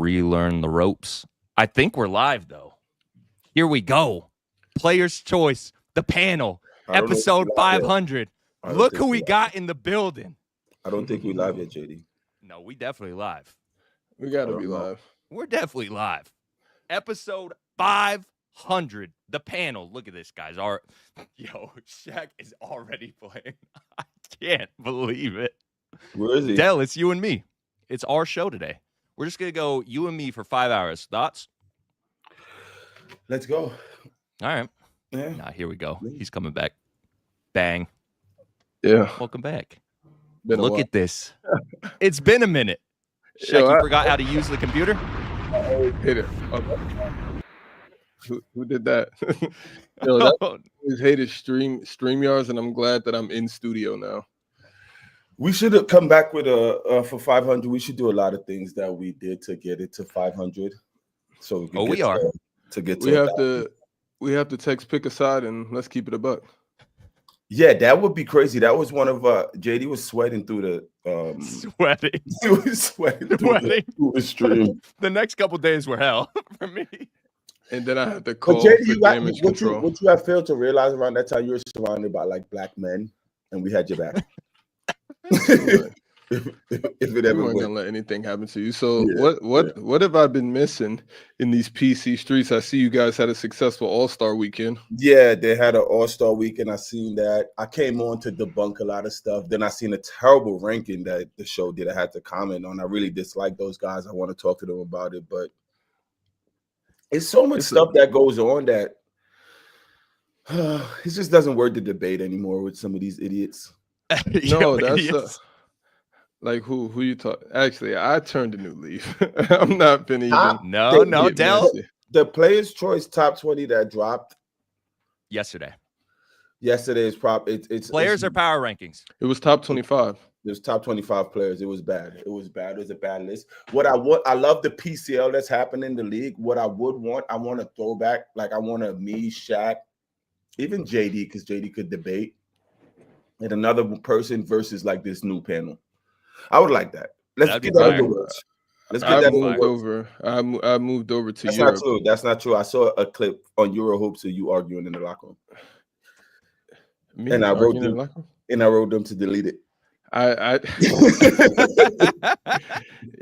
relearn the ropes. I think we're live, though. Here we go. Player's Choice, the panel, episode 500. Look who we got in the building. I don't think we live yet, JD. No, we definitely live. We got to be live. We're definitely live. Episode 500, the panel. Look at this, guys. Yo, Shaq is already playing. I can't believe it. Where is he? Dell, it's you and me. It's our show today. We're just going to go you and me for 5 hours. Thoughts? Let's go. All right. Yeah. Nah, here we go. He's coming back. Bang. Yeah. Welcome back. Look at this. It's been a minute. Shaq, you forgot how to use the computer? Hit it. Who did that? Yo, that always hated StreamYards, and I'm glad that I'm in studio now. We should have come back with for 500. We should do a lot of things that we did to get it to 500. So we are to get to. We have to text pick a side and let's keep it a buck. Yeah, that would be crazy. That was one of JD was sweating through the sweating. He was sweating through the stream. The next couple days were hell for me. And then I had to call JD, for damage control. What you have failed to realize around that time, you were surrounded by like black men, and we had your back. if it ever weren't gonna let anything happen to you. So what have I been missing in these PC streets? I see you guys had a successful All-Star weekend. Yeah, they had an All-Star weekend. I seen that. I came on to debunk a lot of stuff. Then I seen a terrible ranking that the show did. I had to comment on. I really dislike those guys. I want to talk to them about it, but it's so much stuff that goes on that it just doesn't worth the debate anymore with some of these idiots. No, that's like who you talk. Actually, I turned a new leaf. I'm not been even. No, Del. The Player's Choice top 20 that dropped yesterday. Yesterday's it's players or power rankings. It was top 25. It was top 25 players. It was bad. It was a bad list. I love the PCL that's happening in the league. What I want a throwback. Like I want a me, Shaq, even JD, because JD could debate. And another person versus like this new panel. I would like that. Let's get that over. Let's get that over. I moved over to That's Europe. Not true. That's not true. I saw a clip on Eurohoops of you arguing in the locker room. And I wrote them to delete it.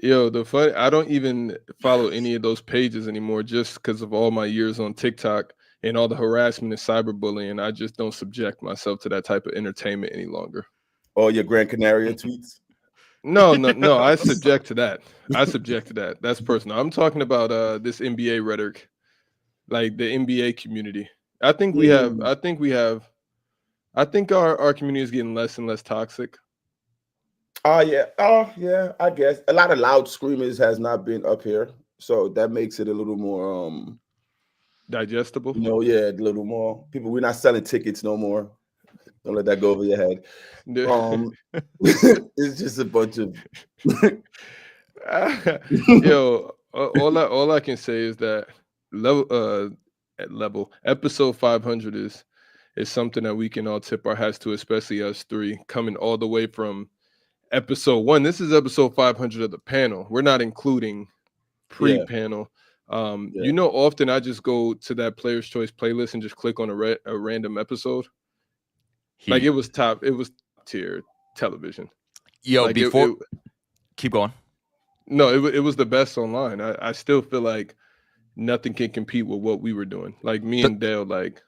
Yo, the fun. I don't even follow any of those pages anymore just because of all my years on TikTok and all the harassment and cyberbullying. I just don't subject myself to that type of entertainment any longer. All your Gran Canaria tweets? No. I subject to that. That's personal. I'm talking about this NBA rhetoric, like the NBA community. I think our community is getting less and less toxic. Yeah. I guess a lot of loud screamers has not been up here, so that makes it a little more digestible. A little more people. We're not selling tickets no more. Don't let that go over your head. It's just a bunch of yo. All I can say is that level episode 500 is something that we can all tip our hats to, especially us three coming all the way from episode 1. This is episode 500 of the panel. We're not including pre-panel. Often I just go to that Player's Choice playlist and just click on a random episode. Like it was top tier television. Yo, like keep going. No, it was the best online. I still feel like nothing can compete with what we were doing. Like me and Dale, like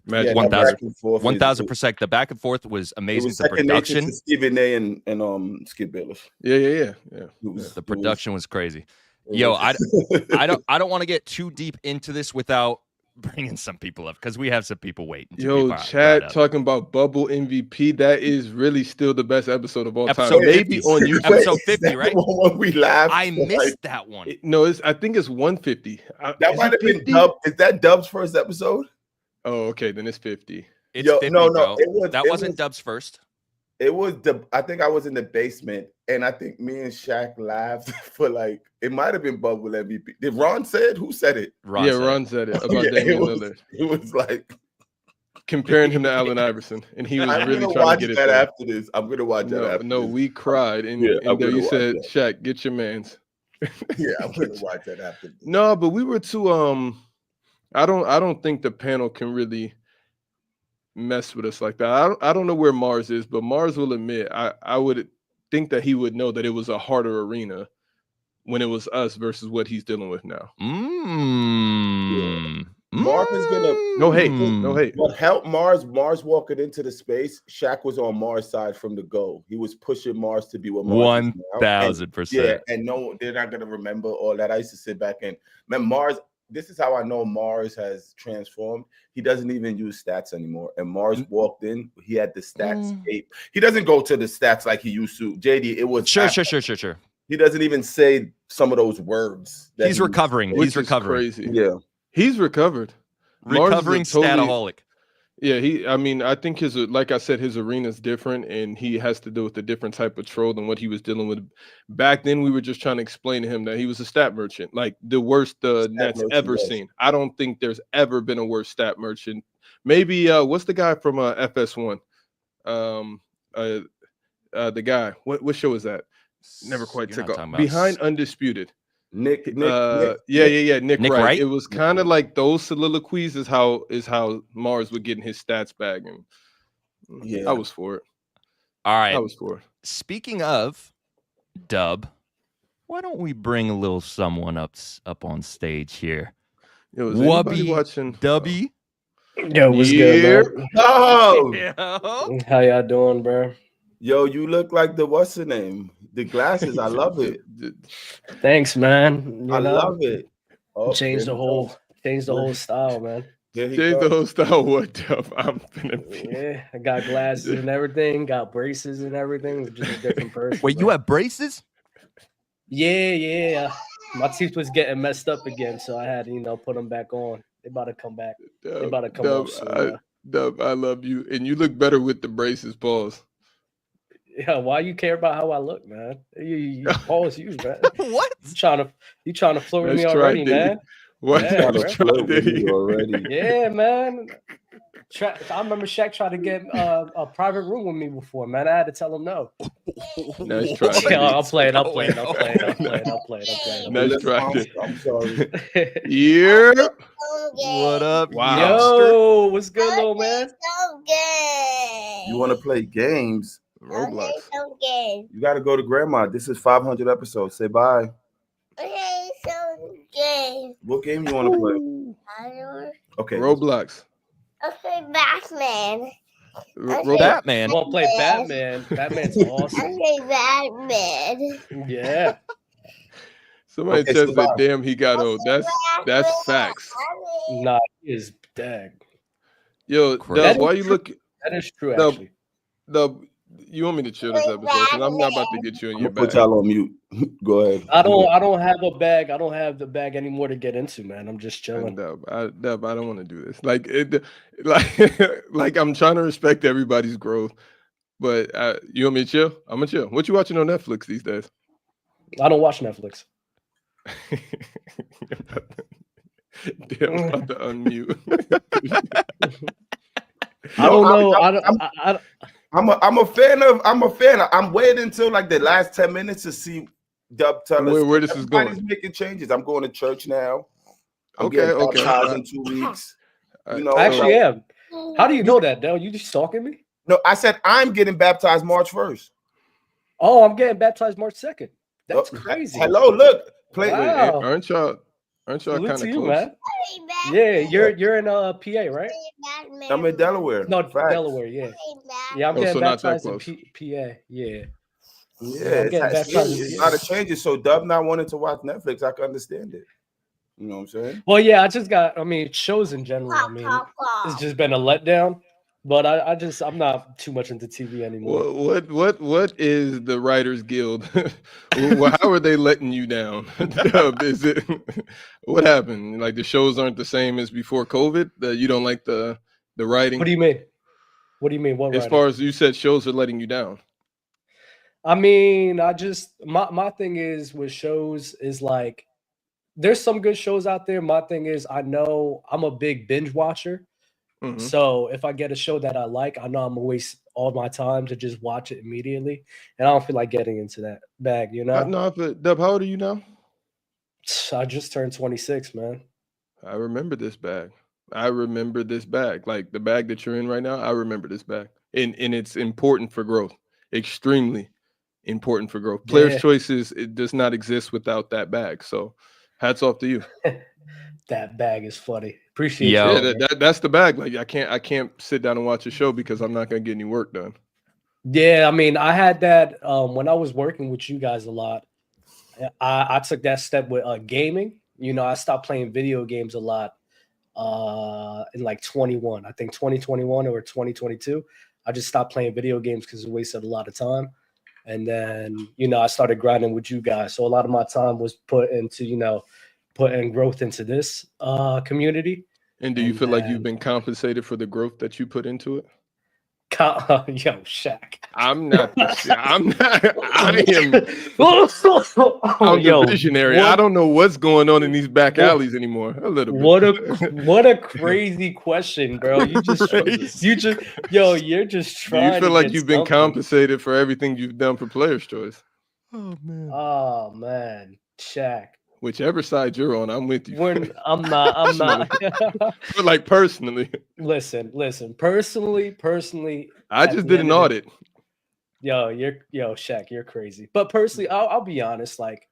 1,000%. The back and forth was amazing. The production, Stephen A. and Skip Bayless. Yeah. The production was crazy. Yo, I don't want to get too deep into this without bringing some people up because we have some people waiting. Yo, Chad talking about bubble MVP. That is really still the best episode of all time. Maybe on YouTube. Episode 50, right? When we laughed, I missed that one. I think it's 150. That might have been Dub. Is that Dub's first episode? Oh, okay, then it's 50. It's 50, no, that wasn't Dub's first. It was I think I was in the basement, and I think me and Shaq laughed for like it might have been Bubble MVP. Did Ron say it? Who said it? Ron said it about Damian Lillard. It was like comparing him to Allen Iverson, and he was really trying to get it. After this, I'm gonna watch that. No, we cried, and there you said, "Shaq, get your man's." Yeah, I'm gonna watch that after. No, but we were too. I don't think the panel can really mess with us like that. I don't know where Marz is, but Marz will admit I would think that he would know that it was a harder arena when it was us versus what he's dealing with now. Marz is gonna no hate. What helped Marz walking into the space, Shaq was on Marz side from the go. He was pushing Marz to be what Marz is now. 1000%. Yeah, and no, they're not gonna remember all that. I used to sit back and man, Marz. This is how I know Marz has transformed. He doesn't even use stats anymore. And Marz walked in, he had the stats tape. He doesn't go to the stats like he used to. JD, it was Sure. He doesn't even say some of those words. He's recovering. He's recovering. Crazy. Yeah. He's recovered. Recovering stataholic. Yeah, I think like I said, his arena is different and he has to deal with a different type of troll than what he was dealing with. Back then, we were just trying to explain to him that he was a stat merchant, like the worst the Nets ever seen. I don't think there's ever been a worse stat merchant. Maybe, what's the guy from FS1? The guy, what show is that? Never quite took off. Behind Undisputed. Nick. Nick Wright. It was kind of like those soliloquies is how Marz would get in his stats bag, and I was for it. All right, I was for it. Speaking of Dub, why don't we bring a little someone up on stage here? Yo, is anybody watching Dubby? Yo, what's good, bro? Oh, how y'all doing, bro? Yo, you look like what's the name? The glasses, I love it. Thanks, man. I love it. Oh, change the whole style, man. Change the whole style. What up? I'm finna be. Yeah, I got glasses and everything, got braces and everything. Just a different person. Wait, you have braces? Yeah. My teeth was getting messed up again, so I had to, put them back on. They about to come back. They about to come off soon. Dub, I love you, and you look better with the braces. Pause. Yeah, why you care about how I look, man? You pause you, man. What? You trying to flirt with me already, man? What? Yeah, flirt with you already? Yeah, man. I remember Shaq tried to get a private room with me before, man. I had to tell him no. Nice try. I'll play it. Nice try. I'm sorry. Yeah. What up? Wow. Yo, what's good, little man? So good. You want to play games? Roblox. Okay, so good. You got to go to grandma. This is 500 episodes. Say bye. Okay, so good. What game you want to play? Okay. Roblox. Okay, Batman. Batman. I want to play Batman. Batman's awesome. Okay, Batman. Yeah. Somebody says that damn he got old. That's facts. Nah, he is dag. Yo, Dub, why you look? That is true, actually. Dub, you want me to chill this episode? Because I'm not about to get you in your bag. Put y'all on mute. Go ahead. I don't have a bag. I don't have the bag anymore to get into, man. I'm just chilling. Dub, I don't want to do this. Like I'm trying to respect everybody's growth, but you want me to chill? I'm gonna chill. What you watching on Netflix these days? I don't watch Netflix. Damn, I'm about to unmute. I don't know. I'm a fan of. I'm waiting until like the last 10 minutes to see Dub tell us where this is going. Everybody's making changes. I'm going to church now. I'm Okay. getting baptized in 2 weeks. I actually am. How do you know that, Dale? You just stalking me? No, I said I'm getting baptized March 1st. Oh, I'm getting baptized March 2nd. That's crazy. Hello, look. Wow. Aren't y'all kind of close? Man. Yeah, you're in PA, right? I'm in Delaware. No, Facts. Delaware. Yeah. Yeah, I'm getting baptized in PA. Yeah. Yeah, I'm getting baptized it's in a lot of changes. So Dub not wanting to watch Netflix, I can understand it. You know what I'm saying? Well, yeah, shows in general. It's just been a letdown. But I'm not too much into TV anymore. What is the Writers Guild? How are they letting you down? Is it what happened? Like the shows aren't the same as before COVID? That you don't like the writing? What do you mean? What do you mean? What as writing? Far as you said, shows are letting you down. I mean, my thing is with shows is like there's some good shows out there. My thing is I know I'm a big binge watcher. Mm-hmm. So if I get a show that I like, I know I'm gonna waste all my time to just watch it immediately, and I don't feel like getting into that bag, you know. No, but Dub, how old are you now? I just turned 26, man. I remember this bag. Like the bag that you're in right now. I remember this bag, and it's important for growth. Extremely important for growth. Players' choices, it does not exist without that bag. So, hats off to you. That bag is funny. Appreciate Yo. you. Yeah, that's the bag. Like I can't sit down and watch a show because I'm not gonna get any work done. Yeah, I mean, I had that when I was working with you guys a lot. I took that step with gaming. You know, I stopped playing video games a lot in like 21. I think 2021 or 2022. I just stopped playing video games because it wasted a lot of time. And then, you know, I started grinding with you guys. So a lot of my time was put into, you know, putting growth into this community. And do you feel like you've been compensated for the growth that you put into it? Yo, Shaq. I'm not. I'm the visionary. I don't know what's going on in these back alleys anymore. A little bit. What a crazy question, bro. You're just trying. Do you feel like you've been compensated for everything you've done for Players' Choice? Oh man, Shaq. Whichever side you're on, I'm with you. I'm not. But like personally. Listen. Personally, I just did an audit. Yo, Shaq, you're crazy. But personally, I'll be honest. Like,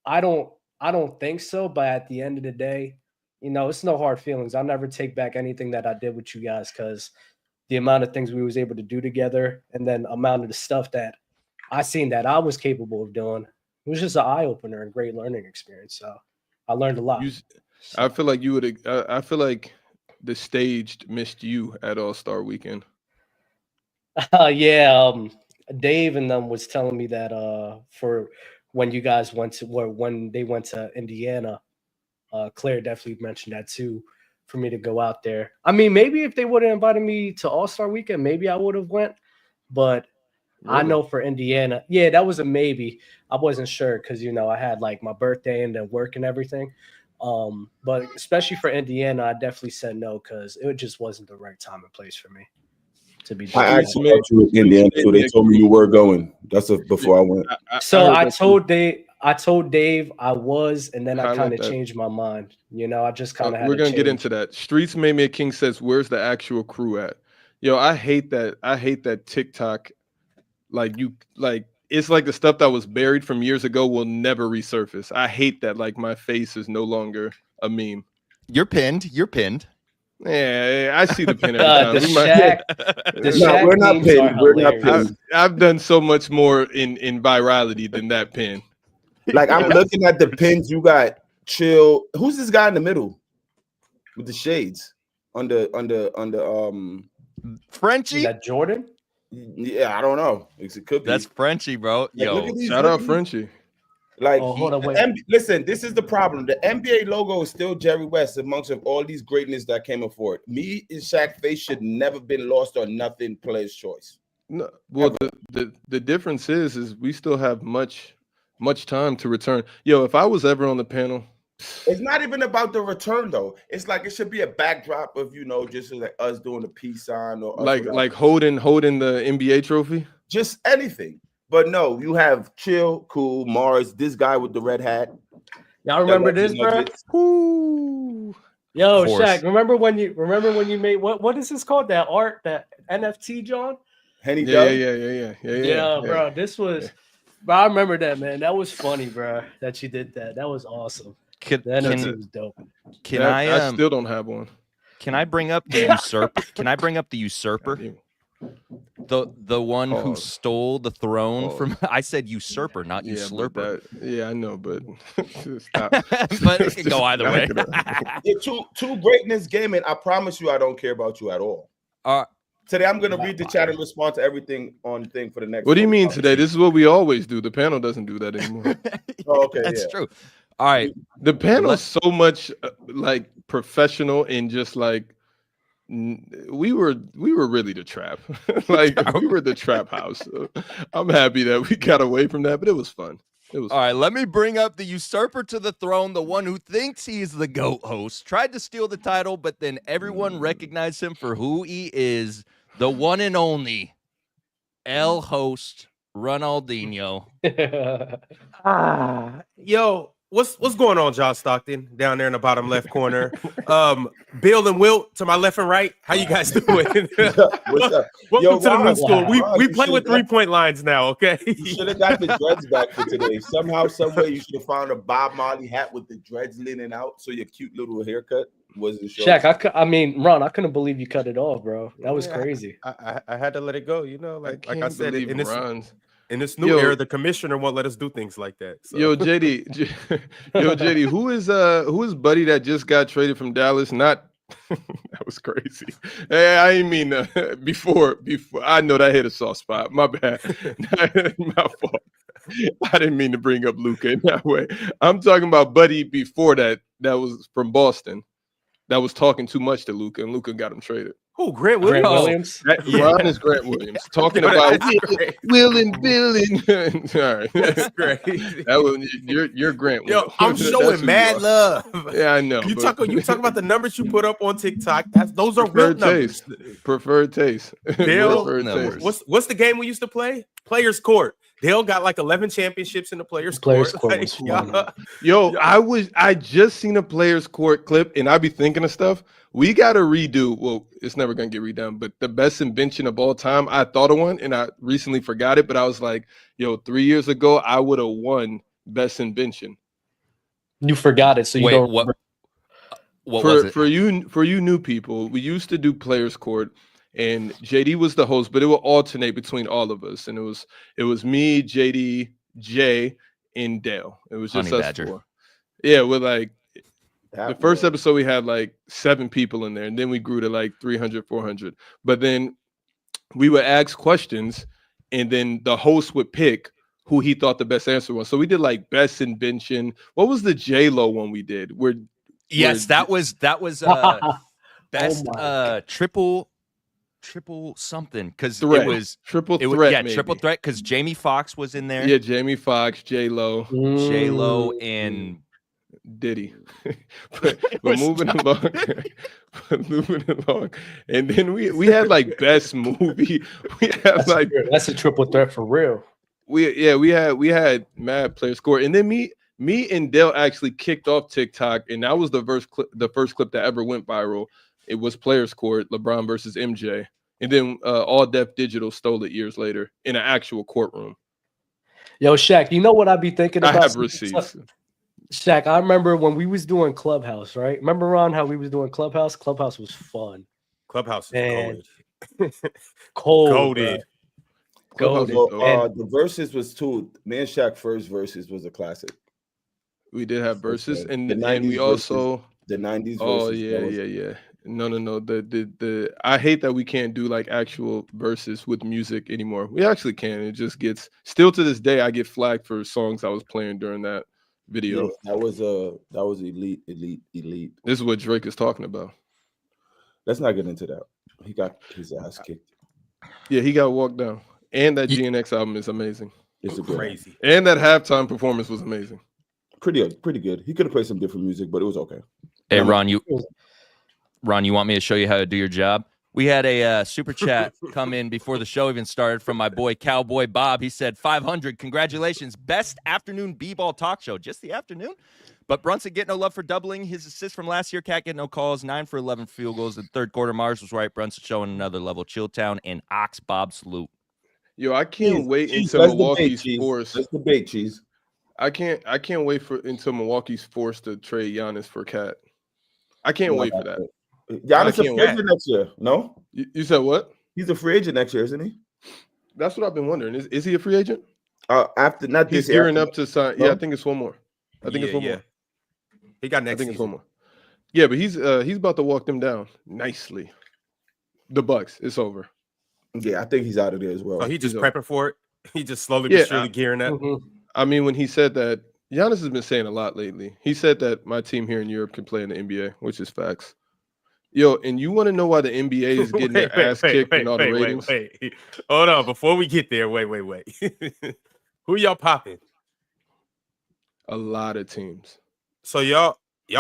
I don't think so. But at the end of the day, you know, it's no hard feelings. I'll never take back anything that I did with you guys because the amount of things we was able to do together, and then amount of the stuff that I seen that I was capable of doing. It was just an eye opener and great learning experience. So I learned a lot. I feel like you would. I feel like the staged missed you at All-Star Weekend. Yeah, Dave and them was telling me that for when you guys when they went to Indiana, Claire definitely mentioned that too for me to go out there. I mean, maybe if they would have invited me to All-Star Weekend, maybe I would have went, but. Really? I know for Indiana, yeah, that was a maybe. I wasn't sure because, you know, I had like my birthday and then work and everything. But especially for Indiana, I definitely said no because it just wasn't the right time and place for me to be. I actually talked to Indiana too. They told me you were going. That's before I went. So I told Dave I was, and then I kind of changed my mind. You know, I just kind of had. We're gonna get into that. Streets Made Me a King says, "Where's the actual crew at?" Yo, I hate that. I hate that TikTok. It's like the stuff that was buried from years ago will never resurface. I hate that. Like my face is no longer a meme. You're pinned. Yeah, I see the pin every time. We're not pinned. We're not pinned. I've done so much more in virality than that pin. Like I'm looking at the pins. You got Chill. Who's this guy in the middle with the shades under Frenchie? Is that Jordan? Yeah, I don't know. It could be. That's Frenchie, bro. Yo, shout out Frenchie. Like, hold on, wait. Listen, this is the problem. The NBA logo is still Jerry West amongst of all these greatness that came before it. Me and Shaq face should never been lost or nothing. Player's choice. No, well, the difference is we still have much time to return. Yo, if I was ever on the panel. It's not even about the return though. It's like it should be a backdrop of, you know, just like us doing the peace sign or like holding the NBA trophy. Just anything. But no, you have Chill, Cool, Marz, this guy with the red hat. Y'all remember this, bro? Yo, Shaq, remember when you made what is this called? That art, that NFT, John? Yeah, bro. This was bro, I remember that, man. That was funny, bro. That you did that. That was awesome. That was dope. I still don't have one. Can I bring up the usurper? Can I bring up the usurper? The one who stole the throne from. I said usurper, not usurper. I know, but stop. But it can go either way. Two greatness gaming. I promise you, I don't care about you at all. Today, I'm gonna read the chat and respond to everything on thing for the next. What do you mean today? This is what we always do. The panel doesn't do that anymore. Okay, that's true. All right, the panel is so much like professional and just like we were really the trap. Like we were the trap house. So I'm happy that we got away from that, but it was fun. All right, let me bring up the usurper to the throne, the one who thinks he's the GOAT host, tried to steal the title, but then everyone recognized him for who he is, the one and only El host Ronaldinho. Yo, What's going on, John Stockton, down there in the bottom left corner? Bill and Wilt to my left and right. How you guys doing? What's up? Welcome to the new Ron, school. Ron, We you play with should've 3-point lines now, okay? You should have got the dreads back for today. Somehow, someway, you should have found a Bob Marley hat with the dreads leaning out, so your cute little haircut wasn't showing. Shaq, I mean, Ron, I couldn't believe you cut it off, bro. That was crazy. I had to let it go, you know. Like I said, believe in this new era, the commissioner won't let us do things like that. So. Yo, JD, who is buddy that just got traded from Dallas? Not that was crazy. Hey, I didn't mean before. I know that hit a soft spot. My bad. My fault. I didn't mean to bring up Luka in that way. I'm talking about buddy before that. That was from Boston. That was talking too much to Luka, and Luka got him traded. Who? Grant Williams? Ron is Grant Williams talking about Will and Bill and sorry. That's crazy. That was you're Grant Williams. Yo, I'm showing mad love. Yeah, I know. You talk about the numbers you put up on TikTok. Those are real numbers. Preferred taste. Dale, what's the game we used to play? Players Court. Dale got like 11 championships in the Players Court. Yo, I just seen a Players Court clip, and I be thinking of stuff. We got to redo. Well, it's never gonna get redone, but the best invention of all time. I thought of one, and I recently forgot it. But I was like, yo, 3 years ago, I would have won best invention. You forgot it, so you don't. What was it? For you new people? We used to do Players Court. And JD was the host, but it would alternate between all of us. And it was me, JD, Jay, and Dale. It was just Honey us Badger. four. Yeah, with like the first episode we had like 7 people in there, and then we grew to like 300, 400. But then we would ask questions, and then the host would pick who he thought the best answer was. So we did like best invention. What was the J-Lo one we did? That was best triple something because it was triple threat. Triple threat because Jamie Foxx was in there. Yeah, Jamie Foxx, J-Lo, and Diddy. but moving along, and then we had like best movie. We had that's a triple threat for real. We had mad Players Court, and then me and Dale actually kicked off TikTok, and that was the first clip that ever went viral. It was Players Court, LeBron versus MJ. And then All Def Digital stole it years later in an actual courtroom. Yo, Shaq, you know what I be thinking about? I have receipts. Shaq, I remember when we was doing Clubhouse, right? Remember, Ron, how we was doing Clubhouse? Clubhouse was fun. Clubhouse was golded. The verses was too. Me and Shaq first verses was a classic. We did have verses, and we also the 90s. Oh yeah. No. The I hate that we can't do like actual verses with music anymore. We actually can. It just gets still to this day. I get flagged for songs I was playing during that video. Yeah, that was elite. This is what Drake is talking about. Let's not get into that. He got his ass kicked. Yeah, he got walked down. And that GNX album is amazing. It's crazy. And that halftime performance was amazing. Pretty good. He could have played some different music, but it was okay. Hey, Ron, you want me to show you how to do your job? We had a super chat come in before the show even started from my boy Cowboy Bob. He said 500. Congratulations, best afternoon b-ball talk show. Just the afternoon. But Brunson get no love for doubling his assist from last year. Cat get no calls. 9 for 11 field goals in the third quarter. Marz was right. Brunson showing another level. Chilltown and Ox Bob salute. Yo, I can't wait until Milwaukee's forced. Let's debate, Cheese. I can't wait until Milwaukee's forced to trade Giannis for Cat. I can't wait for that. Giannis a free agent next year. No, you said what? He's a free agent next year, isn't he? That's what I've been wondering. Is he a free agent? After not he's this year. gearing up to sign. No? Yeah, I think it's one more. It's one more. He got next. I think it's one more. Yeah, but he's about to walk them down nicely. The Bucks. It's over. Yeah, I think he's out of there as well. Oh, he just prepping for it. He just slowly but surely gearing up. Mm-hmm. I mean, when he said that, Giannis has been saying a lot lately. He said that my team here in Europe can play in the NBA, which is facts. Yo, and you want to know why the NBA is getting their ass kicked in all the ratings? Wait. Hold on. Before we get there, wait. Who y'all popping? A lot of teams. So y'all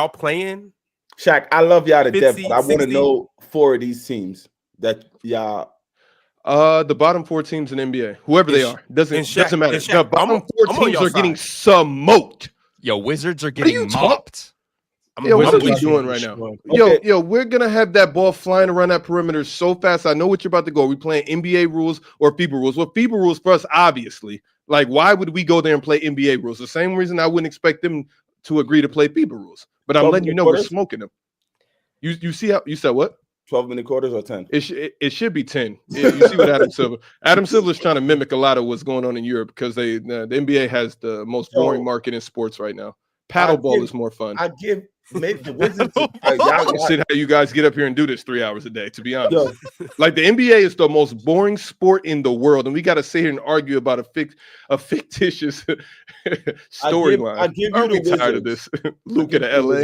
playing? Shaq, I love y'all to 50, death, but I want to 60? know 4 of these teams that y'all. The bottom 4 teams in NBA, whoever they are, doesn't matter. Shaq, the bottom 4 teams are getting smoked. Yo, Wizards are are getting you mopped. Yo, what are we Wizards doing right now? Okay. Yo, we're gonna have that ball flying around that perimeter so fast. I know what you're about to go. Are we playing NBA rules or FIBA rules? Well, FIBA rules for us, obviously. Like, why would we go there and play NBA rules? The same reason I wouldn't expect them to agree to play FIBA rules. But I'm 12 letting you know quarters? we're smoking them. You see how you said what? 12-minute quarters or 10? It should be 10. You see what Adam Silver? Adam Silver's trying to mimic a lot of what's going on in Europe because the NBA has the most boring market in sports right now. Paddleball is more fun. I give maybe the Wizards. How you guys get up here and do this 3 hours a day, to be honest. Like, the NBA is the most boring sport in the world, and we got to sit here and argue about a fictitious storyline. I give you Aren't we the tired of Wizards. this? Luka to LA.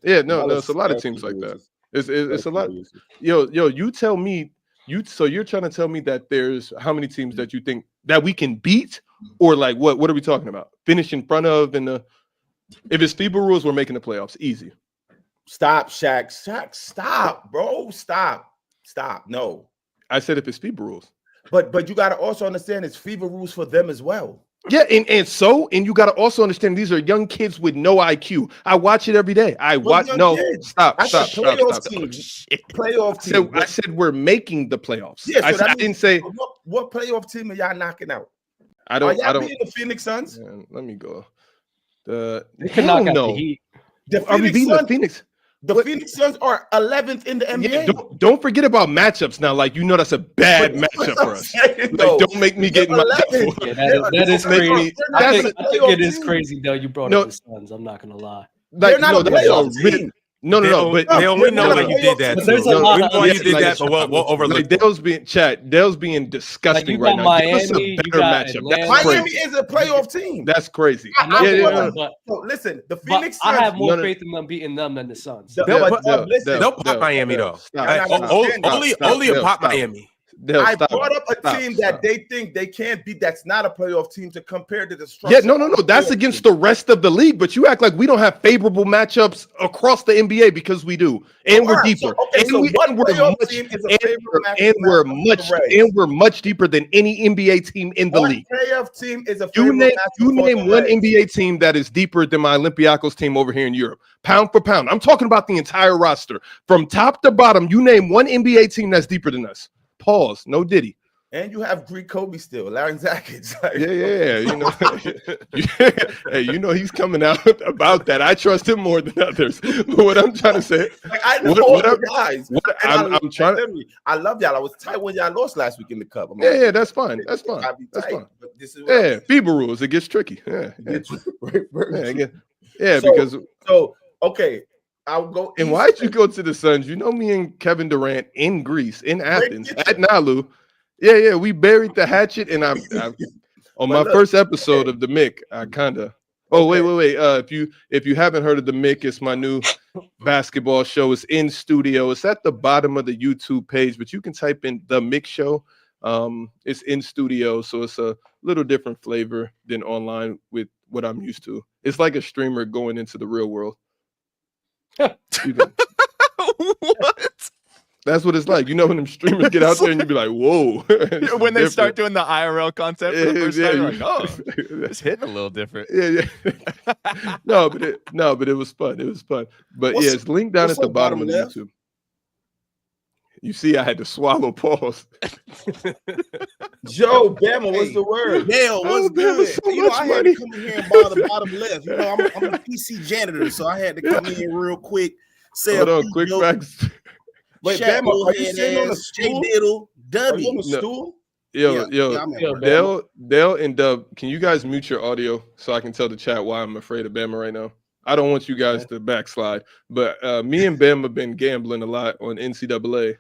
Yeah, no, it's a lot of teams like that. It's a lot. Yo, you tell me. So you're trying to tell me that there's how many teams that you think that we can beat, or like what are we talking about? Finish in front of if it's FIBA rules, we're making the playoffs easy. Stop, Shaq. Shaq, stop, bro. Stop. No. I said if it's FIBA rules. But you got to also understand it's FIBA rules for them as well. Yeah, and you got to also understand these are young kids with no IQ. I watch it every day. Stop. Playoff team. I said we're making the playoffs. Yeah, so I didn't say what playoff team are y'all knocking out? I don't beating the Phoenix Suns? Yeah, let me go. They can knock out the Heat. Are we beating the Phoenix? The Phoenix Suns are 11th in the NBA. Yeah, don't forget about matchups now. Like, that's a bad matchup for us. Like, don't make me get that is crazy. I think it is crazy though. You brought up the Suns. I'm not gonna lie. They're not a playoff team. No. We know that you did that. There's a lot of you did that, but we'll overlook. Dale's being disgusting right now. Miami, you got Atlanta. Miami is a playoff team. That's crazy. Listen, the Phoenix Suns. I have more No. faith in them beating them than the Suns. They'll pop Miami though. Only a pop Miami. I brought up a team that they think they can't beat. That's not a playoff team to compare to the structure. Yeah, no. That's against the rest of the league. But you act like we don't have favorable matchups across the NBA because we do, and we're deeper. We're much deeper than any NBA team in the league. Playoff team is a you name one NBA team that is deeper than my Olympiacos team over here in Europe, pound for pound. I'm talking about the entire roster from top to bottom. You name one NBA team that's deeper than us. Pause. No Diddy. And you have Greek Kobe still, Larry Zakic. Hey, he's coming out about that. I trust him more than others. But what I'm trying to say, I know guys. I love y'all. I was tight when y'all lost last week in the Cup. That's fine. That's fine. But this is FIBA rules. It gets tricky. Okay. I'll go. And why'd you go to the Suns? Me and Kevin Durant in Greece, in Athens, at Nalu. Yeah. We buried the hatchet, and I on my first episode of the Mick, I kind of. Oh wait. If you haven't heard of the Mick, it's my new basketball show. It's in studio. It's at the bottom of the YouTube page, but you can type in the Mick Show. It's in studio, so it's a little different flavor than online with what I'm used to. It's like a streamer going into the real world. What? That's what it's like. When them streamers get out there and you be like, whoa. When they start doing the IRL content for the first time, you're like, oh, it's hitting a little different. Yeah. No, but it was fun. It was fun. But it's linked down at the bottom of the YouTube. You see, I had to swallow pause. Joe, Bama, what's the word? Dale, what's good? I had to come in here and buy the bottom left. I'm a PC janitor, so I had to come in real quick. Hold on, quick facts. Wait, Bama, are you sitting on a stool? Diddle, Are you on a stool? Dale and Dub, can you guys mute your audio so I can tell the chat why I'm afraid of Bama right now? I don't want you guys to backslide, but me and Bama have been gambling a lot on NCAA,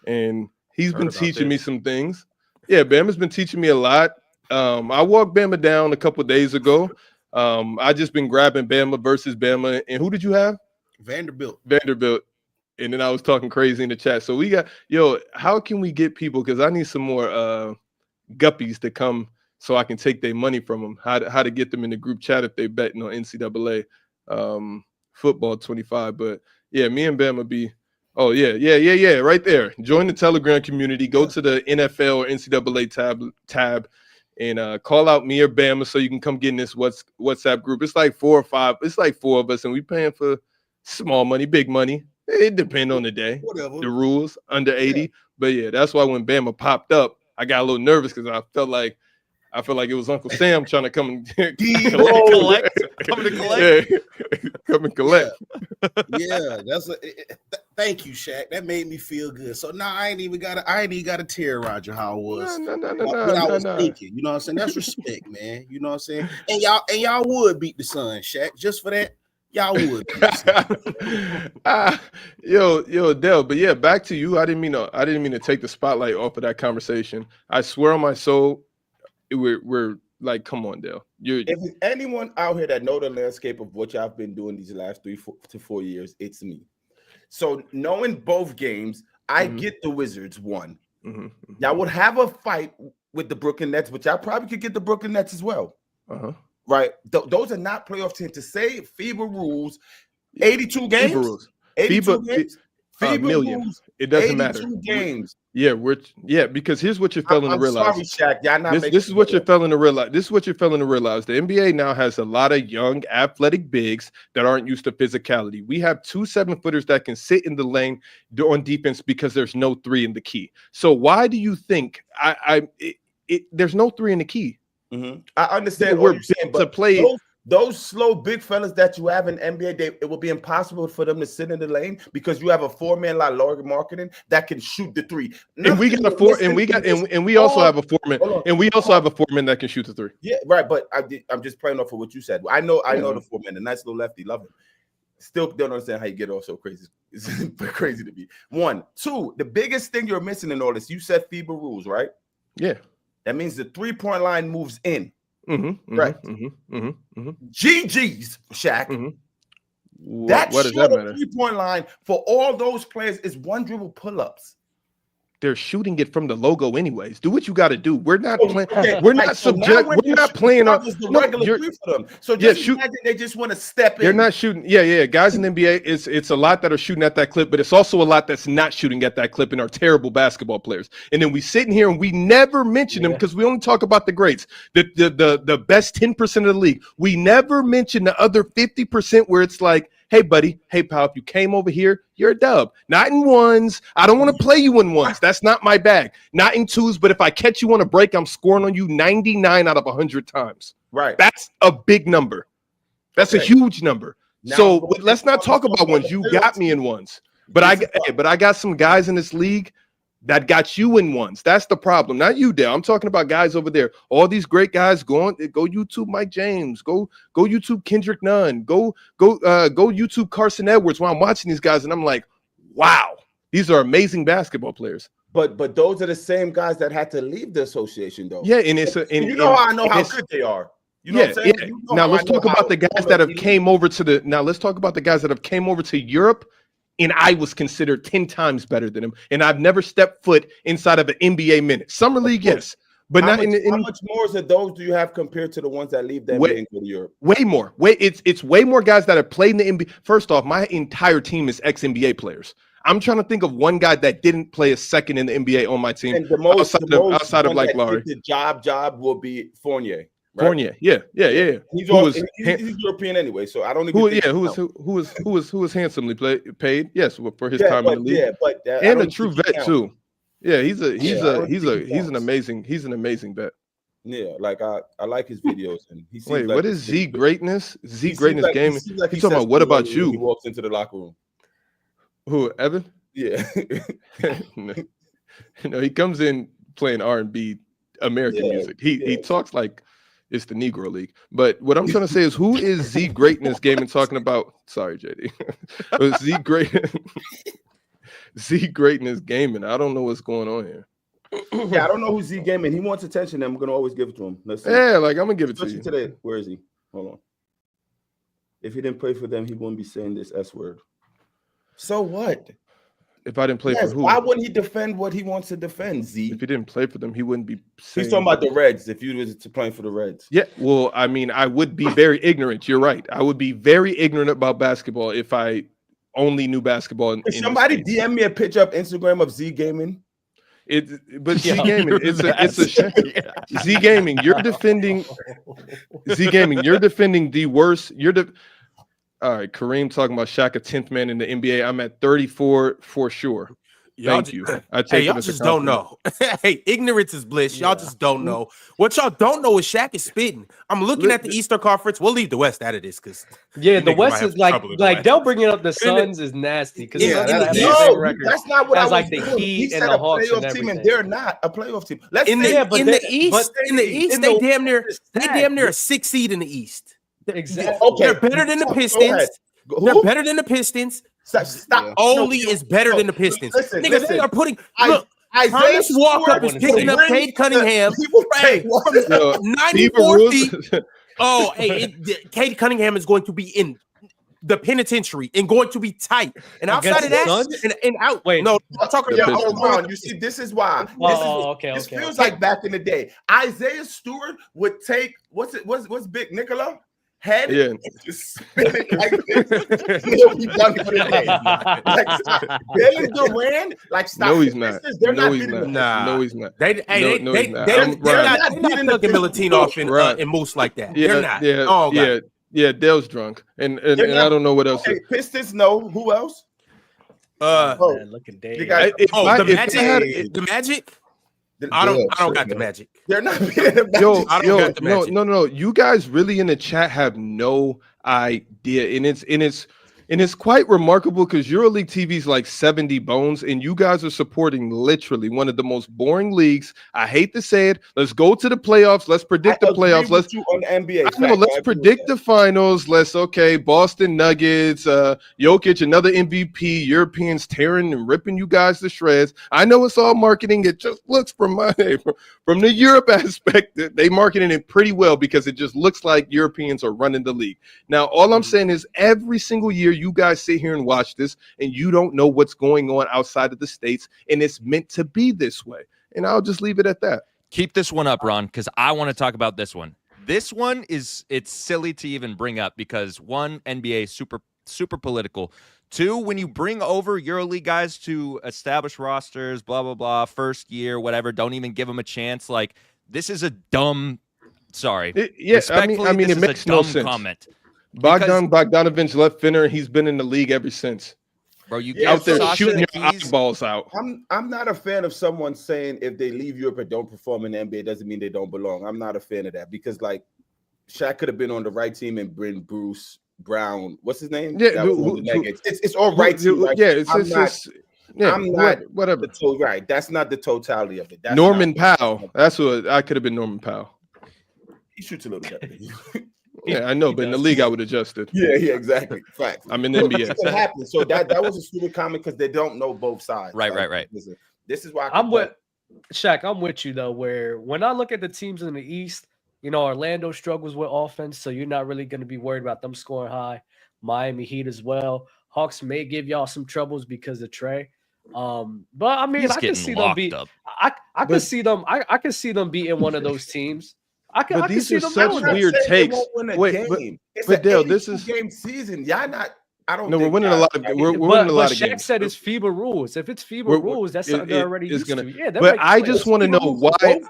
and he's been teaching me some things. Yeah, Bama's been teaching me a lot. I walked Bama down a couple of days ago. I just been grabbing Bama versus Bama, and who did you have? Vanderbilt. And then I was talking crazy in the chat. So we got, how can we get people? Because I need some more guppies to come so I can take their money from them. How to get them in the group chat if they betting on NCAA football 25. But yeah, me and Bama be. Oh yeah, right there. Join the Telegram community. Go to the NFL or NCAA tab, and call out me or Bama so you can come get in this WhatsApp group. It's like 4 or 5. It's like 4 of us, and we paying for small money, big money. It depends on the day. Whatever. The rules under 80. But yeah, that's why when Bama popped up, I got a little nervous because I felt like it was Uncle Sam trying to come and collect. Come to collect. Yeah. Come and collect. Yeah, thank you, Shaq. That made me feel good. So now I ain't even gotta terrorize you how I was. What I was thinking. You know what I'm saying? That's respect, man. You know what I'm saying? And y'all would beat the Sun, Shaq. Just for that, y'all would. Yo, Del. But yeah, back to you. I didn't mean to take the spotlight off of that conversation. I swear on my soul, we're like, come on, Dale. If there's anyone out here that know the landscape of what y'all been doing these last 3 to 4 years, it's me. So knowing both games, I get the Wizards won. Y'all would have a fight with the Brooklyn Nets, but y'all probably could get the Brooklyn Nets as well. Right? Those are not playoff teams. To say FIBA rules, 82 games. FIBA rules. 82 games. FIBA million. rules, it doesn't matter. Games. Because here's what you're failing to realize. Sorry, Shaq. Y'all not this is what you're failing to realize. This is what you're failing to realize. The NBA now has a lot of young, athletic bigs that aren't used to physicality. We have 2 7-footers that can sit in the lane on defense because there's no 3 in the key. So why do you think there's no 3 in the key? I understand what you're saying, but to play those slow big fellas that you have in NBA, it will be impossible for them to sit in the lane because you have a 4-man like Lord Marketing that can shoot the 3. And we got a 4, and we also have a 4-man, and we also have a 4-man that can shoot the 3. Yeah, right. But I'm just playing off of what you said. I know the 4-man, the nice little lefty, love him. Still don't understand how you get off so crazy. It's crazy to me. 1, 2. The biggest thing you're missing in all this, you said FIBA rules, right? Yeah. That means the 3-point line moves in. Right. GG's, Shaq. What does that matter? 3-point line for all those players is 1 dribble pull-ups. They're shooting it from the logo anyways. Do what you got to do. We're not playing. We're not subject. We're not playing on the regular 3 for them. So just imagine they just want to step in. They're not shooting. Yeah. Guys in the NBA, it's a lot that are shooting at that clip, but it's also a lot that's not shooting at that clip and are terrible basketball players. And then we sit in here and we never mention them because we only talk about the greats, the best 10% of the league. We never mention the other 50% where it's like, hey, buddy, hey, pal, if you came over here, you're a dub. Not in 1s. I don't want to play you in 1s. That's not my bag. Not in 2s, but if I catch you on a break, I'm scoring on you 99 out of 100 times. Right. That's a big number. That's a huge number. Now, so let's not talk about 1s. You got me in 1s. But I got some guys in this league that got you in 1s. That's the problem. Not you, Dale. I'm talking about guys over there. All these great guys go YouTube Mike James. Go YouTube Kendrick Nunn. Go YouTube Carson Edwards while I'm watching these guys, and I'm like, wow, these are amazing basketball players. But those are the same guys that had to leave the association, though. Yeah, and how I know how good they are. You know what I'm saying? Yeah. Now let's talk about the guys that have came over to let's talk about the guys that have came over to Europe. And I was considered 10 times better than him. And I've never stepped foot inside of an NBA minute. Summer League, yes. But how much more of those do you have compared to the ones that leave the NBA and go to Europe? Way more. It's way more guys that have played in the NBA. First off, my entire team is ex-NBA players. I'm trying to think of one guy that didn't play a second in the NBA on my team. And outside of like Larry. The job will be Fournier. Right? Fournier, yeah. He's European anyway, so I don't even. Who was handsomely paid? Yes, for his time in the league. Yeah, but and a true vet too. Yeah, he's an amazing vet. Yeah, like I like his videos, and he. Wait, what is Z greatness? Z greatness game. He's talking about what about you? He walks into the locker room. Who, Evan? Yeah. No, he comes in playing R&B American music. He talks like it's the Negro League. But what I'm trying to say is, who is Z Greatness Gaming talking about? Sorry, JD. Z Greatness Gaming. I don't know what's going on here. Yeah, I don't know who Z Gaming. He wants attention, and I'm gonna always give it to him. Yeah, like I'm gonna give it to you. Today, where is he? Hold on. If he didn't play for them, he wouldn't be saying this S word. So what? If I didn't play for who? Why wouldn't he defend what he wants to defend, Z? If he didn't play for them, he wouldn't be saying. He's talking about the Reds, if you was to playing for the Reds. Yeah, well, I mean, I would be very ignorant. You're right. I would be very ignorant about basketball if I only knew basketball. If somebody DM me a picture of Instagram of Z Gaming. But Z Gaming, it's a shame. Z Gaming, you're defending the worst. All right, Kareem talking about Shaq, a 10th man in the NBA. I'm at 34 for sure. Thank you. Y'all just don't know. Hey, ignorance is bliss. Y'all just don't know. What y'all don't know is Shaq is spitting. I'm looking at the Eastern Conference. We'll leave the West out of this because the West is like they'll bring it up. The Suns is nasty because that's not what I was like doing. the Heat He and said the a Hawks playoff and team, and everything. they're not a playoff team. in the East, they damn near a 6th seed in the East. Exactly. Okay, they're better than the Pistons. They're better than the Pistons. Stop. Only is better than the Pistons. Niggas, they are putting. Look, Isaiah Thomas Walker is picking up Cade Cunningham. From 94 feet. Oh, hey, Cade Cunningham is going to be in the penitentiary and going to be tight. And outside of that, and out. Wait, no, I'm talking about. Hold on. You see, this is why. This feels like back in the day. Isaiah Stewart would take what's Big Nicola? Head and just spin it like this. He'll be done for the day. Like, stop. Jalen Durant, like, stop. No, he's not. They're no, not he's not. Nah. No, he's not. They're not Milutin off and Moose like that. They're not. Yeah, Dale's drunk. And I don't know what else. Okay, Pistons, no. Who else? Look at Dave. The Magic. I don't got the Magic. They're not beating the Magic. No. You guys really in the chat have no idea, and it's quite remarkable because EuroLeague TV is like 70 bones, and you guys are supporting literally one of the most boring leagues. I hate to say it. Let's go to the playoffs. Let's predict the playoffs. Let's on the NBA. Let's predict the finals. Boston Nuggets, Jokic, another MVP, Europeans tearing and ripping you guys to shreds. I know it's all marketing. It just looks from the Europe aspect, they marketing it pretty well because it just looks like Europeans are running the league. Now, all I'm saying is every single year you guys sit here and watch this and you don't know what's going on outside of the States, and it's meant to be this way. And I'll just leave it at that. Keep this one up, Ron, because I want to talk about this one. This one it's silly to even bring up because one, NBA super political. Two, when you bring over EuroLeague guys to establish rosters, blah, blah, blah, first year, whatever, don't even give them a chance. Like, this is a dumb, sorry. It makes no sense. Comment. Bogdanovich left Finner. He's been in the league ever since. Bro, you get out there shooting your eyeballs out. I'm not a fan of someone saying if they leave Europe and don't perform in the NBA, doesn't mean they don't belong. I'm not a fan of that because, like, Shaq could have been on the right team and bring Bruce Brown. What's his name? Yeah, it's all right. I'm not whatever. Right, that's not the totality of it. That's Norman Powell. That's what I could have been. Norman Powell. He shoots a little better than you. Yeah, I know, but in the league, I would adjust it. Yeah, exactly. Facts. I'm in the NBA. It happened. So that was a stupid comment because they don't know both sides. Right. Listen, this is why I'm with Shaq. I'm with you though. Where when I look at the teams in the East, Orlando struggles with offense, so you're not really going to be worried about them scoring high. Miami Heat as well. Hawks may give y'all some troubles because of Tre. But I mean, I can see them beat. I can see them. I can see them beating one of those teams. These are such weird takes. But Dale, this is game season. Y'all not. I don't. No, we're winning a lot of. We're winning a lot of games. Shaq said it's FIBA rules. If it's FIBA rules, that's something they're already used to. Yeah, but I just want to know why.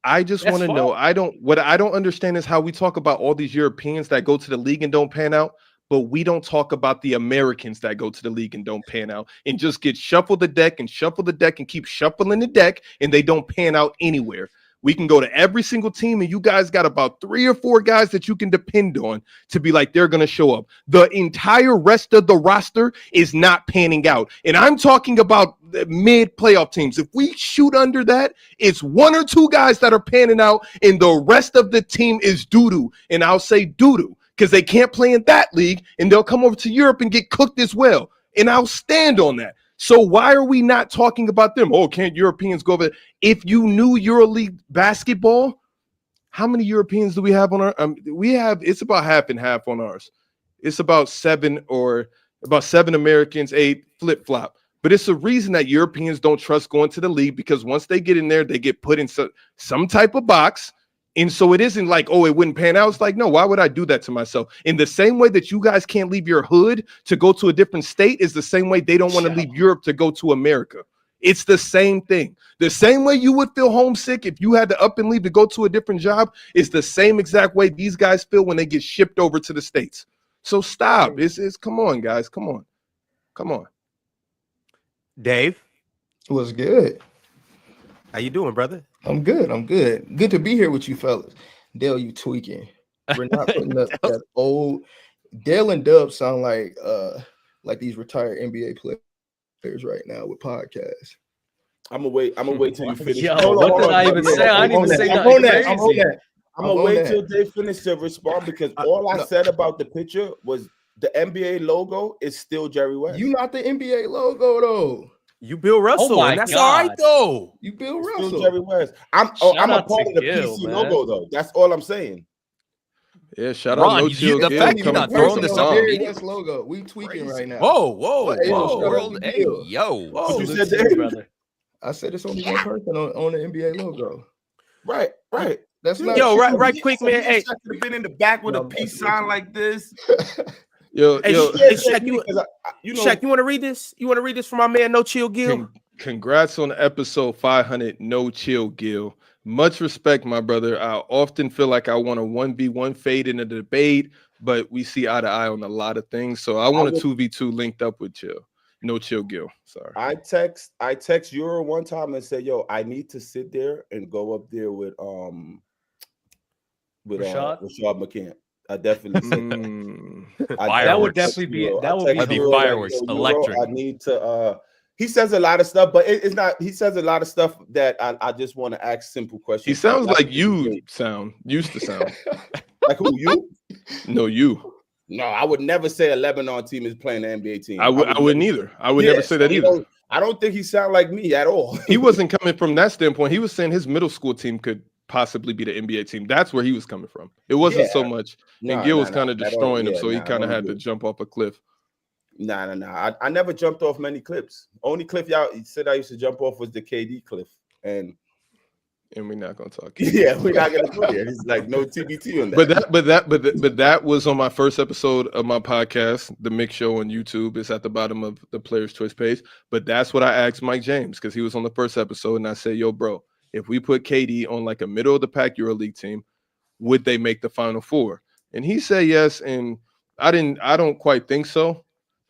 I just want to know. What I don't understand is how we talk about all these Europeans that go to the league and don't pan out, but we don't talk about the Americans that go to the league and don't pan out and just get shuffled the deck and keep shuffling the deck and they don't pan out anywhere. We can go to every single team and you guys got about 3 or 4 guys that you can depend on to be like, they're going to show up. The entire rest of the roster is not panning out. And I'm talking about the mid playoff teams. If we shoot under that, it's 1 or 2 guys that are panning out and the rest of the team is doo-doo. And I'll say doo-doo because they can't play in that league and they'll come over to Europe and get cooked as well. And I'll stand on that. So why are we not talking about them? Oh, can't Europeans go over? If you knew EuroLeague basketball, how many Europeans do we have on our? It's about half and half on ours. It's about 7 Americans, 8 flip-flop. But it's a reason that Europeans don't trust going to the league because once they get in there, they get put in some type of box. And so it isn't like, oh, it wouldn't pan out. It's like, no, why would I do that to myself? In the same way that you guys can't leave your hood to go to a different state is the same way they don't want to leave Europe to go to America. It's the same thing. The same way you would feel homesick if you had to up and leave to go to a different job, it's the same exact way these guys feel when they get shipped over to the States. So stop. It's come on, guys. Come on. Dave, what's good? How you doing, brother? I'm good. Good to be here with you fellas. Dale, you tweaking. We're not putting up that old. Dale and Dub sound like these retired NBA players right now with podcasts. I'm gonna wait till you finish. Yo, what did I even say? I didn't even say nothing. I'm gonna wait till they finish to respond because all I said about the picture was the NBA logo is still Jerry West. You not the NBA logo though. You Bill Russell, and that's all right though. You Bill Russell. Still Jerry West. I'm a part of the PC logo though. That's all I'm saying. Yeah, shout Ron, out No Chill. the fact you're not throwing this on That's logo. We tweaking right now. Whoa. World, hey, yo. What you said there, brother. I said it's only one person on the NBA logo. Right. That's not right quick, man. Hey, Shaq could have been in the back with a peace sign like this. Yo, Shaq, you want to read this? You want to read this from my man No Chill Gil? Congrats on episode 500, No Chill Gil. Much respect, my brother. I often feel like I want a 1v1 fade in a debate, but we see eye to eye on a lot of things. So I want a 2v2 linked up with Chill. No Chill Gil. Sorry. I text Euro one time and said, "Yo, I need to sit there and go up there with Rashad McCann." I definitely said that would definitely be fireworks, electric. I need to. He says a lot of stuff, but it's not. He says a lot of stuff that I just want to ask simple questions. He sounds like you used to sound. Like who, you? No, you. No, I would never say a Lebanon team is playing an NBA team. I wouldn't either. I would never say that either. I don't think he sound like me at all. He wasn't coming from that standpoint. He was saying his middle school team could possibly be the NBA team. That's where he was coming from. It wasn't so much. And Gil was kind of destroying him, so he kind of had to jump off a cliff. Nah. I never jumped off many cliffs. Only cliff y'all said I used to jump off was the KD cliff. And we're not gonna talk. Yeah, we're not gonna put it. It's like no TBT on that. But that was on my first episode of my podcast, The Mix Show on YouTube. It's at the bottom of the Player's Choice page. But that's what I asked Mike James because he was on the first episode, and I said, "Yo, bro, if we put KD on like a middle of the pack EuroLeague team, would they make the Final Four?" And he said yes, and I don't quite think so.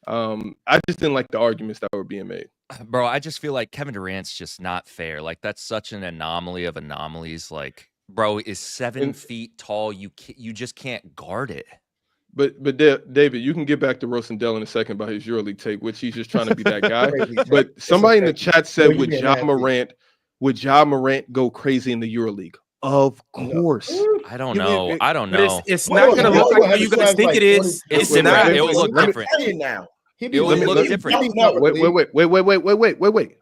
I just didn't like the arguments that were being made. Bro, I just feel like Kevin Durant's just not fair. Like that's such an anomaly of anomalies. Like, bro is 7 feet tall. You just can't guard it. But David, you can get back to roasting Dell in a second about his EuroLeague take, which he's just trying to be that guy. But somebody in the chat said, would Ja Morant go crazy in the EuroLeague? Of course. I don't know. I don't know. It's not going to look like how you guys think it is. It's not. It will look different. Now. It will look different.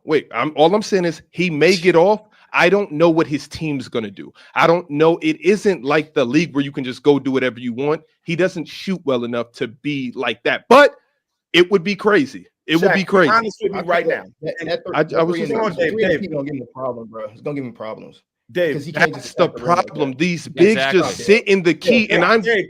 Wait. All I'm saying is he may get off. I don't know what his team's going to do. I don't know. It isn't like the league where you can just go do whatever you want. He doesn't shoot well enough to be like that. But it would be crazy. It would be crazy. Honest with me right now. I was just going to give me a problem, bro. It's going to give me problems. Dave, that's the problem. These bigs just sit in the key, and I'm Dave,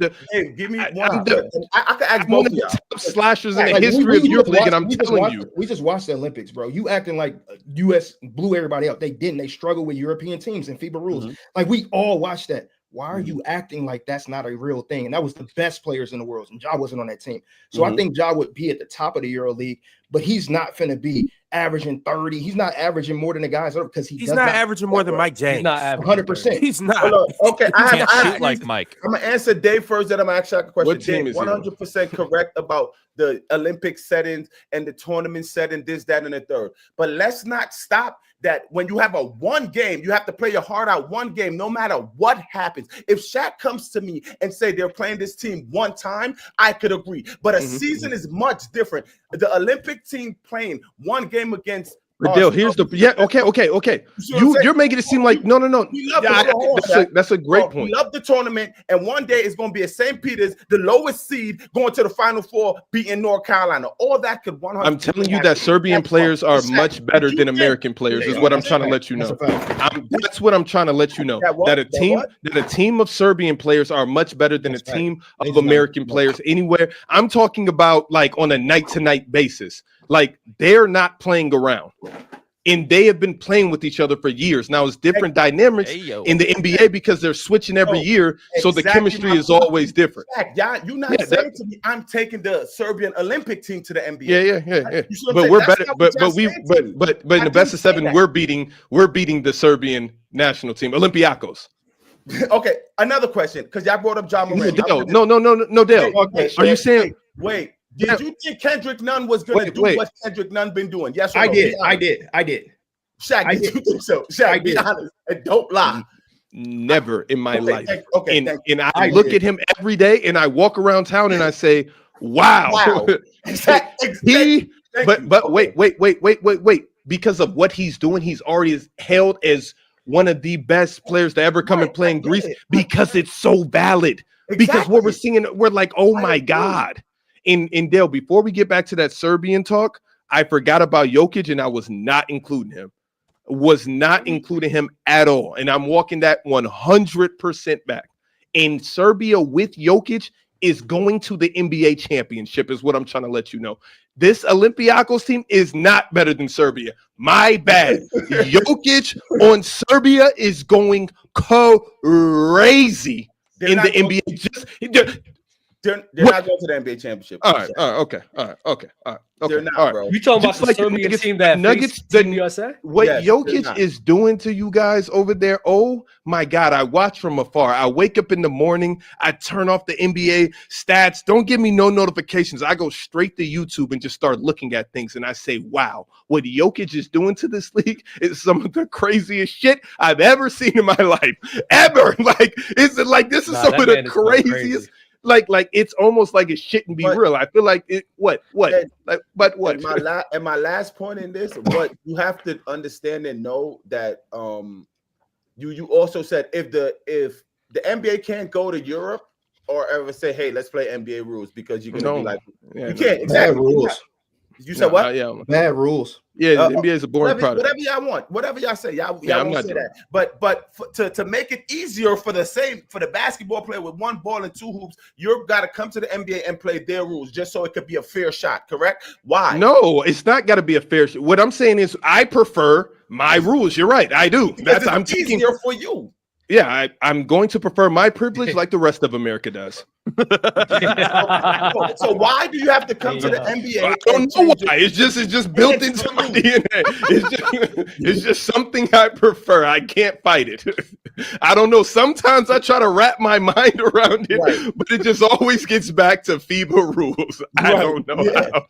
give me one. I can ask one of the top slashers in the history of EuroLeague, and I'm telling you, we just watched the Olympics, bro. You acting like U.S. blew everybody out. They didn't. They struggled with European teams and FIBA rules. Like we all watched that. Why are you acting like that's not a real thing? And that was the best players in the world, and Ja wasn't on that team. So I think Ja would be at the top of the EuroLeague, but he's not finna be averaging 30. He's not averaging more than the guys because he's not averaging more than Mike James. He's not 100%. He's not. Okay, I can't shoot like Mike. I'm gonna answer Dave first. Then I'm gonna ask Shaq a question. What team Dave, is 100% correct about the Olympic settings and the tournament setting, this, that, and the third. But let's not stop that when you have a one game, you have to play your heart out one game, no matter what happens. If Shaq comes to me and say they're playing this team one time, I could agree. But a season is much different. The Olympic team playing one game against Dale, here's the okay. You're making it seem like no. That's a great point. We love the tournament, and one day it's going to be at St. Peter's, the lowest seed, going to the Final Four, beating North Carolina. All that could 100%. I'm telling you that Serbian players are much better than American players. Is what I'm trying to let you know. That's what I'm trying to let you know. That a team of Serbian players are much better than a team of American players anywhere. I'm talking about like on a night-to-night basis. Like they're not playing around. And they have been playing with each other for years. Now it's different dynamics in the NBA because they're switching every year, so the chemistry is always different. Yeah, you're not saying to me, I'm taking the Serbian Olympic team to the NBA. Yeah. But we're better. But in the best of 7, we're beating the Serbian national team, Olympiacos. Okay, another question, because y'all brought up John Moran. No, Dale. Okay, are you saying? Wait. Did you think Kendrick Nunn was going to do what Kendrick Nunn been doing? Yes or no? I did. Shaq, did you think so? Shaq, be honest and don't lie. Never in my life. And I look at him every day, and I walk around town, and I say, "Wow." But wait. Because of what he's doing, he's already hailed as one of the best players to ever come and play in Greece because it's so valid. Because what we're seeing, we're like, oh my God. In Dale, before we get back to that Serbian talk, I forgot about Jokic, and I was not including him. Was not including him at all. And I'm walking that 100% back. And Serbia with Jokic is going to the NBA championship, is what I'm trying to let you know. This Olympiacos team is not better than Serbia. My bad. Jokic on Serbia is going crazy in the NBA. They're not going to the NBA championship. All right. Okay. They're not, bro. You talking about the Serbian team that Nuggets, Team USA? What Jokic is doing to you guys over there? Oh my God! I watch from afar. I wake up in the morning. I turn off the NBA stats. Don't give me no notifications. I go straight to YouTube and just start looking at things. And I say, "Wow, what Jokic is doing to this league is some of the craziest shit I've ever seen in my life. Ever. Like, is it like this is some of the craziest." Like it's almost like it shouldn't be real. I feel like it. What? And my last point in this, what you have to understand and know that you also said if the NBA can't go to Europe or ever say, hey, let's play NBA rules because you're gonna be like, you can't exactly rules. You said what? Bad rules. Yeah, the NBA is a boring product. Whatever y'all want, whatever y'all say, y'all won't say that. But to make it easier for the basketball player with one ball and two hoops, you've got to come to the NBA and play their rules just so it could be a fair shot. Correct? Why? No, it's not got to be a fair shot. What I'm saying is, I prefer my rules. You're right. I do. I'm easier for you. Yeah, I'm going to prefer my privilege like the rest of America does. So why do you have to come to the NBA? I don't know why. It's just built into my DNA. It's just something I prefer. I can't fight it. I don't know. Sometimes I try to wrap my mind around it, but it just always gets back to FIBA rules. I don't know how.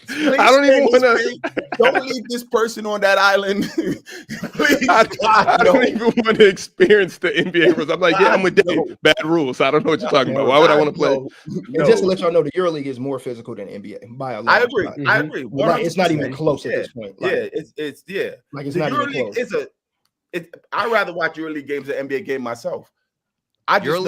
Please, I don't even want to. Don't leave this person on that island. Please, I don't even want to experience the NBA rules. I'm like, I'm with Dave. Bad rules. I don't know what you're talking about. Why would I want to play? And just to let y'all know, the EuroLeague is more physical than NBA by a lot. I agree. I agree. It's not even close at this point. Like, it's like it's not even close. I'd rather watch EuroLeague games than NBA game myself. I just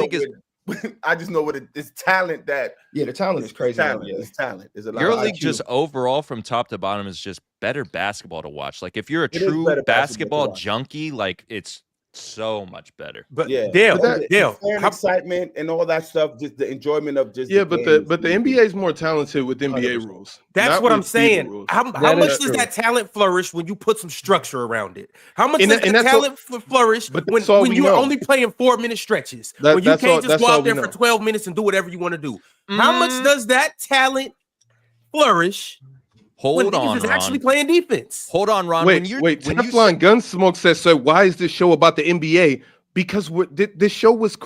know what it's talent that. Yeah, the talent is crazy. It's talent. It's a lot. EuroLeague just overall from top to bottom is just better basketball to watch. Like if you're a true basketball junkie, like it's so much better. But Dale, excitement and all that stuff, just the enjoyment of just the NBA is more talented with NBA rules. That's what I'm saying. How much does that talent flourish when you put some structure around it? How much does the talent flourish when you're only playing 4-minute stretches? When you can't just go out there for 12 minutes and do whatever you want to do? How much does that talent flourish? Hold on, Ron. Actually playing defense. Hold on, Ron. Wait. Teflon Gunsmoke says, so why is this show about the NBA? Because this show was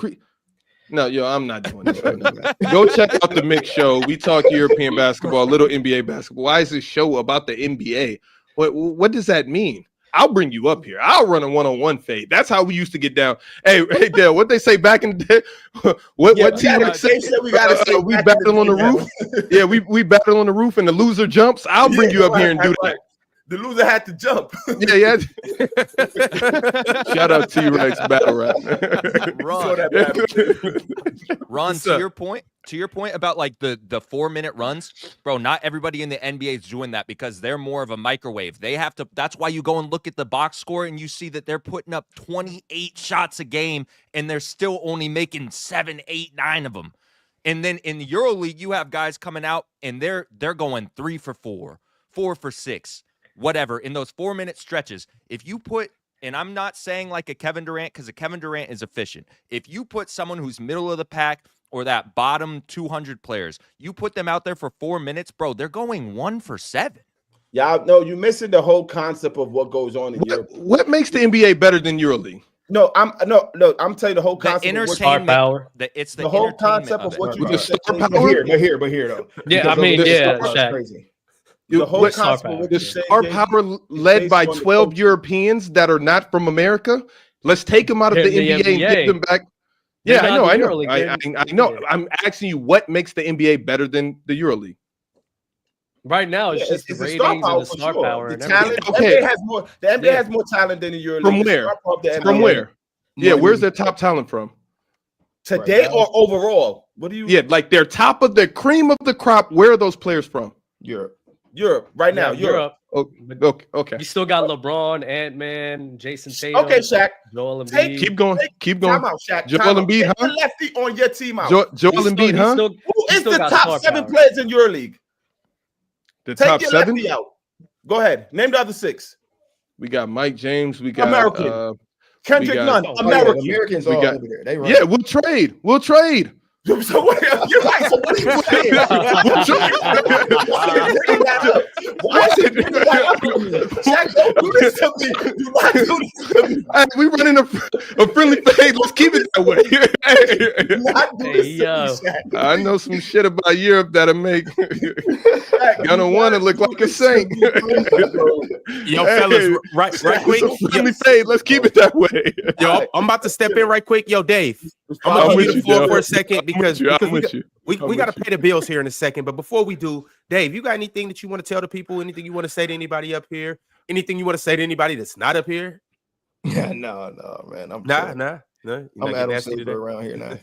No, I'm not doing this right now. Go check out the Mix Show. We talk European basketball, a little NBA basketball. Why is this show about the NBA? What does that mean? I'll bring you up here. I'll run a one-on-one fade. That's how we used to get down. Hey, Dale, what they say back in the day? What T-Rex say? We battle on the roof. Yeah, we battle on the roof, and the loser jumps. I'll bring you up here and do that. The loser had to jump. Yeah. Shout out T-Rex battle rap. Ron, to your point about like the 4-minute runs, bro, not everybody in the NBA is doing that because they're more of a microwave. They have to, that's why you go and look at the box score and you see that they're putting up 28 shots a game and they're still only making 7, 8, 9 of them. And then in the EuroLeague, you have guys coming out and they're going 3 for 4, 4 for 6. whatever, in those 4-minute stretches, if you put, and I'm not saying like a Kevin Durant, because a Kevin Durant is efficient. If you put someone who's middle of the pack or that bottom 200 players, you put them out there for 4 minutes, bro, they're going 1 for 7. Yeah, no, you're missing the whole concept of what goes on in Europe. What makes the NBA better than EuroLeague? No, I'm telling you the whole concept. The entertainment power. It's the whole concept of what you just just but here though. Yeah, I mean, yeah, Shaq. Crazy. The whole star concept of what the you're saying, star James, power is led based by on the 12 culture. Europeans that are not from America. Let's take them out of the NBA and give them back. They're Yeah, not I in know. the EuroLeague, I know. I'm asking you, what makes the NBA better than the EuroLeague? Right now, it's just the the ratings star and power the for star sure. power The and talent. everything. Okay. The NBA has more talent than the EuroLeague. From The where? star power of the From NBA. where? Yeah, Money. where's their top talent from? Today or overall? What do you? Yeah, like their top of the cream of the crop. Where are those players from? Europe. Europe right now. Europe. Okay. You still got LeBron, Ant-Man, Jason Tatum. Okay, Shaq. Joel Embiid. Keep going. Keep going. Time out, Shaq. Joel Time out. Embiid, Take huh? the lefty on your team out. Joel Embiid, huh? Who is the top 7 players in your league? The Take top your 7? lefty out. Go ahead. Name the other 6. We got Mike James. We got American. Kendrick we got- Nunn. Oh, American. yeah, Americans We all got- over there. They run. Yeah, we'll trade. We'll trade. So what, you're right. So what are you saying? Why are you bringing that up? Why are you bringing that up? Shaq, don't do this to me. Do not do this to me. Hey, we running a friendly fade. Let's keep it that way. Do not do this to me, Shaq. I know some shit about Europe that'll make gonna want to look like a saint. Yo, fellas, right quick. It's a friendly fade. Let's keep it that way. Yo, I'm about to step in right quick. Yo, Dave, I'm I'm gonna with give you the you, floor Joe. for a second because I'm with you. we got to pay the bills here in a second. But before we do, Dave, you got anything that you want to tell the people? Anything you want to say to anybody up here? Anything you want to say to anybody that's not up here? Yeah, no, man. I'm Nah. I'm Adam Silver around here now.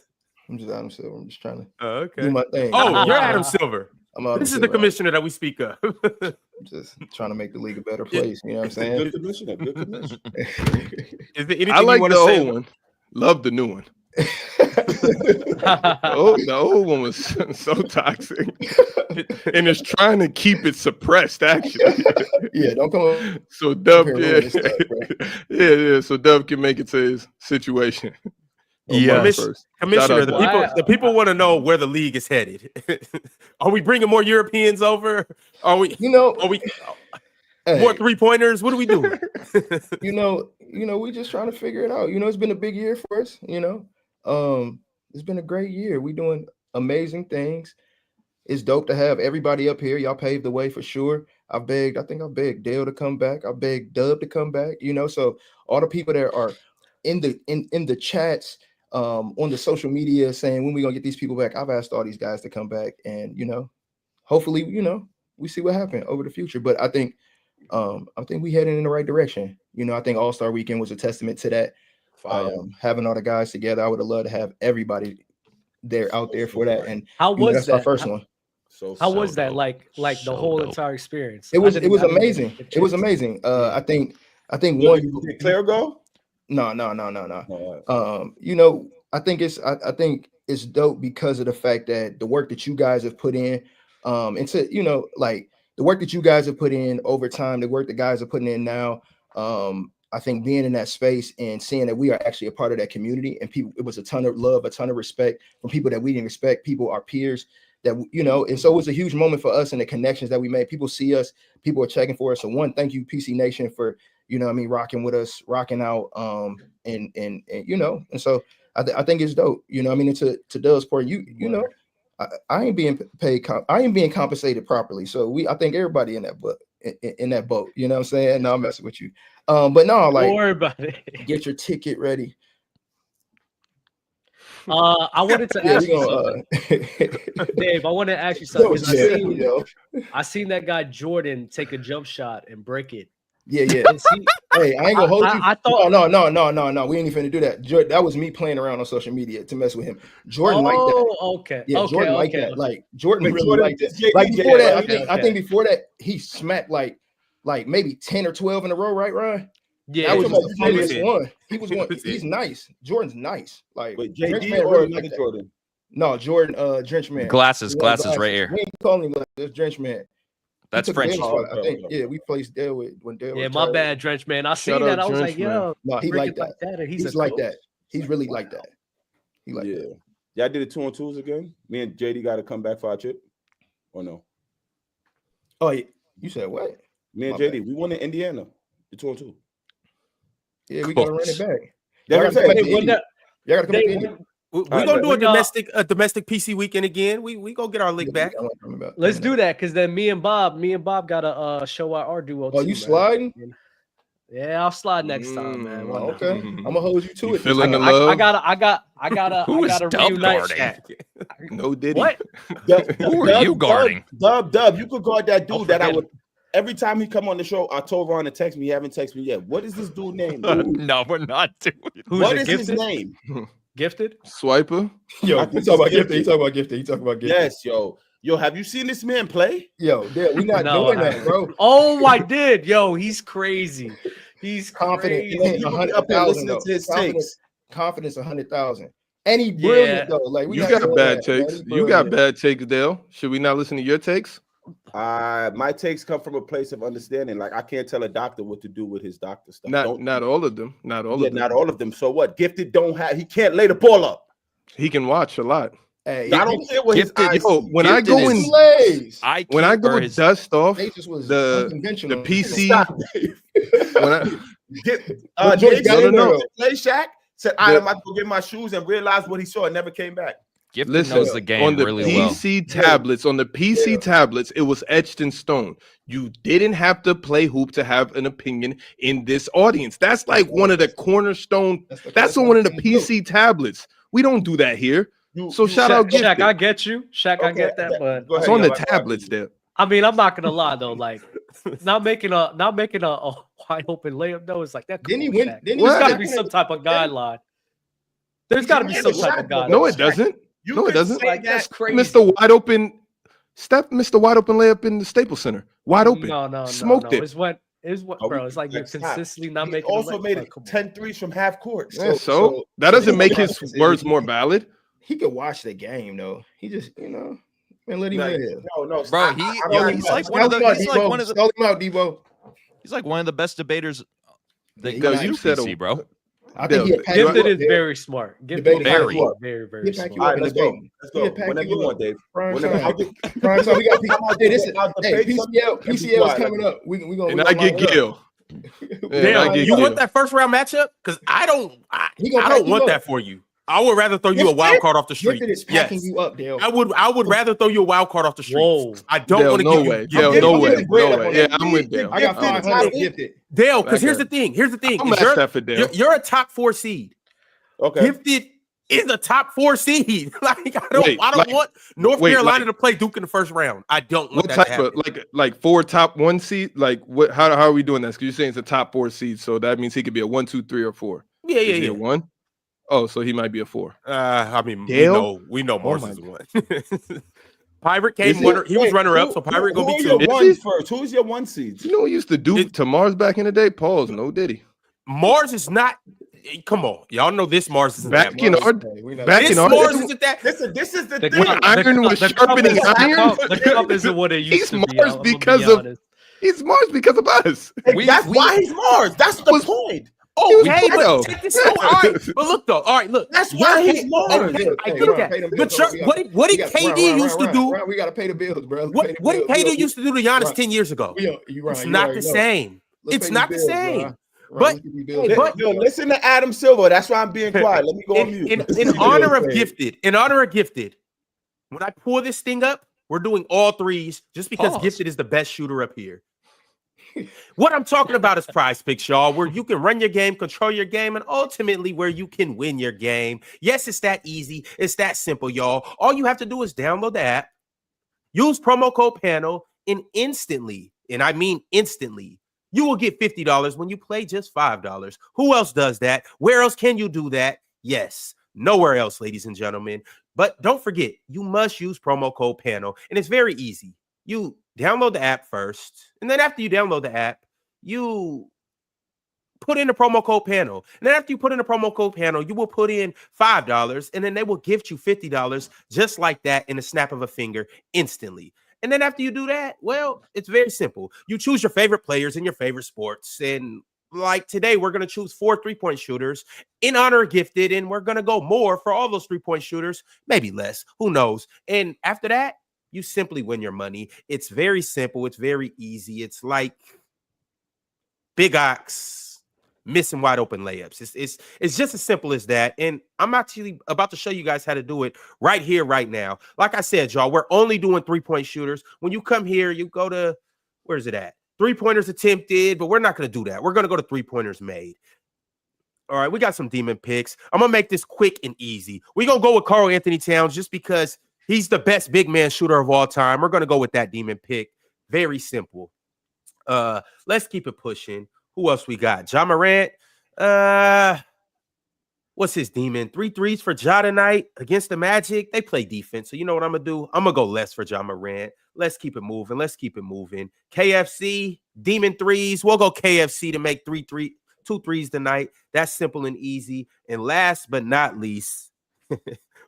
I'm just Adam Silver. I'm just trying to Oh, okay. do my thing. Oh, you're Adam Silver. I'm Adam This is Silver. the commissioner that we speak of. I'm just trying to make the league a better place. You know what I'm saying? Good commissioner. Good commissioner. Is there anything I like you want the to say? old one. Love the new one. The old one was so toxic, and it's trying to keep it suppressed. Actually, Yeah, don't come up. so Dub, here yeah, ruining stuff, bro. yeah, so Dub can make it to his situation. Yeah. Commissioner, Shout out the people want to know where the league is headed. Are we bringing more Europeans over? Are we more Hey, 3-pointers? What are we doing? you know, we just trying to figure it out. It's been a big year for us. It's been a great year. We doing amazing things. It's dope to have everybody up here. Y'all paved the way for sure. I think I begged Dale to come back. I begged Dub to come back. So all the people that are in the chats, on the social media saying when we gonna get these people back, I've asked all these guys to come back, and hopefully, we see what happens over the future. But I think we heading in the right direction. I think All-Star Weekend was a testament to that. Having all the guys together, I would have loved to have everybody out there for that. And how was that's that? our first one. How was that? Like the whole entire experience? It was amazing. It was amazing. I think one. Did Claire go? No. I think it's dope because of the fact that the work that you guys have put in, into the work that you guys have put in over time, the work the guys are putting in now. I think being in that space and seeing that we are actually a part of that community, and people, it was a ton of love, a ton of respect from people that we didn't expect, people, our peers that, and so it was a huge moment for us and the connections that we made. People see us, people are checking for us. So one, thank you PC Nation for, rocking with us, rocking out, and so I think it's dope. And to Doug's point, I ain't being paid. I ain't being compensated properly. So I think everybody in that boat, you know what I'm saying? No, I'm messing with you. But no, Don't worry about it. Get your ticket ready. I wanted to ask you something. Dave, I want to ask you something. 'Cause I seen that guy Jordan take a jump shot and break it. Yeah. Hey, I ain't gonna hold you. I thought no. We ain't even finna do that. Jordan, that was me playing around on social media to mess with him. Jordan liked that. Okay. Yeah, okay, Jordan liked that. Like Jordan really liked that. Like JD, before that, okay, I think before that he smacked like maybe 10 or 12 in a row, right, Ryan? Yeah, That was about his funniest 10. one. He was one. He's nice. Jordan's nice. Like Wait, Drench JD Man or really another liked that. Jordan? No, Jordan, Drench Man. Glasses You know, right here. We ain't calling him this Drench Man. That's French. I think. Yeah, we placed Dale when Dale. Yeah, my bad, Drench man. I seen that. I was like, yo, no, he like that. And he's like that. He's really like that. He like that. Y'all did it 2-on-2s again. Me and JD got to come back for our chip, or no? Oh, you said what? Me and JD, we won in Indiana. The 2-on-2. Yeah, we gotta run it back. Y'all gotta come back. We're gonna do a domestic PC weekend again. We gonna get our lick back. Let's do that because then me and Bob gotta show our duo. Oh, you sliding? Yeah, I'll slide next time, man. Okay, I'm gonna hold you to it. Feeling the love? I gotta reunite Shaq. No Diddy. What? Who are you guarding? Dub, you could guard that dude that I would. Every time he come on the show, I told Ron to text me. He haven't texted me yet. What is this dude name? No, we're not doing it. What is his name? Gifted? Swiper? Yo, he talking about gifted. He talking about gifted. Yes, yo, have you seen this man play? Yo, we not doing that, bro. Oh, I did. Yo, he's crazy. He's confident. Crazy. 100,000. Confidence 100,000. And he brilliant though. Like you got bad takes. You got bad takes, Dale. Should we not listen to your takes? My takes come from a place of understanding. Like I can't tell a doctor what to do with his doctor stuff. Not all of them. Not all of them. So what? Gifted he can't lay the ball up. He can watch a lot. Hey, I don't care what his eyes when I go in dust off the PC. Play Shaq said I'm about to go get my shoes and realized what he saw and never came back. Gifted knows the game on the really PC tablets. On the PC tablets, it was etched in stone. You didn't have to play hoop to have an opinion in this audience. That's like one of the cornerstone. That's on one of the PC tablets. We don't do that here. So shout out Shaq. I get you, Shaq. I get that, but it's on the tablets there. I mean, I'm not gonna lie though. Like, not making a wide open layup though. It's like that. Didn't he win? There's got to be some type of guideline. There's got to be some type of guideline. No, it doesn't. No, it doesn't. Like, that's crazy. Mr. Wide Open layup in the Staples Center. Wide open. No. Smoked it. It's what, bro. It's like you're consistently not making. Also made 10 threes from half court. So that doesn't make his words more valid. He could watch the game though. He just, and let him live. No, bro. He's like one of the. He's like one of the best debaters. You said, bro. I think Gifted is very smart. Gifted very smart. All right, let's go. Whenever you want, Dave. Prime time. We got PCL is coming up. We gonna. And I get Gil. Damn, you want that first round matchup? Because I don't want that for you. I would rather throw you a wild card off the street. Yes, you up, Dale. I would rather throw you a wild card off the street. I don't want to give you. No way. Yeah, I'm with Dale. I got 500 Gifted. Dale, because here's the thing. You're a top 4 seed. Okay. Gifted is a top 4 seed. Like I don't want North Carolina to play Duke in the first round. I don't want that to happen. Like 4 top 1 seed. Like what? How are we doing this? Because you're saying it's a top 4 seed, so that means he could be a 1, 2, 3, or 4. Yeah. 1. Oh, so he might be a 4. I mean, Dale? we know Marz is 1. Pirate came he was runner up, so Pirate gonna be 2. Who's your 1 seed? You know what he used to do to Marz back in the day? Pause. No Diddy. Marz is not. Come on, y'all know this Marz isn't back that in our Marz isn't that. This is the thing. When iron was sharpening iron, the cup isn't what it used to be. He's Marz because of us. That's why he's Marz. That's the point. Okay, but check this out. All right, but look though. All right, look. That's why he's Marz. I get that. But what did KD used to do? We gotta pay the bills, bro. What did KD used to do to Giannis 10 years ago? It's not the same. It's not the same. But listen to Adam Silver. That's why I'm being quiet. Let me go on mute. In honor of Gifted, when I pull this thing up, we're doing all threes just because Gifted is the best shooter up here. What I'm talking about is Prize Picks, y'all, where you can run your game, control your game, and ultimately where you can win your game. Yes, it's that easy. It's that simple, y'all. All you have to do is download the app, use promo code PANEL, and instantly, and I mean instantly, you will get $50 when you play just $5. Who else does that? Where else can you do that? Yes, nowhere else, ladies and gentlemen. But don't forget, you must use promo code PANEL, and it's very easy. You download the app first, and then after you download the app, you put in the promo code PANEL. And then after you put in the promo code PANEL, you will put in $5, and then they will gift you $50 just like that in a snap of a finger instantly. And then after you do that, well, it's very simple. You choose your favorite players in your favorite sports. And like today, we're going to choose 4 3-point shooters in honor of Gifted. And we're going to go more for all those 3-point shooters, maybe less. Who knows? And after that, you simply win your money. It's very simple. It's very easy. It's like Big Ox missing wide open layups. It's just as simple as that. And I'm actually about to show you guys how to do it right here, right now. Like I said, y'all, we're only doing 3-point shooters. When you come here, you go to, where's it at? 3-pointers attempted, but we're not going to do that. We're going to go to 3-pointers made. All right, we got some demon picks. I'm going to make this quick and easy. We're going to go with Karl Anthony Towns just because he's the best big man shooter of all time. We're going to go with that demon pick. Very simple. Let's keep it pushing. Who else we got? Ja Morant. What's his demon? 3 threes for Ja tonight against the Magic. They play defense. So you know what I'm going to do? I'm going to go less for Ja Morant. Let's keep it moving. Let's keep it moving. KFC, demon threes. We'll go KFC to make 2 threes tonight. That's simple and easy. And last but not least,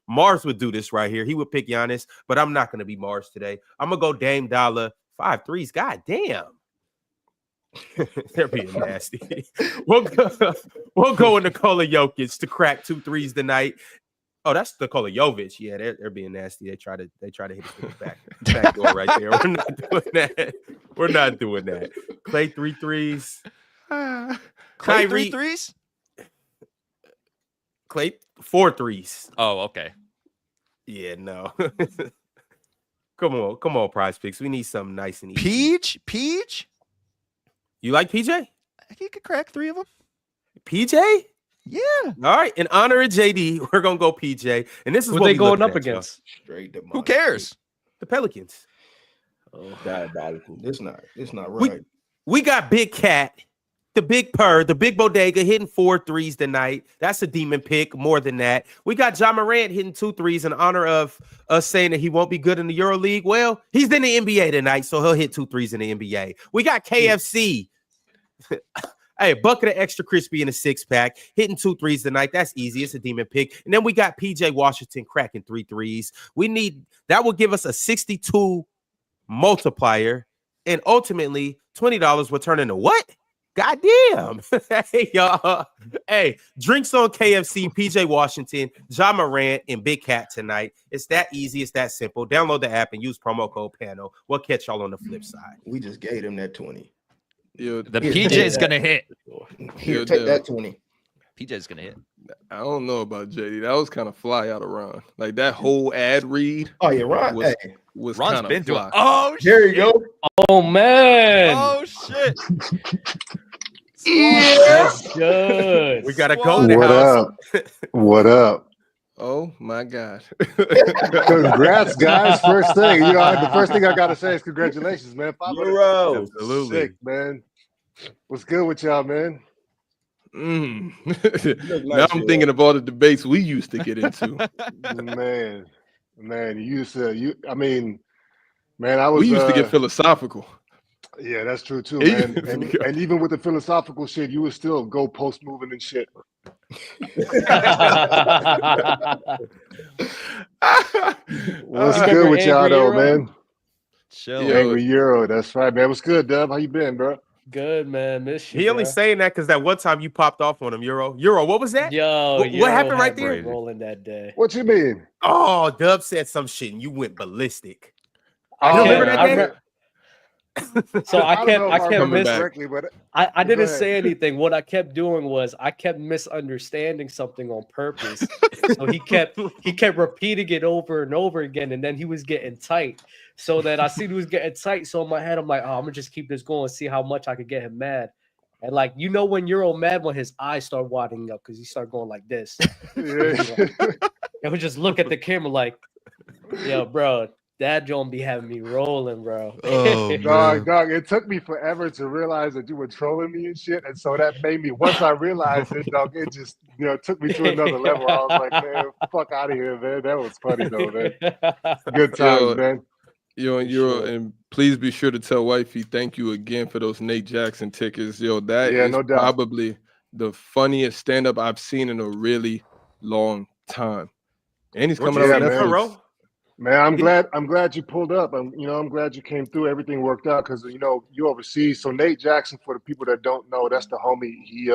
Marz would do this right here. He would pick Giannis, but I'm not going to be Marz today. I'm going to go Dame Dollar. 5 threes. God damn. They're being nasty. We'll go in Nikola Jokic to crack 2 threes tonight. Oh, that's Nikola Jovic. Yeah, they're being nasty. They try to hit the back door right there. We're not doing that. We're not doing that. Clay 3 threes. Clay 3 threes? Clay 4 threes. Oh, okay. Yeah, no. Come on, Prize Picks. We need something nice and easy. Peach? You like PJ? He could crack 3 of them. PJ? Yeah. All right. In honor of JD, we're gonna go PJ. And this is Who what they we going looked up at, against? Straight Who cares? the Pelicans. Oh, Diabolical. it's not right. We got Big Cat, the Big Purr, the Big Bodega hitting 4 threes tonight. That's a demon pick. More than that, we got Ja Morant hitting 2 threes in honor of us saying that he won't be good in the Euroleague. Well, he's in the NBA tonight, so he'll hit 2 threes in the NBA. We got KFC. Hey, a bucket of extra crispy in a 6-pack, hitting 2 threes tonight. That's easy. It's a demon pick. And then we got PJ Washington cracking 3 threes. We need that will give us a 62 multiplier, and ultimately $20 will turn into what? Goddamn. Hey, y'all. Hey, drinks on KFC, PJ Washington, Ja Morant, and Big Cat tonight. It's that easy. It's that simple. Download the app and use promo code PANO. We'll catch y'all on the flip side. We just gave him that 20. The PJ's going to hit. Here, take that 20. PJ's going to hit. I don't know about JD. That was kind of fly out of Ron. Like that whole ad read. Oh, yeah, Ron. Was Ron's kind been of doing. fly. Oh, There you go. Oh man. Oh shit. That's good. We got to go in the What house. up? What up? Oh my God. Congrats, guys. First thing, the first thing I gotta say is congratulations, man. 500 Euros. Absolutely. Sick, man. What's good with y'all, man? Now I'm thinking of all the debates we used to get into. Man, you used to I was We used to get philosophical. Yeah, that's true too, man. And even with the philosophical shit, you would still go post moving and shit. What's good with y'all though, man? Chill. Angry Euro, that's right, man. What's good, Dub? How you been, bro? Good, man. Miss you. He only saying that because that one time you popped off on him, Euro, what was that? Yo, what happened right there? Rolling that day. What you mean? Oh, Dub said some shit and you went ballistic. I remember that day? So I kept I didn't ahead. say anything. What I kept doing was I kept misunderstanding something on purpose. So he kept repeating it over and over again, and then he was getting tight. So that I see he was getting tight. So in my head, I'm like, oh, I'm gonna just keep this going, see how much I could get him mad. And like, you know, when you're all mad when his eyes start wadding up because he start going like this. And we just look at the camera like, yo, bro. That don't be having me rolling, bro. Oh, dog, it took me forever to realize that you were trolling me and shit. And so that made me, once I realized it, dog, it just, took me to another level. I was like, man, fuck out of here, man. That was funny, though, man. Good times, man. And please be sure to tell Wifey thank you again for those Nate Jackson tickets. That is no doubt. Probably the funniest stand-up I've seen in a really long time. And he's coming out man. Netflix. Man, I'm glad you pulled up. I'm glad you came through. Everything worked out because you overseas. So Nate Jackson, for the people that don't know, that's the homie. He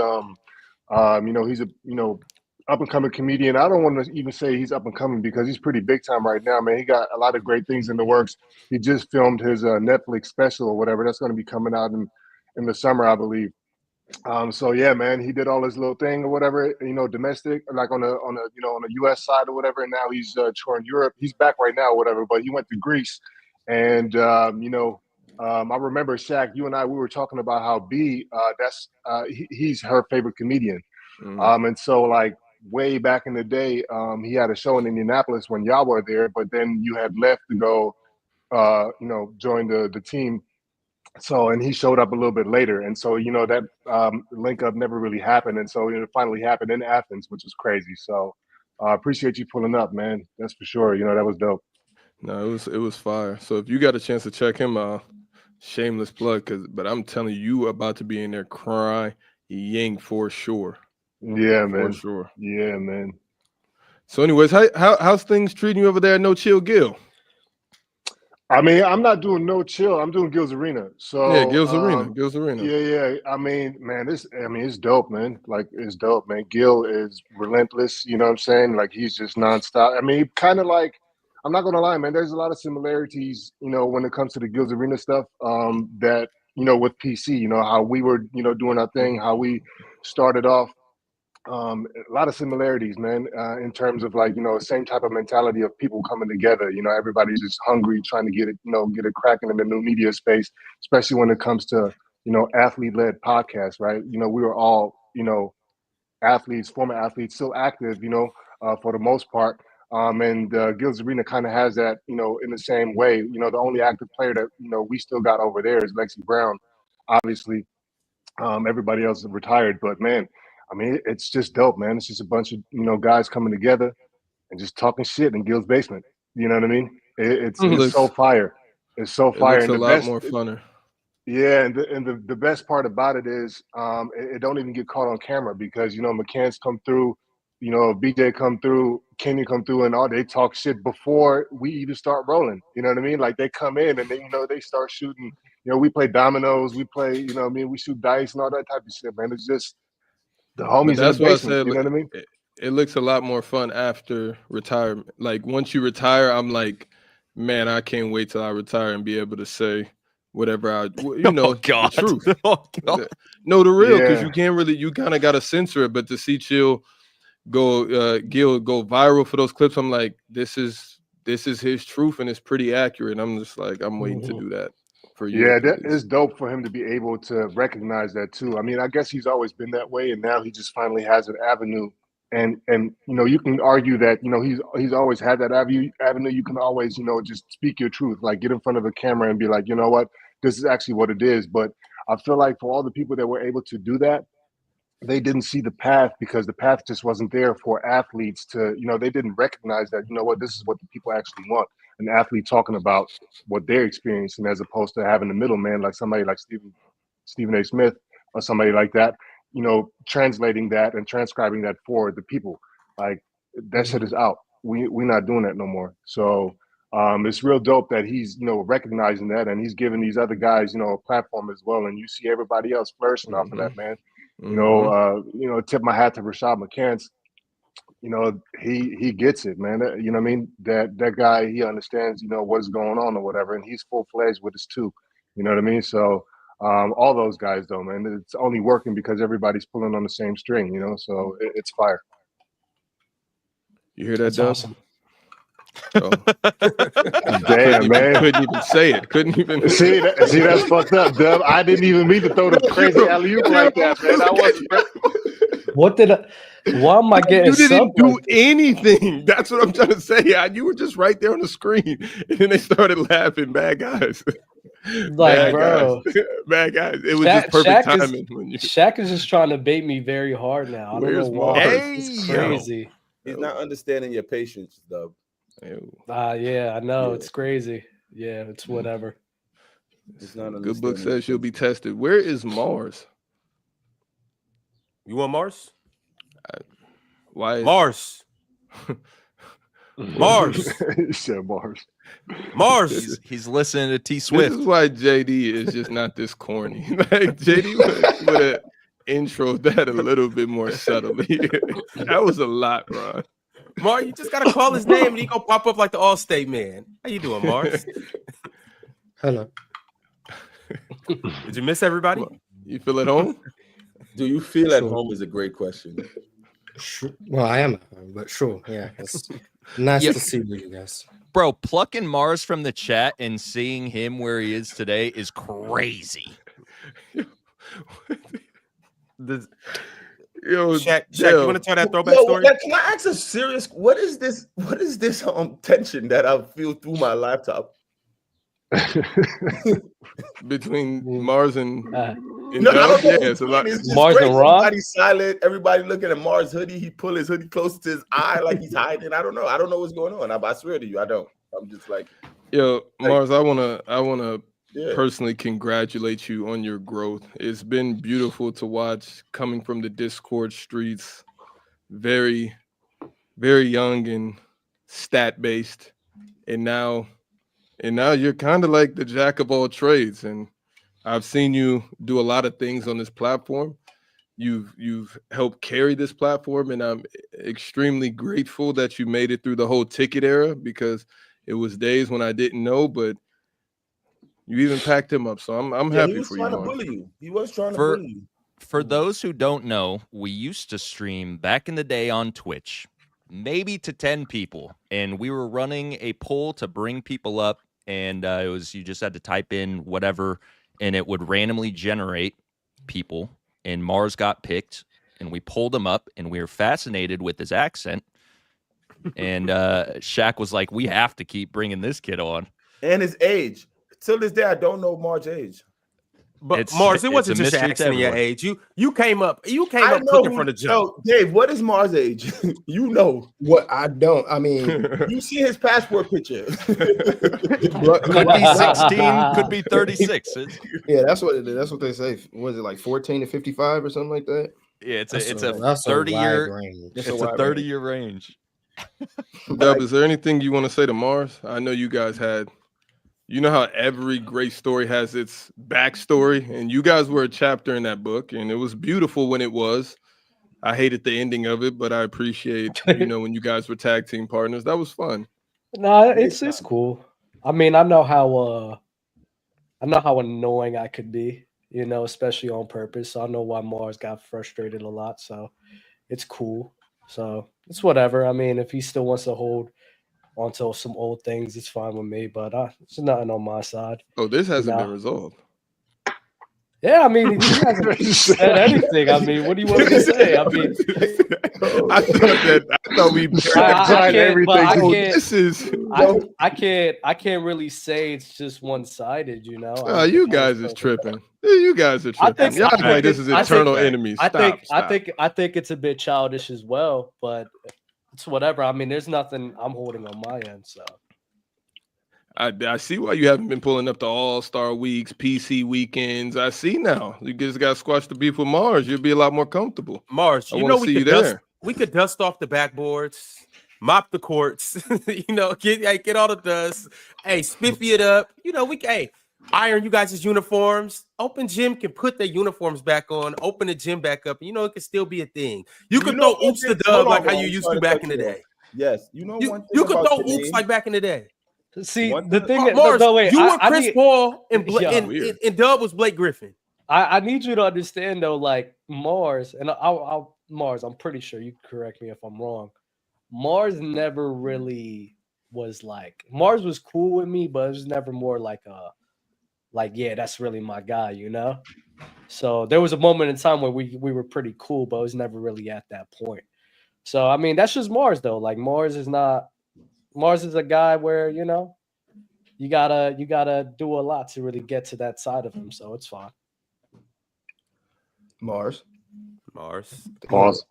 he's a up and coming comedian. I don't want to even say he's up and coming because he's pretty big time right now, man. He got a lot of great things in the works. He just filmed his Netflix special or whatever. That's going to be coming out in the summer, I believe. So yeah, man, he did all his little thing or whatever, domestic, like on the US side or whatever. And now he's touring Europe. He's back right now, or whatever, but he went to Greece. And, I remember Shaq, you and I, we were talking about how he's her favorite comedian. And so like way back in the day, he had a show in Indianapolis when y'all were there, but then you had left to go, join the team. So, and he showed up a little bit later. And so, that link up never really happened. And so it finally happened in Athens, which was crazy. So I appreciate you pulling up, man. That's for sure. That was dope. No, it was fire. So if you got a chance to check him out, shameless plug, but I'm telling you about to be in there crying for sure. Yeah, man. For sure. Yeah, man. So anyways, how's things treating you over there at No Chill Gil? I mean, I'm not doing No Chill. I'm doing Gil's Arena. So yeah, Gil's Arena. Yeah. I mean, man, it's dope, man. Like, it's dope, man. Gil is relentless. You know what I'm saying? Like, he's just nonstop. I mean, kind of like, I'm not gonna lie, man. There's a lot of similarities, when it comes to the Gil's Arena stuff. That with PC, how we were, doing our thing, how we started off. A lot of similarities, man, in terms of like, same type of mentality of people coming together. Everybody's just hungry, trying to get it cracking in the new media space, especially when it comes to, athlete-led podcasts, right? We were all, athletes, former athletes, still active, for the most part. And Gil's Arena kind of has that, in the same way. The only active player that, we still got over there is Lexi Brown. Obviously, everybody else is retired, but man, I mean, it's just dope, man. It's just a bunch of, guys coming together and just talking shit in Gil's basement. You know what I mean? It's so fire. It's so fire. It looks a lot more funner. Yeah, and the best part about it is it don't even get caught on camera because, McCann's come through, BJ come through, Kenny come through, and all they talk shit before we even start rolling. You know what I mean? Like they come in and they, they start shooting. We play dominoes, we play, we shoot dice and all that type of shit, man. It's just the homies. That's what I said. You know what I mean? It looks a lot more fun after retirement. Like once you retire, I'm like, man, I can't wait till I retire and be able to say whatever the truth. No, the real, because you can't really, you kind of got to censor it. But to see Chill Gil go viral for those clips, I'm like, this is his truth and it's pretty accurate. I'm just like, I'm waiting to do that. Yeah, that is dope for him to be able to recognize that too. I mean, I guess he's always been that way, and now he just finally has an avenue. And you can argue that he's always had that avenue. You can always just speak your truth, like get in front of a camera and be like, you know what, this is actually what it is. But I feel like for all the people that were able to do that, they didn't see the path because the path just wasn't there for athletes to, they didn't recognize that, this is what the people actually want. An athlete talking about what they're experiencing as opposed to having a middleman like somebody like Stephen A. Smith or somebody like that, translating that and transcribing that for the people. Like that shit is out. We're not doing that no more. So it's real dope that he's, recognizing that and he's giving these other guys, a platform as well. And you see everybody else flourishing off of that, man. Tip my hat to Rashad McCants. He gets it, man. You know what I mean? That guy, he understands, what's going on or whatever, and he's full-fledged with us too. You know what I mean? So all those guys though, man, it's only working because everybody's pulling on the same string, so it's fire. You hear that, Dub? Awesome. Oh. Damn, man. Couldn't even say it. Couldn't even see that's fucked up, Dub. I didn't even mean to throw the crazy alley-oop like that, man. I wasn't. Why am I getting? You didn't do anything. That's what I'm trying to say. You were just right there on the screen, and then they started laughing. Bad guys. Like, bro, bad guys. It was just perfect timing. Shaq is just trying to bait me very hard now. I don't know why. It's crazy. He's not understanding your patience, Dub. Yeah, I know. It's crazy. Yeah, it's whatever. It's not good book says she'll be tested. Where is Marz? You want Marz? Why Marz? Marz. Shit, Marz. Marz. He's listening to T Swift. This is why JD is just not this corny. Like JD would have introed that a little bit more subtly. That was a lot, Ron. Marz, you just gotta call his name and he gonna pop up like the Allstate man. How you doing, Marz? Hello. Did you miss everybody? You feel at home? Do you feel at home is a great question. Sure. Well, I am at home, but sure. Yeah. It's nice to see you guys. Bro, plucking Marz from the chat and seeing him where he is today is crazy. Shaq, you want to tell that throwback story? Can I ask a serious? What is this tension that I feel through my laptop? Between Marz and No, it's a lot. Marz and Ron? Everybody's silent. Everybody looking at Marz hoodie. He pull his hoodie close to his eye like he's hiding. I don't know. I don't know what's going on. I swear to you, I don't. I'm just like, yo, Marz, I wanna personally congratulate you on your growth. It's been beautiful to watch coming from the Discord streets, very, very young and stat based, and now you're kind of like the jack of all trades. And I've seen you do a lot of things on this platform. You've helped carry this platform, and I'm extremely grateful that you made it through the whole ticket era, because it was days when I didn't know, but you even packed him up. So I'm happy for you. He was trying to bully you. For those who don't know, we used to stream back in the day on Twitch, maybe to 10 people, and we were running a poll to bring people up, and it was, you just had to type in whatever, and it would randomly generate people, and Marz got picked, and we pulled him up, and we were fascinated with his accent, and Shaq was like, we have to keep bringing this kid on. And his age. Till this day, I don't know Marz's age. But Marz, it wasn't just asking your age. You came up cooking from the jump. No, Dave, what is Marz's age? You know. What I don't. I mean, you see his passport picture. Could be 16, could be 36. Yeah, that's what it is. That's what they say. Was it like 14 to 55 or something like that? Yeah, it's a 30-year range. It's a 30-year range. Dub, is there anything you want to say to Marz? I know you guys had. You know how every great story has its backstory, and you guys were a chapter in that book, and it was beautiful when it was. I hated the ending of it, but I appreciate, when you guys were tag team partners. That was fun. No, it's cool. I mean, I know how annoying I could be, especially on purpose. So I know why Marz got frustrated a lot. So it's cool. So it's whatever. I mean, if he still wants to hold onto some old things, it's fine with me, but there's nothing on my side. Oh, this hasn't been resolved. Yeah, I mean, he hasn't said anything. I mean, what do you want me to say? I mean, I thought we tried everything. I can't really say it's just one-sided, You guys is tripping. You guys are tripping. Y'all like this is eternal enemies. I think it's a bit childish as well, but it's whatever. I mean, there's nothing I'm holding on my end, so. I see why you haven't been pulling up the All-Star weeks, PC weekends. I see now. You just got to squash the beef with Marz. You'll be a lot more comfortable. Marz, we could dust off the backboards, mop the courts, get all the dust. Hey, spiffy it up. Iron you guys' uniforms. Open Gym can put their uniforms back on, open the gym back up. It can still be a thing. You can throw oops the dub like how you used to back in the day. Yes, you could throw oops like back in the day. See, the thing is, Marz, you were Chris Paul and Dub was Blake Griffin. I need you to understand though, like Marz, and Marz, I'm pretty sure you can correct me if I'm wrong. Marz never really was like, Marz was cool with me, but it was never more like yeah, that's really my guy, So there was a moment in time where we were pretty cool, but it was never really at that point. So I mean, that's just Marz though. Like Marz is a guy where you gotta do a lot to really get to that side of him. So it's fine. Marz. Pause.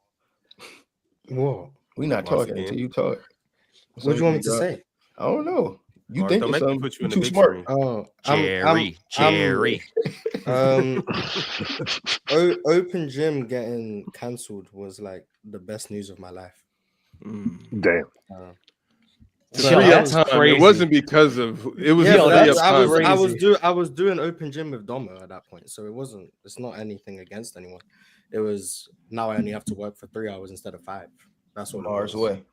Whoa, we not talking until you talk. What do you want me to say? I don't know. You Marz, think don't it's make me put you in the too big smart? screen. Jerry. Open Gym getting cancelled was like the best news of my life. Damn. It wasn't because of it was. I was doing open gym with Domo at that point, so it's not anything against anyone. It was now I only have to work for 3 hours instead of 5. That's what Marz way.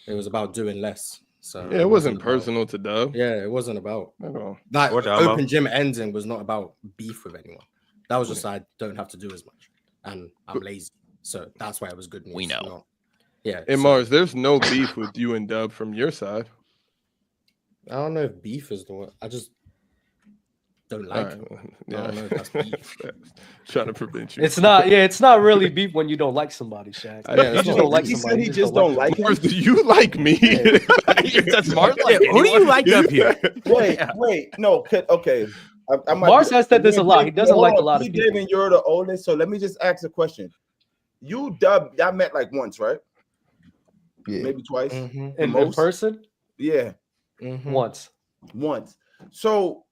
It was about doing less. So yeah, it wasn't personal to Dub. Yeah, it wasn't about at all. That open gym ending was not about beef with anyone. That was just I don't have to do as much, and I'm lazy, so that's why it was good news. We know. Yeah, and Marz, there's no beef with you and Dub from your side. I don't know if beef is the word. I just don't like it. Yeah. I don't know if that's beef. Trying to prevent you. It's not. Yeah, it's not really beef when you don't like somebody, Shaq. Yeah, you just don't like he somebody. Said he just don't like him. Marz, do you like me? That's Marz. Like who do you like up here? Wait, no, okay. Marz has said this a lot. He doesn't like a lot of people. David, you're the oldest, so let me just ask a question. You, Dub, y'all met like once, right? Yeah, maybe twice. Mm-hmm. In person? Yeah, once. So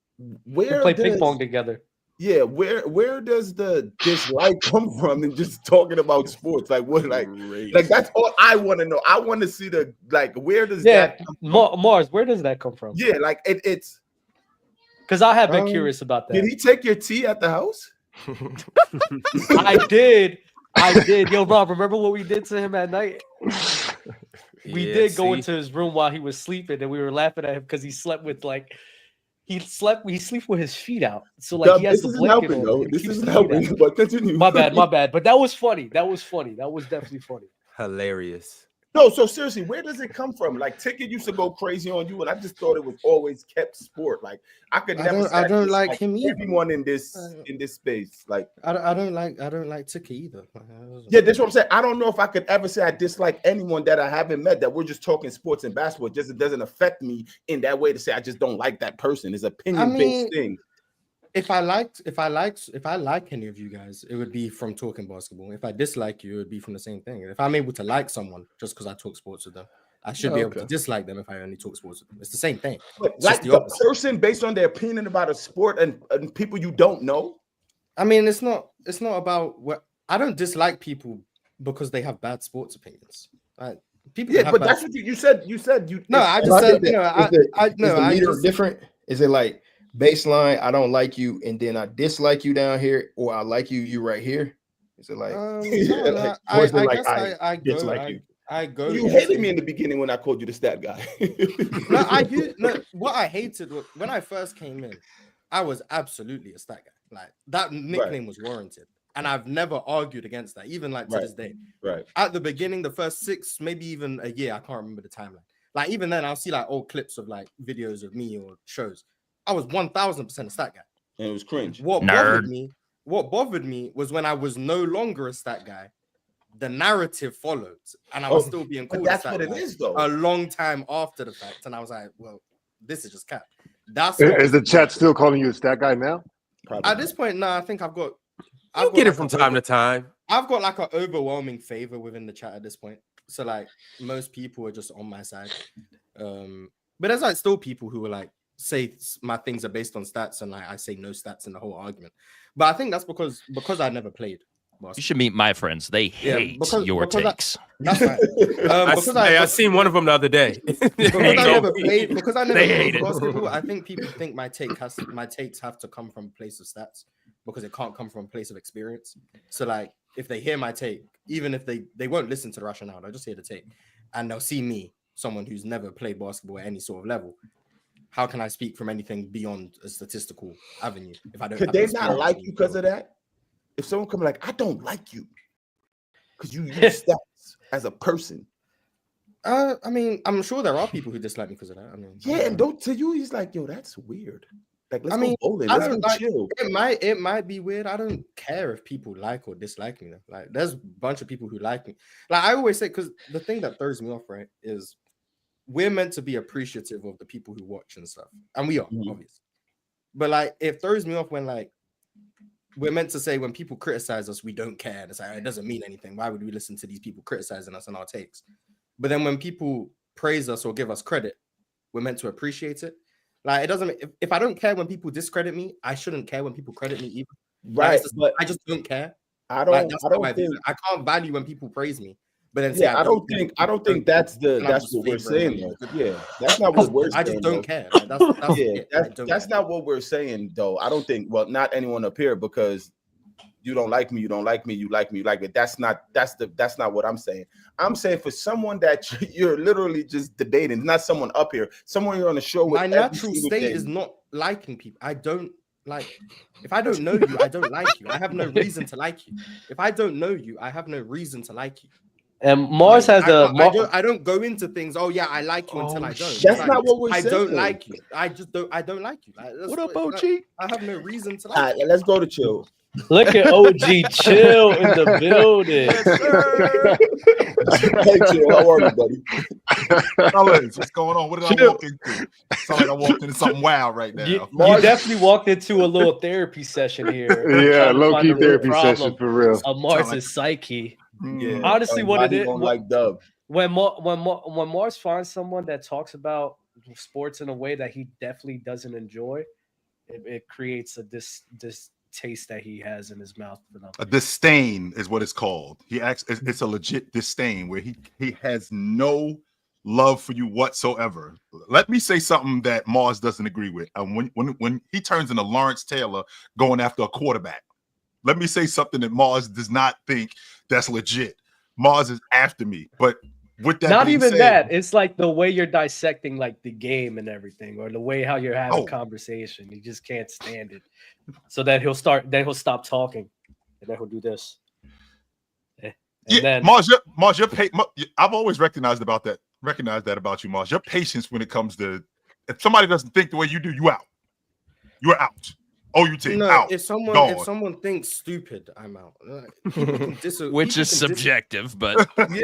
where we play ping pong together? Yeah, where does the dislike come from? And just talking about sports, like what, like that's all I want to know. I want to see the where does that come from? Marz, where does that come from? Yeah, like it's because I have been curious about that. Did he take your tea at the house? I did. Yo, Rob, remember what we did to him at night? We did go into his room while he was sleeping, and we were laughing at him because he slept with he sleeps with his feet out. So he has the blanket on. This isn't helping, but continue. My bad. But that was funny. That was definitely funny. Hilarious. No, so seriously, where does it come from? Like Ticket used to go crazy on you, and I just thought it was always kept sport. Like I could never. I don't like him either. Everyone in this space, like I don't like Ticket either. Yeah, that's what I'm saying. I don't know if I could ever say I dislike anyone that I haven't met. That we're just talking sports and basketball. It doesn't affect me in that way to say I just don't like that person. It's an opinion-based thing. If I like any of you guys, it would be from talking basketball. If I dislike you, it would be from the same thing. If I'm able to like someone just because I talk sports with them, I should be able to dislike them if I only talk sports with them. It's the same thing. But like the person based on their opinion about a sport and people you don't know. I mean, it's not about what I don't dislike people because they have bad sports opinions. People but that's what you said. You said you. No, I just said is the meter different? Is it like baseline? I don't like you, and then I dislike you down here, or I like you right here. Is it like? I dislike you. I go. You hated me in the beginning when I called you the stat guy. What I hated was when I first came in, I was absolutely a stat guy. Like that nickname was warranted, and I've never argued against that, even to this day. Right. At the beginning, the first 6, maybe even a year, I can't remember the timeline. Like even then, I'll see old clips of videos of me or shows. I was 1000% a stat guy, and it was cringe. What bothered me was when I was no longer a stat guy. The narrative followed, and I was still being called. That's what it is, though. A long time after the fact, and I was like, "Well, this is just cap." Is the chat still calling you a stat guy now? Probably. At this point, no. I think I've got. You get it from time to time. I've got an overwhelming favor within the chat at this point. So most people are just on my side, but there's still people who are say my things are based on stats, and I say no stats in the whole argument. But I think that's because I never played. You should meet my friends. They hate your takes. That's right. I seen one of them the other day. Because I never played hate basketball, I think people think my takes have to come from a place of stats because it can't come from a place of experience. So if they hear my take, even if they won't listen to the rationale, they'll just hear the take, and they'll see me, someone who's never played basketball at any sort of level. How can I speak from anything beyond a statistical avenue if I don't? Could they not like you because of that? If someone come I don't like you because you use stats as a person. I mean, I'm sure there are people who dislike me because of that. I mean, and don't to you, he's yo, that's weird. Let's go bowling. Let's go chill. It might be weird. I don't care if people like or dislike me. There's a bunch of people who like me. I always say, because the thing that throws me off, right, is we're meant to be appreciative of the people who watch and stuff, and we are obviously. But it throws me off when we're meant to say when people criticize us, we don't care. It's it doesn't mean anything. Why would we listen to these people criticizing us and our takes? But then when people praise us or give us credit, we're meant to appreciate it. It doesn't. If I don't care when people discredit me, I shouldn't care when people credit me either. Right. But I just don't care. I don't think I can't value when people praise me But then say I don't think that's what we're saying though. Yeah, that's not what we're saying. I just don't care. That's not what we're saying though. I don't think. Well, not anyone up here because you don't like me, you don't like me, you like me, you like me. That's not what I'm saying. I'm saying for someone that you're literally just debating, not someone up here, someone you're on the show with. My natural state is not liking people. I don't like. If I don't know you, I don't like you. I have no reason to like you. If I don't know you, I have no reason to like you. And Marz has I don't go into things. Oh yeah, I like you until I don't. That's not what we're saying. I don't like you. I don't like you. What up, OG? I have no reason to like. All right, let's go to chill. Look at OG Chill in the building. Hey, Chill, how are you, buddy? Fellas, what's going on? What did I walk into? Sound like I walked into something wild right now. You definitely walked into a little therapy session here. Yeah, low-key therapy session for real. Of Marz's psyche. Yeah. Honestly, what it is, like Dub. when Marz finds someone that talks about sports in a way that he definitely doesn't enjoy, it creates a this taste that he has in his mouth for them. A disdain is what it's called. It's a legit disdain where he has no love for you whatsoever. Let me say something that Marz doesn't agree with. When he turns into Lawrence Taylor going after a quarterback, let me say something that Marz does not think that's legit. Marz is after me, but with that, not even that. It's like the way you're dissecting like the game and everything, or the way how you're having conversation. He just can't stand it. So then he'll stop talking, and then he'll do this. And then Marz, I've always recognized that about you, Marz. Your patience when it comes to if somebody doesn't think the way you do, you out. You're out. Out. If someone thinks stupid, I'm out. Which is subjective, but stupid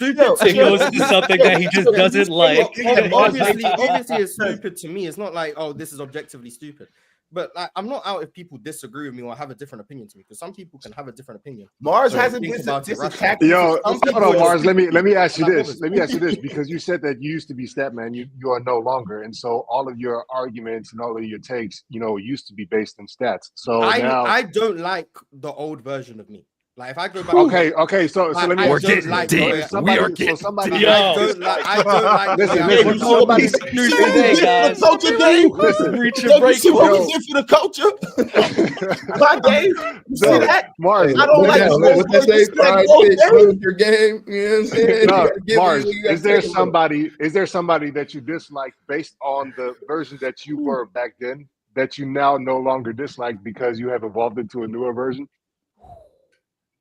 it goes to something that he just doesn't like. Obviously, it's stupid to me. It's not like, oh, this is objectively stupid. But like, I'm not out if people disagree with me or have a different opinion to me, because some people can have a different opinion. Marz hasn't been Yo, hold on, Marz. Let me ask you this. Let me ask you this, because you said that you used to be Statman, you are no longer, and so all of your arguments and all of your takes, used to be based in stats. So now I don't like the old version of me. Like if I go back, okay. So let me. We're getting deep. We are getting deep. I don't like. Listen, reaching break. See what we did for the culture? My game. You see that? Marz, I don't like what they say. Fried fish ruins your game. You know what I'm saying? No, Marz, is there somebody that you dislike based on the version that you were back then that you now no longer dislike because you have evolved into a newer version?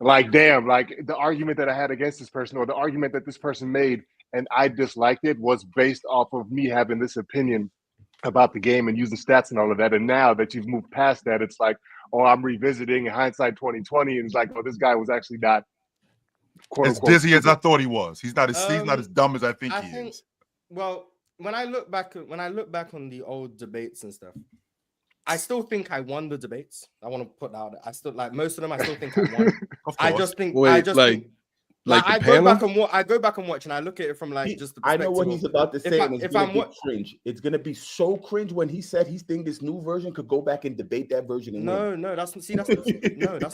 Like, damn, like the argument that I had against this person or the argument that this person made and I disliked it was based off of me having this opinion about the game and using stats and all of that. And now that you've moved past that, it's like, oh, I'm revisiting in hindsight 2020. And it's like, oh, this guy was actually not as dizzy as I thought he was. He's not as dumb as I think he is. Well, when I look back on the old debates and stuff, I still think I won the debates. I want to put that out there. I still like most of them. I still think I won. I just think. I go back and watch, and I look at it from just the perspective. I know what he's about to say, and it's gonna be cringe. It's gonna be so cringe when he said he thinks this new version could go back and debate that version. And that's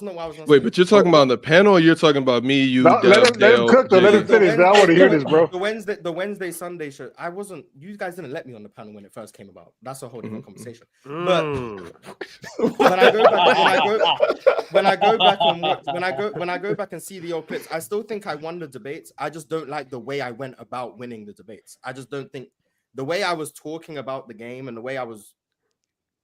not what I was. Wait, but you're talking about on the panel, or you're talking about me, you? Let him cook. Let him finish. I want to hear this, bro. The Wednesday Sunday show. I wasn't. You guys didn't let me on the panel when it first came about. That's a whole different conversation. But when I go back and see the old clips, I still think I won the debates. I just don't like the way I went about winning the debates. I just don't think the way I was talking about the game and the way I was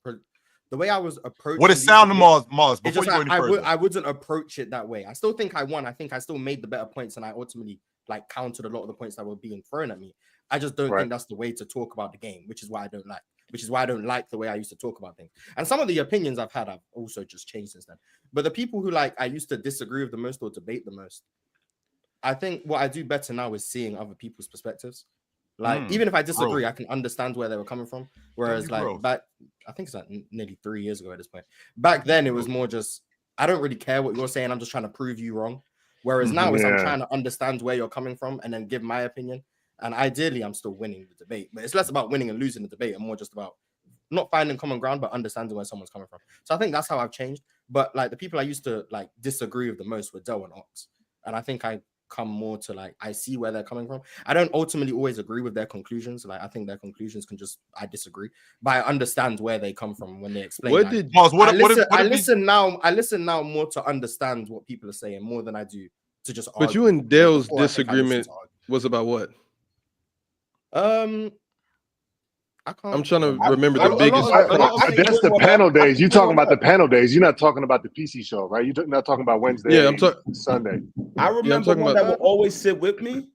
approaching. What it sound to Marz before you go any further? I wouldn't approach it that way. I still think I won. I think I still made the better points, and I ultimately countered a lot of the points that were being thrown at me. I just don't think that's the way to talk about the game, which is why I don't like. Which is why I don't like the way I used to talk about things. And some of the opinions I've had, I've also just changed since then. But the people who I used to disagree with the most or debate the most, I think what I do better now is seeing other people's perspectives. Even if I disagree, I can understand where they were coming from. Whereas back, I think it's nearly 3 years ago at this point. Back then, it was more just, I don't really care what you're saying. I'm just trying to prove you wrong. Whereas now I'm trying to understand where you're coming from and then give my opinion. And ideally, I'm still winning the debate. But it's less about winning and losing the debate and more just about not finding common ground, but understanding where someone's coming from. So I think that's how I've changed. But the people I used to disagree with the most were Del and Ox. And I think I come more to like I see where they're coming from. I don't ultimately always agree with their conclusions. Like I think their conclusions I disagree, but I understand where they come from when they explain. What like, did Marz, I listen now more to understand what people are saying more than I do to just argue. But you and Dale's disagreement was about what? I'm trying to remember the biggest. That's the panel days. You talking about the panel days. You're not talking about the PC show, right? You're not talking about Wednesday. Yeah, I'm talking Sunday. I remember one that will always sit with me.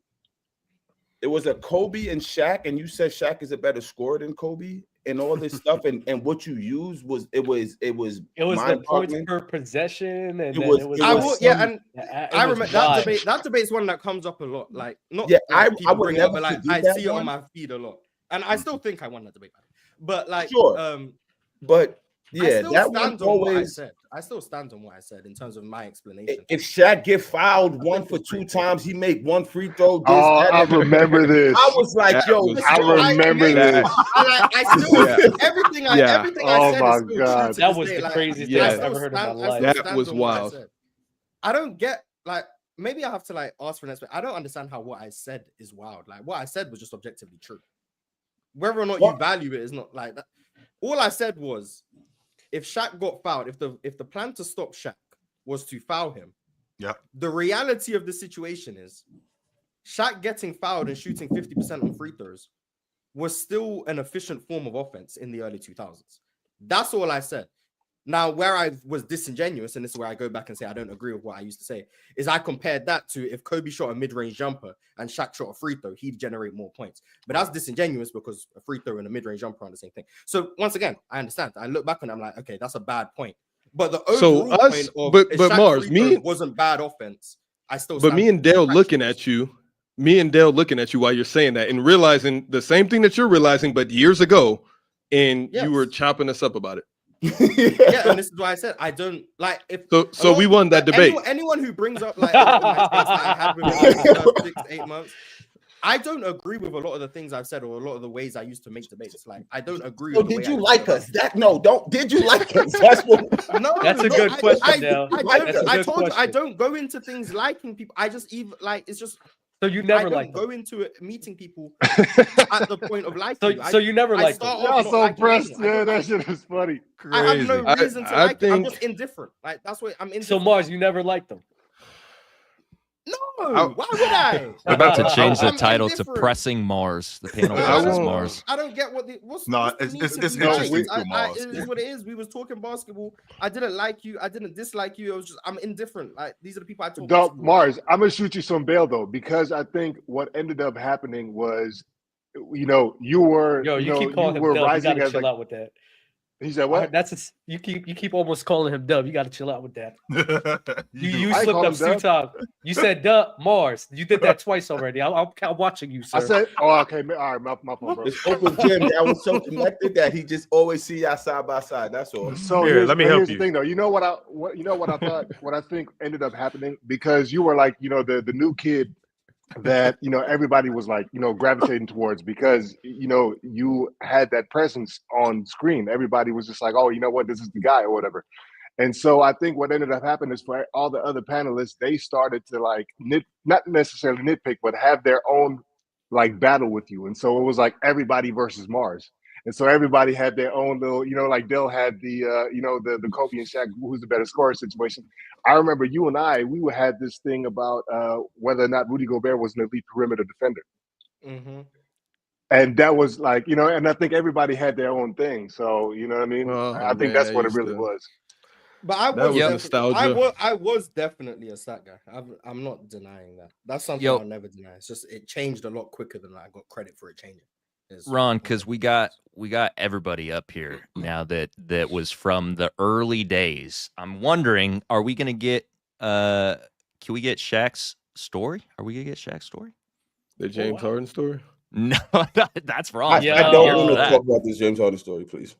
It was a Kobe and Shaq, and you said Shaq is a better scorer than Kobe, and all this stuff, and what you used was it was the points per possession, and I remember that debate. That debate's one that comes up a lot. Like not I would bring never up, but like I see it on my feed a lot. And I still think I won that debate, but like, but yeah, that one always. I still stand on what I said in terms of my explanation. If Shaq get fouled 1 for 2 times, he make 1 free throw. I remember this. I was like, yo, I remember this. I still everything I said. Oh my god, that was the craziest thing I've ever heard in my life. That was wild. I don't get like. Maybe I have to like ask for an explanation. I don't understand how what I said is wild. Like what I said was just objectively true. Whether or not you value it is not like that. All I said was, if Shaq got fouled, if the plan to stop Shaq was to foul him, the reality of the situation is, Shaq getting fouled and shooting 50% on free throws was still an efficient form of offense in the early 2000s. That's all I said. Now, where I was disingenuous, and this is where I go back and say I don't agree with what I used to say, is I compared that to if Kobe shot a mid-range jumper and Shaq shot a free throw, he'd generate more points. But that's disingenuous because a free throw and a mid-range jumper are the same thing. So once again, I understand. I look back on it, I'm like, okay, that's a bad point. But the overall point of but Marz, wasn't bad offense. I still. But me and Dale looking at you while you're saying that and realizing the same thing that you're realizing, but years ago, and you were chopping us up about it. Yeah, and this is why I said I don't like if so we won that debate. Anyone who brings up like I had with 6 to 8 months, I don't agree with a lot of the things I've said or a lot of the ways I used to make debates. Like I don't agree. So did you like us? Did you like us? That's what. That's a good question. I don't go into things liking people. I just it's just. So you never go into it meeting people at the point of liking. So you never liked them. Y'all so pressed. Yeah, that shit is funny. Crazy. I have no reason to like them. I'm just indifferent. Like that's what I'm indifferent. So Marz, you never liked them. No, why would I? We're about to change the title to Pressing Marz. The panel versus Marz. I don't get what what's it's interesting to Marz. It is what it is. We was talking basketball. I didn't like you. I didn't dislike you. It was just I'm indifferent. Like these are the people I talk to. Marz, I'm gonna shoot you some bail though, because I think what ended up happening was, you were keep calling him Dub. You gotta chill out with that. He said what? You keep almost calling him Dub. You got to chill out with that. you slipped up 2 times. You said Dub Marz. You did that twice already. I'm watching you, sir. I said, okay, all right, my fault, bro. It's open gym. I was so connected that he just always see y'all side by side. That's all. So let me help you. Here's the thing, though. You know what I thought? What I think ended up happening, because you were like, the new kid that everybody was like gravitating towards, because you had that presence on screen. Everybody was just like, oh, you know what, this is the guy or whatever. And so I think what ended up happening is for all the other panelists, they started to like not necessarily nitpick, but have their own like battle with you. And so it was like everybody versus Marz. And so everybody had their own little, like Dale had the, the Kobe and Shaq, who's the better scorer situation. I remember you and we had this thing about whether or not Rudy Gobert was an elite perimeter defender. Mm-hmm. And that was like, and I think everybody had their own thing. So, you know what I mean? I think that's what it really was. But I was definitely a stat guy. I'm not denying that. That's something I'll never deny. It's just it changed a lot quicker than I got credit for it changing. Ron, because we got everybody up here now that was from the early days. I'm wondering, are we gonna get can we get Shaq's story? Are we gonna get Shaq's story? The James Harden story? No, that's wrong. I don't want to talk about this James Harden story, please.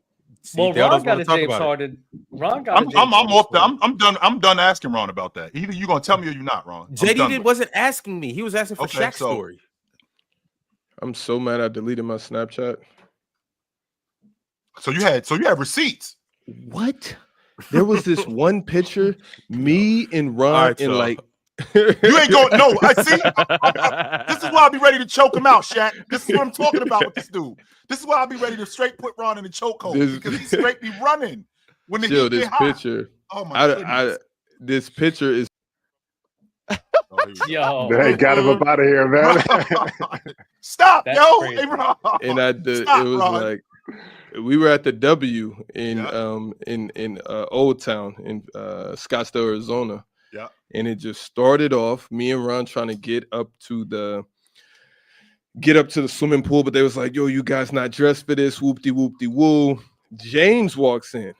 Well, Ron got a James Harden. Ron got a James Harden. I'm done asking Ron about that. Either you're gonna tell me or you're not, Ron. JD wasn't asking me. He was asking for Shaq's story. I'm so mad I deleted my Snapchat. So you had receipts. What? There was this one picture, me and Ron in like You ain't going. No, I see. This is why I'll be ready to choke him out, Shaq. This is what I'm talking about with this dude. This is why I'll be ready to straight put Ron in the chokehold because he straight be running when the heat get hot. Picture. Oh my goodness. This picture is. Yo, they got him up out of here, man. Stop, That's yo. crazy. And it was Ron. like we were at the W in Old Town in Scottsdale, Arizona. Yeah. And it just started off me and Ron trying to get up to the swimming pool, but they was like, yo, you guys not dressed for this, whoop-de-whoop-de-woo. James walks in.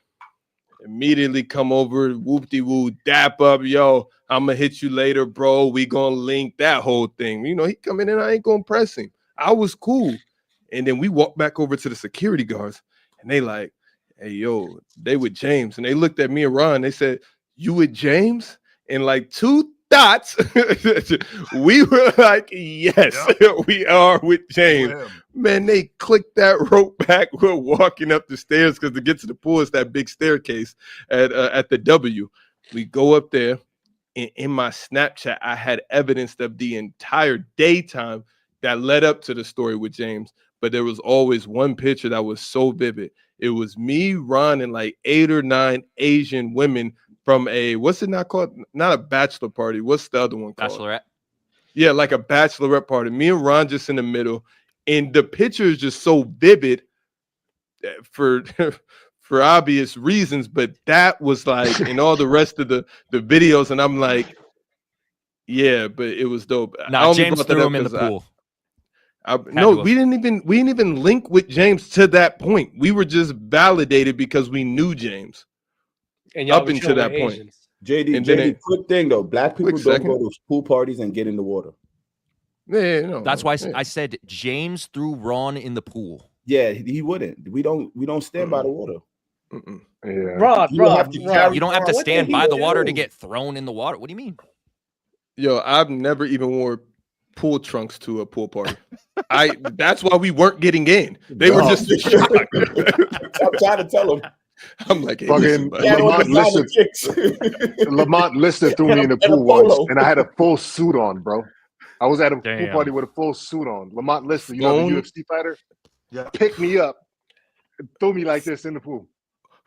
Immediately come over, whoop-de-woo, dap up, yo, I'm gonna hit you later, bro. We gonna link that whole thing. You know, he coming in, I ain't gonna press him. I was cool. And then we walked back over to the security guards, and they like, hey, yo, they with James. And they looked at me and Ron, they said, you with James? And like 2 dots, we were like, yes, we are with James. Man, they clicked that rope back. We're walking up the stairs because to get to the pool is that big staircase at the W. We go up there, and in my Snapchat, I had evidence of the entire daytime that led up to the story with James. But there was always one picture that was so vivid. It was me, Ron, and like 8 or 9 Asian women from what's it not called? Not a bachelor party. What's the other one called? Bachelorette. Yeah, like a bachelorette party. Me and Ron just in the middle. And the picture is just so vivid for obvious reasons. But that was like, in all the rest of the videos. And I'm like, yeah, but it was dope. Nah, James threw him in the pool. No, we didn't even link with James to that point. We were just validated because we knew James. And up until that point. JD, quick thing though. Black people don't go to pool parties and get in the water. Yeah, no. That's why I said James threw Ron in the pool. Yeah, he wouldn't. We don't stand by the water. Yeah. Ron, you don't have to stand by the water to get thrown in the water. What do you mean? Yo, I've never even wore pool trunks to a pool party. That's why we weren't getting in. They were just shocked. I'm trying to tell them. I'm like, hey, fucking Lamont Lister threw me in the pool once, and I had a full suit on, bro. I was at a pool party with a full suit on. Lamont Lister, you know the UFC fighter, picked me up, and threw me like this in the pool.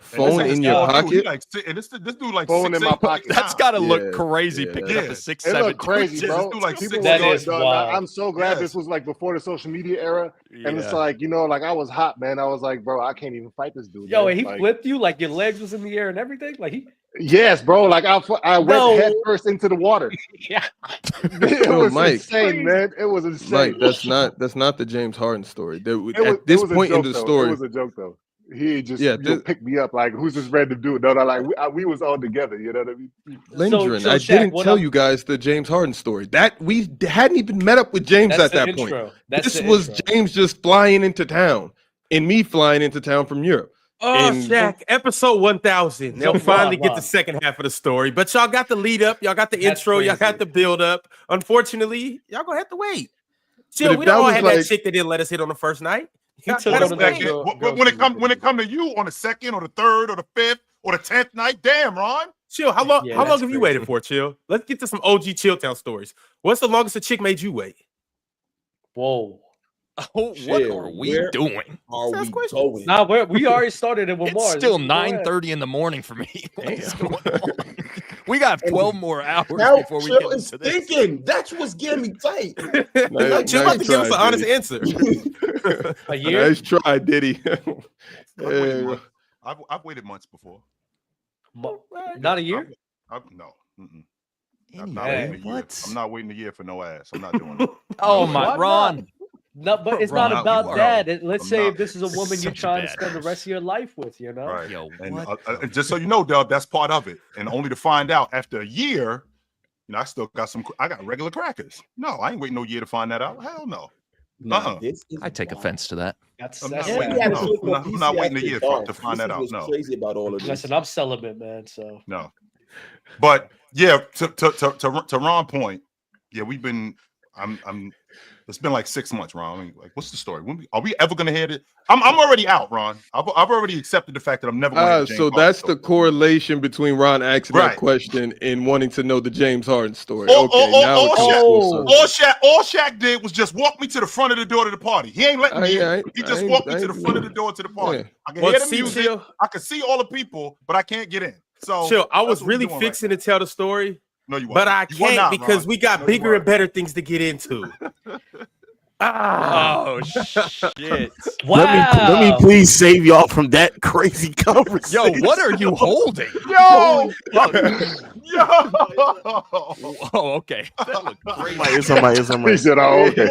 Phone in your pocket? And this dude like phone in my pocket. That's got to look crazy picking up a 6'7". It looked crazy, bro. That is wild. I'm so glad this was like before the social media era. And it's like, you know, like I was hot, man. I was like, bro, I can't even fight this dude. Yo, man. and he like, flipped you like your legs was in the air and everything? Like he yes, bro. Like I went head first into the water. Yeah. It was insane, man. It was insane. Mike, that's not the James Harden story. At this point in the story, it was a joke though. He just picked me up like, who's this random dude? No, like we was all together. You know what I mean? Lindgren, I didn't tell you guys the James Harden story. That we hadn't even met up with James at that point. This was James just flying into town and me flying into town from Europe. Oh, Shaq, episode 1000. They'll finally get the second half of the story. But y'all got the lead up. Y'all got the intro. Y'all got the build up. Unfortunately, y'all going to have to wait. Chill, we don't all have that chick that didn't let us hit on the first night. When it come to you on the second or the third or the fifth or the 10th night, damn, Ron. Chill, how long have you waited for, Chill? Let's get to some OG Chilltown stories. What's the longest a chick made you wait? Whoa. Oh, what are we doing? Are we going? Nah, we already started it with Marz. It's still 9:30 in the morning for me. What's going on? We got 12 more hours before we get into this. Thinking that's what's getting me tight. Chill about to give us an honest answer. A year? Nice try, Diddy. I've waited months before. Not a year? No. I'm not waiting a year. I'm not waiting a year for no ass. I'm not doing it. Oh my, Ron. No, but it's not about that. Let's say if this is a woman you're trying to spend the rest of your life with, you know? Right. Yo, and just so you know, Dub, that's part of it. And only to find out after a year, you know, I got regular crackers. No, I ain't waiting no year to find that out. Hell no. I take offense to that. I'm not waiting a year to find that out. No. Crazy about all of this. Listen, I'm celibate, man. So no. But yeah, to Ron's point, yeah, we've been. It's been like 6 months, Ron. I mean, like, what's the story? Are we ever gonna hear it? I'm already out, Ron. I've already accepted the fact that I'm never going to. So that's the correlation between Ron asking that question and wanting to know the James Harden story. All Shaq did was just walk me to the front of the door to the party. He ain't letting me in. He just walked me to the front of the door to the party. Yeah. I can hear the music. I can see all the people, but I can't get in. So chill. I was really fixing to tell the story. No, you weren't. But I can't because we got bigger and better things to get into. Oh shit! Wow. Let me please save y'all from that crazy conversation. Yo, what are you holding? Yo! Oh, okay. That looked great. It's somebody. He said, "Oh, okay."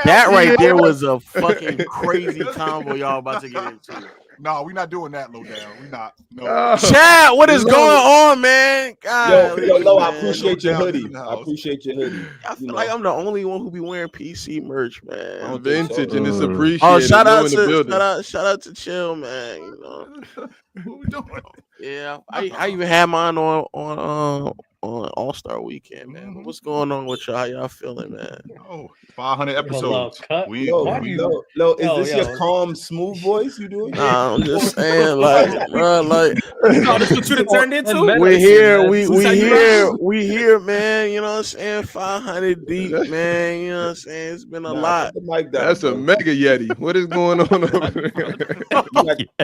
That right there was a fucking crazy combo y'all about to get into. No, we're not doing that, low down. We not. No. Chad, what is going on, man? God, yo, I appreciate your hoodie. I appreciate your hoodie. I feel like I'm the only one who be wearing PC merch, man. I'm vintage and it's appreciated. Oh, shout out to Chill, man. You know. What we doing? Yeah, I even had mine on All-Star Weekend, man. But what's going on with y'all? How y'all feeling, man? Oh, 500 episodes. Is this your calm, smooth voice you doing? Nah, I'm just saying, like, bro, like. Oh, that's what you turned into? We're here, we here, man. You know what I'm saying? 500 deep, man. You know what I'm saying? It's been a lot. That's a mega Yeti. What is going on over there?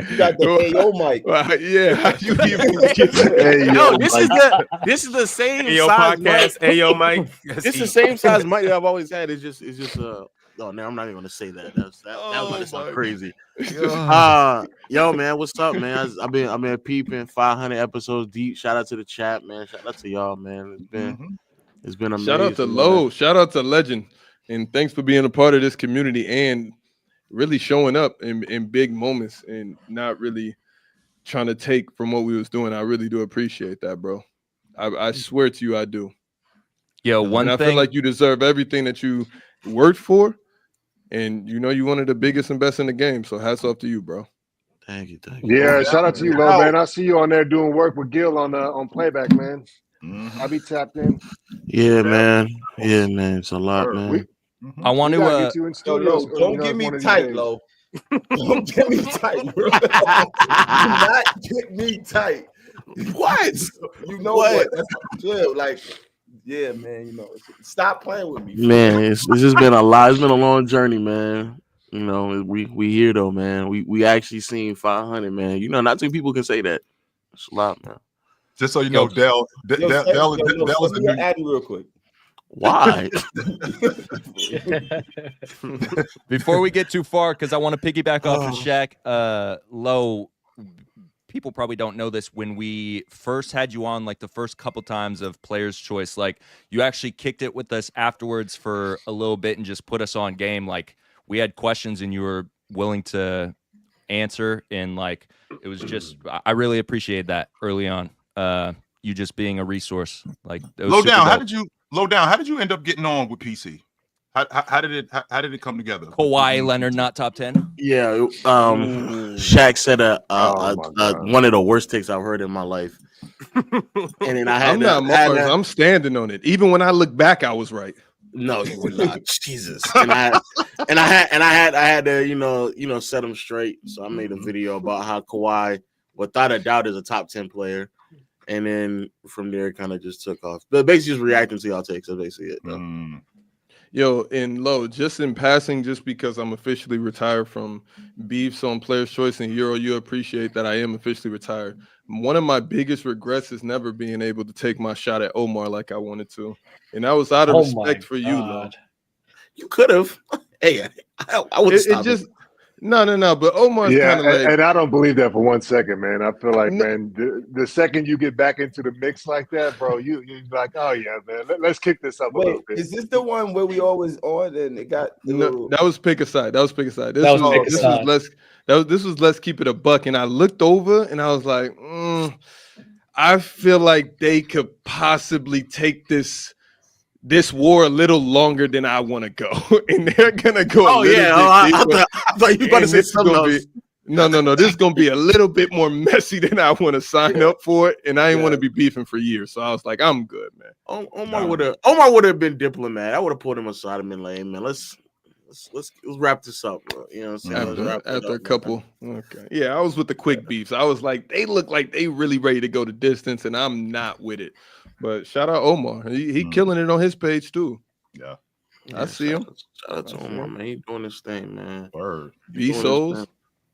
You got the AO mic. Yeah, how you even get Yo, this is the same Ayo size podcast, mic. Ayo mic. It's the same size mic that I've always had. It's just no, I'm not even gonna say that. That was just crazy. Yo, man, what's up, man? I've been peeping 500 episodes deep. Shout out to the chat, man. Shout out to y'all, man. It's been amazing. Shout out to Low. Shout out to Legend, and thanks for being a part of this community and really showing up in big moments and not really trying to take from what we was doing. I really do appreciate that, bro. I swear to you, I do. Yo, I feel like you deserve everything that you worked for, and you know you one of the biggest and best in the game. So hats off to you, bro. Thank you. Yeah, shout out to you, Lo, man. I see you on there doing work with Gil on Playback, man. I'll be tapped in. Yeah, man. Yeah, man. It's a lot, man. I want to. Don't get me tight, Lo. Don't get me tight, bro. Do not get me tight. What? You know what? Chill, like, yeah, man. You know, stop playing with me, man. It's just been a lot. It's been a long journey, man. You know, we here though, man. We actually seen 500, man. You know, not too many people can say that. It's a lot, man. Just so you know, Dell is the new ad real quick. Why? Before we get too far, because I want to piggyback off of Shaq, Low. People probably don't know this. When we first had you on, like the first couple times of Player's Choice, like you actually kicked it with us afterwards for a little bit and just put us on game. Like we had questions and you were willing to answer, and like it was just I really appreciate that early on. You just being a resource. Like Low down. How did you end up getting on with PC? How did it come together? Kawhi Leonard not top 10. Yeah, Shaq said one of the worst takes I've heard in my life. And then I'm standing on it. Even when I look back, I was right. No, you were not. Jesus. And I had to set him straight. So I made a video about how Kawhi, without a doubt, is a top 10 player. And then from there, it kind of just took off. But basically, just reacting to y'all takes. That's basically it. Yo, and Lo, just in passing, just because I'm officially retired from beefs on Player's Choice and Euro, you appreciate that I am officially retired. One of my biggest regrets is never being able to take my shot at Omar like I wanted to. And that was out of respect for you, Lo. You could have. Hey, I would stop it. No. But Omar's kind of like, and I don't believe that for 1 second, man. I feel like, man, the second you get back into the mix like that, bro, you're like, oh yeah, man, let's kick this up a little bit. Is this the one where we always on and it got? No, that was Pick a Side. This was Let's Keep It a Buck, and I looked over and I was like, I feel like they could possibly take this war a little longer than I want to go, and they're gonna go. Oh yeah, I thought you were about to say something else. No. This is gonna be a little bit more messy than I want to sign up for it, and I ain't want to be beefing for years. So I was like, I'm good, man. Omar would have been diplomat. I would have pulled him aside and been like, hey, man, let's let's wrap this up, bro. You know what I'm saying? After a couple. Okay. Yeah, I was with the quick beefs. I was like, they look like they really ready to go the distance, and I'm not with it. But shout out Omar. He killing it on his page too. Yeah. I see him. Shout out to Omar, man. He doing this thing, man. Word. B Souls.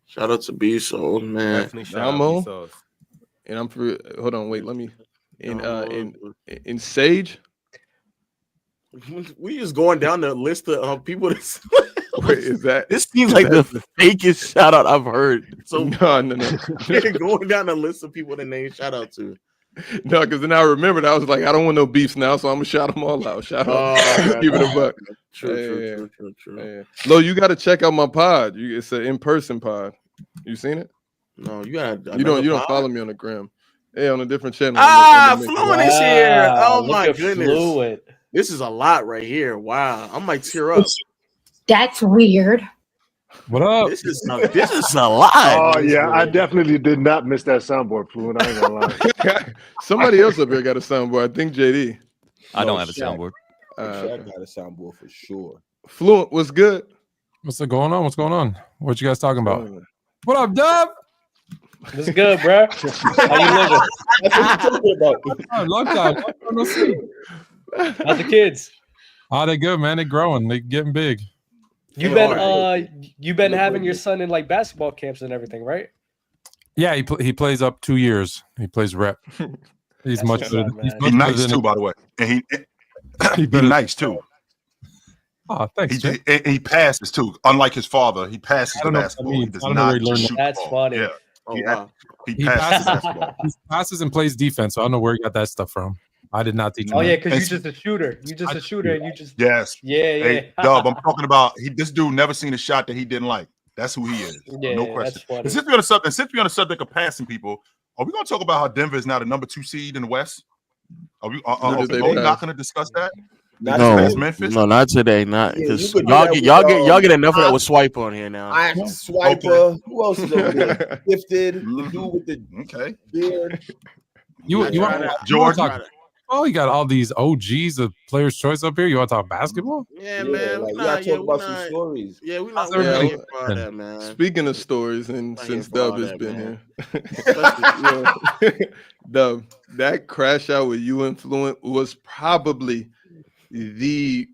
Shout out to B Souls, man. Definitely shout out B Souls. And I'm for hold on, wait, let me in Sage. We just going down the list of people that's Wait, is that this seems like the fakest shout out I've heard. So no. going down the list of people that name shout out to. No, because then I remembered I was like, I don't want no beefs now, so I'm gonna shout them all out. Shout out, give it a buck. True. Yeah. Lo, you got to check out my pod. It's an in-person pod. You seen it? No, you got. You don't follow me on the gram. Yeah, on a different channel. Fluent is here. Oh my goodness. Fluent. This is a lot right here. Wow, I might tear up. That's weird. What up? This is a lot. Oh yeah, I definitely did not miss that soundboard, Fluent. I ain't gonna lie. Somebody else up here got a soundboard. I think JD. I don't have a soundboard. Shaq got a soundboard for sure. Fluent, what's good? What's going on? What's going on? What you guys talking about? What up, Dub? What's good, bro? How you living? That's what you're talking about. Long time. No see. How's the kids? Oh, they good, man. They growing. They getting big. You've been having your son in like basketball camps and everything, right? Yeah, he plays up 2 years. He plays rep. He's much better. He's nice too, by the way, and he's nice too. Oh, thanks. He passes too. Unlike his father, he passes the basketball. He does not just shoot That's the ball. funny. Yeah. Oh, wow. He passes the basketball. He passes and plays defense. So I don't know where he got that stuff from. I did not teach him. Oh yeah, that. because you're just a shooter. You're just a shooter, and you just yes. Yeah. Hey, Dub, I'm talking about this dude never seen a shot that he didn't like. That's who he is. Yeah, no question. that's Since we're on the subject of passing people, are we going to talk about how Denver is now the number 2 seed in the West? Are we not going to discuss that? No, Memphis? No, not today. Not because y'all get enough of that with Swipa on here now. Swipa. Okay. Who else is over there? Gifted. The dude with the beard. You want George? Oh, you got all these OGs of Players' Choice up here. You want to talk basketball? Yeah, man. Like, we gotta talk about some stories. Yeah, we're not that, man. Speaking of stories, and since Dub has been here, Dub, that crash out with you and Fluent was probably it's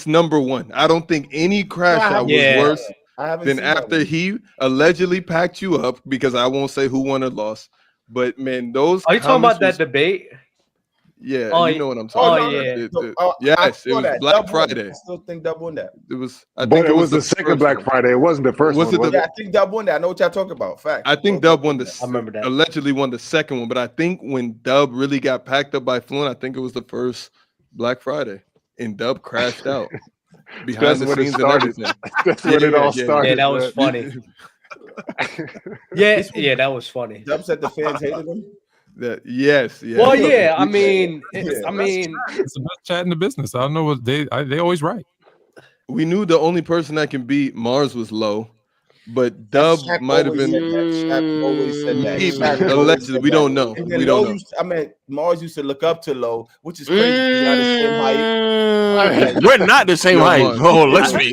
number one. I don't think any crash out was worse than after he allegedly packed you up, because I won't say who won or lost. But man, those are you talking about that debate? Yeah, you know what I'm talking about. Yes, it was Black Friday. I still think Dub won that. It was. But it was the second Black Friday. It wasn't the first one. I think Dub won that. I know what y'all talking about. Fact. I think Dub won the. I remember that. Allegedly won the second one, but I think when Dub really got packed up by Fluent, I think it was the first Black Friday, and Dub crashed out behind the scenes and everything. That's when it all started. Yeah, that was funny. yeah, that was funny. Dub said the fans hated him. Yes. Well, yeah. I mean, it's the best chat in the business. I don't know what they always right. We knew the only person that can beat Marz was Low, but Dub might have been. Shaq always said that. Allegedly, we don't know. We don't know. Marz used to look up to Low, which is crazy. We're not the same height. Let's be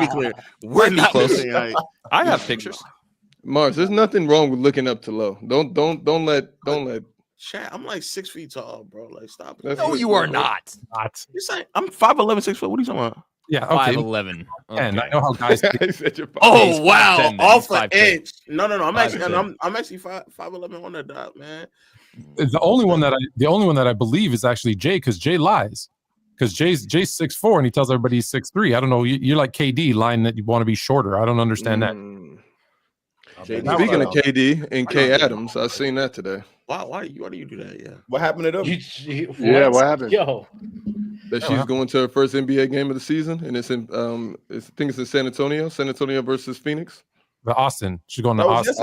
clear. We're not the same height. I have pictures. Marz, there's nothing wrong with looking up to Low. Don't let. Chat, I'm like 6 feet tall, bro. Like, stop. No, you are not. You're saying I'm 5'11", 6 foot. What are you talking about? Yeah, okay. 5'11". Okay. And I know how guys. Oh wow, off an inch. No. I'm actually 5'11" on the dot, man. The only one that I believe is actually Jay, because Jay lies. Because Jay's 6'4" and he tells everybody he's 6'3". I don't know. You're like KD, lying that you want to be shorter. I don't understand that. Speaking of KD and K Adams, I seen that today. Why do you do that? Yeah. What happened to them? What happened? Yo. That she's going to her first NBA game of the season, and it's in I think it's in San Antonio versus Phoenix. The Austin. She's going to Austin.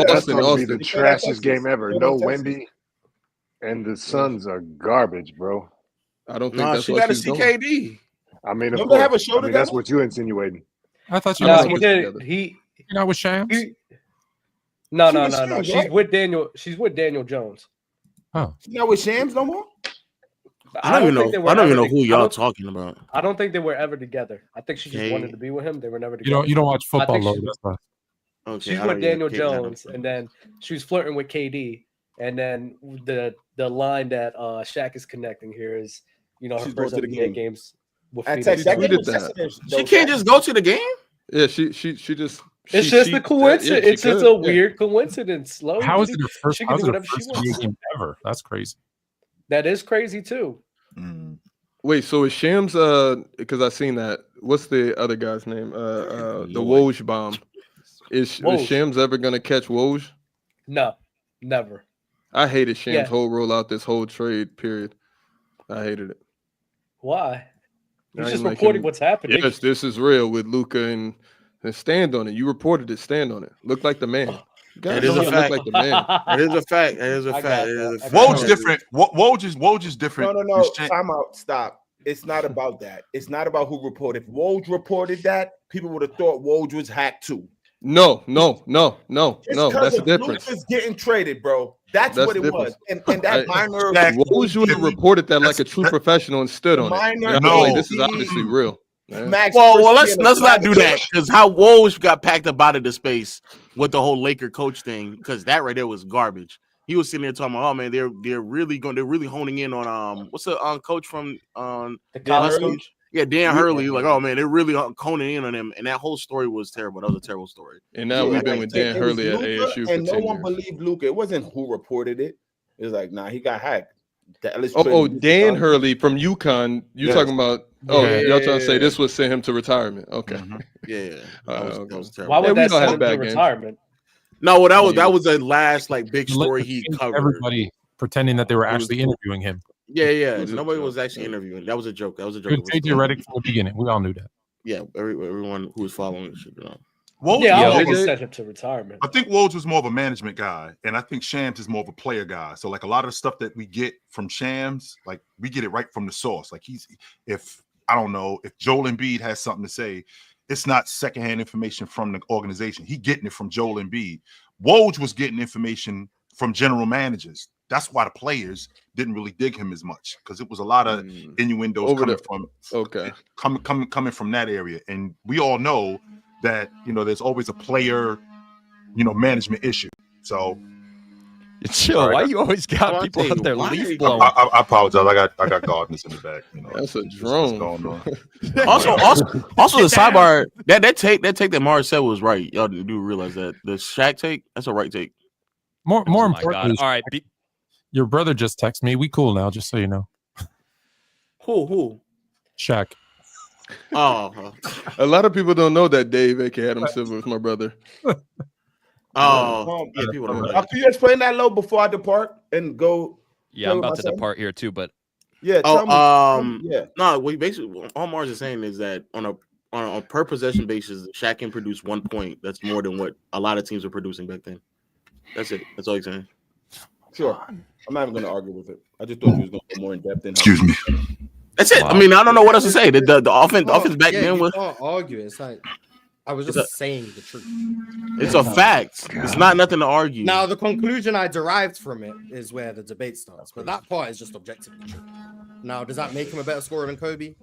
That's going to be the trashiest game ever. No Wemby, and the Suns are garbage, bro. I don't think that's she what got to she's see doing. KD. I mean, don't they have a show together? That's what you're insinuating. I thought you you're not with Shams. No. She's with Daniel. She's with Daniel Jones. Oh, she's not with Shams no more. I don't even know who y'all talking about. I don't think they were ever together. I think she just wanted to be with him. They were never together. You don't watch football, though. Okay, she's with Daniel Jones, and then she was flirting with KD. And then the line that Shaq is connecting here is, her first NBA games. She can't just go to the game. Yeah, she just. It's just a coincidence. It's just a weird coincidence. How is it her first NBA game ever? That's crazy. That is crazy too. Wait, so is Shams? Because I seen that. What's the other guy's name? The Woj bomb. Is Shams ever gonna catch Woj? No, never. I hated Shams' whole rollout this whole trade period. I hated it. Why? He's just reporting what's happening. Yes, this is real with Luka and stand on it. You reported it. Stand on it. Look like the man. It is a fact. Like the man. It is a fact. It is a fact. Woj different. Woj is different. No. Time out. Stop. It's not about that. It's not about who reported. If Woj reported that, people would have thought Woj was hacked too. No. That's the difference. Luka's getting traded, bro. That's what it was. And that minor. Woj would have reported that like a true professional and stood on it. No, this is obviously real. Well, let's not do that, because how Woj got packed up out of the space with the whole Laker coach thing, because that right there was garbage. He was sitting there talking about, oh man, they're really honing in on what's the coach from the college coach? Yeah, Dan Hurley. Like, oh man, they're really honing in on him, and that whole story was terrible. That was a terrible story. And now we've been with Dan Hurley at ASU, and no one believed Luka. It wasn't who reported it. It was like, nah, he got hacked. Dan Hurley from UConn. You talking about? Oh, y'all trying to say this would send him to retirement? Okay. Yeah. That was terrible. Why would that send him to retirement? No, well, that was the last big story he covered. Everybody pretending that they were actually interviewing him. Yeah. Nobody was actually interviewing. That was a joke. Good JJ Redick from the beginning. We all knew that. Yeah, everyone who was following should know. Woj, I sent him to retirement. I think Woj was more of a management guy, and I think Shams is more of a player guy. So, like, a lot of the stuff that we get from Shams, like, we get it right from the source. Like, if Joel Embiid has something to say, it's not secondhand information from the organization. He getting it from Joel Embiid. Woj was getting information from general managers. That's why the players didn't really dig him as much, because it was a lot of innuendos coming from that area. And we all know that there's always a player management issue. So chill. Why you always got people out there leaf blowing? I apologize. I got gardeners in the back. That's a drone. Also the sidebar that take that Marz said was right. Y'all do realize that the Shaq take, that's a right take. More importantly, all right. Your brother just texted me. We cool now, just so you know. Who? Shaq. Oh, a lot of people don't know that Dave, aka Adam Silver, was my brother. Yeah, people don't know. Can you explain that low before I depart and go? Yeah, I'm about to depart here too, but yeah. No, we basically all Marz is saying is that on a per possession basis, Shaq can produce 1 point. That's more than what a lot of teams were producing back then. That's it. That's all he's saying. Sure, I'm not even going to argue with it. I just thought you was going to go more in depth. Excuse me. That's it. Wow. I mean, I don't know what else to say. The offense back then was. You can't argue. It's like I was just saying the truth. It's a fact. It's not nothing to argue. Now, the conclusion I derived from it is where the debate starts, but that part is just objectively true. Now, does that make him a better scorer than Kobe?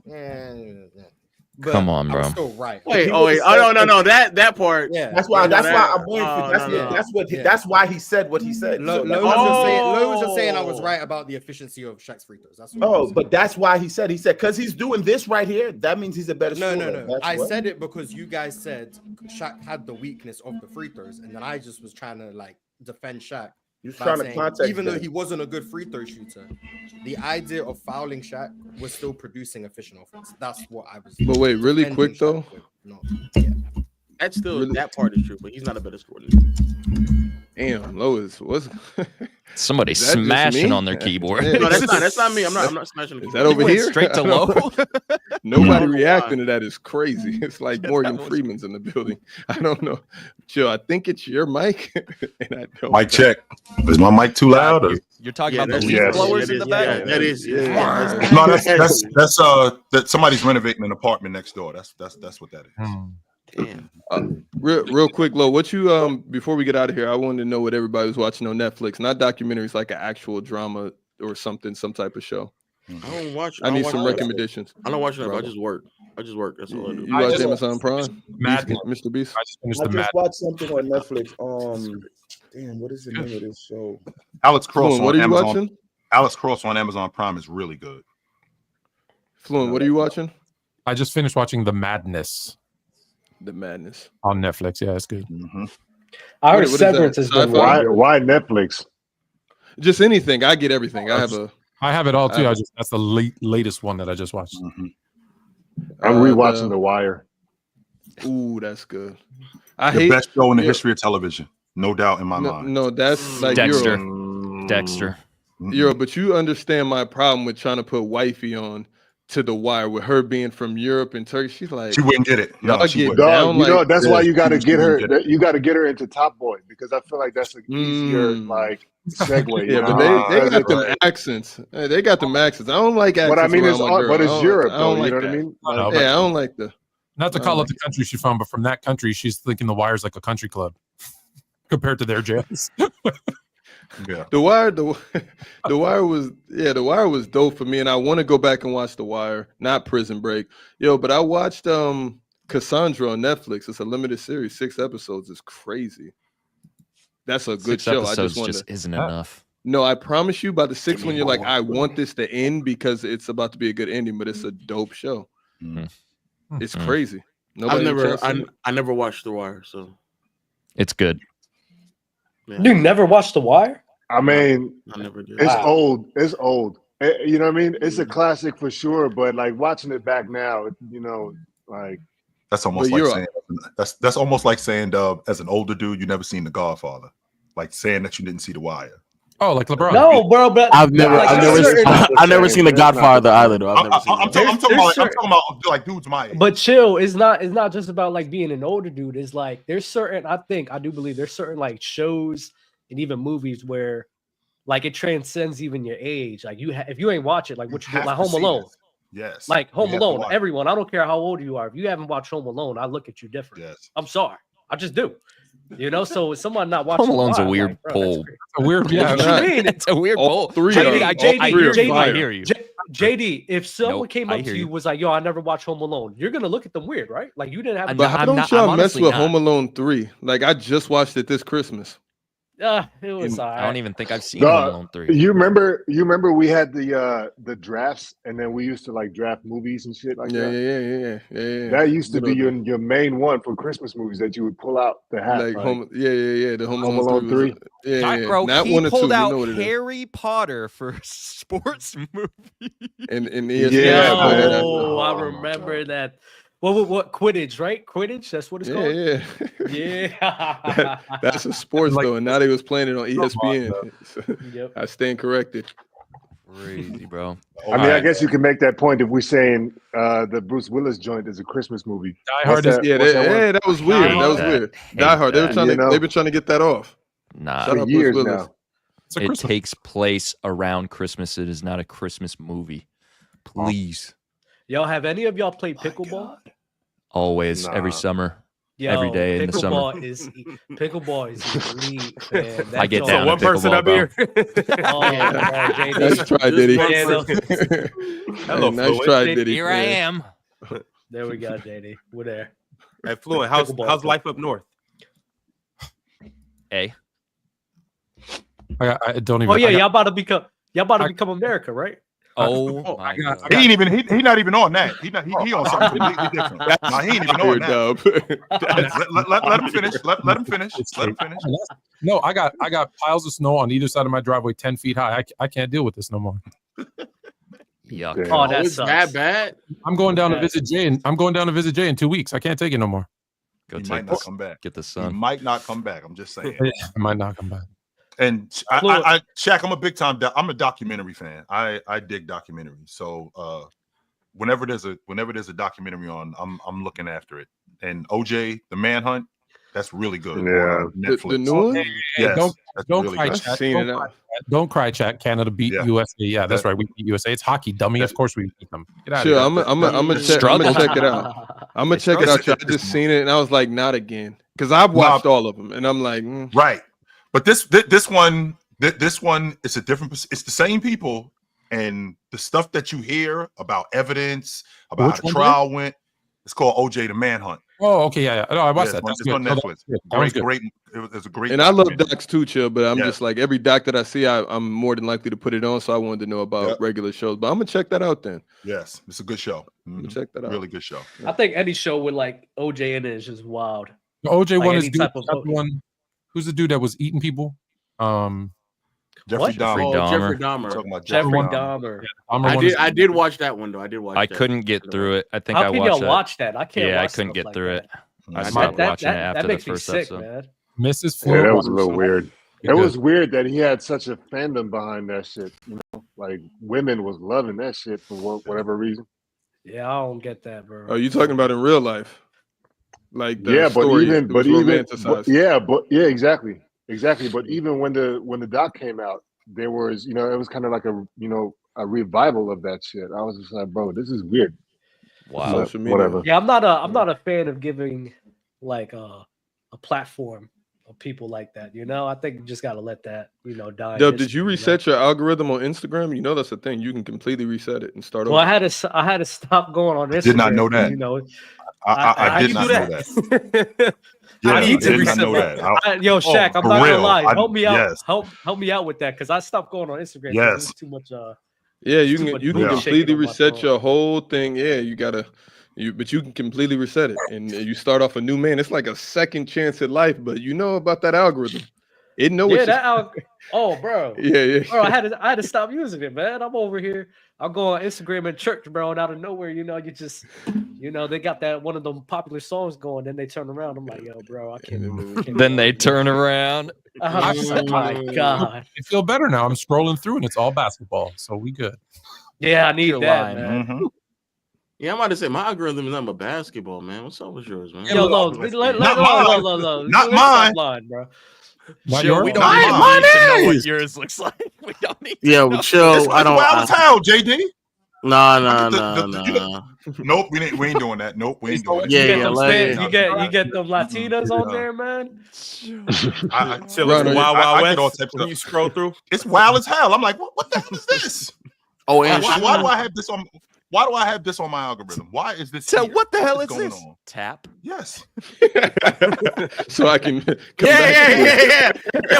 But come on, bro. I'm still right. Wait, no. That part. Yeah. That's why I'm waiting. That's why he said what he said. Lowe's just saying I was right about the efficiency of Shaq's free throws. That's what but that's why he said because he's doing this right here. That means he's a better scorer. No. I said it because you guys said Shaq had the weakness of the free throws, and then I just was trying to defend Shaq. He was trying to context even though he wasn't a good free throw shooter, the idea of fouling Shaq was still producing efficient offense. That's what I was. But wait, really quick though. That's still that part is true, but he's not a better scorer than him. Damn, Lois, what's somebody smashing on their keyboard? No, that's not me. I'm not smashing. Is that over here? Straight to low. Nobody reacting to that is crazy. It's like Morgan Freeman's in the building. I don't know. Chill. I think it's your mic. And I don't mic check. Is my mic too loud? Or? You're talking about the leaf blowers in the back. That is. No, that's that somebody's renovating an apartment next door. That's what that is. Damn. Real quick, Lo, what you before we get out of here, I wanted to know what everybody was watching on Netflix, not documentaries, like an actual drama or something, some type of show. I don't watch. I need some recommendations. I don't watch enough. Brother. I just work. That's all I do. You watch just Amazon Prime? Madden. Mr. Beast? I just finished I the just Madden. watched something on Netflix. Damn, what is the name of this show? Alex Cross Fluent, what on are you Amazon. watching? Alex Cross on Amazon Prime is really good. Fluent, what are you watching? I just finished watching The Madness The Madness on Netflix. Yeah, it's good. I heard What is that? Severance is good. Sci-fi? Why Netflix? Just anything. I get everything. I have it all too. That's the latest one that I just watched. I'm rewatching The Wire. Ooh, that's good. The best show in the history of television, no doubt in my mind. No, that's like Dexter. Euro. Dexter. Euro, but you understand my problem with trying to put wifey on to The Wire with her being from Europe and Turkey. She's like, She wouldn't get it. No, I'll she get wouldn't. down You know, like that's why you got to She get her. wouldn't get it. You got to get her into Top Boy because I feel like that's an easier like segue. Yeah, but they got them accents. Hey, they got them accents. I don't like accents. What I mean is, around my girl. but it's Europe, I don't though. like You know what I that. mean? No, Yeah, I don't like the. Not to call it the country she's from, but from that country, she's thinking The Wire's like a country club compared to their jails. Yeah. The Wire was dope for me, and I want to go back and watch The Wire, not Prison Break. But I watched Cassandra on Netflix. It's a limited series, 6 episodes. It's crazy. That's a good 6 show. episodes I just isn't enough. No, I promise you, by the 6th one, you're like, I want this to end because it's about to be a good ending, but it's a dope show. It's crazy. I never watched The Wire, so it's good. Yeah. You never watched The Wire? I mean, I never did. It's old. It's old. You know what I mean? It's a classic for sure. But like watching it back now, you know, like that's almost like saying that's almost like saying, as an older dude, you never seen The Godfather, like saying that you didn't see The Wire. Oh, like LeBron? No, bro. But I've never seen The Godfather either. Though I'm talking about like dudes my age. But chill, it's not just about like being an older dude. It's like there's certain, I do believe there's certain like shows and even movies where like it transcends even your age. Like if you ain't watch it, like what you do, like Home Alone. Yes. Like Home Alone. Everyone, I don't care how old you are. If you haven't watched Home Alone, I look at you different. Yes. I'm sorry. I just do. You know, so someone not watching Home Alone's a Wire, weird like, bro, poll. that's A weird, What you mean? It's a weird poll. JD, I hear you. JD, if someone came I up hear to you you. was like, "Yo, I never watched Home Alone," you're gonna look at them weird, right? Like you didn't have. But how don't y'all mess with Home Alone 3? Like I just watched it this Christmas. It was. I don't even think I've seen Home Alone 3. You remember we had the drafts, and then we used to like draft movies and shit like that. Yeah. That used to be your main one for Christmas movies that you would pull out the hat. Like the Home Alone 3. Bro, Not he 1 or 2. pulled out you know what it is. Harry Potter for a sports movie. And I remember that. What Quidditch, right? Quidditch, that's what it's called. Yeah. That's a sports though, and now they was playing it on ESPN. Yep. I stand corrected. Crazy, bro. I mean, I guess you can make that point if we're saying the Bruce Willis joint is a Christmas movie. Die Hard is that was weird. That was weird. Die Hard. They've been trying to get that off. Nah, for years now. It takes place around Christmas. It is not a Christmas movie. Please. Y'all have any of y'all played pickleball? Always, every summer, every day in the summer. Pickleball is elite, man. I get down. So one person up here. Nice try, Diddy. Hello, nice try, Diddy. Here I am. There we go, JD. We're there. Hey, Fluent, how's life up north? I don't even. Oh yeah, y'all about to become America, right? Oh my God. He ain't even he not even on that. He on something completely different. No, he ain't even on that. Let him finish. Let him finish. Let him finish. No, I got piles of snow on either side of my driveway, 10 feet high. I can't deal with this no more. Yuck. Oh, that It's sucks. that bad. I'm going down to visit Jay, in 2 weeks. I can't take it no more. Go He take might not come back. Get the He sun. might not come back. I'm just saying. I might not come back. And Shaq, I'm a big time. I'm a documentary fan. I dig documentaries. So whenever there's a documentary on, I'm looking after it. And OJ, the Manhunt, that's really good. Yeah. On Netflix. The new one? Yes, Don't really cry, good. chat. Don't cry, chat. Canada beat USA. Yeah, that's right. We beat USA. It's hockey, dummy. Of course we beat them. Get out Sure, of here. I'm gonna check it out. I'm gonna check it out. I just seen it and I was like, not again, because I've watched all of them and I'm like, right. But this one, it's a different. It's the same people, And the stuff that you hear about evidence, about Which how the one, trial went, it's called OJ the Manhunt. Oh, okay, yeah. No, I watched Yeah, that. it's on Netflix. Great. It was a great. And I love documentary. docs too, Chill. But I'm just like every doc that I see, I'm more than likely to put it on. So I wanted to know about regular shows. But I'm gonna check that out then. Yes, it's a good show. Check that out. Really good show. I think any show with like OJ in it is just wild. The OJ Like one is any good. type of One. Who's the dude that was eating people? Jeffrey Dahmer. Jeffrey Dahmer. Talking about Jeffrey Dahmer. Dahmer. I did watch that one though. I did watch. I that. couldn't get through it. I think How I can watched y'all that. watch that? I can't. Yeah, I watch couldn't stuff get like through that. it. I stopped watching it after that the makes me first sick, episode. man. Mrs. Yeah, that was a little weird. It was weird that he had such a fandom behind that shit. You know, like women was loving that shit for whatever reason. Yeah, I don't get that, bro. Are you talking about in real life? Like the Yeah, story, exactly. But even when the doc came out, there was, it was kind of like a revival of that shit. I was just like, bro, this is weird. Wow. So, whatever. Yeah, I'm not a fan of giving like a platform of people like that. I think you just gotta let that die. Dub, did you reset your algorithm on Instagram? You know that's the thing. You can completely reset it and start Well, over. I had to stop going on Instagram. Did not know that. I did not know that. Yeah, I did not know that. Yo, Shaq, I'm not gonna lie. Help me out. Yes. Help me out with that because I stopped going on Instagram. Yes. It's too much. Yeah, you can completely reset phone. your whole thing. Yeah, but you can completely reset it and you start off a new man. It's like a second chance at life, but you know about that algorithm. It knows. Yeah, oh, bro. Yeah. Bro, I had to stop using it, man. I'm over here. I'll go on Instagram and church, bro, and out of nowhere, you just, they got that one of them popular songs going. Then they turn around. I'm like, yo, bro, I can't. Then they turn around. Oh my god! I feel better now. I'm scrolling through and it's all basketball, so we good. Yeah, I need that, man. Mm-hmm. Yeah, I'm about to say my algorithm is number basketball, man. What's up with yours, man? Yo, Not mine, line, bro. Chill, we don't need to know what yours looks like. We don't need to know. Chill. I don't. Wild as hell, JD. No. Nope, we ain't doing that. Nope, we ain't doing that. You get them Latinas on there, man. Wild West. When you scroll through, it's wild as hell. I'm like, what the hell is this? Oh, and why do I have this on? Why do I have this on my algorithm? Why is this? So what the hell is going this? On? Tap. Yes. So I can. Yeah.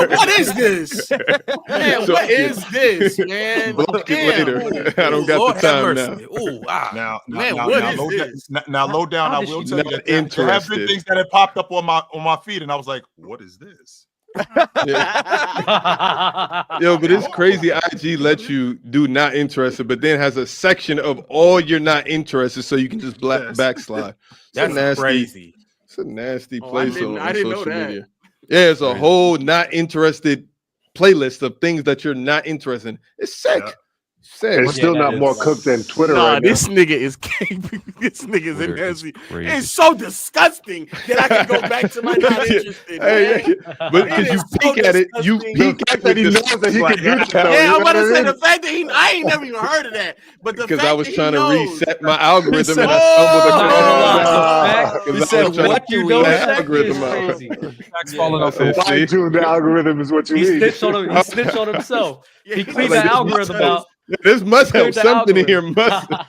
What is this? Man, what is this, man? Block it later. I don't got the time now. Now, low down. I will tell you that there have been things that have popped up on my feed, and I was like, what is this? Yo, but it's crazy. IG lets you do not interested, but then has a section of all you're not interested, so you can just backslide. That's crazy. It's a nasty place on didn't social know that. media. Yeah, it's a whole not interested playlist of things that you're not interested in. It's sick. It's still not more cooked than Twitter right now. This nigga is this nigga's in there. It's so disgusting that I can go back to my not interested. But because you peek at it, you peek at that he knows that he can do that. Yeah, I want to say the fact that I ain't never even heard of that. But because I was trying to reset my algorithm and I stumbled across. He said, "What you know?" Algorithm fine-tune the algorithm is what you need. He snitched on himself. He cleaned the algorithm out. This must have something in here. Snitching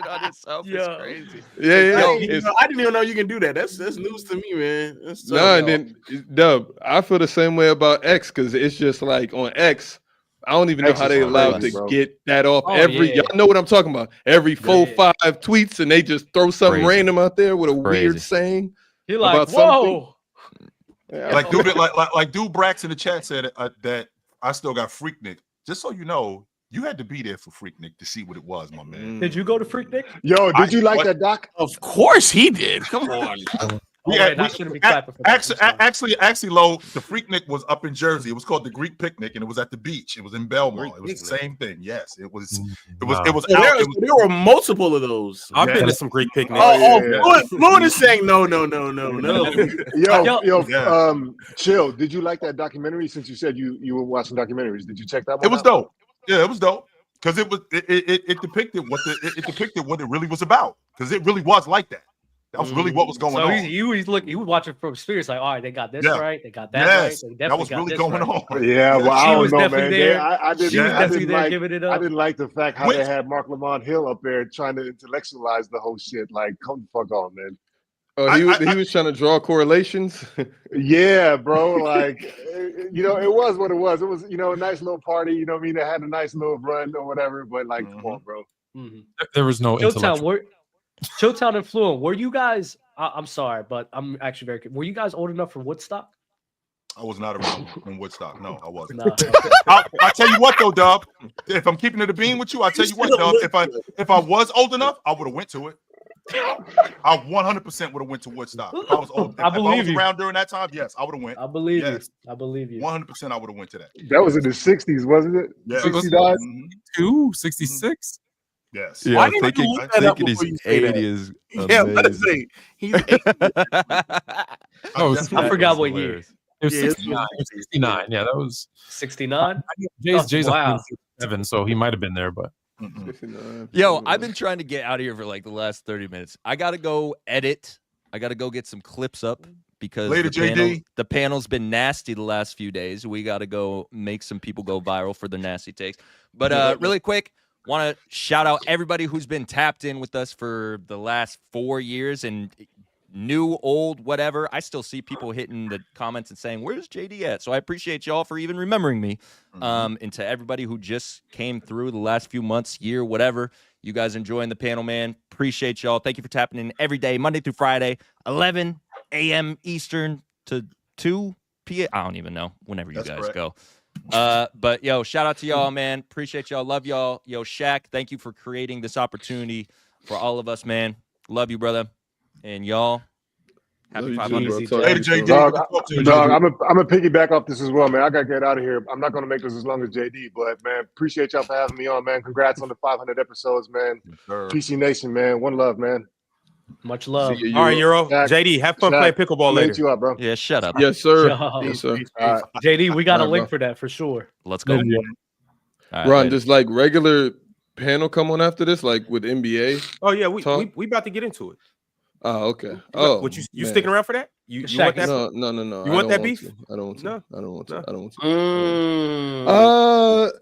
on yourself is crazy. I didn't even know you can do that. That's news to me, man. And then Dub, I feel the same way about X because it's just like on X. I don't even know how they allowed to get that off y'all know what I'm talking about. Every 4-5 tweets and they just throw something random out there with a weird saying. You're like, whoa. Like dude Brax in the chat said that I still got Freaknik. Just so you know, you had to be there for Freaknik to see what it was, my man. Did you go to Freaknik? Yo, did you like that doc? Of course he did. Come on. Actually, Lo, the Freaknik was up in Jersey. It was called the Greek Picnic, and it was at the beach. It was in Belmont. It was the same thing. Yes, it was. There were multiple of those. I've been to some Greek picnics. Fluent is saying no. Yo, Chill. Did you like that documentary? Since you said you were watching documentaries, did you check that one? It was dope. Yeah, it was dope because it depicted what it really was about. Because it really was like that. That was really what was going so on. He was watching from experience, like, all right, they got this right, they got that yes. right. That was really going on. Yeah, well, I don't know, man. There. I didn't giving it up. I didn't like the fact how they had Mark Lamont Hill up there trying to intellectualize the whole shit. Like, come the fuck on, man. Oh, he was trying to draw correlations. Yeah, bro. Like, it was what it was. It was, a nice little party. You know what I mean? They had a nice little run or whatever. But like, come on, bro. There was no Chilltown and Fluent. Were you guys? I'm sorry, but I'm actually very. Were you guys old enough for Woodstock? I was not around in Woodstock. No, I wasn't. No, okay. I'll tell you what though, Dub. If I'm keeping it a bean with you, I'll tell you what, Dub. If I was old enough, I would have went to it. I 100% would have went to Woodstock. If I was old, if I was around during that time, yes, I would have went. I believe you. I believe you. 100% I would have went to that. That was in the 60s, wasn't it? Yeah. 69? 66? Yes. Yeah, thinking he's 80 is amazing. Yeah, let's say he's 80. I forgot what year. It was 69. 69. Yeah, that was 69. Jay's wow. 7, so he might have been there, but. Yo, I've been trying to get out of here for like the last 30 minutes. I gotta go edit. I gotta go get some clips up because the panel's been nasty the last few days. We gotta go make some people go viral for their nasty takes. But really quick, want to shout out everybody who's been tapped in with us for the last 4 years and new, old, whatever. I still see people hitting the comments and saying, where's JD at? So I appreciate y'all for even remembering me. And to everybody who just came through the last few months, year, whatever, you guys enjoying the panel, man. Appreciate y'all. Thank you for tapping in every day, Monday through Friday, 11 a.m. Eastern to 2 p.m. I don't even know, whenever you guys go. But yo, shout out to y'all, man. Appreciate y'all. Love y'all. Yo, Shaq, thank you for creating this opportunity for all of us, man. Love you, brother. And y'all, happy 500. Dog, I'm a piggyback off this as well, man. I gotta get out of here. I'm not gonna make this as long as JD, but man, appreciate y'all for having me on, man. Congrats on the 500 episodes, man. PC Nation, man. One love, man. Much love. All right, Euro. JD, have fun playing pickleball later. You up, bro. Yeah, shut up. Yes, sir. Yes, sir. JD, we got a link for that for sure. Let's go. Right, Ron, does like regular panel come on after this, like with NBA? Oh yeah, we about to get into it. Oh, okay. Oh, what you sticking around for that? You want that? No. You want that beef? I don't want to. No. I don't want to. No. I don't want to.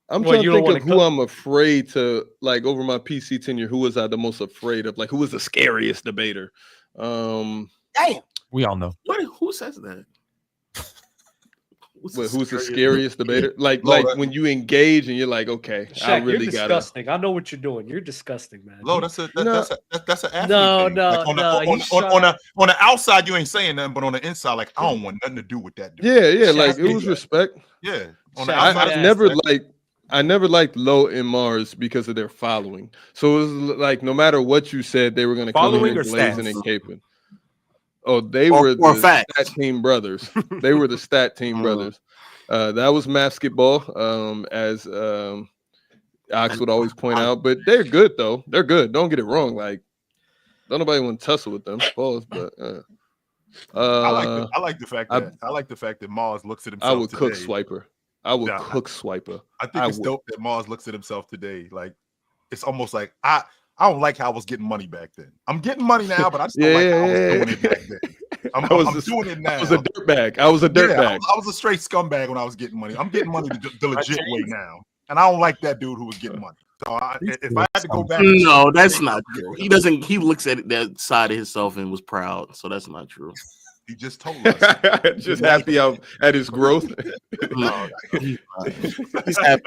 I'm trying to think of who I'm afraid to, like, over my PC tenure. Who was I the most afraid of? Like, who was the scariest debater? Damn. We all know. Who says that? Who's the scariest debater? Like when you engage and you're like, okay, Shaq, I really you're disgusting. I know what you're doing. You're disgusting, man. Lo, that's an athlete no, thing. no, like on the outside, you ain't saying nothing, but on the inside, like I don't want nothing to do with that dude. Yeah, like it was respect. Yeah, on the outside, I never liked Lo and Marz because of their following. So it was like no matter what you said, they were going to come in here blazing and caping. Oh, they were the stat team brothers. They were the stat team brothers. That was basketball, as Ox would always point out. But they're good, though. They're good. Don't get it wrong. Like, don't nobody want to tussle with them. Pause, but I like the fact that Marz looks at himself. I would today. cook Swiper. I would cook Swiper. I think it's dope that Marz looks at himself today. Like, it's almost like I don't like how I was getting money back then. I'm getting money now, but I just don't like how I was doing it back then. I'm doing it now. I was a dirtbag. I was a dirtbag. I was a straight scumbag when I was getting money. I'm getting money the legit way now. And I don't like that dude who was getting money. So if I had to go back. No, that's not true. He doesn't. He looks at that side of himself and was proud. So that's not true. He just told us. Just happy at his growth. No, he's happy.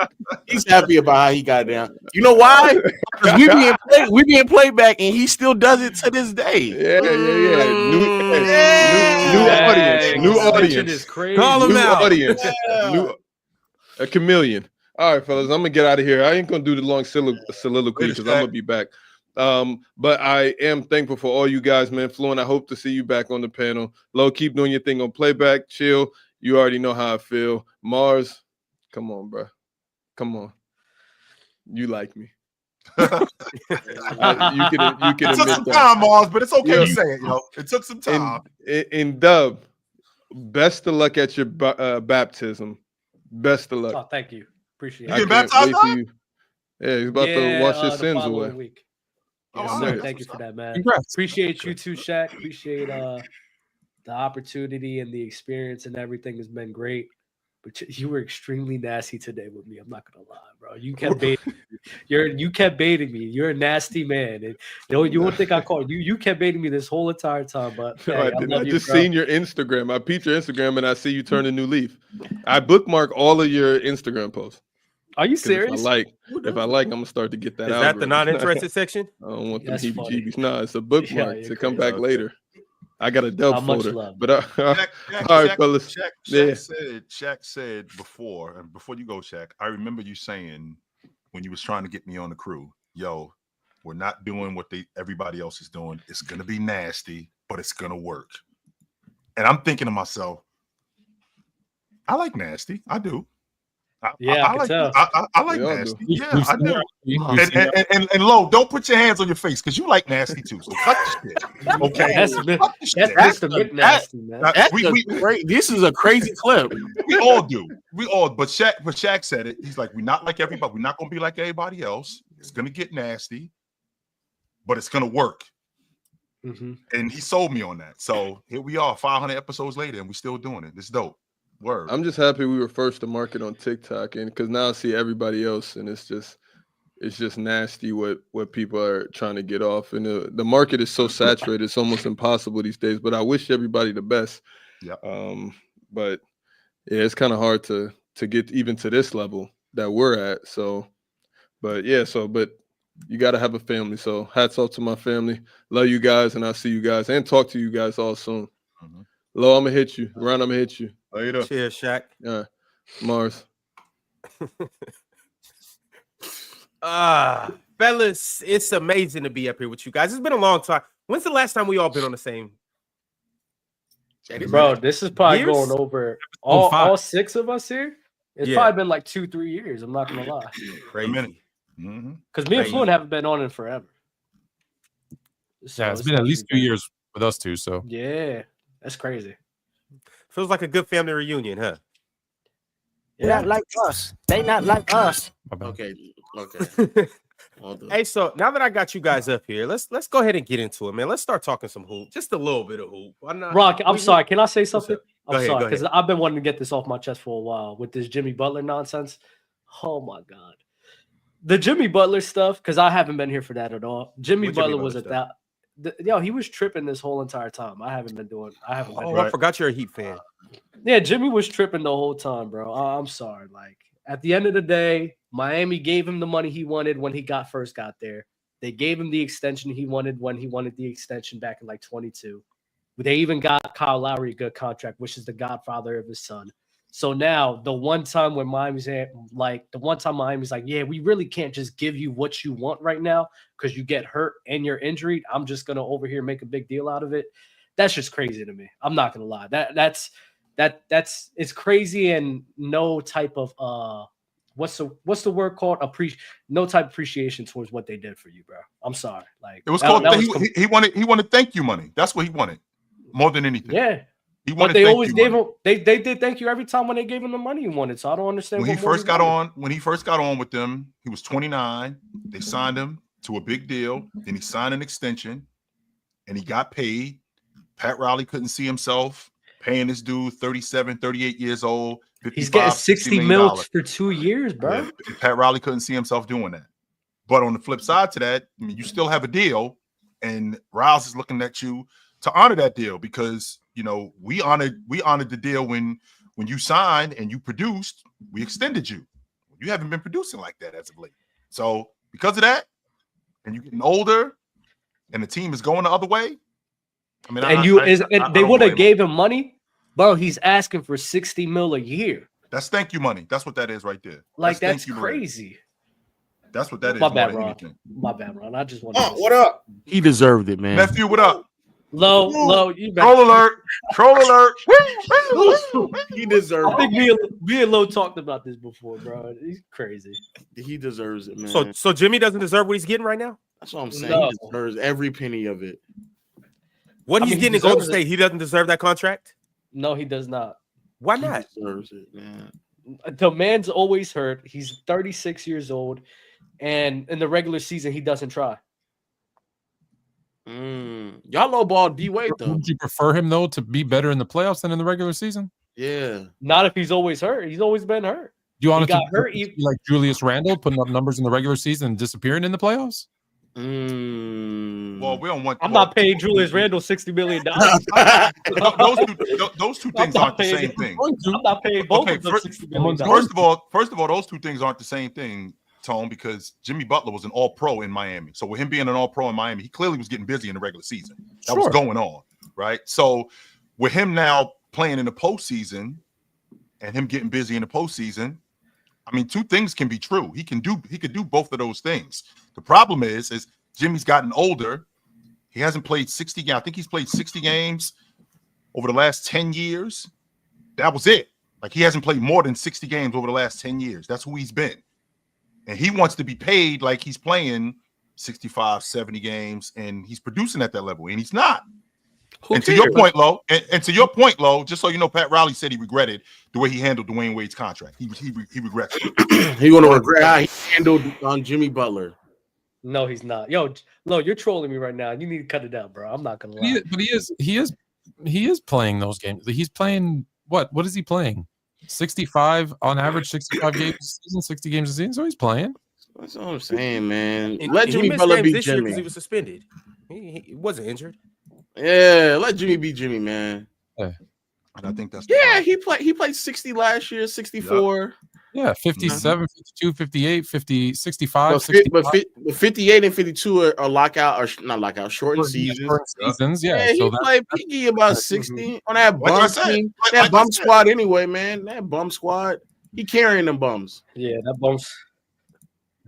He's happy about how he got down. You know why? Because we being playback, and he still does it to this day. Yeah. New audience. Call him out. Audience. A chameleon. All right, fellas, I'm gonna get out of here. I ain't gonna do the long soliloquy because I'm gonna be back. But I am thankful for all you guys, man. Fluent, I hope to see you back on the panel. Lo, keep doing your thing on Playback. Chill. You already know how I feel. Marz, come on, bro. Come on. You like me. You can it took some time, Marz, but it's okay to say it, It took some time. In Dub, best of luck at your baptism. Best of luck. Oh, thank you. Appreciate it. You get baptized? Yeah, he's about to wash his sins away. Week. Yes, Oh, sir. nice. Thank you for that, man. Congrats. Appreciate you too, Shaq. Appreciate the opportunity and the experience and everything has been great. But you were extremely nasty today with me. I'm not gonna lie, bro. You kept baiting me. You kept baiting me. You're a nasty man. And you won't think I called you. You kept baiting me this whole entire time. But No, hey, I I didn't. love I you, just bro. seen your Instagram. I peeped your Instagram and I see you turn a new leaf. I bookmark all of your Instagram posts. Are you 'Cause serious? If I like, I'm gonna start to get that. Is that the not-interested section? I don't want them That's funny. heebie-jeebies. No, it's a bookmark Yeah, to come crazy. back later. I got a Delp Much folder. love. But all right, fellas. Shaq said before, and before you go, Shaq, I remember you saying when you was trying to get me on the crew, yo, we're not doing what everybody else is doing. It's gonna be nasty, but it's gonna work. And I'm thinking to myself, I like nasty. I do. I like nasty. Yeah, I do. And Lo, don't put your hands on your face because you like nasty too. So cut the shit. Okay. That's Mr. McNasty, man. This is a crazy clip. We all do. We all. But Shaq said it. He's like, we're not like everybody. We're not gonna be like everybody else. It's gonna get nasty, but it's gonna work. Mm-hmm. And he sold me on that. So here we are, 500 episodes later, and we're still doing it. It's dope. Word. I'm just happy we were first to market on TikTok, and because now I see everybody else, and it's just nasty what people are trying to get off, and the market is so saturated, it's almost impossible these days. But I wish everybody the best. Yeah. But yeah, it's kind of hard to get even to this level that we're at. So, but you got to have a family. So hats off to my family. Love you guys, and I'll see you guys and talk to you guys all soon. Mm-hmm. Lo, I'm gonna hit you. Ron, I'm gonna hit you. Later. Cheers, Shaq. Marz. Fellas, it's amazing to be up here with you guys. It's been a long time. When's the last time we all been on the same? Bro, this is probably Years? going over all 6 of us here. It's probably been like 2-3 years. I'm not gonna lie. Crazy. Because me and Fluent haven't been on in forever. So Yeah, it's been at least 2 years with us two. So yeah, that's crazy. Feels like a good family reunion, huh? They're not like us. They not like us. Okay. Hey, so now that I got you guys up here, let's go ahead and get into it, man. Let's start talking some hoop, just a little bit of hoop. Rock, I'm sorry. Can I say something? I'm sorry because I've been wanting to get this off my chest for a while with this Jimmy Butler nonsense. Oh my god, the Jimmy Butler stuff. Because I haven't been here for that at all. Jimmy Butler was at that. He was tripping this whole entire time. I haven't been. I forgot you're a Heat fan. Yeah, Jimmy was tripping the whole time, bro. I'm sorry. Like at the end of the day, Miami gave him the money he wanted when he first got there. They gave him the extension he wanted when he wanted the extension back in like 22. They even got Kyle Lowry a good contract, which is the godfather of his son. So now the one time when Miami's like, yeah, we really can't just give you what you want right now because you get hurt and you're injured. I'm just gonna over here make a big deal out of it. That's just crazy to me. I'm not gonna lie. That's it's crazy and no type of what's the word called? No type of appreciation towards what they did for you, bro. I'm sorry. Like it was called he wanted thank you money. That's what he wanted more than anything. Yeah. But they always gave him. They did thank you every time when they gave him the money he wanted. So I don't understand. When he first got on with them, he was 29. They signed him to a big deal. Then he signed an extension, and he got paid. Pat Riley couldn't see himself paying this dude 37, 38 years old. He's getting $60 million for 2 years, bro. Yeah, Pat Riley couldn't see himself doing that. But on the flip side to that, I mean, you still have a deal, and Riles is looking at you to honor that deal because we honored the deal when you signed and you produced. We extended you. You haven't been producing like that as of late. So because of that, and you're getting older, and the team is going the other way. I mean, they would have gave him money, bro. He's asking for $60 million a year. That's thank you money. That's what that is right there. Like that's crazy. That's what that is. My bad, Ron. My bad, Ron. I just want to. What up? He deserved it, man. Nephew, what up? Low, you troll alert. He deserved it. I think me and Low talked about this before, bro. He's crazy. He deserves it, man. So Jimmy doesn't deserve what he's getting right now? That's what I'm saying. No. He deserves every penny of it. What he's getting in Golden State, he doesn't deserve that contract? No, he does not. Why not? He deserves it, man. The man's always hurt. He's 36 years old, and in the regular season, he doesn't try. Y'all lowball D Wade though. Would you prefer him though to be better in the playoffs than in the regular season? Yeah. Not if he's always hurt. He's always been hurt. Do you want He to got hurt be like Julius Randle, putting up numbers in the regular season and disappearing in the playoffs? Well, we don't want. I'm not paying Julius Randle $60 million. Those two things aren't the same thing. I'm not paying both of them $60 million. First of all, those two things aren't the same thing, Tone, because Jimmy Butler was an All-Pro in Miami. So with him being an All-Pro in Miami, he clearly was getting busy in the regular season. That was going on, right? So with him now playing in the postseason and him getting busy in the postseason, I mean, two things can be true. He could do both of those things. The problem is Jimmy's gotten older. He hasn't played 60 games. I think he's played 60 games over the last 10 years. That was it. Like, he hasn't played more than 60 games over the last 10 years. That's who he's been. And he wants to be paid like he's playing 65, 70 games, and he's producing at that level, and he's not. And to your point, Lo, and to your point, Lo, just so you know, Pat Riley said he regretted the way he handled Dwayne Wade's contract. He regrets it. He going to regret how he handled on Jimmy Butler. No, he's not. Yo, Lo, you're trolling me right now. You need to cut it out, bro. I'm not gonna lie. But he is playing those games. He's playing what? What is he playing? 65 on average, 65 games a season, 60 games a season. So he's playing. That's what I'm saying, man. And Let Jimmy Butler be Jimmy because he was suspended. He wasn't injured. Yeah, let Jimmy be Jimmy, man. Yeah. And I think that's he played 60 last year, 64. Yeah, 57, 52, 58, 50, 65, But 65. 58 and 52 are lockout, or not lockout, shortened seasons. Yeah, he played Piggy about 60 on that bum team. That bum squad anyway, man. That bum squad. He carrying them bums. Yeah, that bums.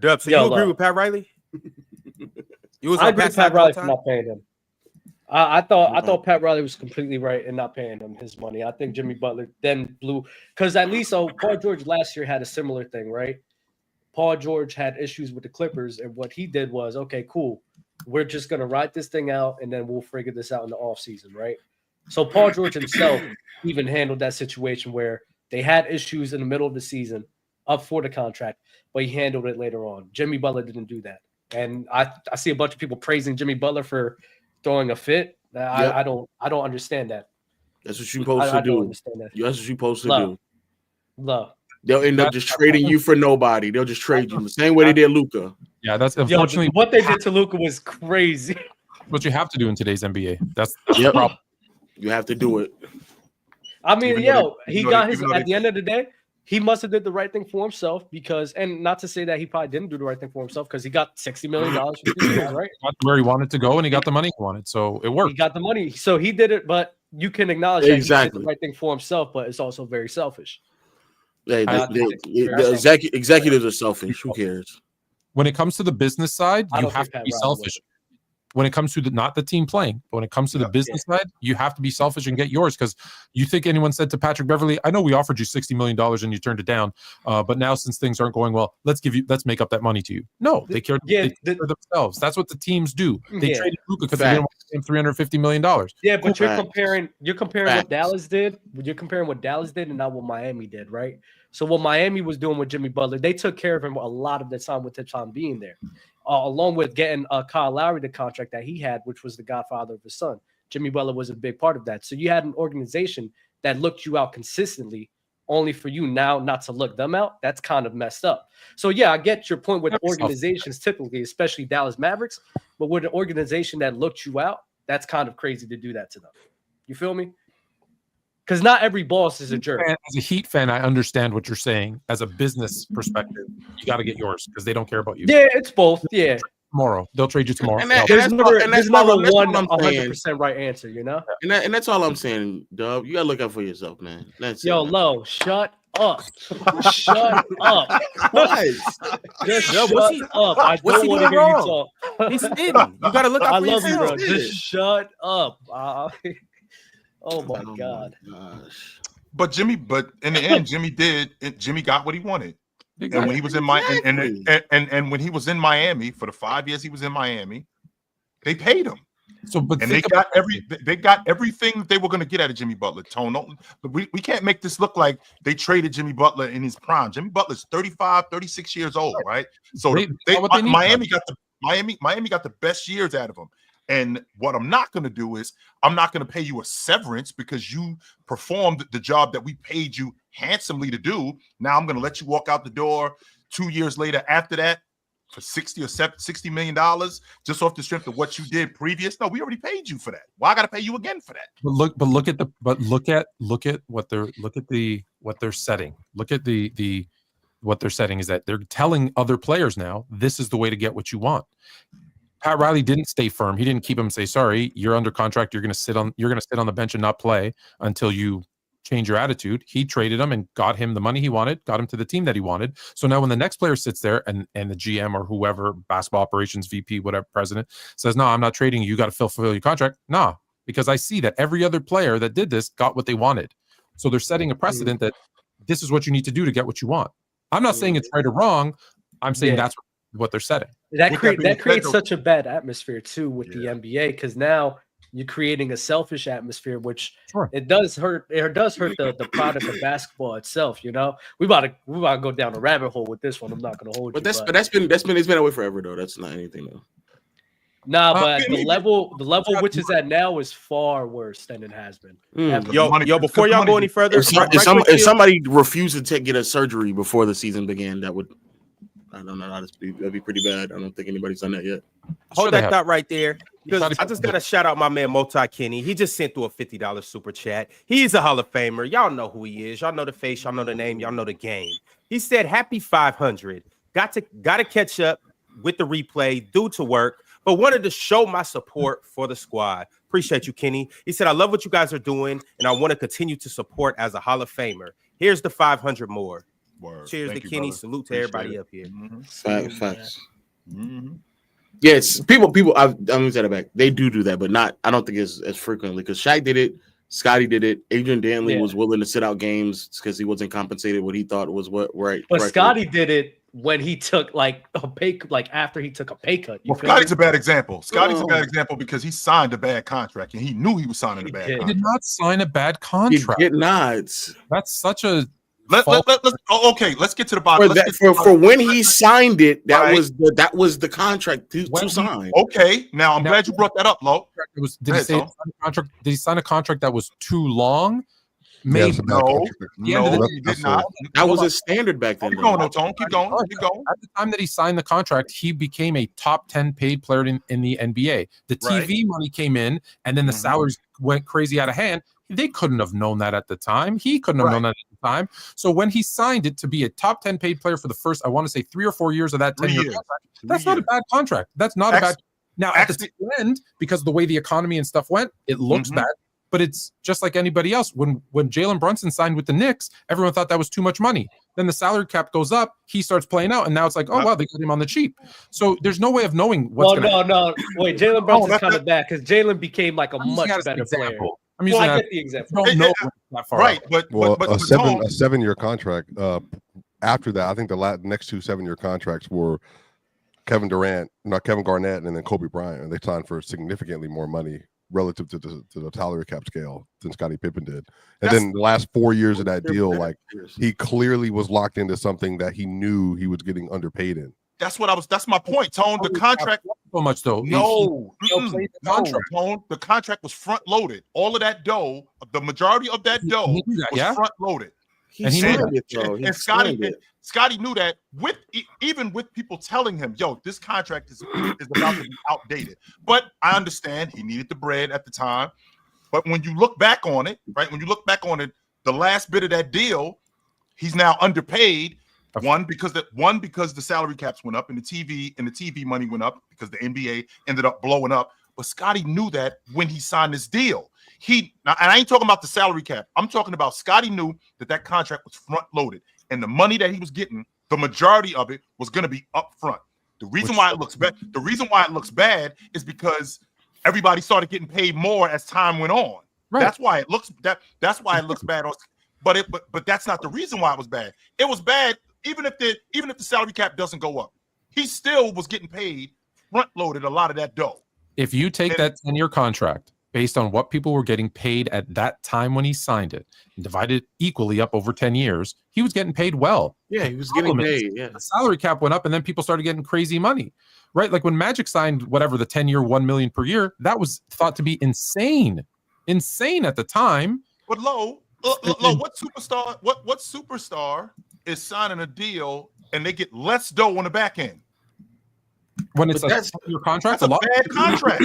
Dub, so you agree with Pat Riley? I agree with Pat Riley for not paying him. I thought Pat Riley was completely right in not paying him his money. I think Jimmy Butler then blew, because at least Paul George last year had a similar thing, right? Paul George had issues with the Clippers, and what he did was, okay, cool, we're just gonna ride this thing out, and then we'll figure this out in the offseason, right? So Paul George himself even handled that situation where they had issues in the middle of the season up for the contract, but he handled it later on. Jimmy Butler didn't do that, and I see a bunch of people praising Jimmy Butler for throwing a fit. I don't understand that. That's what you're supposed to do. Don't understand that. That's what you're supposed to do. Love. They'll end up just trading you for nobody. They'll just trade you the same way they did Luka. Yeah, that's unfortunately what they did to Luka was crazy. What you have to do in today's NBA. That's the problem. You have to do it. I mean, he got his at the end of the day. He must have did the right thing for himself because, and not to say that he probably didn't do the right thing for himself because he got $60 million from the right? Got where he wanted to go and he got the money he wanted, so it worked. He got the money, so he did it. But you can acknowledge that he did the right thing for himself, but it's also very selfish. Hey, the executives are selfish. Who cares? When it comes to the business side, you have to be selfish. When it comes to not the team playing, but when it comes to the business side, you have to be selfish and get yours. Because you think anyone said to Patrick Beverley, "I know we offered you $60 million and you turned it down, but now since things aren't going well, let's make up that money to you." No, they care for themselves. That's what the teams do. They traded Luka because they didn't want to pay him $350 million. Yeah, but you're comparing what Dallas did. You're comparing what Dallas did and not what Miami did, right? So what Miami was doing with Jimmy Butler, they took care of him a lot of the time with the time being there, along with getting Kyle Lowry the contract that he had, which was the godfather of his son. Jimmy Butler was a big part of that. So you had an organization that looked you out consistently, only for you now not to look them out. That's kind of messed up. So yeah, I get your point with organizations typically, especially Dallas Mavericks, but with an organization that looked you out, that's kind of crazy to do that to them. You feel me? Because not every boss is a jerk. As a Heat fan, I understand what you're saying. As a business perspective, you got to get yours because they don't care about you. Yeah, it's both. Yeah. Tomorrow. They'll trade you tomorrow. There's never one 100% right answer, you know? And that's all I'm saying, Dub. You got to look out for yourself, man. That's Yo, Lo, shut up. Shut up. Just shut up. I don't want to hear you talk. He's hidden. You got to look out for yourself. I love you, bro. Just shut up. Oh my God! But in the end, Jimmy got what he wanted. And when he was in and when he was in Miami for the 5 years he was in Miami, they paid him. They got everything that they were going to get out of Jimmy Butler. Tone, we can't make this look like they traded Jimmy Butler in his prime. Jimmy Butler's 35, 36 years old, right? So Miami got the best years out of him. And what I'm not going to do is I'm not going to pay you a severance because you performed the job that we paid you handsomely to do. Now I'm going to let you walk out the door 2 years later after that for $60 million just off the strength of what you did previous. No, we already paid you for that. Well, I got to pay you again for that. But look at what they're setting. Look at what they're setting is that they're telling other players now, this is the way to get what you want. Pat Riley didn't stay firm. He didn't keep him and say, sorry, you're under contract. You're going to sit on the bench and not play until you change your attitude. He traded him and got him the money he wanted, got him to the team that he wanted. So now when the next player sits there and the GM or whoever, basketball operations VP, whatever, president says, no, I'm not trading you. You got to fulfill your contract. Nah, because I see that every other player that did this got what they wanted. So they're setting a precedent that this is what you need to do to get what you want. I'm not saying it's right or wrong. I'm saying that's what they're setting. That creates such a bad atmosphere too with the NBA, because now you're creating a selfish atmosphere, which it does hurt. It does hurt the product of basketball itself. You know, we about to go down a rabbit hole with this one. I'm not going to hold you. But it's been away forever though. That's not anything though. Nah, but the level which is at now is far worse than it has been. Yo, before y'all go any further, if somebody refused to get a surgery before the season began, that would, I don't know, that'd be pretty bad. I don't think anybody's done that yet. Hold that thought right there. Because I just got to shout out my man Multi Kenny. He just sent through a $50 super chat. He's a Hall of Famer. Y'all know who he is. Y'all know the face. Y'all know the name. Y'all know the game. He said, happy 500. Got to catch up with the replay due to work, but wanted to show my support for the squad. Appreciate you, Kenny. He said, I love what you guys are doing, and I want to continue to support as a Hall of Famer. Here's the 500 more. Word. Cheers to Kenny. Brother. Salute to everybody up here. Facts. Yeah, it's people. I'm gonna say that back. They do that, but not. I don't think it's as frequently because Shaq did it, Scottie did it. Adrian Dantley was willing to sit out games because he wasn't compensated what he thought was right. But Scottie did it when he took after he took a pay cut. Well, Scottie's a bad example. Scotty's a bad example because he signed a bad contract and he knew he was signing a bad contract. He did not sign a bad contract. He did not. That's such a. Let's get to the bottom. For when he signed it, that was the contract to sign. Okay, now I'm glad you brought that up, Lo. Did he sign a contract that was too long? Maybe no, he did not. That was a standard back then. Keep going, Tone. Keep going. At the time that he signed the contract, he became a top 10 paid player in the NBA. The TV money came in, and then the salaries went crazy out of hand. They couldn't have known that at the time. He couldn't have known that at the time. So when he signed it to be a top 10 paid player for the first, I want to say 3 or 4 years of that 10-year contract, that's not a bad contract. That's not a bad. Now, at the end, because of the way the economy and stuff went, it looks bad. But it's just like anybody else. When Jalen Brunson signed with the Knicks, everyone thought that was too much money. Then the salary cap goes up. He starts playing out, and now it's like, oh wow, they got him on the cheap. So there's no way of knowing what's going to happen. No. Wait, Jalen Brunson's coming back because Jalen became like a much better player. I get the example. Don't know that far right, out. but a 7-year contract. After that, I think the next 2 7-year contracts were Kevin Garnett, and then Kobe Bryant, and they signed for significantly more money relative to the salary cap scale than Scottie Pippen did. And then the last 4 years of that deal, like he clearly was locked into something that he knew he was getting underpaid in. That's my point, Tone. The contract so much though. No, Tone. The contract was front loaded. All of that dough, the majority of that dough was front loaded. And Scottie knew that even with people telling him, yo, this contract is about to be outdated. But I understand he needed the bread at the time. But when you look back on it, the last bit of that deal, he's now underpaid. One because the salary caps went up and the TV money went up because the NBA ended up blowing up. But Scottie knew that when he signed this deal. And I ain't talking about the salary cap. I'm talking about Scottie knew that contract was front loaded, and the money that he was getting, the majority of it was going to be up front. The reason why it looks bad is because everybody started getting paid more as time went on. Right. That's why it looks bad. But that's not the reason why it was bad. It was bad even if the salary cap doesn't go up. He still was getting paid front loaded a lot of that dough. If you take that 10-year contract based on what people were getting paid at that time when he signed it, and divided equally up over 10 years, he was getting paid well. Yeah, he was getting paid. Yeah, the salary cap went up, and then people started getting crazy money, right? Like when Magic signed whatever the 10-year, $1 million per year, that was thought to be insane at the time. But what superstar is signing a deal and they get less dough on the back end? When it's your contract, that's a bad contract.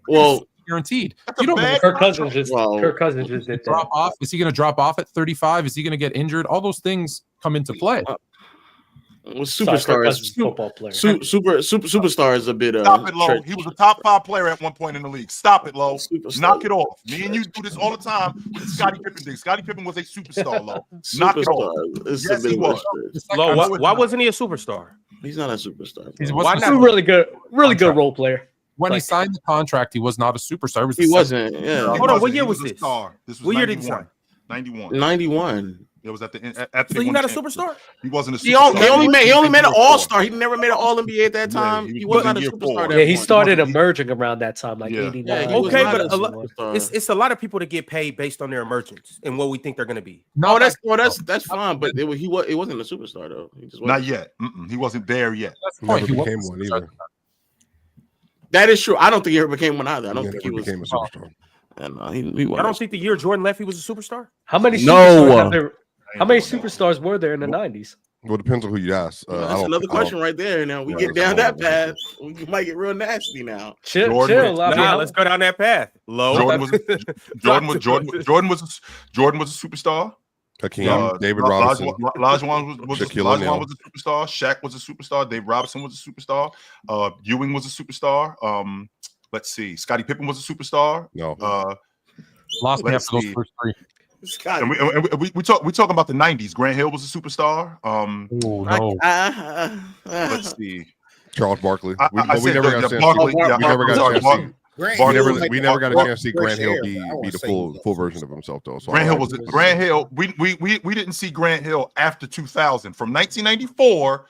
well, guaranteed. You don't Kirk Cousins just did that. Drop off. Is he going to drop off at 35? Is he going to get injured? All those things come into play. Superstar is football player. Superstar is a bit. Stop it, Low. He was a top 5 player at one point in the league. Stop it, Low. Knock it off. Me and you do this all the time. Scottie Pippen did. Scottie Pippen was a superstar, Low. Knock it off. Yes, he was. Low, why wasn't he a superstar? He's not a superstar. He's a really good role player. When he signed the contract, he was not a superstar. He wasn't. Yeah. Hold on. What year was this? This was what year did he sign? 91. It was at the end. So he's not a superstar? He wasn't a superstar. He only made an all-star. He never made an all-NBA at that time. He was not a superstar. Yeah, he started emerging around that time, like 89. Okay, but it's a lot of people that get paid based on their emergence and what we think they're going to be. No, that's fine. But it wasn't a superstar though. He just not yet. He wasn't there yet. Never became one either. That is true. I don't think he ever became one either. I don't think he became a superstar. And I don't think the year Jordan left, he was a superstar. How many superstars were there in the 90s? Well, it depends on who you ask. That's another question right there. Now we get down that path, we might get real nasty now. Chill. Let's go down that path. Low. Jordan was a superstar. Hakeem, David Robinson, Olajuwon was a superstar. Shaq was a superstar. Dave Robinson was a superstar. Ewing was a superstar. Let's see. Scottie Pippen was a superstar. No. Lost me after those first three. And we talking about the 90s. Grant Hill was a superstar. Let's see. Charles Barkley. We never got a chance to see Grant Hill be the full version of himself though. So Grant Hill. We didn't see Grant Hill after 2000. From 1994,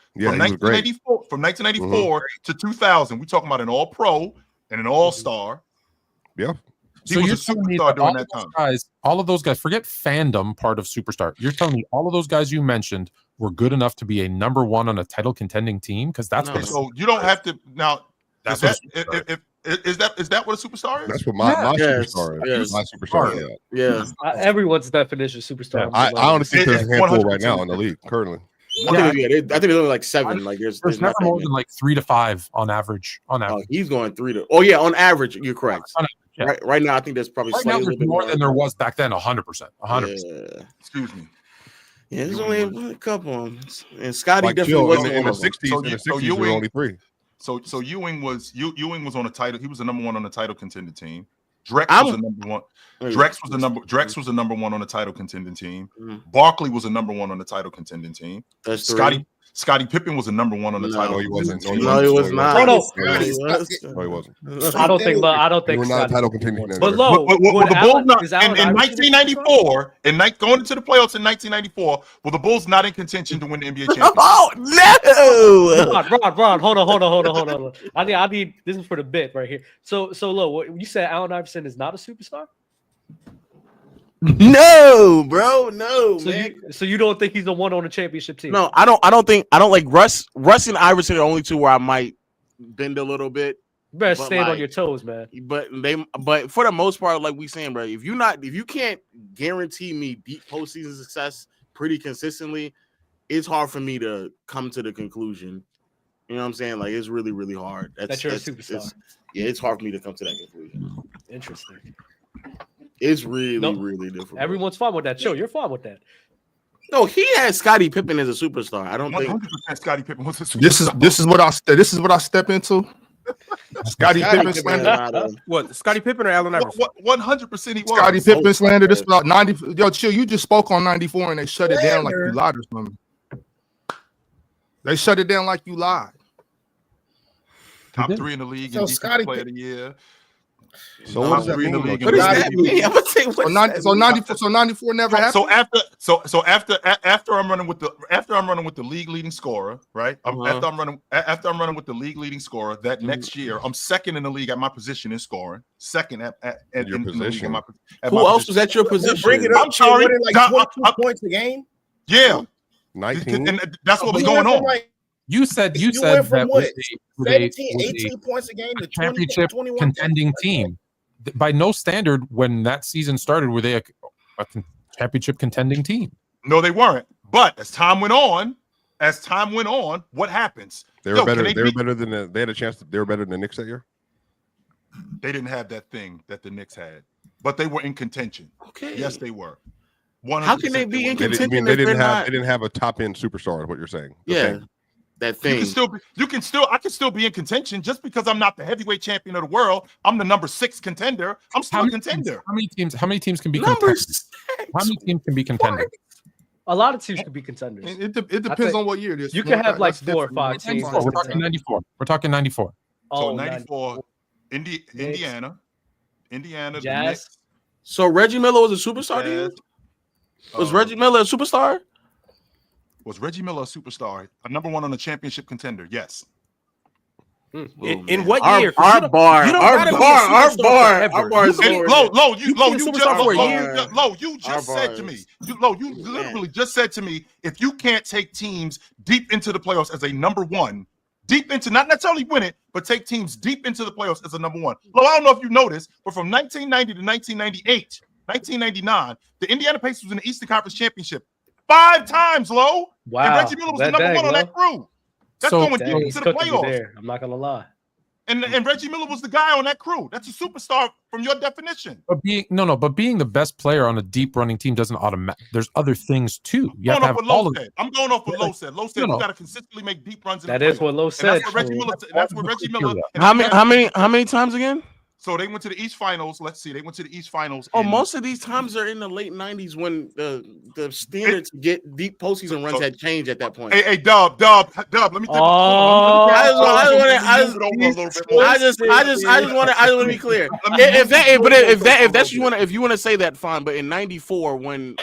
from 1994 to 2000. We talking about an All-Pro and an All-Star. Yeah. So you're telling me that during that time. All of those guys, forget fandom part of superstar. You're telling me all of those guys you mentioned were good enough to be a number one on a title contending team? Because that's what. So you don't have to now. Is that what a superstar is? That's what my superstar is. My superstar. Yeah. Everyone's definition of superstar. I honestly think there's a handful right now in the league currently. I think there's only like 7. Like there's never more than like 3 to 5 on average. He's going 3 to. Oh yeah, on average, you're correct. Yeah. Right now, I think there's probably slightly more than there was back then. 100%. 100%. Yeah. Excuse me. Yeah, there's only a couple. And Scottie like definitely wasn't in the 60s. In the 60s, there were only 3. So Ewing was on a title. He was the number 1 on the title contending team. Drex was the number 1. Drex was the number 1 on the title contending team. Barkley was the number 1 on the title contending team. That's Scottie Pippen was the number 1 on the title. No, he wasn't. No, he was not. No, he wasn't. I don't think. We're not a title contending. But low. The Bulls not in 1994 and going into the playoffs in 1994. Were the Bulls not in contention to win the NBA championship? Oh no! Ron, hold on. I need this is for the bit right here. So low. You said Allen Iverson is not a superstar? No, bro, no, man. So you don't think he's the one on the championship team? No, I don't like Russ and Iverson are the only two where I might bend a little bit. You better stand on your toes, man. But for the most part, like we saying, bro, if you can't guarantee me deep postseason success pretty consistently, it's hard for me to come to the conclusion. You know what I'm saying? Like it's really, really hard. That you're a superstar. It's hard for me to come to that conclusion. Interesting. It's really difficult. Everyone's fine with that. Show you're fine with that. No, he had Scottie Pippen as a superstar. I don't think 100% Scottie Pippen was a superstar. This is what I step into. Scottie Pippen slander. What? Scottie Pippen or Allen Iverson? 100% he was. Scottie Pippen slander. This about 90. Yo, chill. You just spoke on 94 and they shut it down like you lied or something. They shut it down like you lied. Top 3 in the league. So and Scottie Player of the Year. So what does that mean? What does that mean? I'm gonna say So 94 never happened. So after I'm running with the league leading scorer, right? After I'm running with the league leading scorer, that next year I'm second in the league at my position in scoring. Second at your position. Who else was at your position? Bring it up. I'm sorry. Like 22 points a game. Yeah, 19. And that's what was going on. You said went from that what? with 17, 18 points a game to 20, championship 21 contending team. By no standard, when that season started, were they a championship contending team? No, they weren't. But as time went on, what happens? They were better. They were better than they had a chance. They were better than the Knicks that year. They didn't have that thing that the Knicks had, but they were in contention. Okay. Yes, they were. How can they be in contention? They didn't have a top end superstar. Is what you're saying? Yeah. That thing. I can still be in contention just because I'm not the heavyweight champion of the world. I'm the number 6 contender. I'm still a contender. How many teams can be number contenders? 6? How many teams can be contenders? A lot of teams could be contenders. It depends on what year it is. You can have like 4 or 5 teams. We're talking 94. We're talking 94. So 94, Indiana, the Jazz. Knicks. So Reggie Miller was a superstar to you? Was Reggie Miller a superstar? Was Reggie Miller a superstar? A number 1 on the championship contender? Yes. In what year? Our bar is low. You just said to me. You literally just said to me, if you can't take teams deep into the playoffs as a number 1, deep into not necessarily win it, but take teams deep into the playoffs as a number 1. Low, I don't know if you noticed, but from 1990 to 1998, 1999, the Indiana Pacers was in the Eastern Conference Championship 5 times, Low. Wow. And Reggie Miller was the number 1 on that crew. That's going deep into the playoffs. I'm not gonna lie. And Reggie Miller was the guy on that crew. That's a superstar from your definition. But being the best player on a deep running team doesn't automatic. There's other things too. You have to have all of them. I'm going off what Low said. Low said you got to consistently make deep runs. That is what Low said. That's what Reggie Miller. How many times again? So they went to the East Finals. Let's see. They went to the East Finals. Most of these times are in the late 90s when the standard to get deep postseason runs had changed at that point. Hey, Dub. Let me tell you. I just want to be clear. If you want to say that, fine. But in '94, when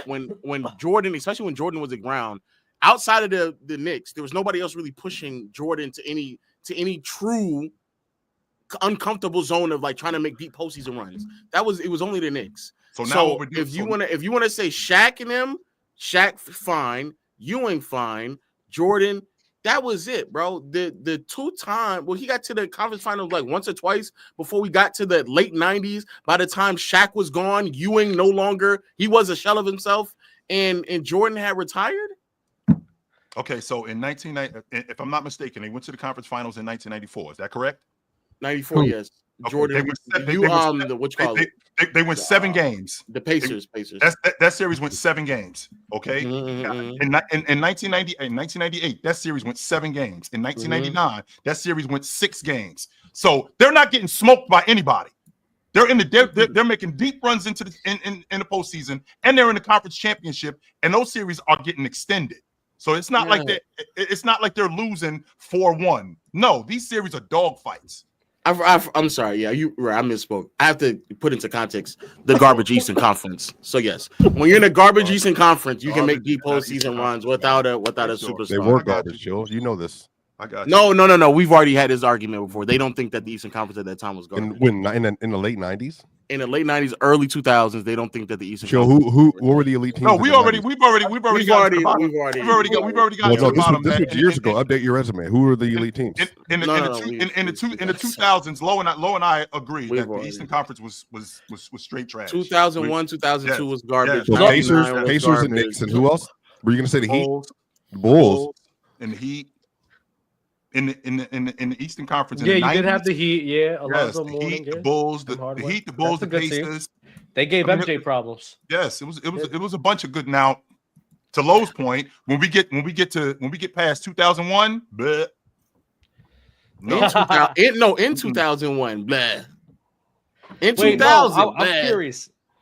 Jordan, especially when Jordan was at ground, outside of the Knicks, there was nobody else really pushing Jordan to any true uncomfortable zone of like trying to make deep postseason runs. It was only the Knicks. So now if you want to say Shaq and him, Shaq fine, Ewing fine, Jordan, that was it, bro. The 2-time, he got to the conference finals like once or twice before we got to the late 90s. By the time Shaq was gone, Ewing no longer, he was a shell of himself, and Jordan had retired. Okay, so in 1990, if I'm not mistaken, they went to the conference finals in 1994. Is that correct? 94, yes. Okay, Jordan, they went 7 games. The Pacers. That series went 7 games. Okay, in 1998, that series went 7 games. In 1999, that series went 6 games. So they're not getting smoked by anybody. They're making deep runs into the in the postseason, and they're in the conference championship, and those series are getting extended. So it's not like they're losing 4-1. No, these series are dog fights. I'm sorry. Yeah, you right. I misspoke. I have to put into context the garbage Eastern Conference. So yes, when you're in a garbage Eastern Conference, you can make deep postseason runs without a superstar. They were garbage, Joe. You know this. I got you. No. We've already had this argument before. They don't think that the Eastern Conference at that time was garbage. In the late 90s. In the late 90s, early 2000s, they don't think that the Eastern. Joe, who were the elite teams? No, we've already got to the bottom. This was years ago. Update your resume. Who were the elite teams? In the 2000s, Low and I agreed that the Eastern Conference was straight trash. 2001, 2002 was garbage. So Pacers and Knicks, and who else? Were you going to say the Heat? The Bulls and the Heat. In the Eastern Conference, you in the 90s, did have the Heat, the Heat, the Bulls, the Pacers. They gave MJ problems. Yes, it was a bunch of good. Now, to Lowe's point, when we get past 2001, bleh. In 2001, bleh. In 2000,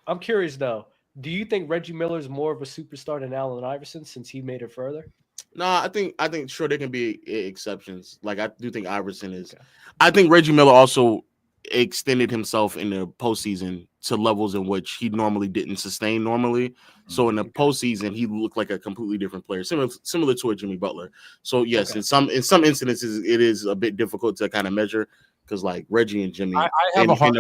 I'm curious though. Do you think Reggie Miller is more of a superstar than Allen Iverson since he made it further? No, I think sure there can be exceptions. Like I do think Iverson is. Okay. I think Reggie Miller also extended himself in the postseason to levels in which he normally didn't sustain normally. So in the postseason, he looked like a completely different player, similar to a Jimmy Butler. So yes, in some incidences, it is a bit difficult to kind of measure because like Reggie and Jimmy, I have a hard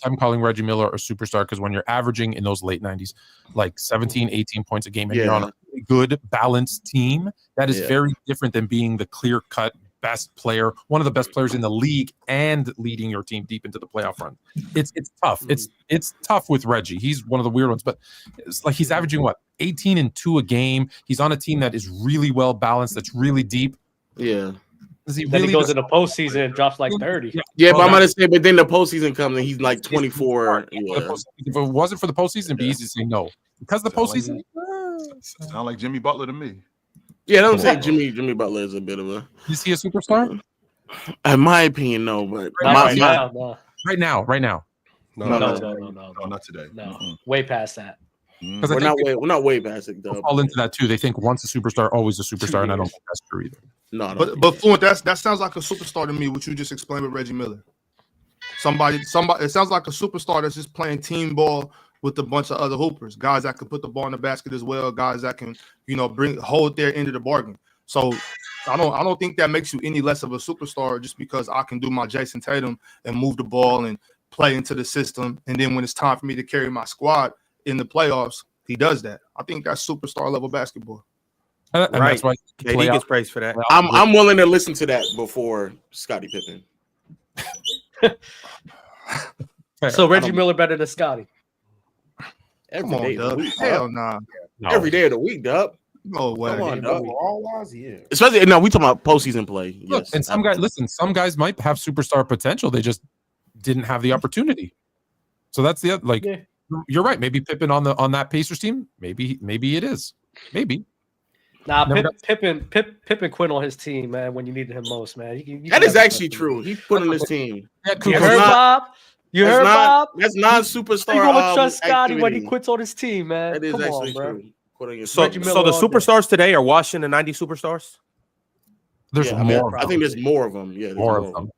time calling Reggie Miller a superstar because when you're averaging in those late 90s, like 17, 18 points a game, and you're on a good balanced team, that is very different than being the clear-cut best player, one of the best players in the league, and leading your team deep into the playoff run. It's tough. It's tough with Reggie. He's one of the weird ones, but it's like he's averaging 18 and 2 a game. He's on a team that is really well balanced, that's really deep. Yeah. Then he goes in the postseason and drops like 30. Yeah, but I'm gonna say, but then the postseason comes and he's like 24. If it wasn't for the postseason, it'd be easy to say no. Because the postseason sound like Jimmy Butler to me. Yeah, don't say Jimmy Butler is a bit of a. Is he a superstar? In my opinion, no. But right now. No, not today. No, way past that. Because we're not way past it though. Fall into that too. They think once a superstar, always a superstar, and I don't think that's true either. No, but Fluent, that sounds like a superstar to me. What you just explained with Reggie Miller. Somebody. It sounds like a superstar that's just playing team ball with a bunch of other hoopers, guys that can put the ball in the basket as well, guys that can, hold their end of the bargain. So I don't think that makes you any less of a superstar just because I can do my Jason Tatum and move the ball and play into the system. And then when it's time for me to carry my squad in the playoffs, he does that. I think that's superstar level basketball. And that's why KD gets praised for that. I'm willing to listen to that before Scottie Pippen. So Reggie Miller better than Scottie. Every day of the week. Hell nah. Every day of the week, Dub. No way. Come on, Dub. Yeah. Especially we talking about postseason play. Look, Yes. and some guys might have superstar potential. They just didn't have the opportunity. So that's the other, you're right. Maybe Pippen on that Pacers team. Maybe it is. Maybe. Nah, Pippen quit on his team, man, when you needed him most, man. That is actually true. He put on his team. You heard Bob? You heard Bob? That's non-superstar. You gonna trust Scottie when he quits on his team, man? That is Come actually on, true. So the superstars today are washing the 90 superstars? There's more. I think there's more of them. Yeah, more of them.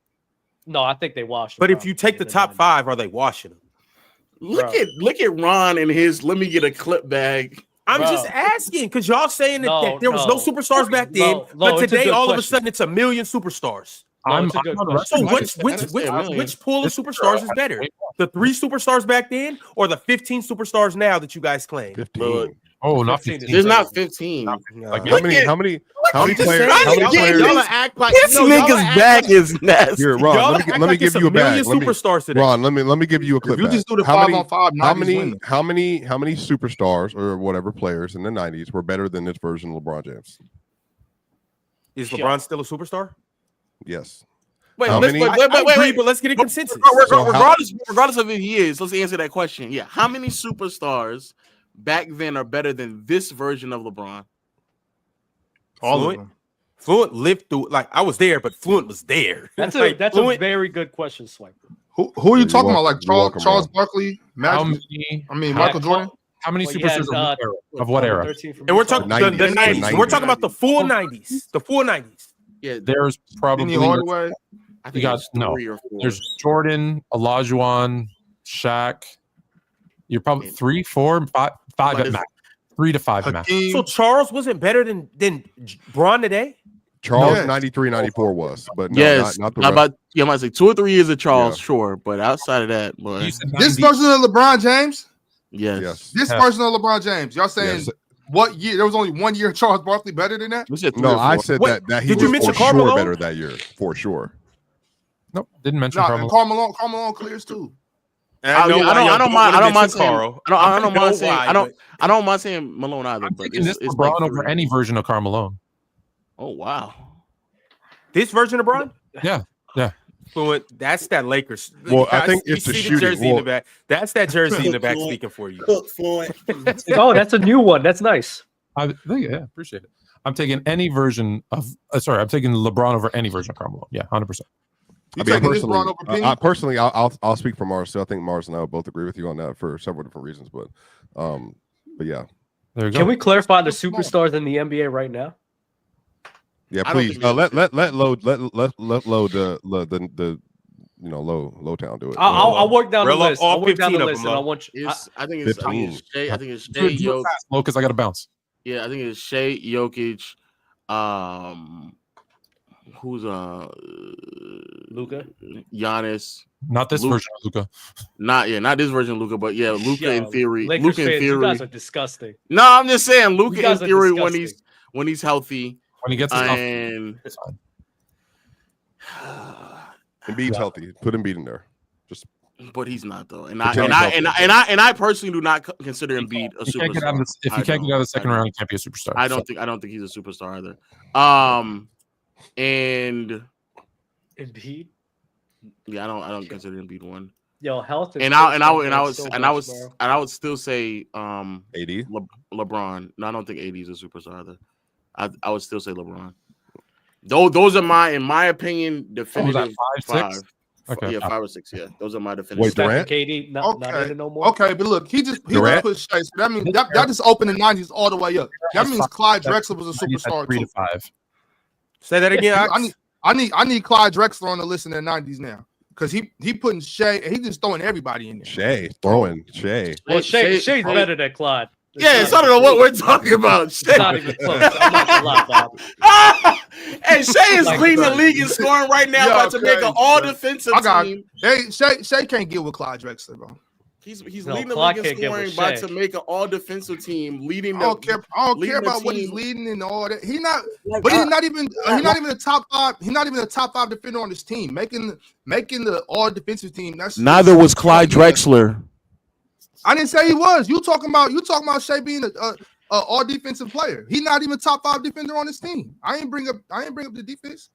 No, I think they wash them. But if you take the top 5, are they washing them? Look at Ron and his let me get a clip bag. I'm just asking because y'all saying that there was no superstars back then, but today all of a sudden it's a million superstars. So which pool of superstars is better? The 3 superstars back then or the 15 superstars now that you guys claim? 15. Oh, not 15. There's not 15. Like how many players? Y'all act like this nigga's back is nasty. Here, Ron, let me give you a bag. Superstars today. Ron, let me give you a clip. You just do the 5-on-5. How many superstars or whatever players in the 90s were better than this version of LeBron James? Is LeBron still a superstar? Yes. Wait, but let's get a consensus. Regardless of who he is, let's answer that question. Yeah, how many superstars back then are better than this version of LeBron? All of them. Fluent lived through, I was there, but Fluent was there. That's a very good question, Swiper. Who are you talking about? Like Charles Barkley, Michael Jordan? How many superstars of what era? And we're talking the 90s. We're talking about the full 90s. The full 90s. Yeah, there's probably I think there's Jordan, Olajuwon, Shaq. You're probably 3, 4, 5 at max. 3 to 5 max. So Charles wasn't better than Bron today? Charles 93, 94 was, but yes, not the rest. I might say 2 or 3 years of Charles, sure, but outside of that, boy. This version of LeBron James? Yes. This version of LeBron James. Y'all saying what year? There was only 1 year of Charles Barkley better than that? No, I said that he was for sure better that year, for sure. Nope, didn't mention Carmelo. Carmelo clears too. I don't mind saying Malone either. I'm taking this LeBron over any version of Carmelo. Oh wow, this version of Bron? Yeah. Fluent. That's that Lakers. Well, I think it's the shooting. Jersey in the back. That's that jersey in the back speaking for you. Oh, that's a new one. That's nice. Appreciate it. I'm taking any version of. I'm taking LeBron over any version of Carmelo. Yeah, 100%. Personally, I'll speak for Marz. So I think Marz and I will both agree with you on that for several different reasons. But yeah. There you go. Can we clarify the superstars in the NBA right now? Yeah, please. Let load the low town do it. I'll work down the Reel up list. all I'll work down the 15 of list, them, and I huh? want you. I think it's 15. Shai. I think it's Shai, Jokic. Low, because I got to bounce. Yeah, I think it's Shai, Jokic. Who's Luka? Giannis. Not this version of Luka. Not this version of Luka, but yeah, Luka in theory. Lakers Luka in fans, theory. You guys are disgusting. No, I'm just saying You Luka in guys are theory disgusting. when he's healthy. When he gets his and Embiid's healthy. Put Embiid in there. But he's not though, and Pretend I personally do not consider Embiid a If he can't get out superstar. of the, if he can't get out of the second round, he can't be a superstar. I don't think he's a superstar either. And Embiid. Yeah, I don't consider Embiid one. Yo, health. And I would still say AD LeBron. No, I don't think AD is a superstar either. I would still say LeBron. Those are in my opinion, definitive five. Okay. Yeah, 5 or 6. Yeah, those are my definitive. Wait, Durant? KD, not in it no more. Okay, but look, he just put Shai. So that means that just opened the 90s all the way up. That means Clyde Drexler was a superstar 3 too. to 5. Say that again. I need Clyde Drexler on the list in the 90s now because he putting Shai. He just throwing everybody in there. Shai throwing Shai. Well, Shai's better than Clyde. Yeah, so I don't know what we're talking about. It's not even close. I'm not gonna lie, Bob. Hey, Shai is leading the league in scoring right now, about to make an all-defensive team. Hey, Shai can't get with Clyde Drexler, bro. He's leading the league in scoring, about to make an all-defensive team. Leading. I don't care about what he's leading and all that. He's not even a top 5. He's not even a top 5 defender on this team. Making the all-defensive team. Neither was Clyde Drexler. I didn't say he was. You talking about Shai being a all defensive player. He's not even top 5 defender on his team. I ain't bring up the defense.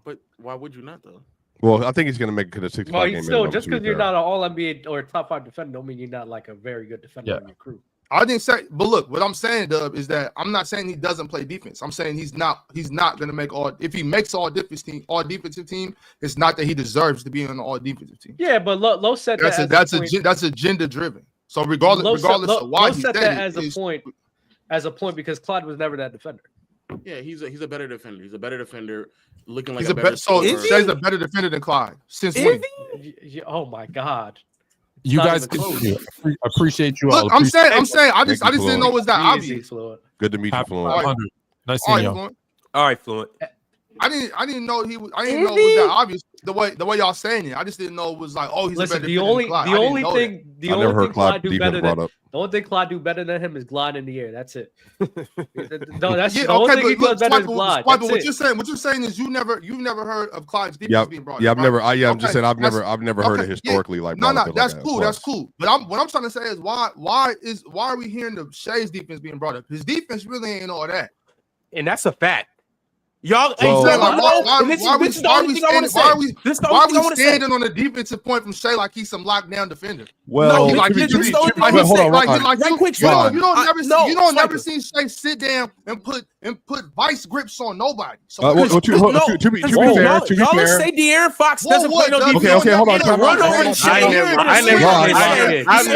But why would you not though? Well, I think he's going to make it a 65 Well, game. still, just because you're not an All NBA or top 5 defender, don't mean you're not like a very good defender on your crew. I didn't say, but look, what I'm saying, Dub, is that I'm not saying he doesn't play defense. I'm saying he's not going to make all. If he makes all defensive team, it's not that he deserves to be on the all defensive team. Yeah, but Lo said that's agenda driven. So regardless of why Lo said that as a point because Clyde was never that defender. Yeah, he's a better defender. He's a better defender, looking like he's a better. So Shai's a better defender than Clyde since when? Oh my God. You guys appreciate you all. Look, I'm saying. I just didn't know it was that obvious. Good to meet you, Fluent. Nice seeing you. All right, Fluent. I didn't know he was. I didn't know it was that obvious. The way y'all saying it, I just didn't know it was like, oh, he's Listen, a better defender than Clyde. The only thing Clyde do better than up. the only thing Clyde do better than him is glide in the air. That's it. No, that's the only thing he does better is glide. What you're saying is you've never heard of Clyde's defense being brought up. Yeah, I've never. I'm just saying I've never heard it yeah. historically. Like no, that's cool. That's cool. But what I'm trying to say is why are we hearing the Shai's defense being brought up? His defense really ain't all that. And that's a fact. Y'all, why are we standing on the defensive point from Shai like he's some lockdown defender? Well, you don't never see Shai sit down and put vice grips on nobody. So to be fair, y'all say De'Aaron Fox doesn't play no defense. Okay, hold on. Run over to Shai. I've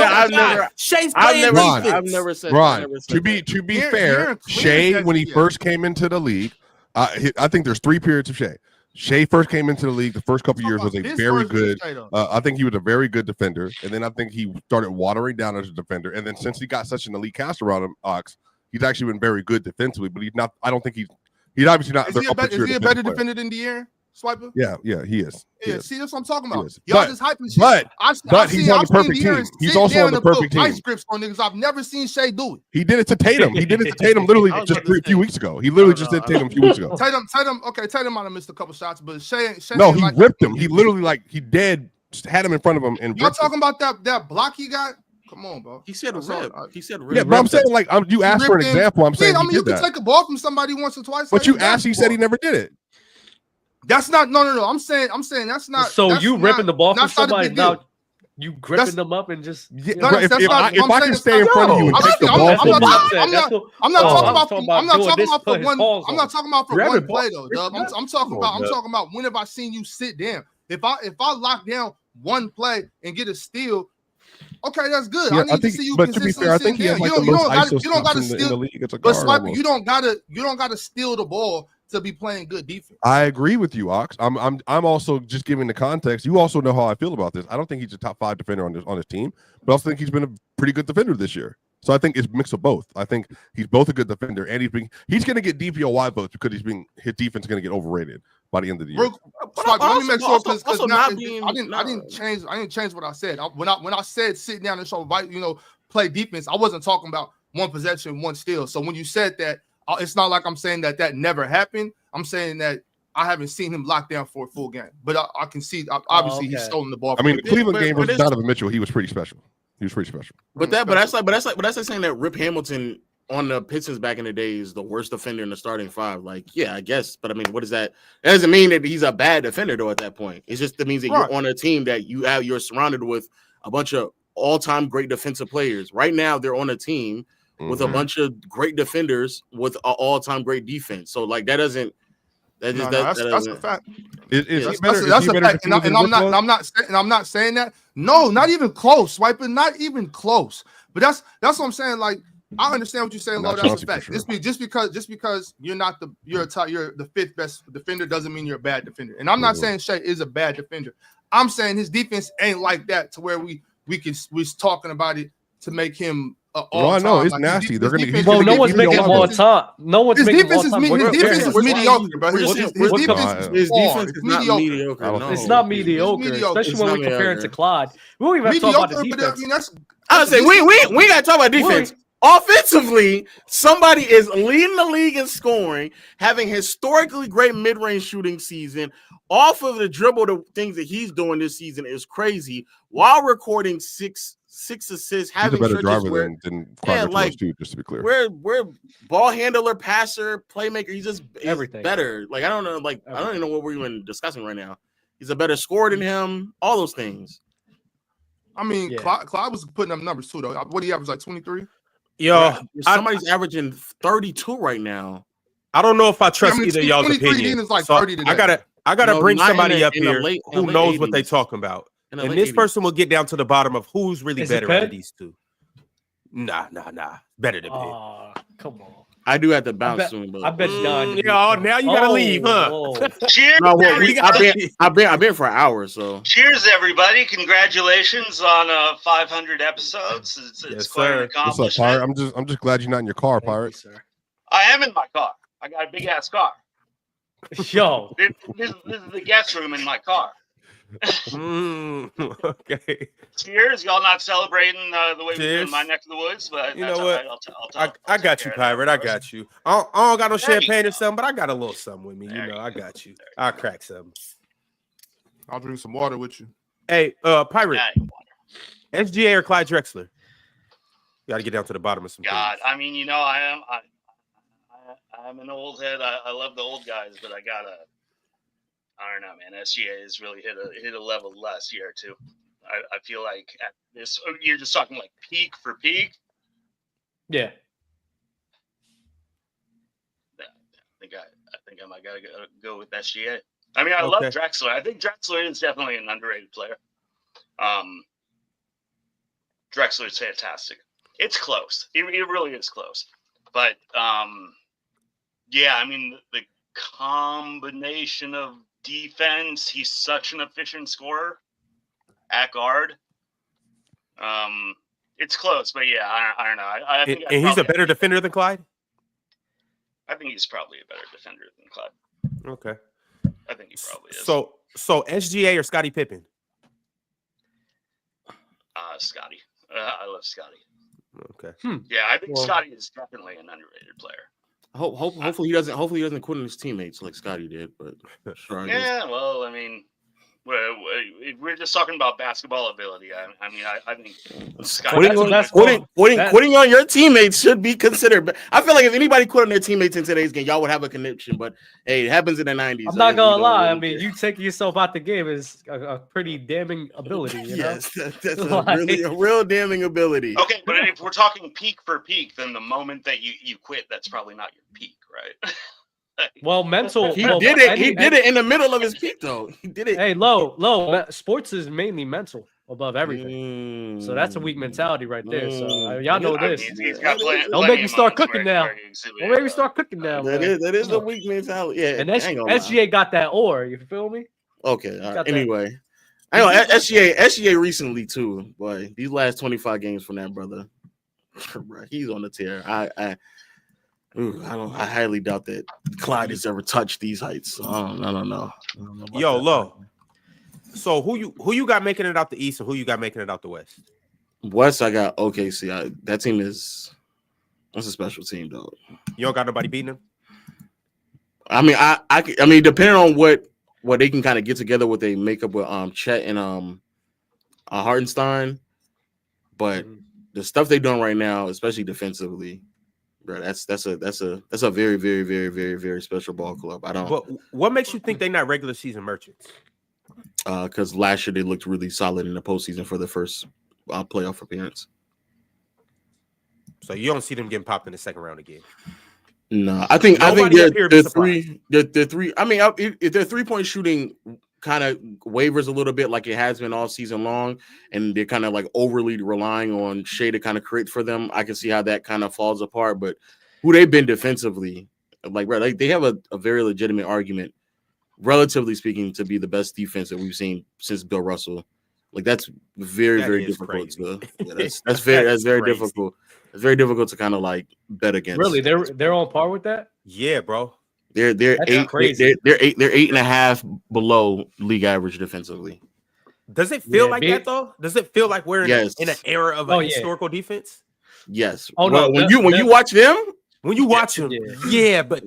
never said. Ron, to be fair, Shai when he first came into the league. I think there's 3 periods of Shai. Shai first came into the league. The first couple years was a very good. I think he was a very good defender, and then I think he started watering down as a defender. And then since he got such an elite cast around him, he's actually been very good defensively. But he's not. I don't think he's obviously not. Is he a better defender than De'Aaron? Swiper? Yeah, he is. Yeah, see, that's what I'm talking about. Y'all just hyping shit. But he's on the perfect team. He's also on the perfect team. Vice grips on niggas. I've never seen Shai do it. He did it to Tatum. Literally just a few weeks ago. He literally just did Tatum a few weeks ago. Tatum might have missed a couple shots, but Shai no, he ripped him. He literally just had him in front of him and y'all talking about that block he got? Come on, bro. He said rip. He said rip. Yeah, but I'm saying you asked for an example. I'm saying you can take a ball from somebody once or twice. But you asked. He said he never did it. That's not no. I'm saying that's not. So you ripping the ball from somebody now? You gripping them up and just. If I can stay in front of you and take the ball from you, I'm not talking about for one play though, Dub. I'm talking about when have I seen you sit down? If I lock down one play and get a steal. Okay, that's good. I need to see you. But to be fair, I think he has like the most ISO stops in the league. It's a but guard Swiper, you don't gotta steal the ball to be playing good defense. I agree with you, Ox. I'm also just giving the context. You also know how I feel about this. I don't think he's a top 5 defender on his team, but I also think he's been a pretty good defender this year. So I think it's a mix of both. I think he's both a good defender and he's going to get DPOY votes because his defense is going to get overrated by the end of the year. Let me make sure because I didn't change what I said. When I said sit down and show play defense, I wasn't talking about one possession, one steal. So when you said that, it's not like I'm saying that never happened. I'm saying that I haven't seen him locked down for a full game, but I can see obviously he's stolen the ball. I mean, the Cleveland game versus Donovan Mitchell, he was pretty special. He was pretty special. But that's like saying that Rip Hamilton on the Pistons back in the day is the worst defender in the starting 5. Like, yeah, I guess. But I mean, what is that? That doesn't mean that he's a bad defender though. At that point, it just means that you're on a team that you're surrounded with a bunch of all-time great defensive players. Right now, they're on a team with a bunch of great defenders with an all-time great defense. So like that's a fact. That's a fact. And I'm not saying that. No, not even close, Swipa. Not even close. But that's what I'm saying. Like, I understand what you're saying, Lo. That's a fact. Sure. Just because you're the 5th best defender doesn't mean you're a bad defender. And I'm not saying Shai is a bad defender. I'm saying his defense ain't like that to where we're talking about it to make him I know it's nasty. They're going to. Well, no one's making more time. No one's making more time. His defense is mediocre, bro. His defense is not mediocre. It's not mediocre, especially when we compare it to Clyde. We don't even have to talk about the defense. I would say we got to talk about defense. Offensively, somebody is leading the league in scoring, having historically great mid-range shooting season. Off of the dribble, the things that he's doing this season is crazy. While recording six assists, having he's a better driver than Clyde too, just to be clear. We're ball handler, passer, playmaker. He's just everything better. Like I don't know, I don't even know what we're even discussing right now. He's a better scorer than him. All those things. I mean, Clyde was putting up numbers too, though. What do you average, like 23? Yo, somebody's averaging 32 right now. I don't know if I trust either of y'all's opinion. Like 30 today. I gotta bring somebody up here who knows what they're talking about. And this person will get down to the bottom of who's really better out of these two. Nah. Better than Pitt. Come on. I do have to bounce soon, but I bet you now you gotta leave, huh? Cheers! No, I've been for an hour, so. Cheers, everybody! Congratulations on 500 episodes. It's quite an accomplishment. What's up, Pirate? I'm just glad you're not in your car, Pirate. I am in my car. I got a big ass car. Yo, this is the guest room in my car. Okay. Cheers! Y'all not celebrating the way we do in my neck of the woods, but you know what? I got you, Pirate. I got you. I don't got no champagne or something, but I got a little something with me. I got you. I'll crack something. I'll drink some water with you. Hey, Pirate. SGA or Clyde Drexler? You got to get down to the bottom of some things. I mean, I'm an old head. I love the old guys, but I don't know, man. SGA has really hit a level last year too. I feel like at this, you're just talking like peak for peak. Yeah. I think I might gotta go with SGA. I mean, I love Drexler. I think Drexler is definitely an underrated player. Drexler is fantastic. It's close. It really is close. But yeah, I mean the combination of defense, he's such an efficient scorer at guard. It's close, but yeah, I don't know. I think and he's a better defender than Clyde? I think he's probably a better defender than Clyde. Okay. I think he probably is. So SGA or Scottie Pippen? Scottie. I love Scottie. Okay. Yeah, I think Scottie is definitely an underrated player. Hopefully he doesn't quit on his teammates like Scottie did, but sure. Yeah, well, I mean, we're just talking about basketball ability. I think quitting on your teammates should be considered. But I feel like if anybody quit on their teammates in today's game, y'all would have a connection. But hey, it happens in the 90s. I'm not gonna lie. I mean, you taking yourself out the game is a pretty damning ability. Yes, that's a real damning ability. Okay, but if we're talking peak for peak, then the moment that you quit, that's probably not your peak, right? Well, mental. He did it. He did it in the middle of his peak, though. He did it. Hey, low. Sports is mainly mental. above everything. So that's a weak mentality right there. So y'all know this. He's got Don't make me start cooking now. Don't make me start cooking now. That is a weak mentality. Yeah, and SGA got that ore. You feel me? Okay. All right. Anyway, I know SGA recently too, but these last 25 games from that brother, bro, he's on the tear. I highly doubt that Clyde has ever touched these heights. I don't know. Yo, Lo. So who you got making it out the East and who you got making it out the West? West, I got OKC. That team that's a special team, though. You don't got nobody beating them? I mean, depending on what they can kind of get together, what they make up with Chet and Hardenstein, but the stuff they're doing right now, especially defensively, bro, that's a very, very, very, very, very special ball club. But what makes you think they're not regular season merchants? Because last year they looked really solid in the postseason for the first playoff appearance. So you don't see them getting popped in the second round again? No, I think they're three. I mean, if their 3-point shooting kind of wavers a little bit, like it has been all season long, and they're kind of like overly relying on Shai to kind of create for them, I can see how that kind of falls apart. But who they've been defensively, like they have a very legitimate argument, relatively speaking, to be the best defense that we've seen since Bill Russell. Like that's very difficult. That's very difficult. It's very difficult to kind of like bet against. Really, they're on par with that. Yeah, bro. They're crazy. They're 8.5 below league average defensively. Does it feel like that though? Does it feel like we're in an era of historical defense? Yes. Oh no. When you watch them, yeah. But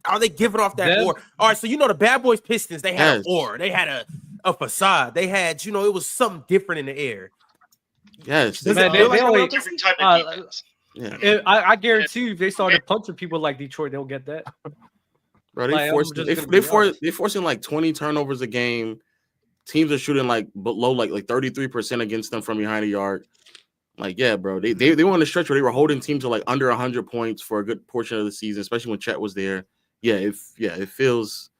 are they giving off that ore? All right. So the Bad Boys Pistons, they had an ore. They had a facade. They had, it was something different in the air. Yes. They different type of defense. Yeah. I guarantee you, if they started punching people like Detroit, they'll get that. Bro, they're forcing like 20 turnovers a game. Teams are shooting like below like 33% against them from behind the yard. Like, yeah, bro. They were on a stretch where they were holding teams to like under 100 points for a good portion of the season, especially when Chet was there. It feels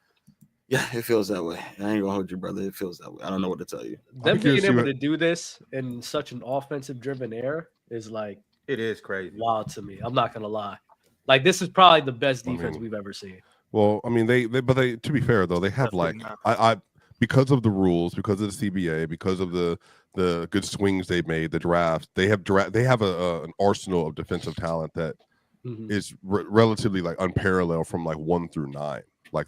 that way. I ain't gonna hold you, brother. It feels that way. I don't know what to tell you. Them being able to do this in such an offensive driven era is like, it is crazy. Wild to me. I'm not gonna lie. Like, this is probably the best defense we've ever seen. Well, I mean, they to be fair though, they have like I because of the rules, because of the CBA, because of the good swings they've made, the drafts, they have an arsenal of defensive talent that is relatively like unparalleled from like 1 through 9. Like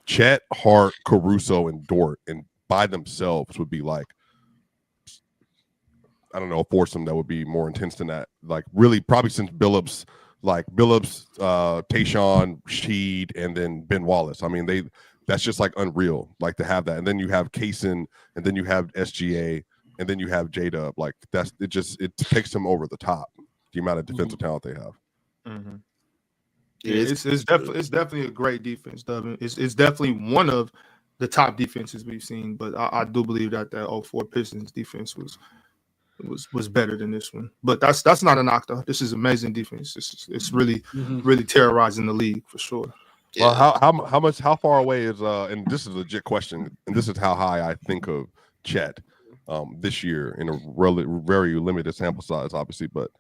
Chet, Hart, Caruso, and Dort, and by themselves would be like, I don't know, a foursome that would be more intense than that. Like really, probably since Billups, Tayshaun, Sheed, and then Ben Wallace. I mean, that's just like unreal, like to have that. And then you have Kaysen, and then you have SGA, and then you have J-Dub. Like it takes them over the top, the amount of defensive talent they have. Mm-hmm. Yeah, it's definitely a great defense, Devin. It's definitely one of the top defenses we've seen, but I do believe that 04 Pistons defense was better than this one. But that's not a knock though. This is amazing defense. It's really really terrorizing the league for sure. Well, how far away is and this is a legit question, and this is how high I think of Chet this year in a very limited sample size, obviously, but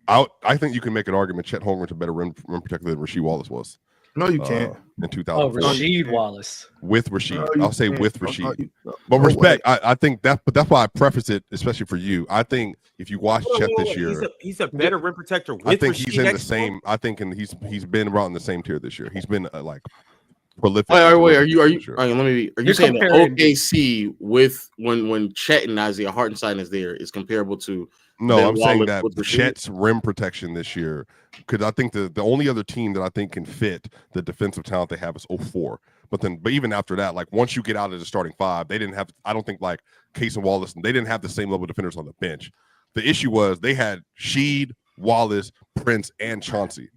I think you can make an argument Chet Holmgren's a better rim protector than Rasheed Wallace was. No, you can't. In 2004. Rasheed Wallace. With Rasheed. I'll say with Rasheed. But respect, I think but that's why I preface it, especially for you. I think if you watch Chet this year, he's a better rim protector with I think Rasheed he's in the same. I think he's been around the same tier this year. He's been like prolific. Wait, are you saying that OKC with when Chet and Isaiah Hartenstein is there is comparable to? No, I'm saying that Chet's rim protection this year, because I think the only other team that I think can fit the defensive talent they have is 04. But even after that, like once you get out of the starting five, they didn't have. I don't think like Case and Wallace, they didn't have the same level of defenders on the bench. The issue was they had Sheed, Wallace, Prince, and Chauncey,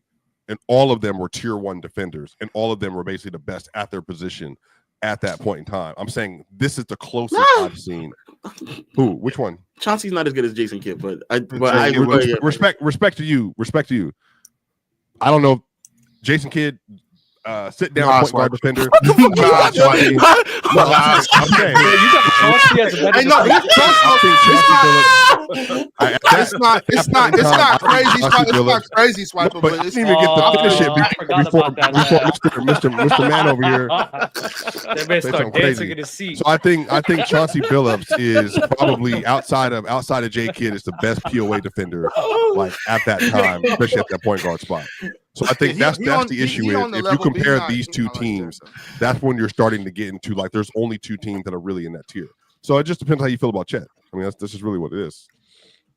and all of them were tier 1 defenders, and all of them were basically the best at their position at that point in time. I'm saying this is the closest I've seen. Who? Which one? Chauncey's not as good as Jason Kidd, but respect to you. I don't know. Jason Kidd, sit down point guard defender. You got Chauncey as a better It's not crazy. It's not crazy, Swipa. But I didn't even get to finish it before Mr. Man over here. That man start dancing in his seat. So I think Chauncey Billups is probably outside of J Kidd is the best POA defender like at that time, especially at that point guard spot. So I think that's the issue is if you compare these two teams, that's when you're starting to get into like there's only two teams that are really in that tier. So it just depends how you feel about Chet. I mean, this is really what it is.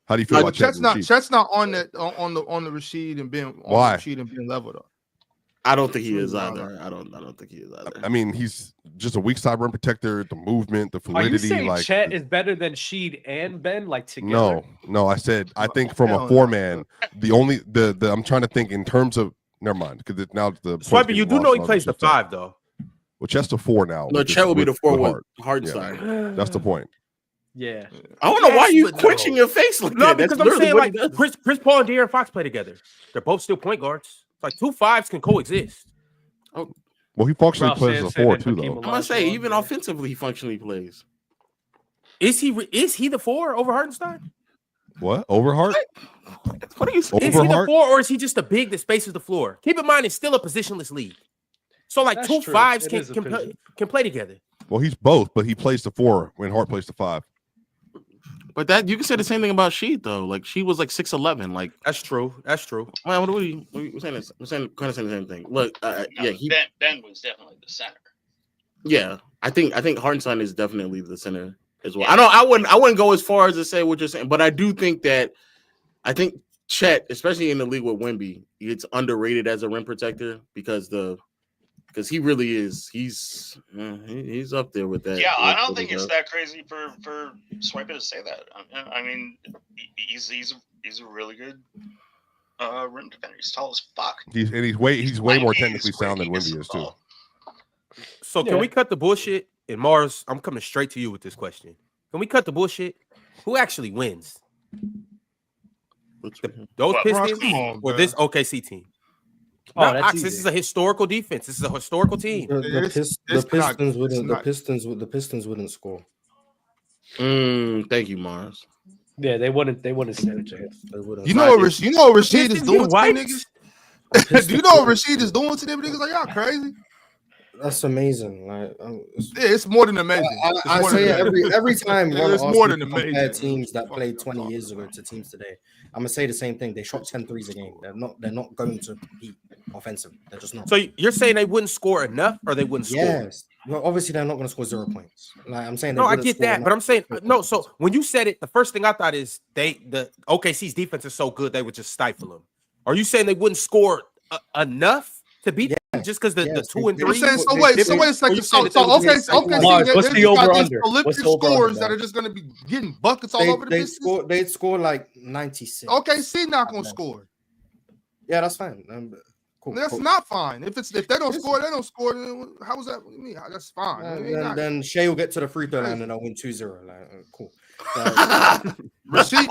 How do you feel about Chet? Chet's not on that on the Rashid and Ben. Why? Rashid and Ben level though. I don't think he is either. I don't think he is either. I mean, he's just a weak side rim protector. The movement, the fluidity. Are you saying like Chet is better than Sheed and Ben like together? No. I said I think from a 4-man, the I'm trying to think in terms of. Never mind, because now the Swiper, you do know he plays the 5 though. Well, Chet's the 4 now. No, Chet will be the 4 with Harden side. That's the point. Yeah. I don't know why you quenching your face like that. No, because I'm saying like Chris Paul and De'Aaron Fox play together. They're both still point guards. It's like 2 5s can coexist. Oh, well, he functionally plays as a 4 too, though. I'm gonna say even offensively, he functionally plays. Is he the 4 over Hardenstein? What over Hart? What are you saying? Is he the 4 or is he just a big that spaces the floor? Keep in mind, it's still a positionless league. So like That's 2 true. 5s can play together. Well, he's both, but he plays the 4 when Hart plays the 5. But that you can say the same thing about Sheed though. Like she was like 6'11". Like that's true. That's true. Well, what are we saying? This? We're saying kind of saying the same thing. Look, Ben was definitely the center. Yeah, I think Hardenstein is definitely the center as well. I wouldn't go as far as to say what you're saying, but I do think that Chet, especially in the league with Wemby, it's underrated as a rim protector because he really is. He's up there with that. Yeah, I don't think it's that crazy for Swipa to say that. I mean, he's a really good rim defender. He's tall as fuck. He's way more technically sound than Wemby is too. So can we cut the bullshit? And Marz, I'm coming straight to you with this question. Can we cut the bullshit? Who actually wins? Those Pistons or this OKC team? This is a historical defense. This is a historical team. The Pistons wouldn't score. Thank you, Marz. Yeah, they wouldn't stand a chance. You know what Rashid is doing to them niggas? Do you know what Rashid is doing to them niggas? Like y'all crazy. That's amazing. Like, it's more than amazing. I say every time it's more than amazing. Compare teams that played 20 years ago to teams today, I'm gonna say the same thing. They shot 10 threes a game. They're not going to compete offensively. They're just not. So you're saying they wouldn't score enough, or they wouldn't score? Yes. Well, obviously they're not going to score 0 points. Like I'm saying. No, I get that, but I'm saying no. So when you said it, the first thing I thought is the OKC's defense is so good they would just stifle them. Are you saying they wouldn't score enough to beat them just because the 2 and 3? So wait a second. So okay. What's the over under? Prolific scores that are just going to be getting buckets all over the place. They'd score like 96. OKC not going to score. Yeah, that's fine. Cool, that's not fine. If they don't score, they don't score. Then how was that? I mean, that's fine. Then Shai will get to the free throw line and I'll win 2-0. Like, cool. Rashid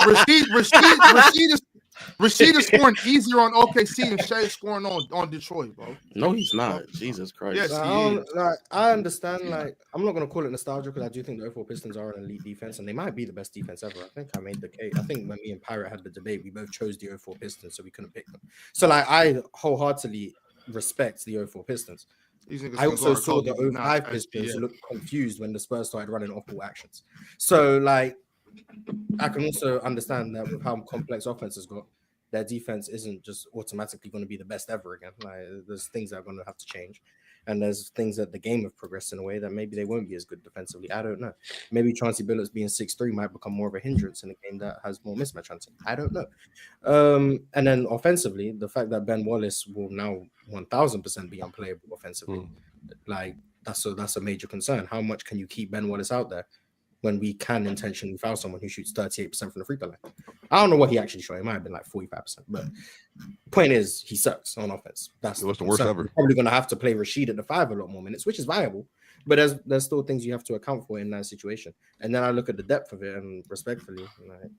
is scoring easier on OKC and Shai is scoring on Detroit, bro. No, he's not. Jesus Christ. Yes, I understand. Like, I'm not gonna call it nostalgia because I do think the 04 Pistons are an elite defense and they might be the best defense ever. I think I made the case. I think when me and Pirate had the debate, we both chose the 04 Pistons, so we couldn't pick them. So like, I wholeheartedly respect the 04 Pistons. I also saw the 05 Pistons look confused when the Spurs started running off-ball actions. So like, I can also understand that with how complex offense has got, their defense isn't just automatically going to be the best ever again. Like, there's things that are going to have to change, and there's things that the game have progressed in a way that maybe they won't be as good defensively. I don't know. Maybe Chauncey Billups being 6'3" might become more of a hindrance in a game that has more mismatch hunting. I don't know. And then offensively, the fact that Ben Wallace will now 1000% be unplayable offensively, like that's a major concern. How much can you keep Ben Wallace out there when we can intentionally foul someone who shoots 38% from the free throw line? I don't know what he actually shot. It might have been like 45%. But point is, he sucks on offense. That's the worst ever. We're probably going to have to play Rashid at the 5 a lot more minutes, which is viable. But there's still things you have to account for in that situation. And then I look at the depth of it, and respectfully, like,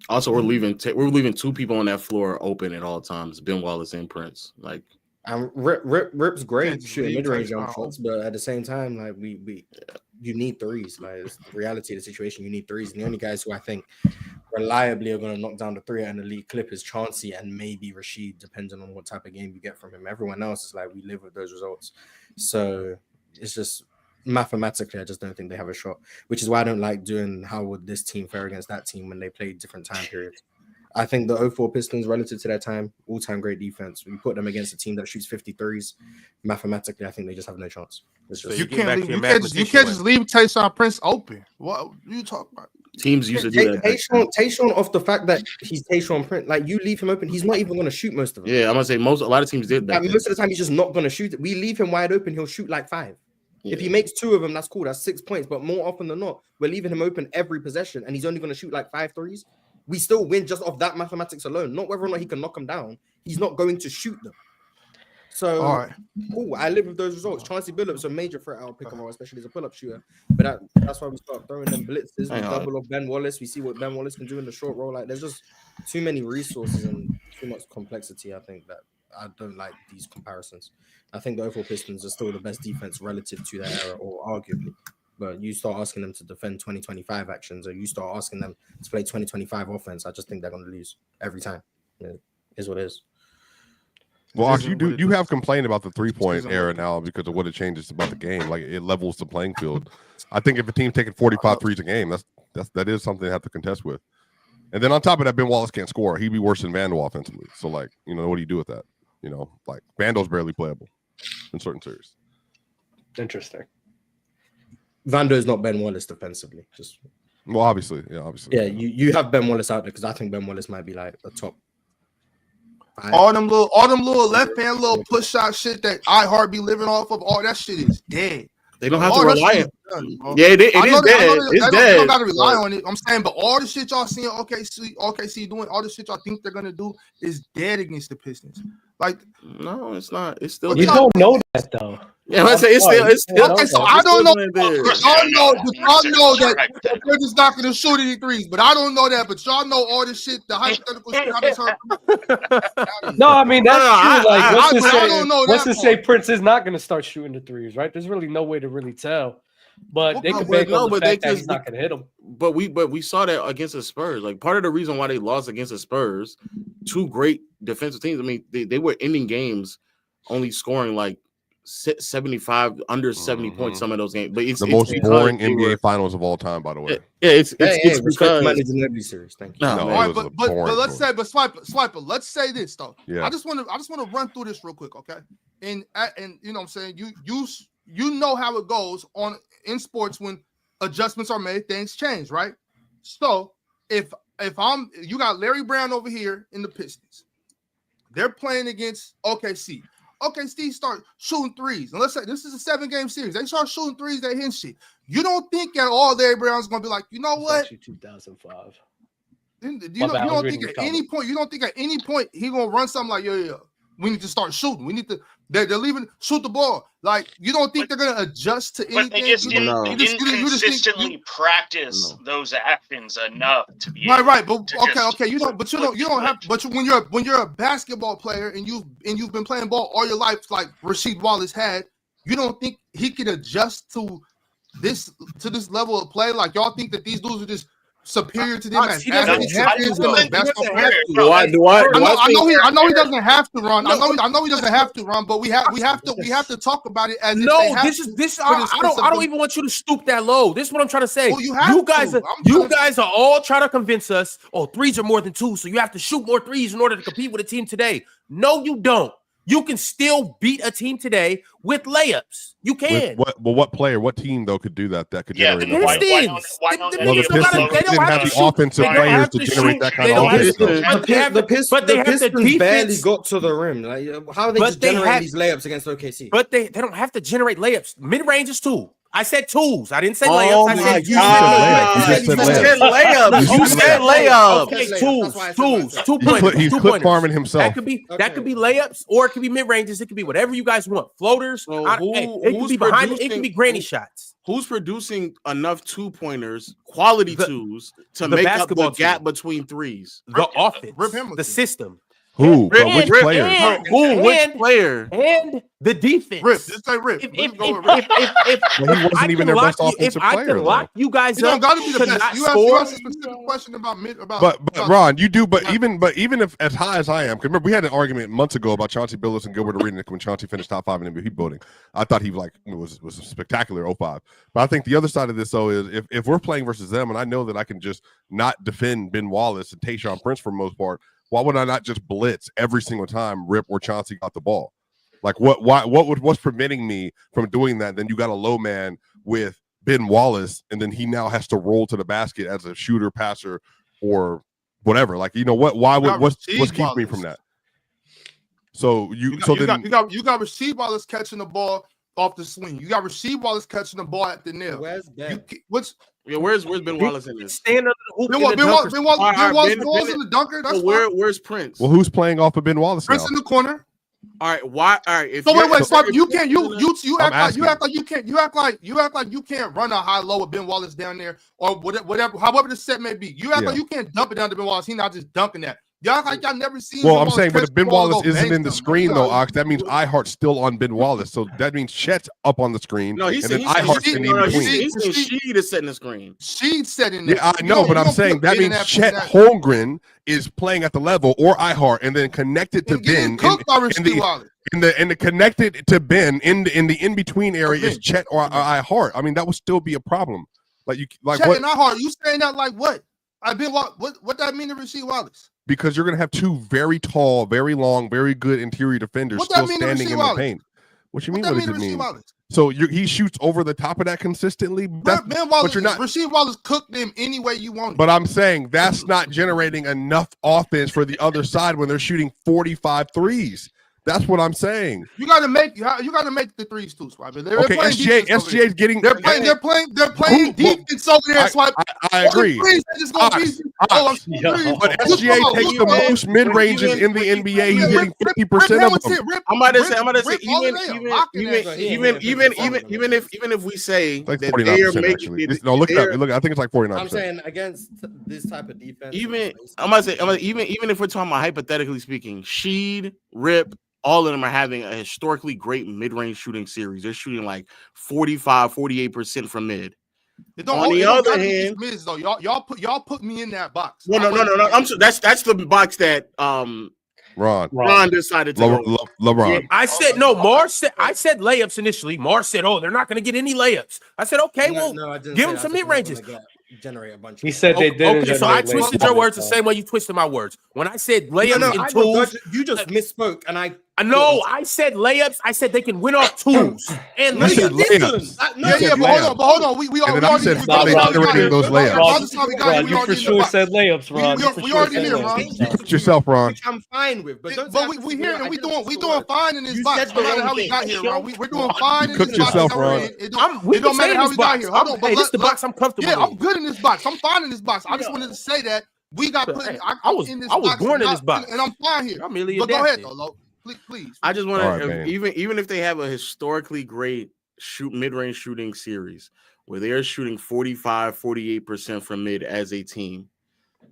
also we're leaving 2 people on that floor open at all times: Ben Wallace and Prince. Like, Rip's great Just shooting leave mid-range Tyson jump out. shots, but at the same time, like you need threes. Like it's the reality of the situation, you need threes. And the only guys who I think reliably are going to knock down the three in the league clip is Chauncey and maybe Rashid, depending on what type of game you get from him. Everyone else is like we live with those results. So it's just mathematically, I just don't think they have a shot, which is why I don't like doing how would this team fare against that team when they play different time periods. I think the 04 Pistons, relative to their time, all-time great defense. We put them against a team that shoots 53s. Mathematically, I think they just have no chance. It's just, You can't just leave Tyson Prince open. What you talk about? Teams used to do that. Tayshaun, off the fact that he's Tayshaun Prince, like you leave him open, he's not even going to shoot most of them. Yeah, I'm gonna say a lot of teams did that. Like, most of the time, he's just not going to shoot it. We leave him wide open, he'll shoot like 5. If he makes 2 of them, that's cool. That's 6 points. But more often than not, we're leaving him open every possession, and he's only going to shoot like 5 threes. We still win just off that mathematics alone. Not whether or not he can knock them down. He's not going to shoot them. So, cool. I live with those results. Chauncey Billups a major threat out of pick and roll, especially as a pull-up shooter. But that's why we start throwing them blitzes. We double off Ben Wallace. We see what Ben Wallace can do in the short roll. Like, there's just too many resources and too much complexity. I think that I don't like these comparisons. I think the 04 Pistons are still the best defense relative to that era, or arguably. But you start asking them to defend 2025 actions, or you start asking them to play 2025 offense, I just think they're going to lose every time. It is what it is. Well, you have complained about the 3-point era now because of what it changes about the game. Like it levels the playing field. I think if a team's taking 45 threes a game, that is something they have to contest with. And then on top of that, Ben Wallace can't score. He'd be worse than Vandal offensively. So like, what do you do with that? Like Vandal's barely playable in certain series. Interesting. Vando is not Ben Wallace defensively. Well, obviously. Yeah, you have Ben Wallace out there because I think Ben Wallace might be like a top 5. All them little left hand little push shot shit that iHeart be living off of, all that shit is dead. They don't have to rely on. Yeah, it is dead. It's dead. They don't got to rely on it. I'm saying, but all the shit y'all seeing OKC doing, all the shit y'all think they're gonna do is dead against the Pistons. Like, no, it's not. It's still. You don't know that though. Yeah, I say it's still. Okay, so I don't know. Y'all know that they're just not gonna shoot any threes, but I don't know that. But y'all know all the shit, the hypothetical shit I just heard. No, I mean that's true. Like, let's just say part. Prince is not gonna start shooting the threes, right? There's really no way to really tell. But they could bank on the fact that he's not gonna hit them. But we saw that against the Spurs. Like part of the reason why they lost against the Spurs, 2 great defensive teams. I mean, they were ending games only scoring like 75 under 70 points some of those games. But it's the most boring NBA finals of all time, by the way. Yeah, it's because in every series. Thank you. But let's say, Swipa, let's say this though. Yeah. I just want to run through this real quick, okay? And you know what I'm saying, you know how it goes in sports when adjustments are made, things change, right? So if you got Larry Brown over here in the Pistons, they're playing against OKC. OKC start shooting threes. And let's say this is a 7-game series. They start shooting threes, they hit shit. You don't think at all Larry Brown's gonna be like, you know what? 2005. You don't think at any point he gonna run something like, yeah. We need to start shooting. We need to. They're leaving. Shoot the ball. Like you don't think they're gonna adjust to anything? But they just inconsistently practice those actions enough to be right. But okay. You don't have. But when you're a basketball player and you've been playing ball all your life, like Rasheed Wallace had, you don't think he can adjust to this level of play? Like y'all think that these dudes are just superior to them as athletes? I know he doesn't have to run. I know he doesn't have to run, but we have to talk about it as this. I don't even want you to stoop that low. This is what I'm trying to say. Well, you guys are all trying to convince us, threes are more than 2, so you have to shoot more threes in order to compete with a team today. No, you don't. You can still beat a team today with layups. You can. What team though could do that? That could generate. The Pistons. The Pistons didn't have the offensive players to generate that kind of offense. The Pistons barely got to the rim. Like, how are they just generating these layups against OKC? But they don't have to generate layups. Mid range is 2. I said 2s. I didn't say layups. I said you said layups. You said layups. Okay, 2s. 2 pointers. He's clip farming himself. That could be layups, or it could be mid ranges. It could be whatever you guys want. Floaters. It could be behind. It could be granny shots. Who's producing enough 2-pointers, quality 2s, to make up the gap between 3s? The offense, the system. Who? But which player? Which player? And the defense. Rip. Just say Rip. If Well, he wasn't even their best offensive player. I can lock you guys You up, don't got to be the to best. not You score. asked a specific question about mid. But Ron, you do. But even if as high as I am, because remember we had an argument months ago about Chauncey Billups and Gilbert Arenas when Chauncey finished top 5 in MVP voting. I thought he was spectacular 05. But I think the other side of this though is if we're playing versus them, and I know that I can just not defend Ben Wallace and Tayshaun Prince for the most part, why would I not just blitz every single time Rip or Chauncey got the ball? Like what's preventing me from doing that? Then you got a low man with Ben Wallace, and then he now has to roll to the basket as a shooter, passer, or whatever. Like, you know what? What's keeping me from that? So you got Rasheed Wallace catching the ball off the swing. You got Rasheed Wallace catching the ball at the nail. Where's Ben? Where's Ben Wallace in this? Stand under the hoop. Ben Wallace in the dunker. That's where's Prince? Well, who's playing off of Ben Wallace now? Prince in the corner. All right, why? All right. If So wait, Swipa, you can't. You act like you can't run a high low with Ben Wallace down there or whatever. However the set may be, you act like you can't dump it down to Ben Wallace. He's not just dunking that. Y'all act like y'all never seen. Well, I'm saying, but if Ben Wallace isn't in the screen though, Ox, that means iHeart's still on Ben Wallace. So that means Chet's up on the screen. No, he's and then iHeart's in between. Sheed is setting the screen. She's setting there. Yeah, I know, but I'm saying that means Chet Holmgren is playing at the level or iHeart, and then connected to Ben. And the connected to Ben in the in between area is Chet or iHeart. I mean, that would still be a problem. Like Chet what? and iHeart, you saying that like what? What that mean to Rasheed Wallace? Because you're gonna have two very tall, very long, very good interior defenders still standing in the paint. What you mean? What does it mean? So he shoots over the top of that consistently. Ben Wallace, but you're not. Rasheed Wallace cooked them any way you want. But I'm saying that's not generating enough offense for the other side when they're shooting 45 threes. That's what I'm saying. You gotta make the threes too, Swipe. Okay, SGA's getting. They're playing defense over there, Swipe. I agree. But SGA takes the most mid ranges in the NBA. He's hitting 50% of them. I'm about to say, even if we say like that they are making actually. No, look it up. Look, I think it's like 49%. I'm saying against this type of defense. Even if we're talking about hypothetically speaking, Sheed, Rip, all of them are having a historically great mid-range shooting series. They're shooting like 45, 48% from mid. On the other hand, mids, though, y'all put me in that box. No. That's the box that Ron decided to LeBron. Yeah, I said no. I said layups initially. Marz said, "Oh, they're not going to get any layups." I said, "Okay, give them some mid ranges." Generate a bunch. He said they didn't. Okay, so I twisted your words the same way you twisted my words. When I said layups and tools, you just misspoke, and I said layups. I said they can win off tools and layups. But hold on. We already generating those layups. Ron, you for sure said layups, Ron. We already there, Ron. Cook yourself, Ron. I'm fine with, but we here and we doing fine in this box. No matter how we got here, Ron. We're doing fine in this box. Yourself, Ron. It don't matter how we got here. Hold on, hey, this is the box I'm comfortable with. Yeah, I'm good in this box. I'm fine in this box. I just wanted to say that we got put. I was born in this box, and I'm fine here. But go ahead, though, please. I just want to, even if they have a historically great mid-range shooting series where they are shooting 45, 48% from mid as a team,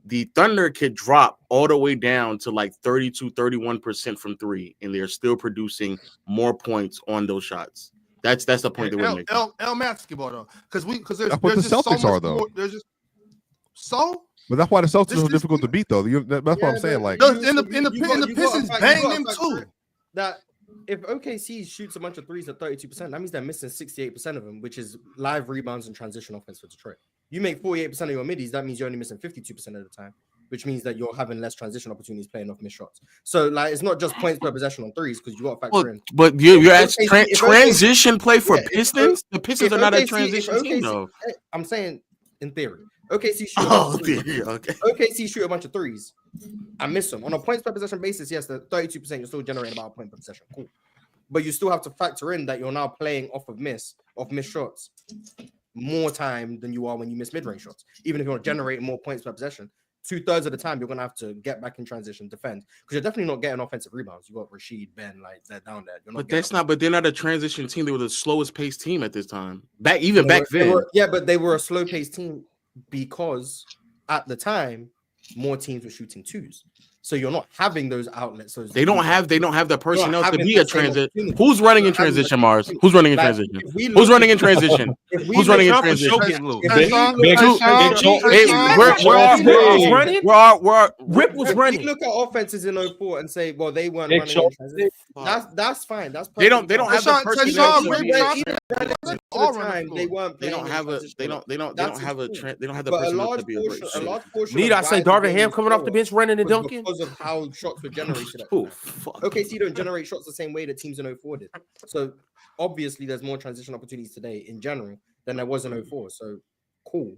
the Thunder could drop all the way down to like 32, 31% from three, and they're still producing more points on those shots. That's the point that we're making. L basketball though, because that's what the Celtics are though. But that's why the Celtics are so difficult to beat though. That's what I'm saying. Like in the Pistons bang them too. That if OKC shoots a bunch of threes at 32%, that means they're missing 68% of them, which is live rebounds and transition offense for Detroit. You make 48% of your middies, that means you're only missing 52% of the time, which means that you're having less transition opportunities playing off missed shots. So like it's not just points per possession on threes because you got to factor in. But you're at transition play for Pistons. The Pistons are not a transition team though. I'm saying in theory. OKC shoot a bunch of threes. I miss them. On a points per possession basis, yes, the 32%, you're still generating about a point per possession. Cool. But you still have to factor in that you're now playing off missed shots more time than you are when you miss mid-range shots. Even if you're generating more points per possession, 2/3 of the time you're gonna have to get back in transition, defend, because you're definitely not getting offensive rebounds. You got Rasheed, Ben, like they're down there. But they're not a transition team. They were the slowest paced team at this time. Back then. But they were a slow paced team because at the time more teams were shooting twos. So you're not having those outlets. They don't have the personnel to be a transit. Who's running in transition, Marz? Who's running in transition? Who's running in transition? Who's running in transition? Rip was running. If you look at offenses in 04 and say, well, they weren't running in transition. That's fine. That's they don't have the personnel. They don't have the personnel to be a great shooter. Need I say Darvin Ham coming off the bench running and dunking? Because of how shots were generated. OKC don't generate shots the same way that teams in 04 did. So obviously there's more transition opportunities today in general than there was in 04. So cool.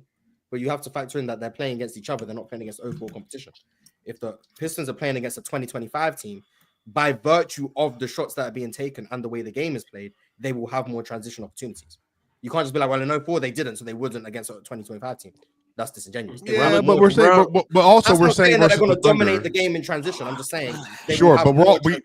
But you have to factor in that they're playing against each other. They're not playing against 04 competition. If the Pistons are playing against a 2025 team, by virtue of the shots that are being taken and the way the game is played, they will have more transition opportunities. You can't just be like, well, in 04 they didn't, so they wouldn't against a 2025 team. That's disingenuous. Yeah, but we're saying, but also we're saying that they're going to dominate the game in transition. I'm just saying. Sure,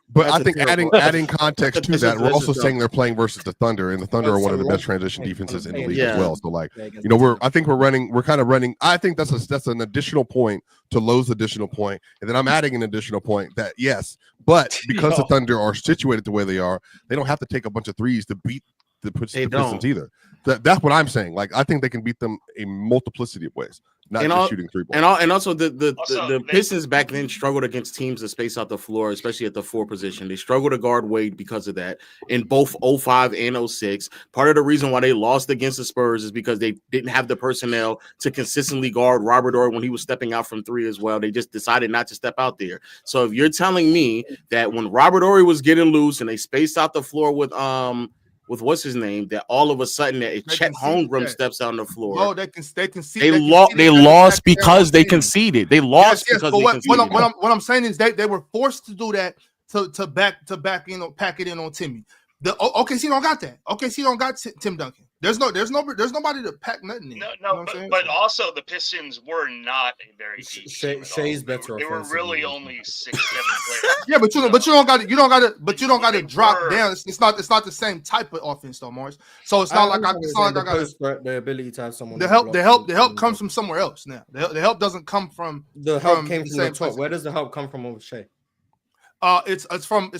but I think adding context to that, we're also saying they're playing versus the Thunder, and the Thunder are one of the best transition defenses in the league as well. So, like, you know, we're kind of running. I think that's an additional point to Lowe's additional point, and then I'm adding an additional point that yes, but because the Thunder are situated the way they are, they don't have to take a bunch of threes to beat the Pistons either. That's what I'm saying. Like, I think they can beat them a multiplicity of ways, not just shooting three balls. And also the Pistons back then struggled against teams that space out the floor, especially at the 4 position. They struggled to guard Wade because of that in both 05 and 06. Part of the reason why they lost against the Spurs is because they didn't have the personnel to consistently guard Robert Horry when he was stepping out from 3 as well. They just decided not to step out there. So if you're telling me that when Robert Horry was getting loose and they spaced out the floor with what's his name, that all of a sudden that Chet Holmgren steps out on the floor. Oh, they conceded. They lost because they conceded. They lost because they conceded. What I'm saying is they were forced to do that to pack it in on Timmy. The OKC don't got that. OKC don't got Tim Duncan. There's nobody to pack nothing in. No, but also the Pistons were not a very deep team. Shai's better. They were really only 6-7 players. Yeah, but you don't got to drop down. It's not the same type of offense though, Marz. So it's not like I got the ability to have someone. The help comes from somewhere else now. The help doesn't come from the help came from the top. Where does the help come from over Shai? It's from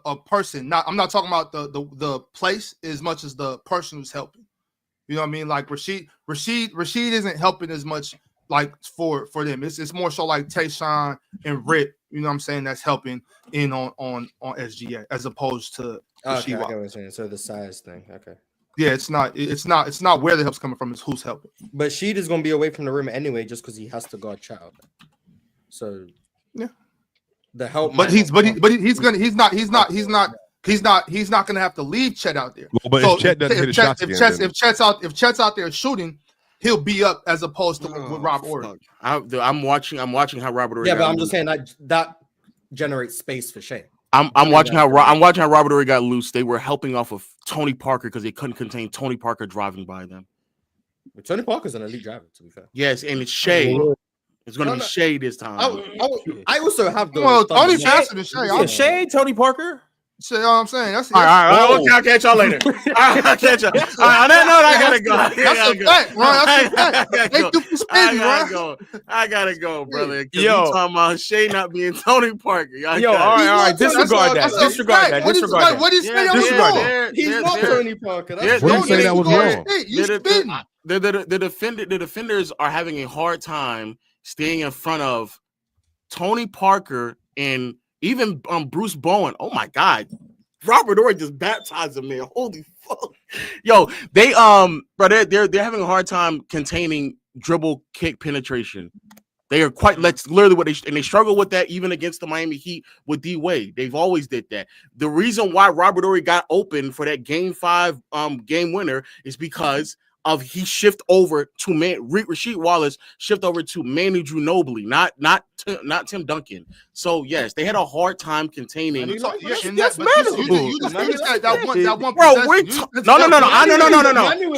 a person. I'm not talking about the place as much as the person who's helping. You know what I mean? Like Rashid isn't helping as much like for them. It's more so like Tayshaun and Rip. You know what I'm saying? That's helping in on SGA as opposed to okay, I get what you're saying. So the size thing. Okay. Yeah, it's not where the help's coming from. It's who's helping. But Sheed is going to be away from the rim anyway, just because he has to guard Child. So yeah. The help, he's not gonna have to leave Chet out there. Well, but so if Chet doesn't hit his shots again, if Chet's out there shooting, he'll be up as opposed to with Rob Horry. I'm watching how Robert Horry. Yeah, but I'm just saying that generates space for Shai. I'm watching how Robert Horry got loose. They were helping off of Tony Parker because they couldn't contain Tony Parker driving by them. But Tony Parker's an elite driver, to be fair. Yes, and it's Shai. It's going to be Shai this time. I also have the. Well, Tony faster than Shai. Shai, Tony Parker. See what I'm saying? That's all right. Okay, I'll catch y'all later. I'll catch y'all. On that note, I gotta go. That's a fact, bro. That's a fact. Thank you for speaking, bro. I gotta go, brother. Yo, you talking about Shai not being Tony Parker? All right. Disregard that. Disregard that. What did he say? Disregard that. He's not Tony Parker. What did you say that was wrong? You spitting. The defenders are having a hard time staying in front of Tony Parker and even Bruce Bowen. Oh my God, Robert Horry just baptized him, man. Holy fuck, yo, they're having a hard time containing dribble kick penetration. They are literally what they struggle with that even against the Miami Heat with D Wade. They've always did that. The reason why Robert Horry got open for that Game 5 game winner is because of he shift over to Rasheed Wallace shift over to Manu Ginobili, not Tim Duncan. So yes, they had a hard time containing. No. No.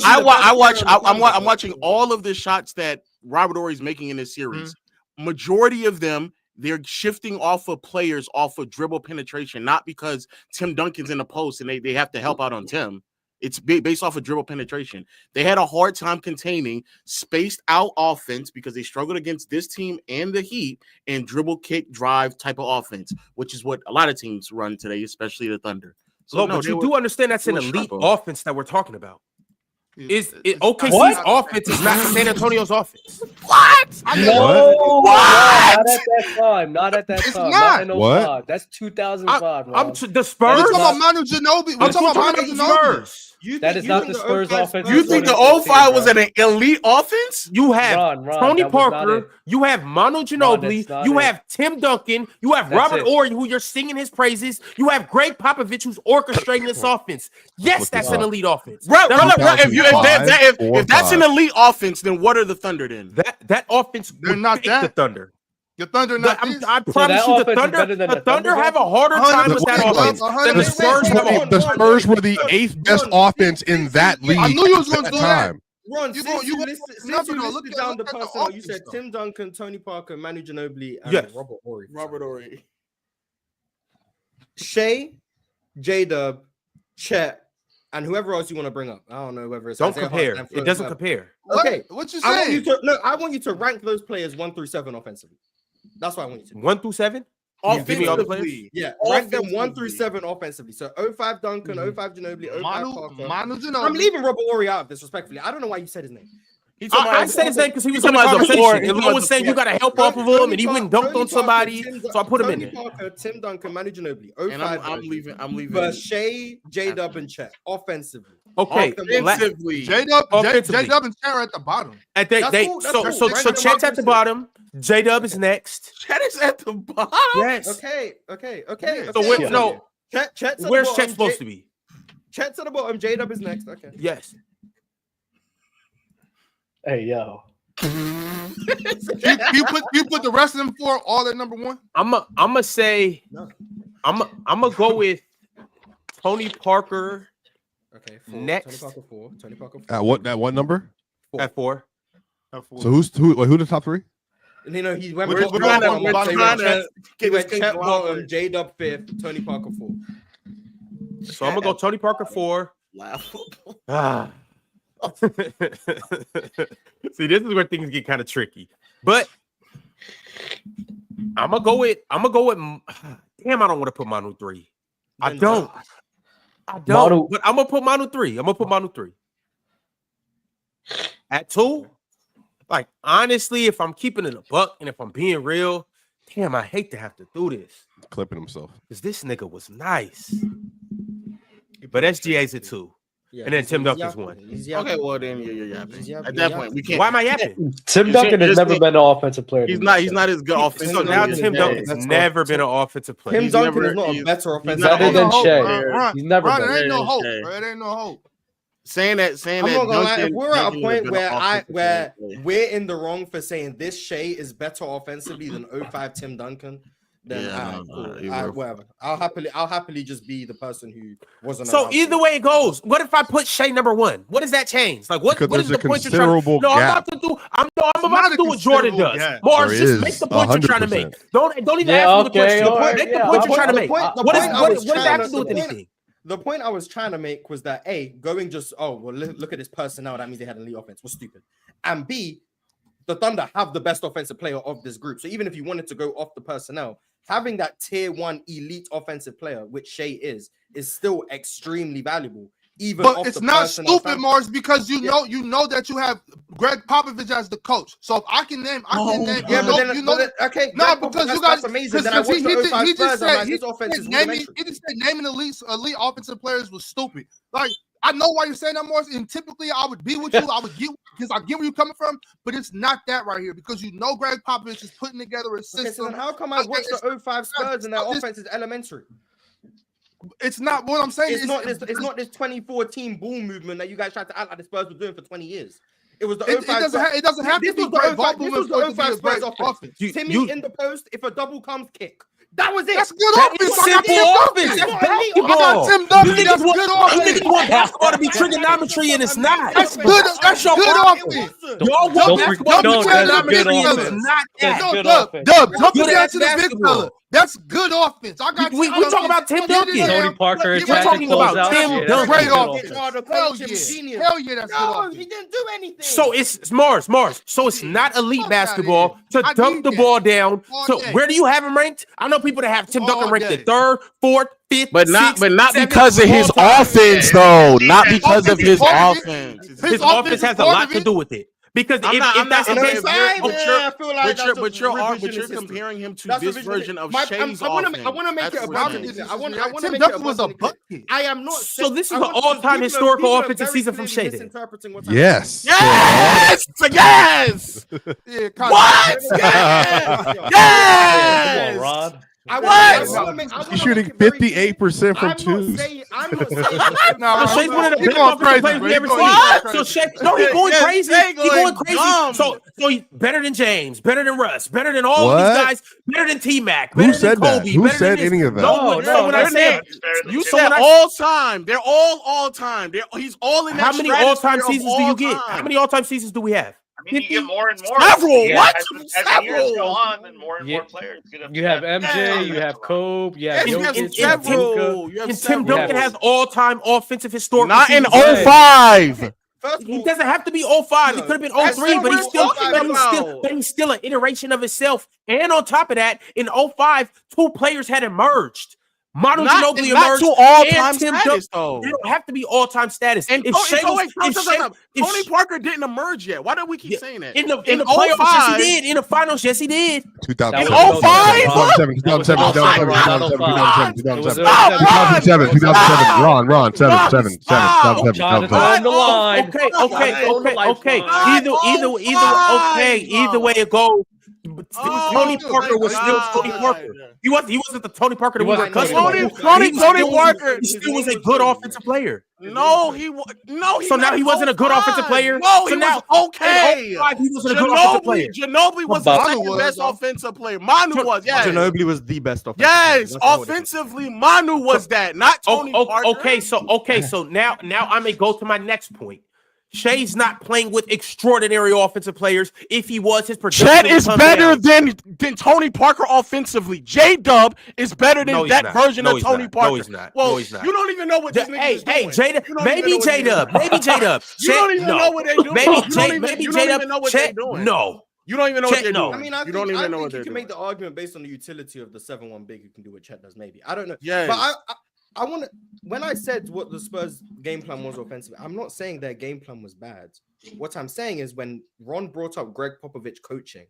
I'm watching all of the shots that Robert Horry's making in this series. Majority of them, they're shifting off of players off of dribble penetration, not because Tim Duncan's in the post and they have to help out on Tim. It's based off of dribble penetration. They had a hard time containing spaced out offense because they struggled against this team and the Heat and dribble, kick, drive type of offense, which is what a lot of teams run today, especially the Thunder. So but you do understand that's an elite offense that we're talking about. OKC's offense is not San Antonio's offense. What? No, what? Not at that time. Not at that time. Not in 05. That's 2005. The Spurs. We're talking about Manu Ginobili. We're talking about Manu Ginobili. That is not the Spurs offense. You think the 05 was an elite offense? You have Tony Parker. You have Manu Ginobili. You have Tim Duncan. You have Robert Horry, who you're singing his praises. You have Greg Popovich, who's orchestrating this offense. Yes, that's an elite offense. If that's an elite offense, then what are the Thunder then? That offense, they're not that. The Thunder. The Thunder, I promise you, the Thunder have a harder time with that offense than the Spurs have. The Spurs were the 8th best offense in that league. I knew you was going to do that. Ron, since you listed down the personnel, you said Tim Duncan, Tony Parker, Manu Ginobili, and Robert Horry. Shai, J-Dub, Chet, and whoever else you want to bring up. I don't know whether it's don't compare. It doesn't compare. Okay, what you saying? I want you to rank those players 1 through 7 offensively. That's what I want you to do. 1 through 7? Offensively. Yeah, rank them 1 through 7 offensively. So 05 Duncan, 05 Ginobili, 05 Parker. Manu Ginobili. I'm leaving Robert Horry out of this, respectfully. I don't know why you said his name. I said his name because he was in the conversation. And Lou was saying you got to help off of him, and he went and dunked on somebody, so I put him in there. Parker, Tim Duncan, Manu Ginobili. And I'm leaving. But Shai, J-Dub, and Chet, offensively. Okay, offensively. J-Dub and Chet are at the bottom. So Chet's at the bottom. J-Dub is next. Chet is at the bottom. Yes. Okay. So where's Chet supposed to be? Chet's at the bottom. J-Dub is next. Okay. Yes. Hey yo. you put the rest of them four all at number 1? I'm gonna go with Tony Parker. Okay. Next. Tony Parker 4. At what number? 4. At 4. So who the top 3? You know, he went. We're trying to get Chet bottom, J-Dub 5th, Tony Parker 4. So I'm gonna go Tony Parker 4. Laughable. See, this is where things get kind of tricky. But I'm gonna go with. Damn, I don't want to put Manu 3. I don't. But I'm gonna put Manu 3. At 2. Like, honestly, if I'm keeping it a buck and if I'm being real, damn, I hate to have to do this. Clipping himself. Because this nigga was nice. But SGA's a 2. Yeah, and then Tim Duncan's 1. Okay, well then you're yapping. At that point, we can't. Why am I yapping? Tim Duncan has never been an offensive player. He's not as good offensive. So now Tim Duncan's never been an offensive player. Tim Duncan is not a better offensive player. Better than Shai. He's never been. There ain't no hope. It ain't no hope. Saying that. I'm not gonna lie. If we're at a point where we're in the wrong for saying this Shai is better offensively than 05 Tim Duncan, then whatever. I'll happily just be the person who wasn't. So either way it goes, what if I put Shai number 1? What does that change? Like what is the point you're trying to? No, I'm about to do what Jordan does. Marz, just make the point you're trying to make. Don't even ask me the question. Make the point you're trying to make. What does that have to do with anything? The point I was trying to make was that going just look at this personnel, that means they had an elite offense, was stupid. And B, the Thunder have the best offensive player of this group. So even if you wanted to go off the personnel, having that tier 1 elite offensive player, which Shai is still extremely valuable. But it's not stupid, Marz, because you know that you have Greg Popovich as the coach. So if I can name, okay. No, because you guys amazing. Then he just said naming elite offensive players was stupid. Like, I know why you're saying that, Marz, and typically I would be with you. I get where you're coming from, but it's not that right here because you know Greg Popovich is putting together a system. Okay, so then how come I watch the 05 Spurs and their offense is elementary? It's not what I'm saying. It's not this 2014 ball movement that you guys tried to act like the Spurs were doing for 20 years. It was the 05 it doesn't have to be great ball movement. This was the 05 Spurs offense. Timmy in the post, if a double comes, kick. That was it. That's good offense. Simple offense. That's basketball. I got Tim Duncan. That's good offense. You niggas want basketball to be trigonometry and it's not. That's good. That's your offense. Y'all want basketball to be trigonometry and it's not that. Dub, don't forget to the big fella. That's good offense. I got. We talking about Tim Duncan. Tony Parker. We're talking about Tim Duncan. Great offense. Hell yeah, that's good offense. He didn't do anything. So it's Marz. So it's not elite basketball to dunk the ball down. So where do you have him ranked? I know people that have Tim Duncan ranked at 3rd, 4th, 5th, but not 6th, because of his offense, though. Not because of his offense. His offense has a lot to do with it. Because if that's the case, but you're comparing him to this version of Shai's offense. I want to make it abundant. I want to Tim make Duncan it was a bucket. I am not. So this is an all-time historical offensive season from Shai. Yes. Yes. Yes. What? Yes. Come on, Rod. He's shooting 58% from twos. I'm not saying. No, Shai's one of the he's best going offensive players we ever seen. So Shai, no, he's going crazy. He's going crazy. So he's better than James, better than Russ, better than all these guys, better than T-Mac, better Who than said that? Kobe. Who said any of that? No, when I said you said all time. They're all time. He's all in that. How many all-time seasons do you get? How many all-time seasons do we have? I mean, you get more and more. Several. Yeah, What? As the years go on, and more players. You have MJ, you have Kobe, you have Tim Duncan has all-time offensive historical. Not in 05. He doesn't have to be 05. It could have been 03, but he's still an iteration of himself. And on top of that, in 05, 2 players had emerged. Manu Ginobili emerged. To all-time status, though. They don't have to be all-time status. And Tony Parker didn't emerge yet. Why do we keep saying that? In the playoffs, yes, he did. In the finals, yes, he did. 2007. In 05? 2007. Ron, 7. Either way it goes. Tony Parker was still Tony Parker. He wasn't the Tony Parker that we were accustomed to. Tony Parker. He still was a good offensive player. No. So now he wasn't a good offensive player. No, he was okay. He wasn't a good offensive player. Ginobili was the second best offensive player. Manu was. Yes. Ginobili was the best offensive. Yes, offensively, Manu was that, not Tony Parker. Okay. So now I may go to my next point. Shai's not playing with extraordinary offensive players. If he was, his production Chet is better than Tony Parker offensively. J-Dub is better than that version of Tony Parker. No, he's not. Well, no, he's not. You don't even know what this nigga is doing. J-Dub. Maybe J-Dub. You don't even know what they're doing. Maybe J-Dub. Chet, no. You don't even know what they're doing. I mean, I think you can make the argument based on the utility of the 7-1 big you can do what Chet does, maybe. I don't know. Yeah. But I want to, when I said what the Spurs game plan was offensive, I'm not saying their game plan was bad. What I'm saying is when Ron brought up Greg Popovich coaching,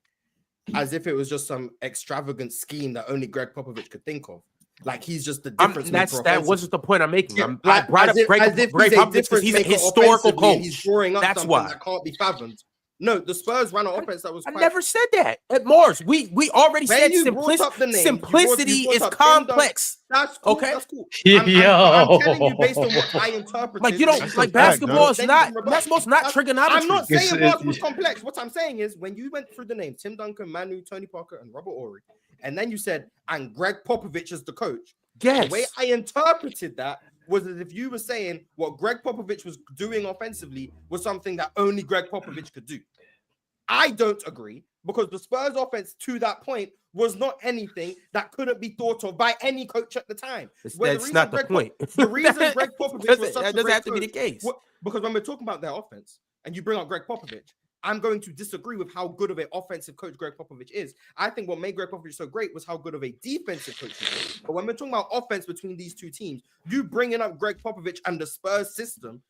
as if it was just some extravagant scheme that only Greg Popovich could think of. Like he's just the difference. That wasn't the point I'm making. Yeah, I brought up Greg Popovich because he's a historical coach. He's drawing up That's something why that can't be fathomed. No, the Spurs ran an offense that was. I never said that. At Marz, we already said simplicity is complex. That's cool. Okay. That's cool. I'm telling you based on what I interpret. Like you don't like basketball is not basketball's not trigonometry. I'm not saying Marz was complex. What I'm saying is when you went through the name Tim Duncan, Manu, Tony Parker, and Robert Horry, and then you said and Greg Popovich is the coach. Yes. The way I interpreted that was as if you were saying what Greg Popovich was doing offensively was something that only Greg Popovich could do. I don't agree because the Spurs offense to that point was not anything that couldn't be thought of by any coach at the time. That's not the point. The reason Greg Popovich was such that doesn't have to be the case. Because when we're talking about their offense and you bring up Greg Popovich, I'm going to disagree with how good of an offensive coach Greg Popovich is. I think what made Greg Popovich so great was how good of a defensive coach he is. But when we're talking about offense between these two teams, you bringing up Greg Popovich and the Spurs system,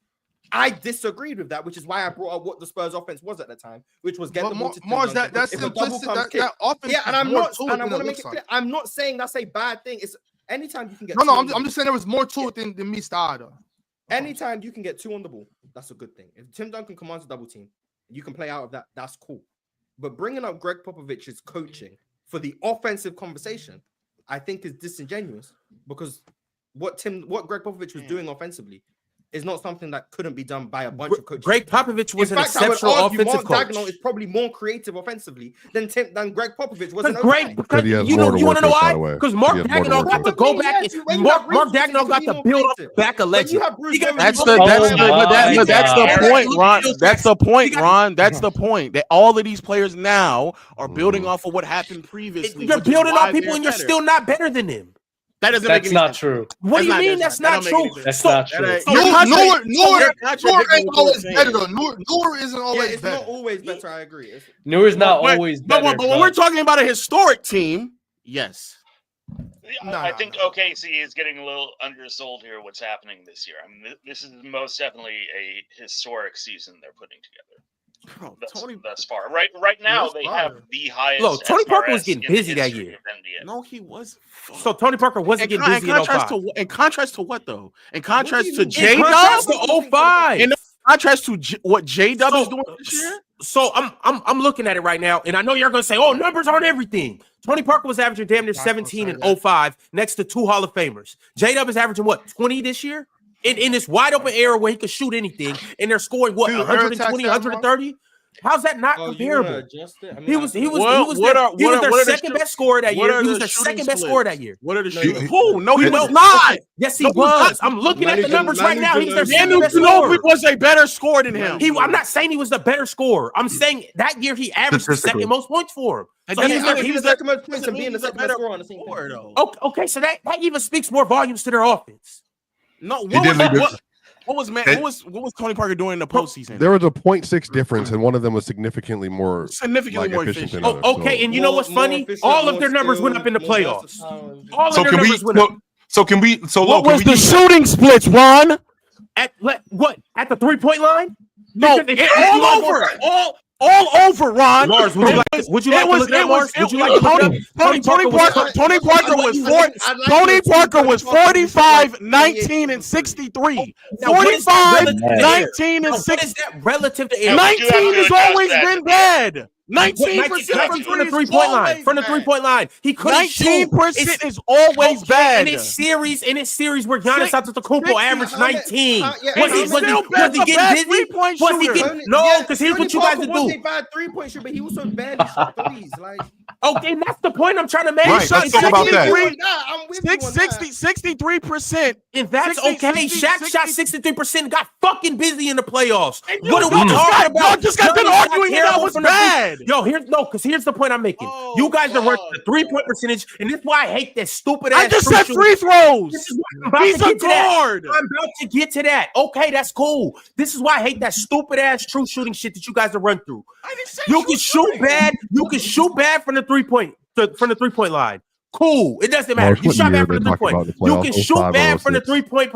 I disagreed with that, which is why I brought up what the Spurs offense was at the time, which was get the ball to Marz, that's simplistic. That offense. Yeah, and I want to make it clear. I'm not saying that's a bad thing. It's anytime you can get. No, I'm just saying there was more to it than me started. Anytime you can get 2 on the ball, that's a good thing. If Tim Duncan commands a double team, you can play out of that. That's cool. But bringing up Greg Popovich's coaching for the offensive conversation, I think is disingenuous because what Greg Popovich was doing offensively is not something that couldn't be done by a bunch of coaches. Greg Popovich was In an fact, I would exceptional argue offensive Mark coach. Dagnall is probably more creative offensively than Greg Popovich was. Because you want to know why? Because Mark Dagnall got to go back. Mark Dagnall got to build up the back of legend. That's the point, Ron. That's the point, Ron. That's the point. That all of these players now are building off of what happened previously. You're building off people, and you're still not better than them. That doesn't That's make any not sense. true. What do you mean that's not true? That's not true. Noor ain't always better though. Noor isn't always It's better. not always better. I agree. Noor's not always better. But when we're talking about a historic team, yes. I think OKC is getting a little undersold here. What's happening this year? I mean, this is most definitely a historic season they're putting together. Bro, that's far. Right now, they have the highest. Look, Tony Parker was SRS getting in busy the that history year. of NBA. No, he wasn't. So Tony Parker wasn't getting busy in 05. In contrast to what though? In contrast to In J-Dub? contrast to 05. In contrast to what J-Dub is doing this year? So I'm looking at it right now, and I know you're gonna say, "Oh, numbers aren't everything." Tony Parker was averaging damn near 17 in 05, next to 2 Hall of Famers. J-Dub is averaging what, 20 this year? In this wide open era where he could shoot anything, and they're scoring what, 120, 130? How's that not comparable? He was their second best scorer that year. He was their second best scorer that year. What are the shooting? Who? No, he was not. Yes, he was. I'm looking at the numbers right now. He's their second best Daniel scorer. was a better scorer than him. I'm not saying he was the better scorer. I'm saying that year he averaged the second most points for him. So he was the second most points and being the second best scorer on the same team. Okay, so that even speaks more volumes to their offense. No, what was Tony Parker doing in the postseason? There was a 0.6 difference, and one of them was significantly more efficient. than Okay, and you know what's funny? All of their numbers went up in the playoffs. All of their numbers went up. What was the shooting splits, Ron? At what? At the 3-point line? No, all over, Ron. Marz, would you like to look at Marz? Would you like to look at Tony Parker was 45, 19, and 63. 45, 19, and 6. Is that relative to 19 has always been bad. 19% from the 3-point line. From the 3-point line, he couldn't shoot. 19% is always bad. In this series where Giannis Antetokounmpo averaged 19, was he getting busy? Was he getting no? Because here's what you guys do. Was a bad 3-point shooter, but he was so bad shot threes. Like, okay, and that's the point I'm trying to make. Right, let's talk about that. 63%. And that's okay. Shaq shot 63%, got fucking busy in the playoffs. What are we talking about? Y'all just got done arguing that was bad. Yo, here's the point I'm making. You guys are working the 3-point percentage, and this is why I hate that stupid ass. I just said free throws. He's a guard. I'm about to get to that. Okay, that's cool. This is why I hate that stupid ass true shooting shit that you guys have run through. You can shoot bad. You can shoot bad from the 3-point line. Cool. It doesn't matter. You shot bad from the 3-point. You can shoot bad from the 3-point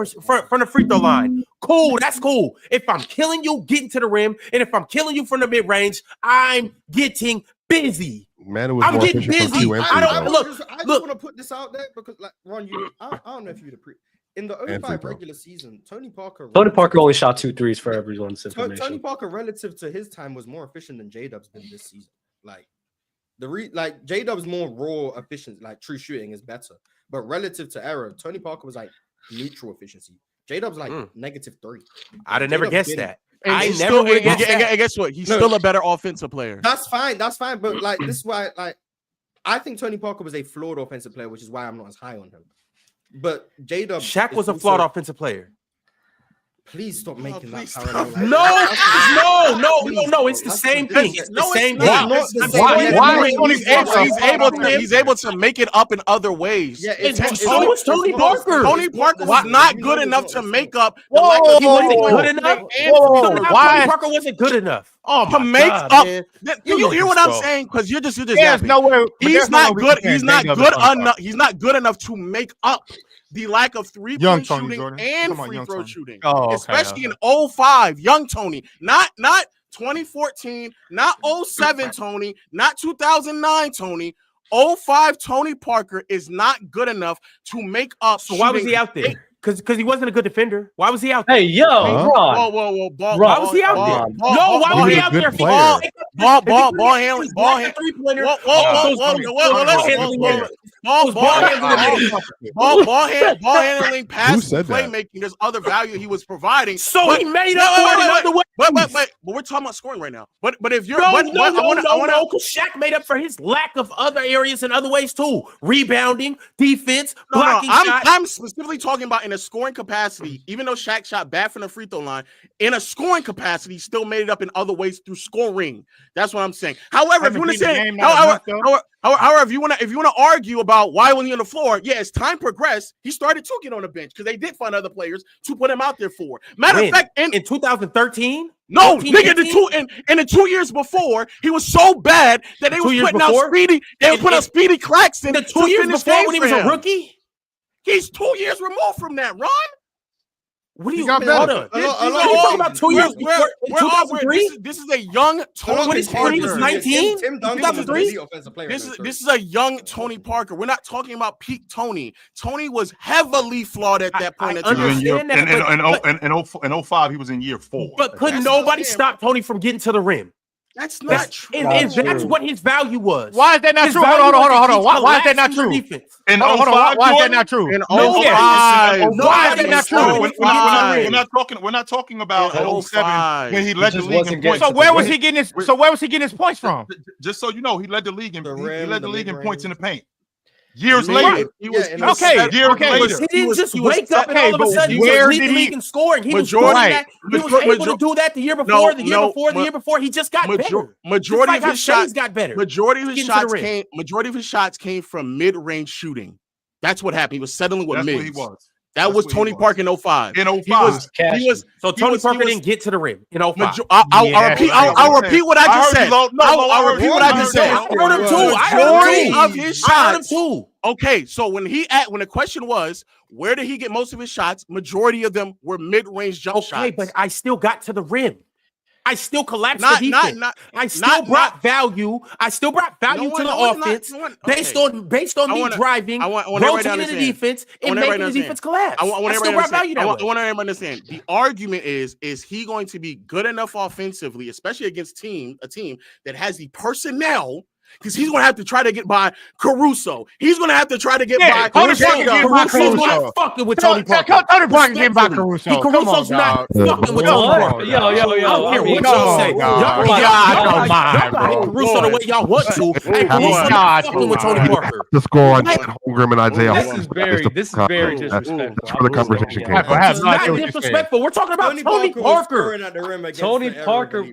from the free throw line. Cool. That's cool. If I'm killing you, getting to the rim, and if I'm killing you from the mid range, I'm getting busy. I'm getting busy. I just want to put this out there because, like, Ron, I don't know if you'd appreciate. In the 05 regular season, Tony Parker only shot 2 threes for everyone's information. Tony Parker, relative to his time, was more efficient than J-Dub's been this season. Like, J-Dub's more raw efficient, like true shooting is better. But relative to error, Tony Parker was like neutral efficiency. J-Dub's like -3. I'd have never guessed that. I never would have guessed that. And guess what? He's still a better offensive player. That's fine. But like, this is why, like, I think Tony Parker was a flawed offensive player, which is why I'm not as high on him. But J-Dub, Shaq was a flawed offensive player. Please stop making that parallel. No. It's the same thing. It's the same thing. He's able to make it up in other ways. Yeah, so was Tony Parker. Tony Parker was not good enough to make up. He wasn't good enough. Why Parker wasn't good enough? Oh, to make up. You hear what I'm saying? Because you're just nowhere. He's not good. He's not good enough. He's not good enough to make up the lack of 3-point shooting and free throw shooting, especially in 05. Young Tony, not 2014, not 07 Tony, not 2009 Tony. 05 Tony Parker is not good enough to make up. So why was he out there? Because he wasn't a good defender. Why was he out there? Hey, yo, Ron. Whoa. Why was he out there? No, why was he out there? Ball handling. handling, pass, playmaking. There's other value he was providing. So he made up for it in other ways. But we're talking about scoring right now. But if you're no, because Shaq made up for his lack of other areas in other ways too. Rebounding, defense, blocking shots. I'm specifically talking about in a scoring capacity. Even though Shaq shot bad from the free throw line, in a scoring capacity, still made it up in other ways through scoring. That's what I'm saying. However, if you want to say, however, if you want to argue about why wasn't he on the floor, yeah, as time progressed, he started to get on the bench because they did find other players to put him out there for. Matter of fact, in 2013. No, nigga, in the 2 years before, he was so bad that they was putting out Speedy. They were putting out Speedy Claxton. The 2 years before when he was a rookie? He's 2 years removed from that, Ron. What are you talking about? 2 years before? 2003? This is a young Tony Parker. He was 19? 2003? This is a young Tony Parker. We're not talking about peak Tony. Tony was heavily flawed at that point. In 05, he was in year 4. But couldn't nobody stop Tony from getting to the rim? That's not true. And that's what his value was. Why is that not true? Hold on. Why is that not true? In 05, why is that not true? In 05, why is that not true? We're not talking about 07 when he led the league in points. So where was he getting his points from? Just so you know, he led the league in points in the paint. Years later, he didn't just wake up and all of a sudden where lead the league in scoring. He was able to do that the year before, the year before. He just got better. Majority of his shots got better. Majority of his shots came from mid-range shooting. That's what happened. He was settling with mids. He was. That was Tony Parker in 05. In 05. So Tony Parker didn't get to the rim in 05. I'll repeat what I just said. I'll repeat what I just said. I heard him too. Majority of his shots. Okay, so when the question was, where did he get most of his shots? Majority of them were mid-range jump shots. Okay, but I still got to the rim. I still collapsed the defense. I still brought value. I still brought value to the offense based on me driving, rotating the defense, and making the defense collapse. I still brought value that way. I want everybody to understand. The argument is he going to be good enough offensively, especially against a team that has the personnel? Because he's going to have to try to get by Caruso. He's going to have to try to get by Caruso. Caruso's not fucking with Tony Parker. Tony Parker getting by Caruso. Caruso's not fucking with Tony Parker. Yo. I don't care what y'all say. Y'all can hate Caruso the way y'all want to. Hey, Caruso's not fucking with Tony Parker. The score on Holmgren and Isaiah. This is very disrespectful. That's where the conversation came from. It's not disrespectful. We're talking about Tony Parker. Tony Parker.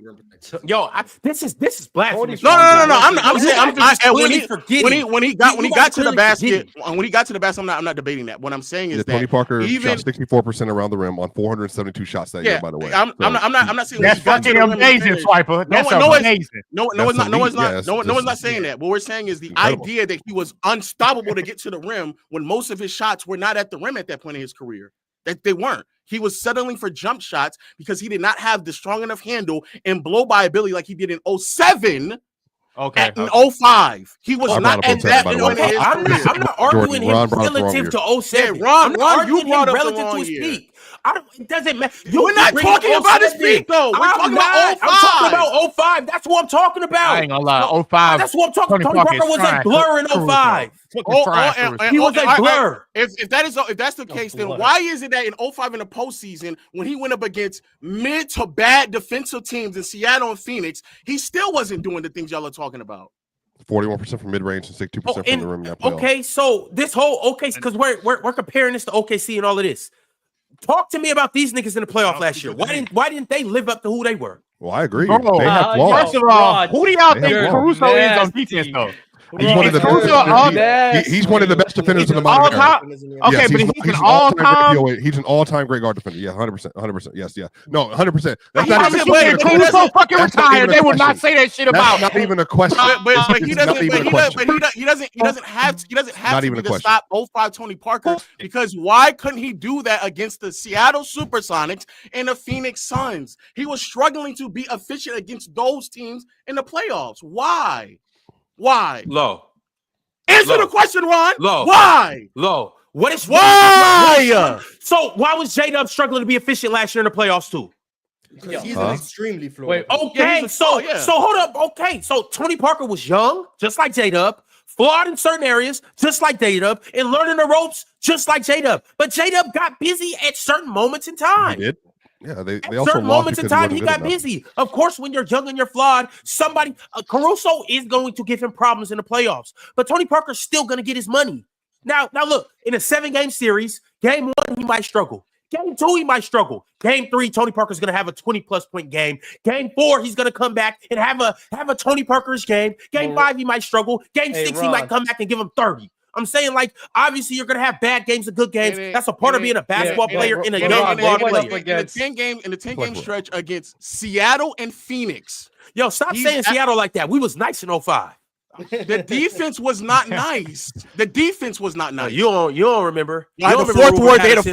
Yo, this is blasphemy. No. I'm saying when he got to the basket, I'm not debating that. What I'm saying is that Tony Parker shot 64% around the rim on 472 shots that year. By the way, I'm not saying that's fucking amazing, Swipa. That's amazing. No one's not saying that. What we're saying is the idea that he was unstoppable to get to the rim when most of his shots were not at the rim at that point in his career. That they weren't. He was settling for jump shots because he did not have the strong enough handle and blow by ability like he did in 07. Okay. In 05, he was not at that point in his I'm not arguing him relative to 07. Yeah, Ron, you brought up relative the wrong to his year. peak. It doesn't matter. We're not talking about his peak, though. We're talking about 05. I'm talking about 05. That's what I'm talking about. I ain't gonna lie. 05. That's what I'm talking about. Tony Parker was a blur in 05. He was a blur. If that's the case, then why is it that in 05 in the postseason, when he went up against mid to bad defensive teams in Seattle and Phoenix, he still wasn't doing the things y'all are talking about? 41% from mid-range and 62% from the rim. Okay, so this whole because we're comparing this to OKC and all of this. Talk to me about these niggas in the playoff last year. Why didn't they live up to who they were? Well, I agree. They have flaws. First of all, who do y'all think Caruso is on defense, though? He's one of the best defenders in the modern era. Okay, but he's an all-time. He's an all-time great guard defender. Yeah, 100%. Yes, yeah. No, 100%. That's not even a question. Caruso fucking retired. They would not say that shit about. Not even a question. But he doesn't have to stop 05 Tony Parker because why couldn't he do that against the Seattle Supersonics and the Phoenix Suns? He was struggling to be efficient against those teams in the playoffs. Why? Low. Answer the question, Ron. Low. Why? Low. What is why? So why was J-Dub struggling to be efficient last year in the playoffs too? Because he's an extremely fluid. Okay, so hold up. Okay, so Tony Parker was young, just like J-Dub, flawed in certain areas, just like J-Dub, and learning the ropes, just like J-Dub. But J-Dub got busy at certain moments in time. He did. Yeah, they At also certain lost moments in because he time, wasn't he good got enough. busy. Of course, when you're young and you're flawed, somebody, Caruso is going to give him problems in the playoffs. But Tony Parker's still going to get his money. Now look, in a 7-game series, game 1, he might struggle. Game 2, he might struggle. Game 3, Tony Parker's going to have a 20-plus point game. Game 4, he's going to come back and have a Tony Parker's game. Game 5, he might struggle. Game 6, he might come back and give him 30. I'm saying, like, obviously, you're going to have bad games and good games. That's a part of being a basketball player and a young flawed player. In a 10-game stretch against Seattle and Phoenix. Yo, stop saying Seattle like that. We was nice in 05. The defense was not nice. The defense was not nice. You don't remember. They had the fourth worst defense.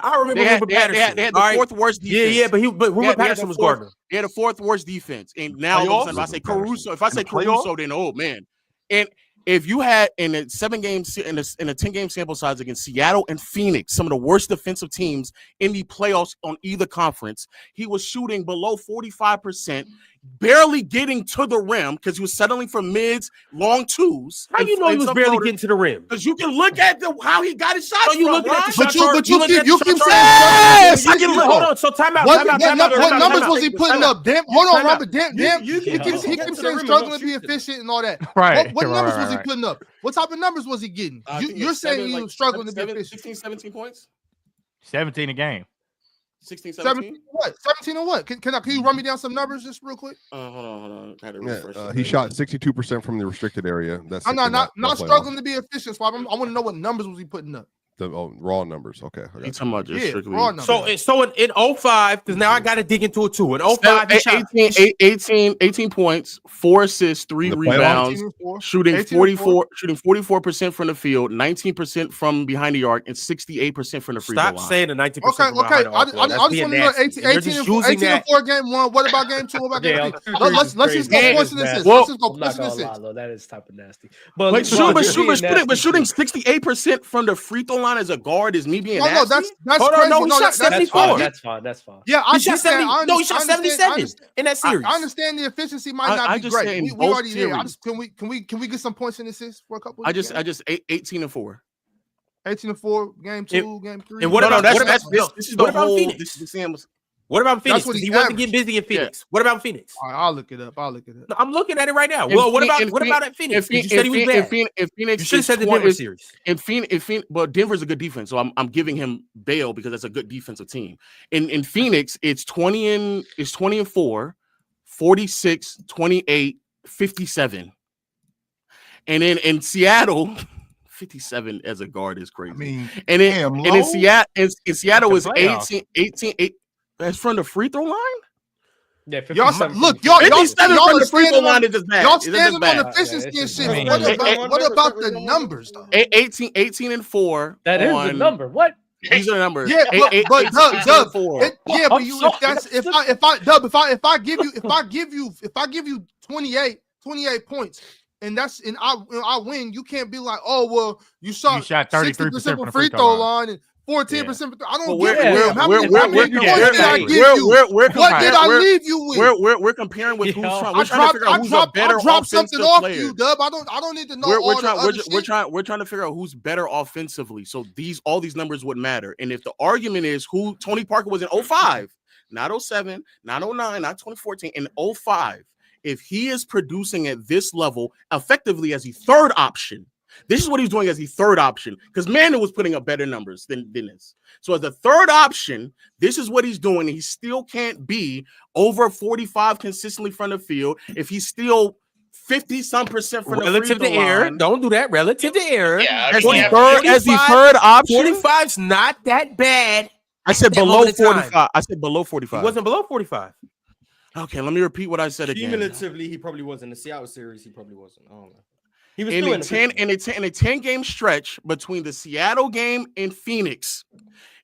I remember Ruben Patterson. They had the fourth worst defense. Yeah, but Ruben Patterson was guarding. They had the fourth worst defense. And now all of a sudden, if I say Caruso, then oh man. And if you had in a 7-game in a 10-game sample size against Seattle and Phoenix, some of the worst defensive teams in the playoffs on either conference, he was shooting below 45%, barely getting to the rim because he was settling for mids, long twos. How you know he was barely getting to the rim? Because you can look at how he got his shots. You look at the shot chart. But you keep saying yes. Hold on. So time out. What numbers was he putting up? Damn. Hold on, Robert. Damn. He keeps saying struggling to be efficient and all that. Right. What numbers was he putting up? What type of numbers was he getting? You're saying he was struggling to be efficient. 16, 17 points. 17 a game. 16, 17? What? 17 or what? Can you run me down some numbers just real quick? Hold on. I had to refresh He shot 62% from the restricted area. That's I'm not struggling to be efficient. So I want to know what numbers was he putting up. The raw numbers. Okay. You talking about just strictly raw numbers. So in 05, because now I got to dig into it too. In 05, he shot 18 points, 4 assists, 3 rebounds, shooting 44% from the field, 19% from behind the arc, and 68% from the free throw line. Stop saying the 90%. Okay. I just want to know 18 and 4 game 1. What about game 2? What about game 3? Let's just go points and assists. Let's just go points and assists. That is type of nasty. But shooting 68% from the free throw line as a guard is me being nasty? No, that's hold crazy. on, no, he shot 74. That's fine. Yeah, he shot 70. No, he shot 77 in that series. I understand the efficiency might not be great. We already there. Can we get some points and assists for a couple? I just 18 and 4. 18 and 4, game 2, game 3. And what about Phoenix? What about Phoenix? He wasn't getting busy in Phoenix. What about Phoenix? All right, I'll look it up. No, I'm looking at it right now. Well, what about at Phoenix? You said he was bad. If Phoenix, you should have said the Denver series. But Denver's a good defense, so I'm giving him bail because that's a good defensive team. In Phoenix, it's 20 and 4, 46, 28, 57. And then in Seattle, 57 as a guard is crazy. I mean, in Seattle is 18. That's from the free throw line? Yeah, y'all from the free throw line is just bad. Y'all standing on efficiency and shit. What about the numbers though? 18 and 4. That is the number. What? These are the numbers. Yeah, but Dub, if I give you 28 points and I win, you can't be like, oh well, you shot 33% from free throw line and 14%. I don't give a damn. How many points did I give you? What did I leave you with? We're comparing with who's trying. We're trying to figure out who's a better offensive player. You, Dub. I don't need to know. We're trying to figure out who's better offensively. So all these numbers would matter. And if the argument is who Tony Parker was in 05, not 07, not 09, not 2014, in 05, if he is producing at this level effectively as a third option. This is what he's doing as the third option because Manu was putting up better numbers than this. So as a third option, this is what he's doing. He still can't be over 45 consistently from the field if he's still 50-some% from relative the to error. Don't do that. Relative to error. Yeah, as the third option. 45's not that bad. I said below 45. I said below 45. He wasn't below 45. Okay, let me repeat what I said again. Cumulatively, he probably wasn't. In the Seattle series, he probably wasn't. I don't know. He was in a 10-game stretch between the Seattle game and Phoenix.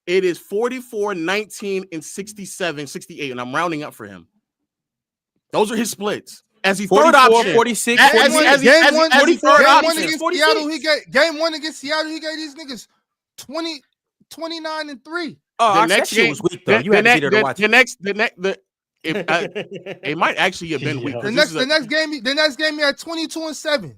It is 44, 19, and 67, 68, and I'm rounding up for him. Those are his splits. As the third option. 46, game one against Seattle, he gave these niggas 29 and 3. Oh, the next game was weak though. You had to be there to watch. it might actually have been weak. The next game he had 22-7.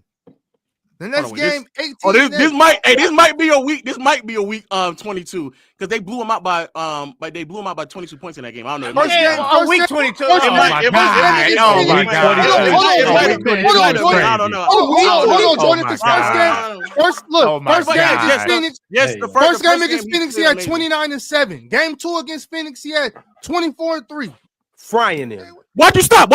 The next game, 18. Oh, this might be a week. This might be a week 22 because they blew him out by 22 points in that game. I don't know. Week 22. Oh my god! I don't know. Hold on, Jordan. This first game. First game against Phoenix. Yes, the first game against Phoenix, he had 29-7. Game 2 against Phoenix, he had 24-3. Frying him. Why'd you stop?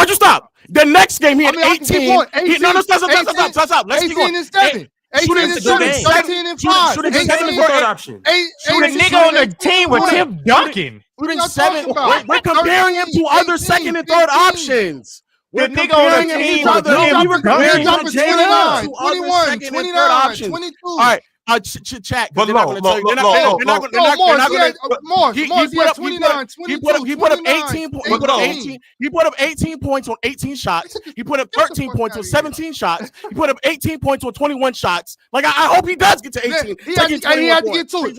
The next game he had 18. Stop. Let's keep going. 18-7. 18-7. 17-5. Shooting 7 in the third option. Shoot a nigga on the team with Tim Duncan. Shooting 7. We're comparing him to other second and third options. The nigga on the team. No, we were comparing him to 29, 21, 29, 22. All right. Chat, but they're not going to tell you. He put up 18 points. He put up 18 points on 18 shots. He put up 13 points on 17 shots. He put up 18 points on 21 shots. Like I hope he does get to 18. He had to get to it.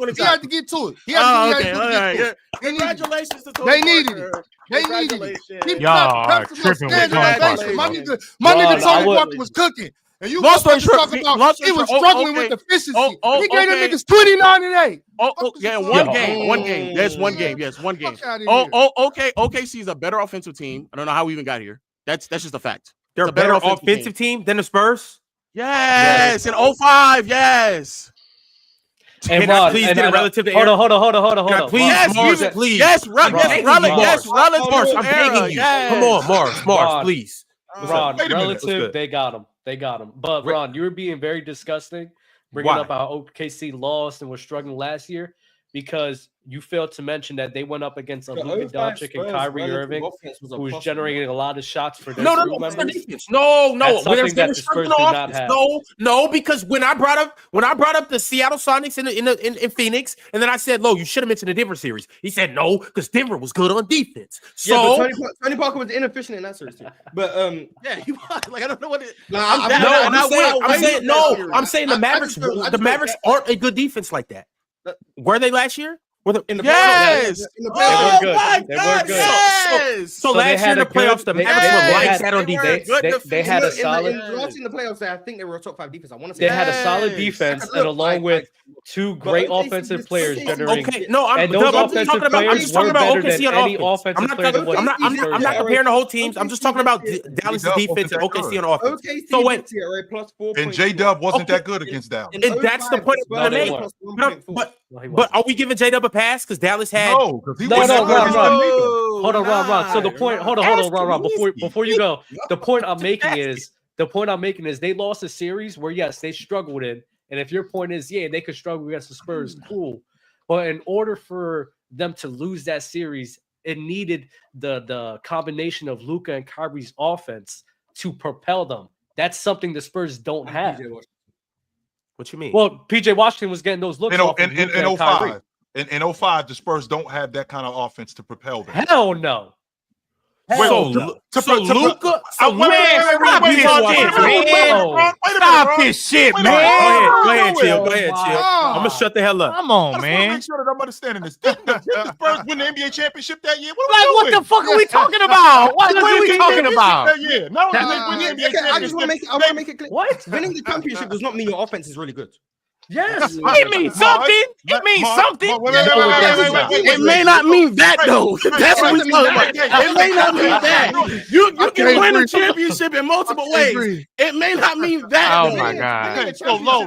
Congratulations to They needed it. Y'all are tripping with my nigga Tony Parker was cooking. And you talking about he was struggling with efficiency. He gave them niggas 29-8. One game. There's one game. Yes, one game. OKC is a better offensive team. I don't know how we even got here. That's just a fact. They're a better offensive team than the Spurs. Yes, in 05. Yes. And Ron, please get it relative to hold on. Please. Yes, relative. I'm begging you. Come on, Marz, please. Ron, relative, they got him. But Ron, you were being very disgusting, bringing up how OKC lost and was struggling last year because you failed to mention that they went up against a Luka Doncic and Kyrie Irving, who was generating a lot of shots for their crew members. No. That's something that the Spurs do not have. No, because when I brought up the Seattle Sonics in Phoenix, and then I said, "Lo, you should have mentioned the Denver series." He said, "No, because Denver was good on defense." So but Tony Parker was inefficient in that series too. But he was. Like I don't know what it. I'm saying the Mavericks aren't a good defense like that. Were they last year? Yes. Oh my God! Yes. So last year in the playoffs, the Mavericks were like that on defense. They had a solid. In the playoffs, I think they were a top 5 defense. I want to say they had a solid defense, and along with two great offensive players generating. Okay, no, I'm just talking about OKC on offense. I'm not comparing the whole teams. I'm just talking about Dallas' defense and OKC on offense. So wait, and J-Dub wasn't that good against Dallas. And that's the point I'm making. But are we giving J-Dub a pass because Dallas had? No, Hold on, Ron. So the point, hold on, Ron. Before you go, the point I'm making is they lost a series where yes, they struggled in, and if your point is they could struggle against the Spurs, cool, but in order for them to lose that series, it needed the combination of Luka and Kyrie's offense to propel them. That's something the Spurs don't have. What you mean? Well, PJ Washington was getting those looks in 05. In 05, the Spurs don't have that kind of offense to propel them. Hell no. Luka. Stop this shit, man. Go ahead, chill. I'm gonna shut the hell up. Come on, man. Make sure that I'm understanding this. Didn't the Spurs win the NBA championship that year? What the fuck are we talking about? What are we talking about? I just want to make it clear. What? Winning the championship does not mean your offense is really good. Yes, it means something. It means something. It may not mean that though. That's what we're talking about. It may not mean that. You can win a championship in multiple ways. It may not mean that. Oh my God. Okay, so low.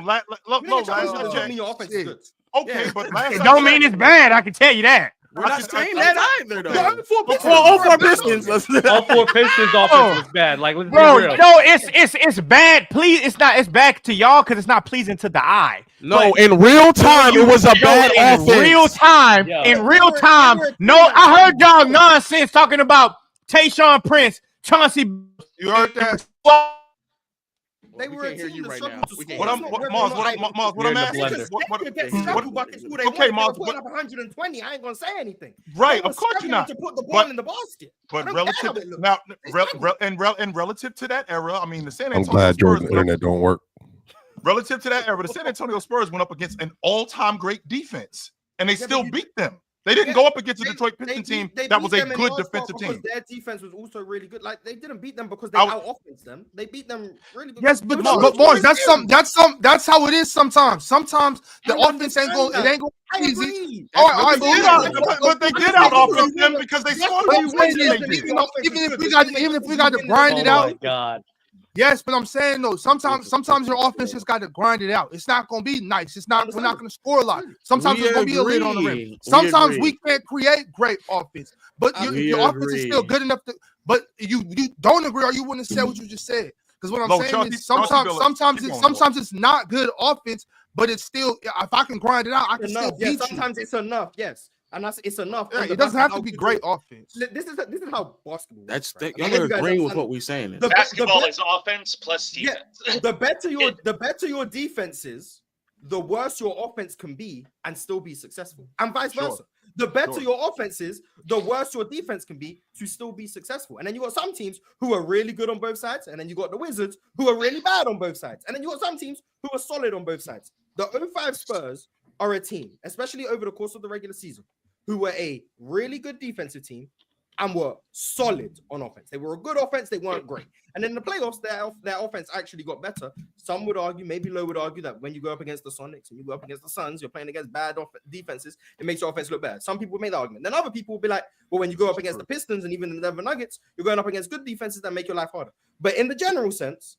Okay, but it don't mean it's bad. I can tell you that. We're not saying that either, though. Well, 04 Pistons. 04 Pistons offense was bad. Like, let's bro, be real. no, it's bad. Please, it's bad to y'all because it's not pleasing to the eye. No, in real time, it was a bad offense. In real time. No, I heard y'all nonsense talking about Tayshaun Prince, Chauncey. You heard that? They were a team that struggled to score. What I'm asking is, okay, Marz, put up 120. I ain't gonna say anything. Right, of course you're not. To put the ball in the basket. But relative now, relative to that era, I mean, the San Antonio I'm glad Spurs, Jordan's internet don't work. Relative to that era, the San Antonio Spurs went up against an all-time great defense, and they still beat them. They didn't go up against a Detroit Pistons team that was a good defensive team. Their defense was also really good. Like they didn't beat them because they out-offensed them. They beat them really good. Yes, but boys, that's how it is sometimes. Sometimes the offense ain't going. It ain't going easy. All right, but they did out-offense them because they scored more points than they did. Even if we got to grind it out. Oh my God. Yes, but I'm saying though, sometimes your offense just got to grind it out. It's not going to be nice. It's not. We're not going to score a lot. Sometimes it's going to be a lid on the rim. Sometimes we can't create great offense, but your offense is still good enough to. But you don't agree, or you wouldn't have said what you just said. Because what I'm saying is sometimes it's not good offense, but it's still. If I can grind it out, I can still beat you. Sometimes it's enough. Yes. And it's enough. Yeah, it doesn't have to be great offense. This is how basketball. Y'all agreeing with what we're saying. Basketball is offense plus defense. Yeah, the better your defense is, the worse your offense can be and still be successful, and vice versa. The better your offense is, the worse your defense can be to still be successful. And then you got some teams who are really good on both sides, and then you got the Wizards who are really bad on both sides, and then you got some teams who are solid on both sides. The 05 Spurs are a team, especially over the course of the regular season, who were a really good defensive team and were solid on offense. They were a good offense. They weren't great. And in the playoffs, their offense actually got better. Some would argue, maybe Low would argue, that when you go up against the Sonics and you go up against the Suns, you're playing against bad defenses. It makes your offense look bad. Some people would make the argument. Then other people would be like, well, when you go up against the Pistons and even the Denver Nuggets, you're going up against good defenses that make your life harder. But in the general sense,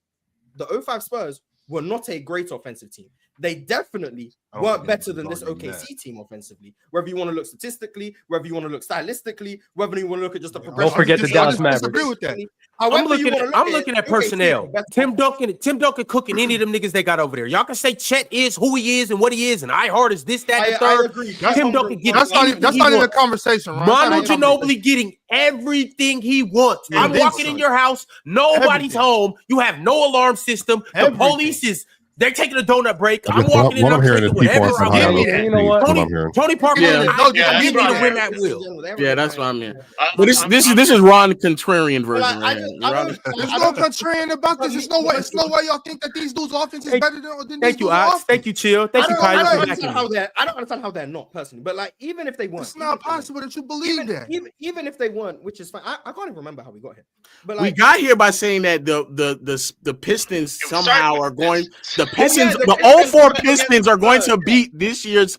the 05 Spurs were not a great offensive team. They definitely weren't better than this OKC team offensively. Whether you want to look statistically, whether you want to look stylistically, whether you want to look at just the progression. Don't forget the Dallas Mavericks. With that. I'm looking at personnel. Tim Duncan cooking any of them niggas they got over there. Y'all can say Chet is who he is and what he is, and Hard is this, that, and the third. I agree. Tim Duncan getting that's not in the conversation, right? Manu Ginobili getting everything he wants. I'm walking in your house, nobody's home. You have no alarm system. The police is. They're taking a donut break. I'm walking in. I'm hearing whatever I want. You know what? Tony Parker. I need to win that will. Yeah, that's what I'm hearing. But this is Ron contrarian version. There's no contrarian about this. There's no way y'all think that these dudes' offense is better than Thank you, Ox. Thank you, Chill. Thank you, Kyle. I don't understand how they're not personally, but like even if they weren't, it's not possible that you believe that. Even if they weren't, which is fine. I can't even remember how we got here. But we got here by saying that the Pistons somehow are going. The Pistons, the 04 Pistons are going to beat this year's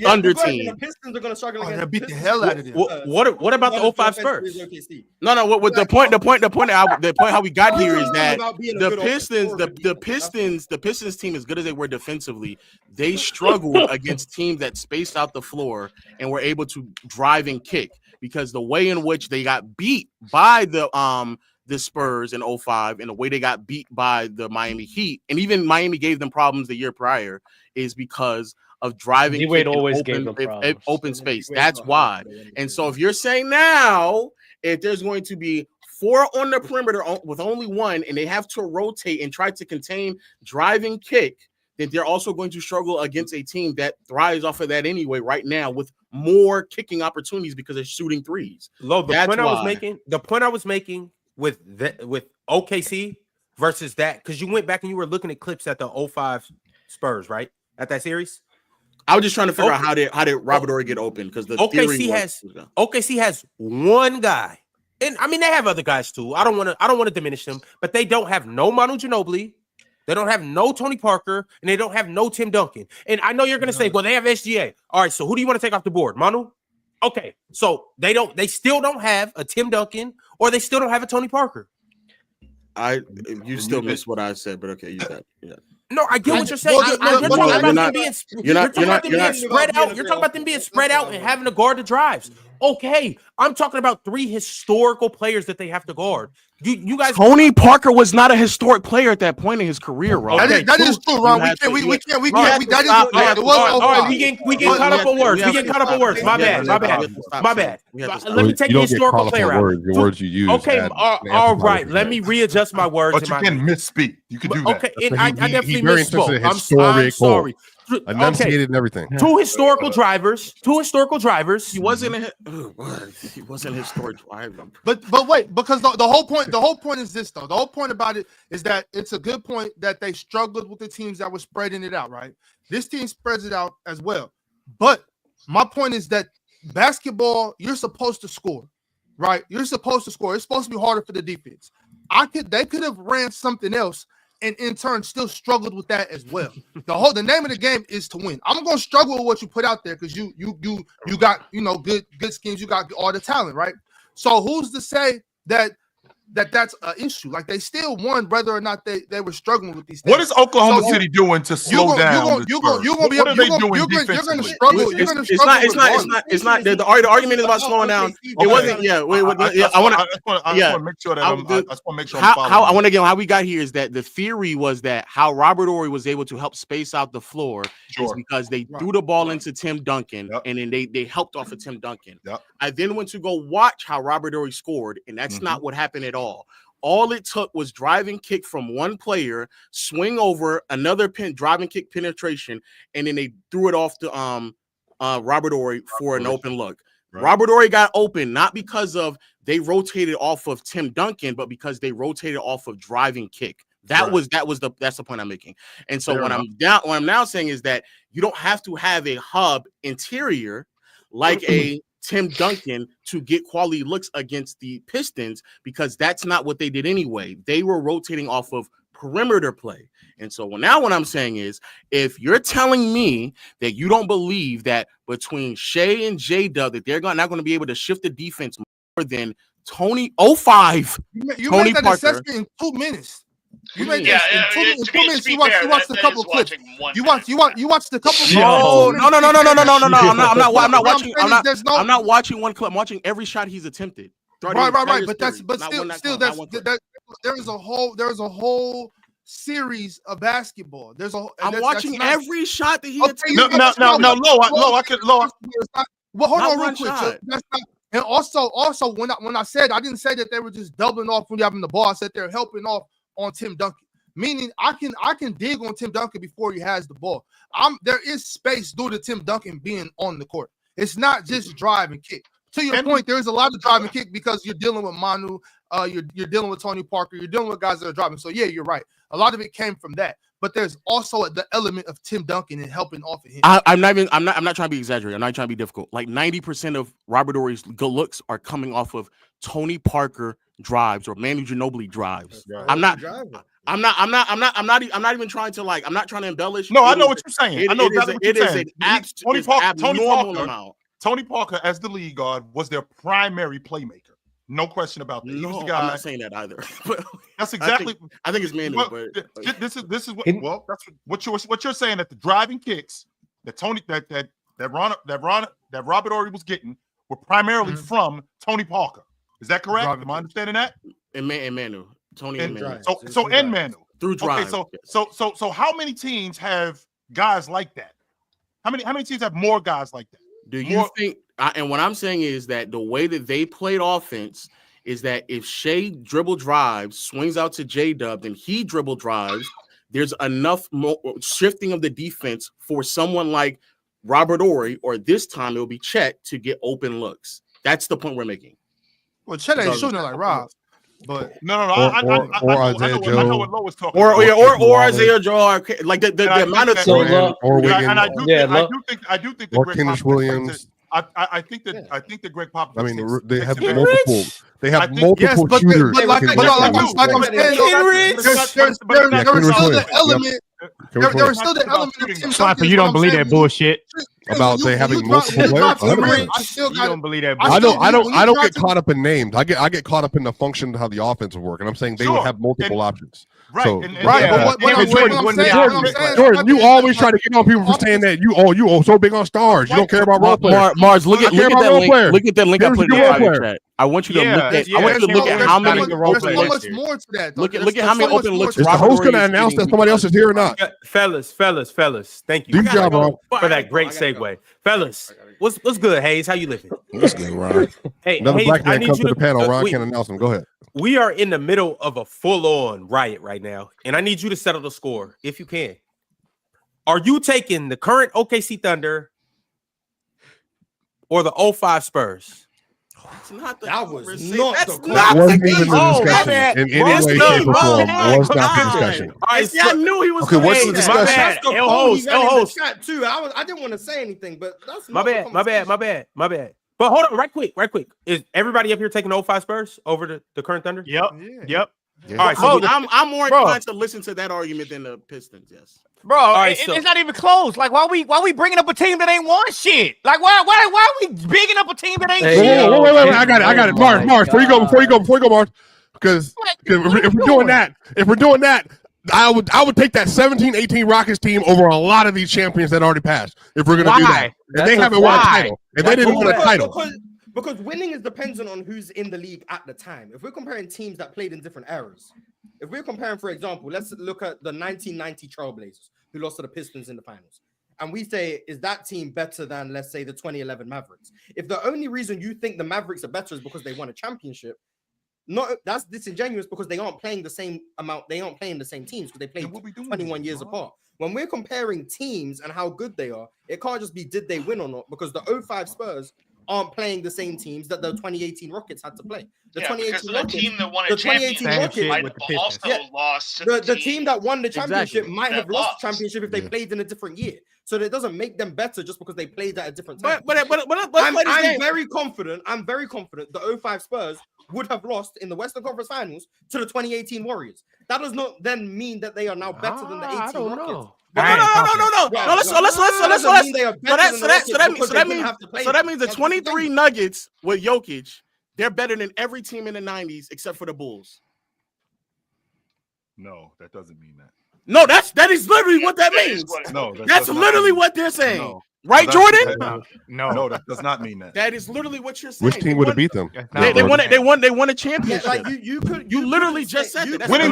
under team. The Pistons are going to struggle against. Beat the hell out of them. What about the 05 Spurs? No. What the point how we got here is that the Pistons team, as good as they were defensively, they struggled against teams that spaced out the floor and were able to drive and kick, because the way in which they got beat by the Spurs in 05 and the way they got beat by the Miami Heat, and even Miami gave them problems the year prior, is because of driving open space. That's why. And so if you're saying now, if there's going to be 4 on the perimeter with only 1, and they have to rotate and try to contain driving kick, then they're also going to struggle against a team that thrives off of that anyway right now, with more kicking opportunities because they're shooting threes. The point I was making with OKC versus that, because you went back and you were looking at clips at the 05 Spurs, right? At that series. I was just trying to figure out how did Robert Horry get open, because the OKC has one guy, and I mean they have other guys too. I don't want to diminish them, but they don't have no Manu Ginobili, they don't have no Tony Parker, and they don't have no Tim Duncan. And I know you're gonna say, well, they have SGA. All right, so who do you want to take off the board, Manu? Okay, so they still don't have a Tim Duncan, or they still don't have a Tony Parker. You still missed what I said, but okay, you got yeah. No, I get what you're saying. You're talking about them being spread out. You're talking about them being spread out and having to guard the drives. Okay, I'm talking about 3 historical players that they have to guard. You guys. Tony Parker was not a historic player at that point in his carear, Ron. Okay, that is true, Ron. We can't. We get caught up on words. My bad. Let me take the historical player out. The words you use. Okay, all right. Let me readjust my words. But you can misspeak. You can do that. Okay, and I definitely misspoke. I'm sorry. Enunciated and everything. 2 historical drivers. He wasn't a historic driver. But wait, because the whole point is this though. The whole point about it is that it's a good point that they struggled with the teams that were spreading it out, right? This team spreads it out as well. But my point is that basketball, you're supposed to score, right? You're supposed to score. It's supposed to be harder for the defense. They could have ran something else and in turn still struggled with that as well. The name of the game is to win. I'm gonna struggle with what you put out there because you got good schemes, you got all the talent, right? So who's to say that's an issue? Like they still won whether or not they were struggling with these things. What is Oklahoma City doing to slow down? You're gonna be able. You're gonna struggle. It's not. The argument is about slowing down. It wasn't. Yeah. I want to make sure that I just want to make sure I want to get how we got here is that the theory was that how Robert Horry was able to help space out the floor is because they threw the ball into Tim Duncan and then they helped off of Tim Duncan. I then went to go watch how Robert Horry scored, and that's not what happened at all. All it took was driving kick from one player, swing over another driving kick penetration, and then they threw it off to Robert Horry for an open look. Right. Robert Horry got open not because of they rotated off of Tim Duncan, but because they rotated off of driving kick. That's the point I'm making. And so what I'm now saying is that you don't have to have a hub interior like a Tim Duncan to get quality looks against the Pistons because that's not what they did anyway. They were rotating off of perimeter play. And so what I'm saying is if you're telling me that you don't believe that between Shai and J-Dub that they're not going to be able to shift the defense more than Tony 05. You Tony made that Parker. assessment in 2 minutes. You made Yeah, that in 2 minutes. You fair, watched the couple clips. You watched the couple clips. No. I'm not watching one clip. I'm watching every shot he's attempted. Right. But still, there's a whole series of basketball. I'm watching every shot that he attempted. Well, hold on real quick. And also when I said I didn't say that they were just doubling off when you're having the ball. I said they're helping off on Tim Duncan. Meaning I can dig on Tim Duncan before he has the ball. There is space due to Tim Duncan being on the court. It's not just drive and kick. To your point, there is a lot of drive and kick because you're dealing with Manu, you're dealing with Tony Parker, you're dealing with guys that are driving. So yeah, you're right. A lot of it came from that. But there's also the element of Tim Duncan and helping off of him. I'm not trying to be exaggerating. I'm not trying to be difficult. Like 90% of Robert Horry's good looks are coming off of Tony Parker drives or Manu Ginobili drives. Right. I'm not even trying to I'm not trying to embellish. No, I know what you're saying. I know exactly what you're saying. Tony Parker as the lead guard was their primary playmaker. No question about that. No, I'm not saying that either. That's exactly. I think it's Manu. But this is what that's what you're saying that the driving kicks that Robert Horry was getting were primarily from Tony Parker. Is that correct? Am I understanding that? And Manu. Tony and Manu. So Manu through drive. Okay, so how many teams have guys like that? How many teams have more guys like that? Do you think? And what I'm saying is that the way that they played offense is that if Shai dribble drives, swings out to J-Dub, then he dribble drives. There's enough shifting of the defense for someone like Robert Horry, or this time it will be Chet to get open looks. That's the point we're making. Well, Chet ain't shooting like Rob. But I know what Lois talking about. Or Isaiah Joe, like the amount of I do think or Kenneth Williams. I think that Greg Popovich. I mean, they have multiple. They have multiple shooters. Like I'm saying, there's still the element of Tim Duncan. You don't believe that bullshit about they having multiple players. You don't believe that. I don't get caught up in names. I get caught up in the function of how the offense will work, and I'm saying they would have multiple options. Right, so, but Jordan, you always try to get on people for saying that you so big on stars. You don't care about role players. Marz, look at that link. Look at that link I put in the private chat. I want you to look at how many role players. There's so much more to that. Look at how many open looks. Is the host going to announce that somebody else is here or not? Fellas. Thank you. Good job, bro. For that great segue. Fellas, what's good, Haize? How you living? What's good, Ron? Hey, another Haize, black man comes to the panel. Ron can't announce him. Go ahead. We are in the middle of a full-on riot right now, and I need you to settle the score if you can. Are you taking the current OKC Thunder or the 05 Spurs? That's not the that was conversation. not That's the not wasn't the even the discussion in any way, shape, or form. Was not the discussion. All right, I knew he was. Okay, what's the discussion? That's the poll he ran in the chat too. I didn't want to say anything, but that's my bad. But hold on, right quick. Is everybody up here taking the 05 Spurs over the current Thunder? Yep. Yeah. All right, so I'm more inclined to listen to that argument than the Pistons. Yes. Bro, it's not even close. Like, why we bringing up a team that ain't won shit? Like, why are we bigging up a team that ain't shit? Wait, I got it. Marz, before you go, Marz, because if we're doing that, I would take that 17-18 Rockets team over a lot of these champions that already passed. If we're gonna do that, and they haven't won a title, and they didn't win a title. Because winning is dependent on who's in the league at the time. If we're comparing teams that played in different eras, if we're comparing, for example, let's look at the 1990 Trailblazers who lost to the Pistons in the finals. And we say, is that team better than, let's say, the 2011 Mavericks? If the only reason you think the Mavericks are better is because they won a championship, that's disingenuous because they aren't playing the same amount. They aren't playing the same teams because they played 21 years apart. When we're comparing teams and how good they are, it can't just be did they win or not, because the 05 Spurs aren't playing the same teams that the 2018 Rockets had to play. The 2018 Rockets, team that won a championship might have also lost to the team that won the championship might have lost the championship if they played in a different year. So that doesn't make them better just because they played at a different time. But I'm very confident. I'm very confident the 05 Spurs would have lost in the Western Conference Finals to the 2018 Warriors. That does not then mean that they are now better than the 18 Rockets. No. So that means the 23 Nuggets with Jokic, they're better than every team in the 90s except for the Bulls. No, that doesn't mean that. No, that is literally what that means. No, that's literally what they're saying. Right, Jordan? No, that does not mean that. That is literally what you're saying. Which team would have beat them? They won a championship. Like you literally just said that. Winning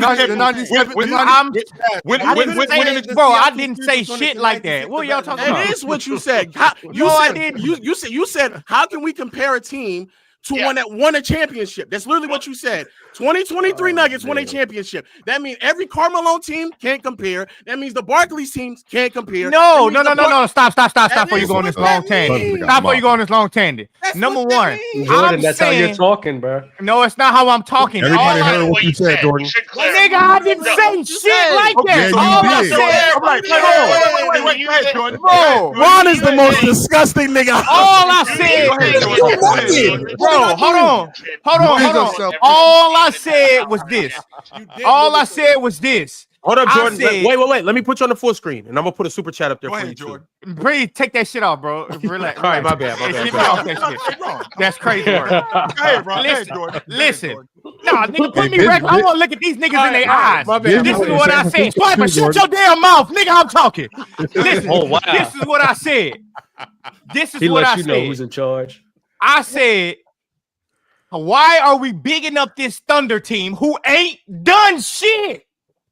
bro, I didn't say shit like that. What are y'all talking about? That is what you said. You said, how can we compare a team to one that won a championship? That's literally what you said. 2023 Nuggets won a championship. That means every Carmelo team can't compare. That means the Barclays teams can't compare. No. Stop before you go on this long tangent. Stop before you go on this long tangent. Number one, Jordan, that's how you're talking, bro. No, it's not how I'm talking. Everybody heard what you said, Jordan. Nigga, I didn't say shit like that. Bro, Ron is the most disgusting nigga. All I said, bro, hold on. All I said was this. Hold up, Jordan. Wait. Let me put you on the full screen, and I'm gonna put a super chat up there for you, Jordan. Breathe, take that shit off, bro. Relax. All right, my bad. Get me off that shit. That's crazy work. Listen. Nah, nigga, put me back. I want to look at these niggas in their eyes. This is what I said. Swipa, shut your damn mouth, nigga. I'm talking. Listen. This is what I said. He lets you know who's in charge. I said, why are we bigging up this Thunder team who ain't done shit?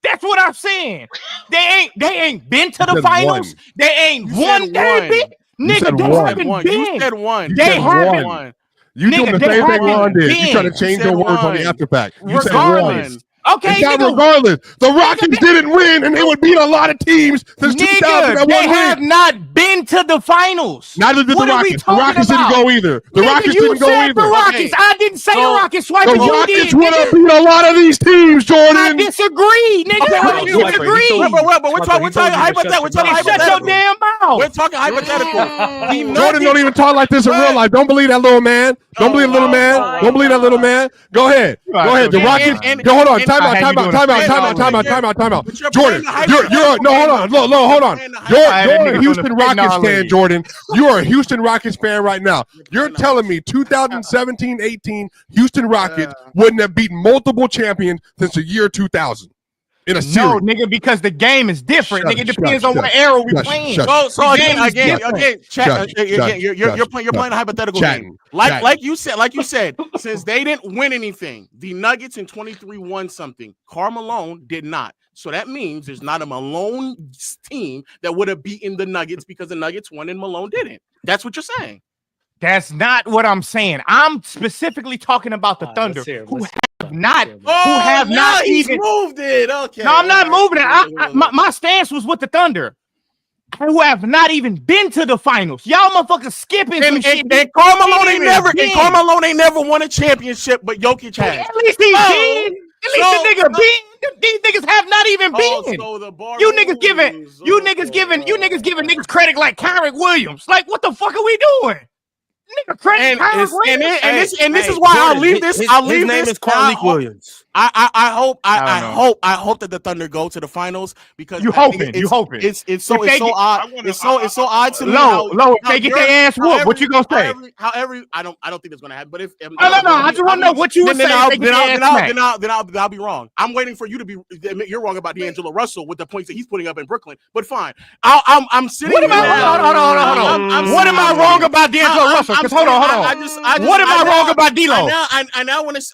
That's what I'm saying. They ain't been to the finals. They ain't won that bit. Nigga, they haven't been. You said one. They haven't won. You doing the same thing Ron did. You trying to change your words on the after fact. You said one. Okay, regardless, the Rockets didn't win, and they would beat a lot of teams since 2000. They have not been to the finals. Neither did the Rockets. The Rockets didn't go either. The Rockets didn't go either. The Rockets. I didn't say the Rockets. Swipa, the Rockets would have beat a lot of these teams, Jordan. I disagree, nigga. I disagree. But we're talking hypothetical. Shut your damn mouth. We're talking hypothetical. Jordan don't even talk like this in real life. Don't believe that little man. Don't believe little man. Don't believe that little man. Go ahead. The Rockets. Hold on. Time out. Jordan, hold on. You're a Houston Rockets fan, Jordan. You are a Houston Rockets fan right now. You're telling me 2017-18 Houston Rockets wouldn't have beaten multiple champions since the year 2000 in a series? No, nigga, because the game is different. Nigga, it depends on what era we playing. So again, you're playing a hypothetical game. Like you said, since they didn't win anything, the Nuggets in 23 won something. Carmelo did not. So that means there's not a Malone team that would have beaten the Nuggets because the Nuggets won and Malone didn't. That's what you're saying. That's not what I'm saying. I'm specifically talking about the Thunder, who have not even moved it. Okay. No, I'm not moving it. My stance was with the Thunder. who have not even been to the finals. Y'all motherfuckers skipping some shit. And Carmelo ain't never won a championship, but Jokic has. At least he did. At least the nigga been. These niggas have not even been. You niggas giving niggas credit like Kyrie Williams. Like, what the fuck are we doing? Nigga, credit Kyrie Williams. And this is why I'll leave this. His name is Carlik Williams. I hope that the Thunder go to the finals because you hoping. It's so odd. It's so odd to me. Low, if they get their ass whooped, what you gonna say? However, I don't think it's gonna happen. But if no, I just want to know what you would say. Then I'll be wrong. I'm waiting for you to be. You're wrong about D'Angelo Russell with the points that he's putting up in Brooklyn. But fine, I'm sitting. What am I? What am I wrong about D'Angelo Russell? Because hold on. What am I wrong about D'Lo?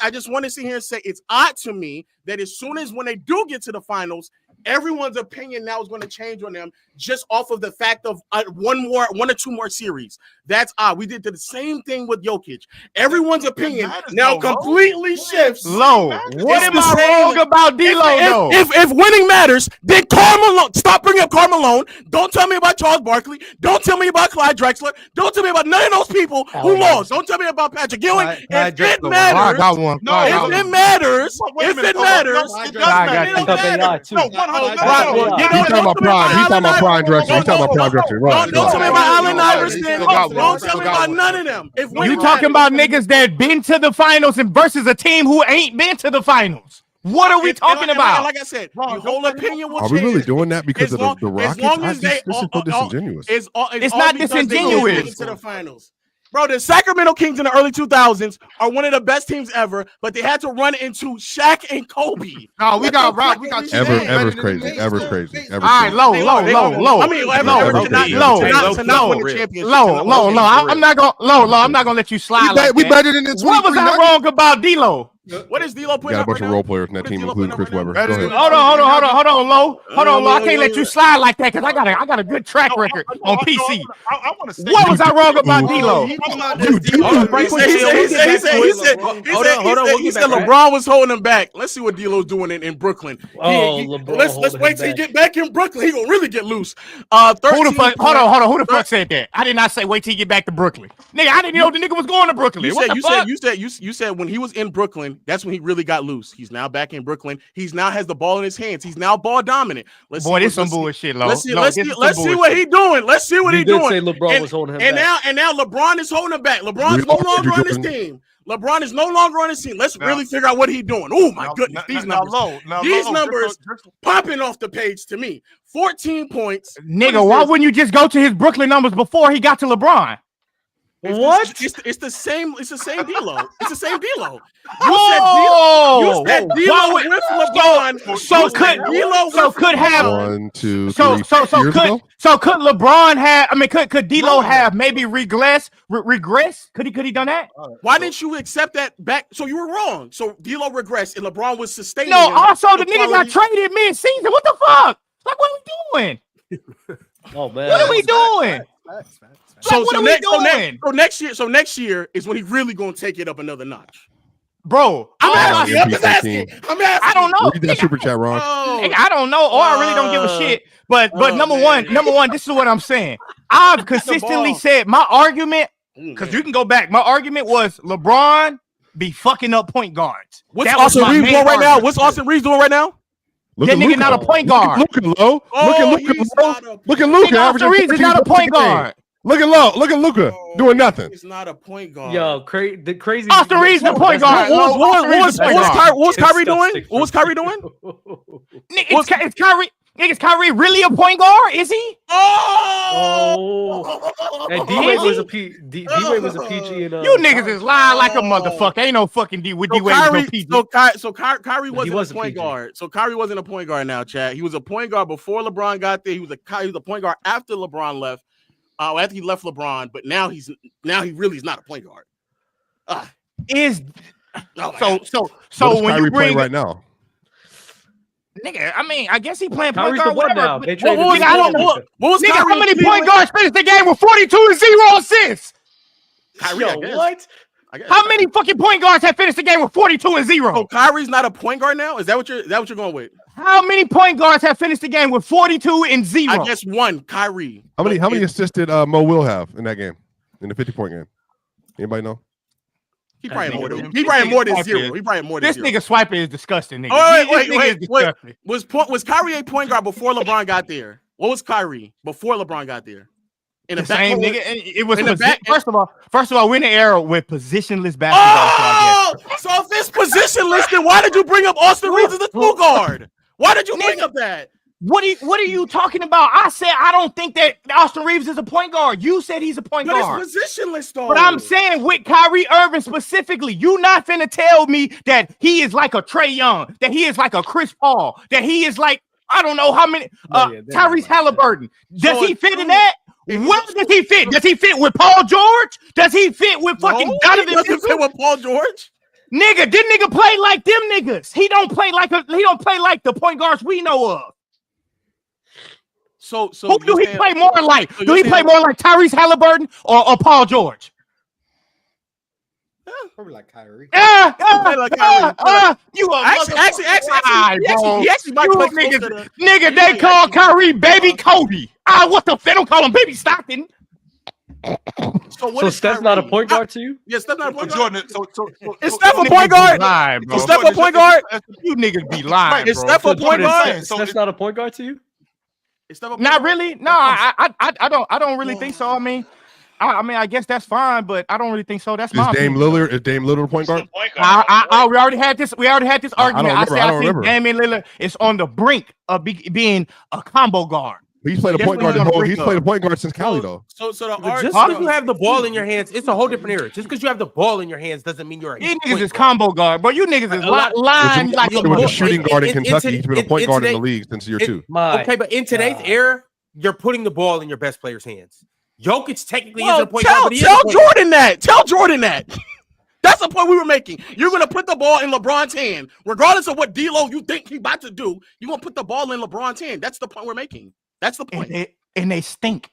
I just want to sit here and say it's odd to me that as soon as when they do get to the finals, everyone's opinion now is going to change on them just off of the fact of one or two more series. That's odd. We did the same thing with Jokic. Everyone's opinion now completely shifts. What am I wrong about D'Lo? If winning matters, then Carmelo. Stop bringing up Carmelo. Don't tell me about Charles Barkley. Don't tell me about Clyde Drexler. Don't tell me about none of those people who lost. Don't tell me about Patrick Ewing. If it matters, if it matters, it doesn't matter. He's talking about prime. He's talking about prime Drexler. He's talking about prime Drexler. Right. Don't tell me about Allen Iverson. Don't tell me about none of them. You talking about niggas that been to the finals and versus a team who ain't been to the finals. What are we talking about? Like I said, the whole opinion will change. Are we really doing that because of the Rockets? This is so disingenuous. It's not disingenuous. To the finals. Bro, the Sacramento Kings in the early 2000s are one of the best teams ever, but they had to run into Shaq and Kobe. No, we got Rock. We got Ever's crazy. Ever's crazy. All right, low. I mean, not win the championship. Low. I'm not gonna let you slide. We better than the 23. What was I wrong about D'Lo? What is D'Lo putting got up? a bunch of role players in that team, including Chris Webber. Go ahead. Hold on, low. I can't let you slide like that because I got a good track record on PC. What was I wrong about D'Lo? He said LeBron was holding him back. Let's see what D'Lo's doing in Brooklyn. Let's wait till he get back in Brooklyn. He gonna really get loose. Who the fuck? Hold on. Who the fuck said that? I did not say wait till you get back to Brooklyn. Nigga, I didn't know the nigga was going to Brooklyn. You said when he was in Brooklyn, that's when he really got loose. He's now back in Brooklyn. He's now has the ball in his hands. He's now ball dominant. This some bullshit, Lo. Let's see what he's doing. Let's see what he's doing. Say LeBron was holding him back. And now LeBron is holding him back. LeBron's no longer on his team. LeBron is no longer on his team. Let's really figure out what he's doing. Oh my goodness, these numbers popping off the page to me. 14 points. Nigga, why wouldn't you just go to his Brooklyn numbers before he got to LeBron? It's the same. It's the same D'Lo. It's the same D'Lo. You said D'Lo with LeBron. Could have 1, 2, 3 years ago? So could LeBron have? I mean, could D'Lo have maybe regress? Could he done that? Why didn't you accept that back? So you were wrong. So D'Lo regressed and LeBron was sustaining. No, also the nigga got traded mid-season. What the fuck? Like, what are we doing? Oh man, what are we doing? So next year is when he really gonna take it up another notch. Bro, I'm asking. I don't know. Read that super chat, Ron. I don't know, or I really don't give a shit. But number one, this is what I'm saying. I've consistently said my argument, because you can go back. My argument was LeBron be fucking up point guards. What's Austin Reeves doing right now? What's Austin Reeves doing right now? Look that nigga not a point guard. Look at Luka. Look at Luka. Austin Reeves is not a point guard. Look at Luka doing nothing. It's not a point guard. Yo, the crazy. Austin Reeves is a point guard. What was Kyrie doing? What was Kyrie doing? Is Kyrie? Niggas, Kyrie really a point guard? Is he? And D-Wade was a PG. You niggas is lying like a motherfucker. Ain't no fucking D-Wade was no PG. So Kyrie wasn't a point guard. So Kyrie wasn't a point guard now, Chad. He was a point guard before LeBron got there. He was a point guard after LeBron left. After he left LeBron, but now he really is not a point guard. So when you bring right now. Nigga, I mean, I guess he playing point guard. Whatever. How many point guards finished the game with 42-0 assists? What? How many fucking point guards have finished the game with 42-0? So Kyrie's not a point guard now? Is that what you're going with? How many point guards have finished the game with 42 and 0? I guess one, Kyrie. How many assists did Mo Will have in that game? In the 50-point game? Anybody know? He probably more than 0. He probably more than this 0. nigga Swipa is disgusting, nigga. Oh, wait. Was Kyrie a point guard before LeBron got there? What was Kyrie before LeBron got there? In the same back, nigga. It was in the back. First of all, we're in the era with positionless basketball. So if it's positionless, then why did you bring up Austin Reeves as a 2 guard? Why did you bring up that? What are you talking about? I said I don't think that Austin Reeves is a point guard. You said he's a point guard. But it's positionless though. But I'm saying with Kyrie Irving specifically, you not finna tell me that he is like a Tre Young, that he is like a Chris Paul, that he is like I don't know how many Tyrese Halliburton. Does he fit in that? Where does he fit? Does he fit with Paul George? Does he fit with fucking Donovan? He doesn't fit with Paul George. Nigga, this nigga play like them niggas. He don't play like the point guards we know of. So who do he play more like? Do he play more like Tyrese Halliburton or Paul George? Probably like Kyrie. You actually, he actually might play niggas. Nigga, they call Kyrie Baby Kobe. What the fuck? Don't call him Baby Stockton. So Steph's not a point guard to you? Yeah, Steph's not a point guard. Is Steph a point guard? Is Steph a point guard? You niggas be lying. Is Steph a point guard? Steph's not a point guard to you? Not really. No, I don't really think so. I mean, I guess that's fine, but I don't really think so. That's my Dame Lillard. Is Dame Lillard a point guard? We already had this argument. I think Damian Lillard is on the brink of being a combo guard. He's played a point guard. He's played a point guard since Cali, though. Just because you have the ball in your hands, it's a whole different era. Just because you have the ball in your hands doesn't mean you're a These niggas is combo guard, but you niggas is lying like he was a shooting guard in Kentucky. He's been a point guard in the league since year 2. Okay, but in today's era, you're putting the ball in your best player's hands. Jokic technically isn't a point guard. Tell Jordan that. Tell Jordan that. That's the point we were making. You're going to put the ball in LeBron's hand. Regardless of what D-Lo you think he's about to do, you're going to put the ball in LeBron's hand. That's the point we're making. That's the point. And they stink.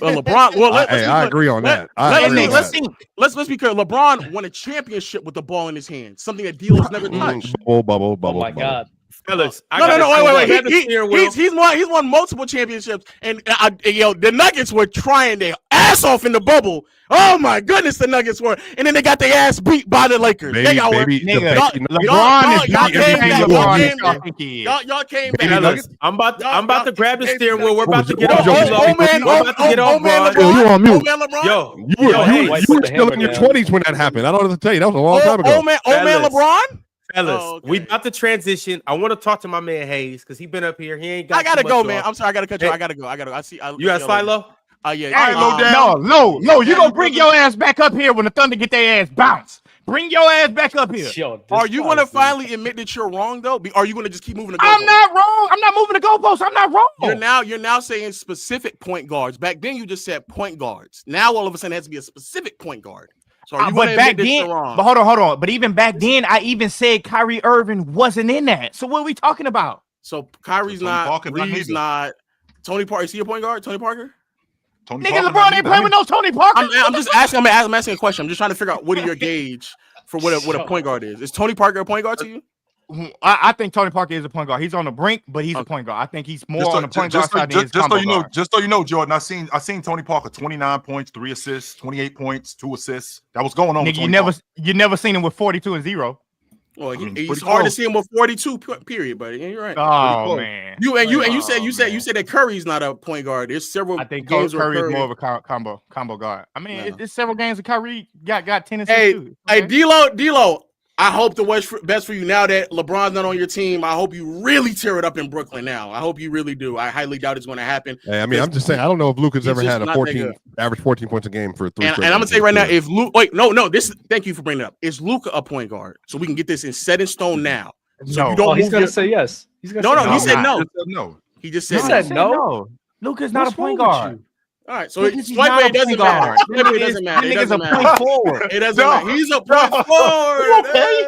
Well, LeBron. Well, I agree on that. Let's be clear. LeBron won a championship with the ball in his hand, something that D-Lo's never touched. Bubble. Oh my God. Fellas, wait. He's won multiple championships, and the Nuggets were trying their ass off in the bubble. Oh my goodness, the Nuggets were, and then they got their ass beat by the Lakers. Y'all came back. I'm about to grab the steering wheel. We're about to get off. You on mute? You were still in your 20s when that happened. I don't know what to tell you. That was a long time ago. Old man, LeBron. Fellas, we about to transition. I want to talk to my man Haize because he been up here. He ain't got. I gotta go, man. I'm sorry. I gotta cut you. I gotta go. I see. You got slide low? Yeah. No. You gonna bring your ass back up here when the Thunder get their ass bounced. Bring your ass back up here. Are you gonna finally admit that you're wrong though? Are you gonna just keep moving the goalposts? I'm not wrong. I'm not moving the goalposts. I'm not wrong. You're now saying specific point guards. Back then you just said point guards. Now all of a sudden it has to be a specific point guard. So but back then, but hold on. But even back then, I even said Kyrie Irving wasn't in that. So what are we talking about? So Kyrie's not. Reeves not. Tony Parker. Is he a point guard? Tony Parker? Nigga, LeBron ain't playing with no Tony Parker. I'm just asking. I'm asking a question. I'm just trying to figure out what are your gauge for what a point guard is. Is Tony Parker a point guard to you? I think Tony Parker is a point guard. He's on the brink, but he's a point guard. I think he's more on the point guard side than his combo guard. Just so you know, Jordan, I seen Tony Parker 29 points, 3 assists, 28 points, 2 assists. That was going on. Nigga, you never seen him with 42 and 0. Well, it's hard to see him with 42. Period, buddy. You're right. Oh man. You said that Curry's not a point guard. There's several. I think Curry's more of a combo guard. I mean, it's several games that Curry got 10 assists too. Hey, D-Lo. I hope the best for you now that LeBron's not on your team. I hope you really tear it up in Brooklyn now. I hope you really do. I highly doubt it's going to happen. Hey, I mean, I'm just saying, I don't know if Luka's ever had average 14 points a game for 3 And I'm going to say right now, if Luka, thank you for bringing it up. Is Luka a point guard? So we can get this set in stone now. So he's going to say yes. He said no. He just said no. Luka's not a point guard. All right, so Swipa doesn't matter. It doesn't matter. It doesn't matter. Point forward. It doesn't matter. He's a point forward. Okay.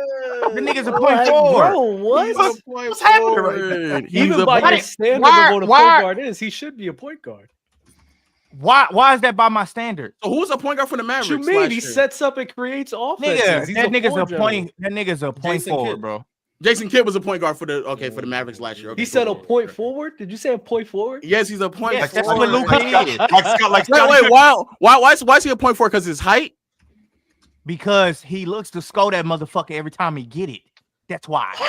The nigga's a point forward. Bro, what's happening right now? Even by your standard of what a point guard is, he should be a point guard. Why is that by my standard? So who's a point guard for the Mavericks? What you mean? He sets up and creates offense. That nigga's a point forward, bro. Jason Kidd was a point guard for the Mavericks last year. Okay, He said a point forward. Did you say a point forward? Yes, he's a point. Yes, forward. that's what Luka is. Wait, why is he a point forward? Because his height? Because he looks to score that motherfucker every time he get it. That's why. No,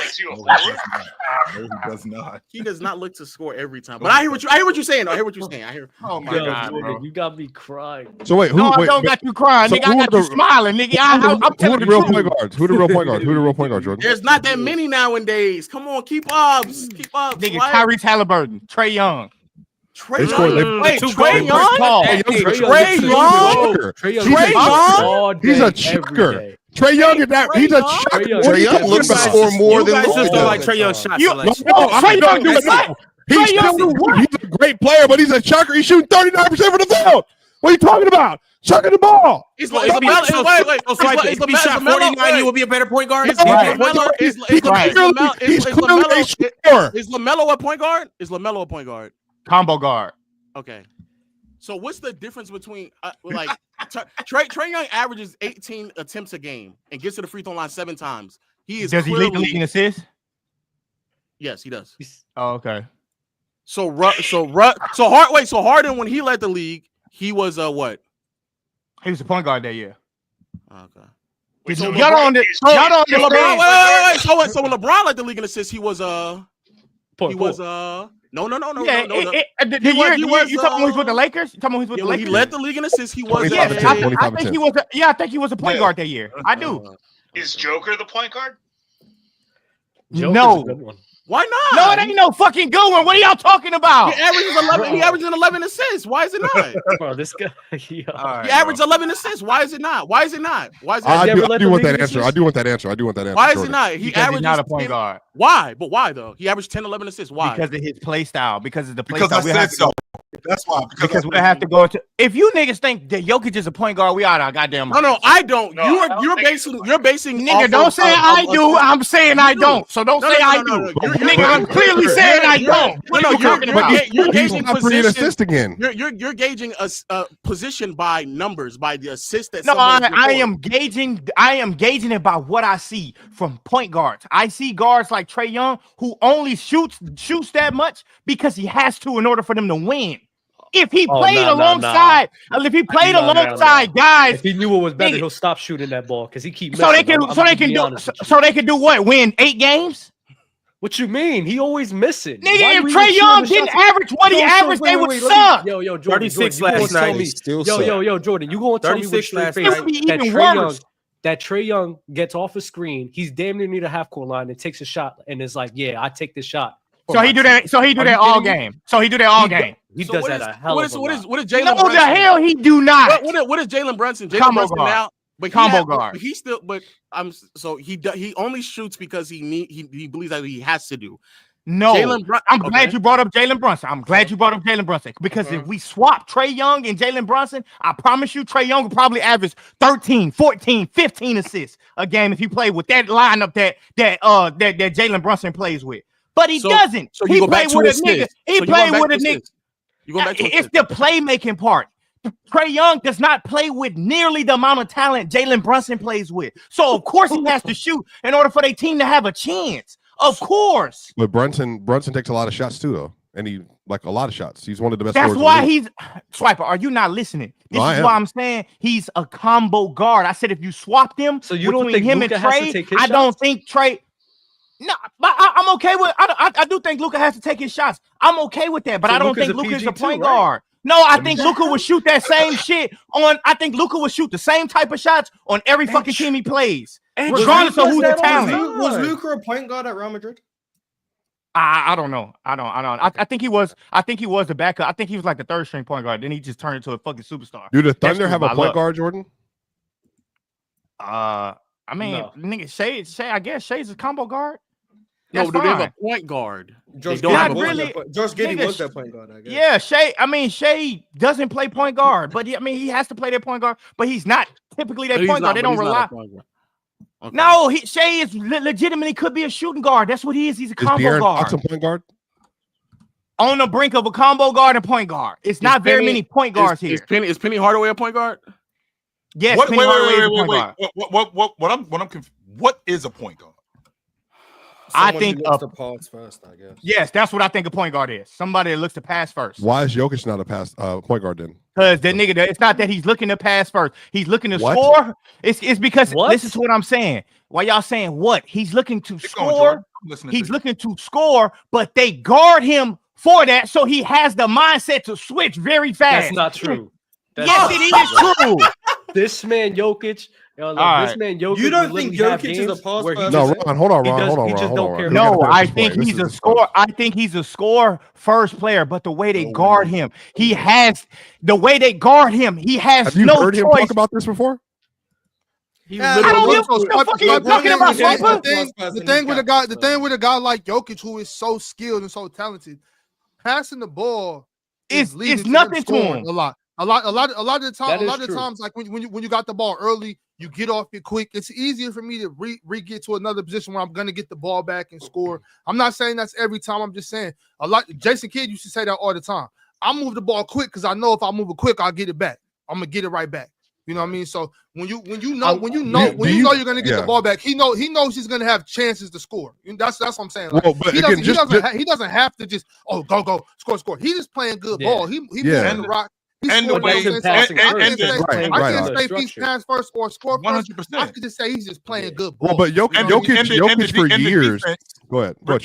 he does not. He does not look to score every time. But I hear what you're saying. I hear what you're saying. I hear. Oh my God, Jordan, bro. you got me crying. So wait, I don't got you crying, so nigga. I got you smiling, nigga. I'm telling the the real truth. point guards? Who the real point guards? Who the real point guards, Jordan? There's not that many nowadays. Come on, keep up. Keep up. Nigga, Tyrese Halliburton, Tre Young. Tre Young. Wait, Tre Young? Tre Young? He's a chucker. Tre Young is that. He's a chucker. Tre Young looks to score more than Luka. Just don't like Tre Young's shot selection. He's a great player, but he's a chucker. He's shooting 39% from the field. What are you talking about? Chucking the ball. If he shot 49, he would be a better point guard. Is LaMelo a point guard? Is LaMelo a point guard? Combo guard. Okay. So what's the difference between Tre Young averages 18 attempts a game and gets to the free throw line 7 times? He is. Does he lead the league in assists? Yes, he does. Oh, okay. So Harden, when he led the league, he was what? He was the point guard that year. Okay. So y'all don't understand. Wait. So when LeBron led the league in assists, he was No. Yeah, You talking when he's with the Lakers? You talking when he's with the Lakers? He led the league in assists. He was. I think he was. I think he was a point guard that year. I do. Is Joker the point guard? No. Why not? No, it ain't no fucking good one. What are y'all talking about? He averages 11. He averages 11 assists. Why is it not? Bro, this guy. He averaged 11 assists. Why is it not? Why is it not? I do want that answer. I do want that answer. Why is it not? He averages not a point guard. Why? But why though? He averaged 10, 11 assists. Why? Because of his play style. Because of the play Because style. I said so. That's why. Because we have to go into. If you niggas think that Jokic is a point guard, we out our goddamn. No, I don't. You're basing. Nigga, don't say I do. I'm saying I don't. So don't say I do. Nigga, I'm clearly saying I don't. You're gauging assist again. You're gauging a position by numbers, by the assist that. No, I am gauging it by what I see from point guards. I see guards like Tre Young who only shoots that much because he has to in order for them to win. If he played alongside guys, if he knew it was better, he'll stop shooting that ball because he keeps. So they can do what? Win 8 games? What you mean? He always missing. Nigga, if Tre Young didn't average what he averaged, they would suck. Yo, Jordan, 36 last night. Yo, Jordan, you gonna tell me with straight face that Tre Young gets off a screen, he's damn near near the half court line and takes a shot and is like, yeah, I take this shot. So he do that all game. He does that a hell of a lot. What is Jalen? No, the hell he do not. What is Jalen Brunson? Combo guard. Combo guard. He still, but so he only shoots because he believes that he has to do. No, I'm glad you brought up Jalen Brunson. Because if we swap Tre Young and Jalen Brunson, I promise you Tre Young will probably average 13, 14, 15 assists a game if he played with that lineup that Jalen Brunson plays with. But he doesn't. So he played with a nigga. He played with a nigga. It's the playmaking part. Tre Young does not play with nearly the amount of talent Jalen Brunson plays with. So of course he has to shoot in order for their team to have a chance. Of course. But Brunson takes a lot of shots too, though, and he like a lot of shots. He's one of the best. That's why he's Swiper. Are you not listening? This is why I'm saying he's a combo guard. I said if you swap them, so you don't think him Luka and Tre, I don't think Tre. No, I'm okay with. I do think Luka has to take his shots. I'm okay with that, but I don't think Luka is a point guard. No, I think Luka would shoot that same shit on. I think Luka would shoot the same type of shots on every fucking team he plays, regardless of who the talent. Was Luka a point guard at Real Madrid? I don't know. I think he was. I think he was the backup. I think he was like the third string point guard. Then he just turned into a fucking superstar. Do the Thunder have a point guard, Jordan? I mean, nigga, Shai. I guess Shai's a combo guard. No, do they have a point guard? George Giddey was that point guard, I guess. Yeah, Shai. I mean, Shai doesn't play point guard, but he has to play that point guard. But he's not typically that point guard. They don't rely. Okay. No, Shai is legitimately could be a shooting guard. That's what he is. He's a combo guard. Fox a point guard? On the brink of a combo guard and point guard. It's not very many point guards here. Is Penny Hardaway a point guard? Yes. Wait. What is a point guard? I think who looks to pass first, I guess. Yes, that's what I think a point guard is. Somebody that looks to pass first. Why is Jokic not a point guard then? Because that nigga, it's not that he's looking to pass first. He's looking to score. It's because listen to what I'm saying. Why y'all saying what? He's looking to score. He's looking to score, but they guard him for that, so he has the mindset to switch very fast. That's not true. Yes, it is true. This man Jokic. This man Jokic. You don't think Jokic is a pass first? No, Ron, hold on, Ron. No, I think he's a score. I think he's a score first player, but the way they guard him, he has no Have you heard him talk about this before? The thing with a guy like Jokic, who is so skilled and so talented, passing the ball is nothing to him. A lot of the times, like when you got the ball early, you get off it quick. It's easier for me to re-get to another position where I'm gonna get the ball back and score. I'm not saying that's every time. I'm just saying a lot. Jason Kidd used to say that all the time. I move the ball quick because I know if I move it quick, I'll get it back. I'm gonna get it right back. You know what I mean? So when you know you're gonna get the ball back, he knows he's gonna have chances to score. That's what I'm saying. Like, he doesn't have to just go score. He just playing good ball. He playing the rock. I can't say he's pass first or score first. 100%. I could just say he's just playing good ball. Well, but Jokic for years. Go ahead. Really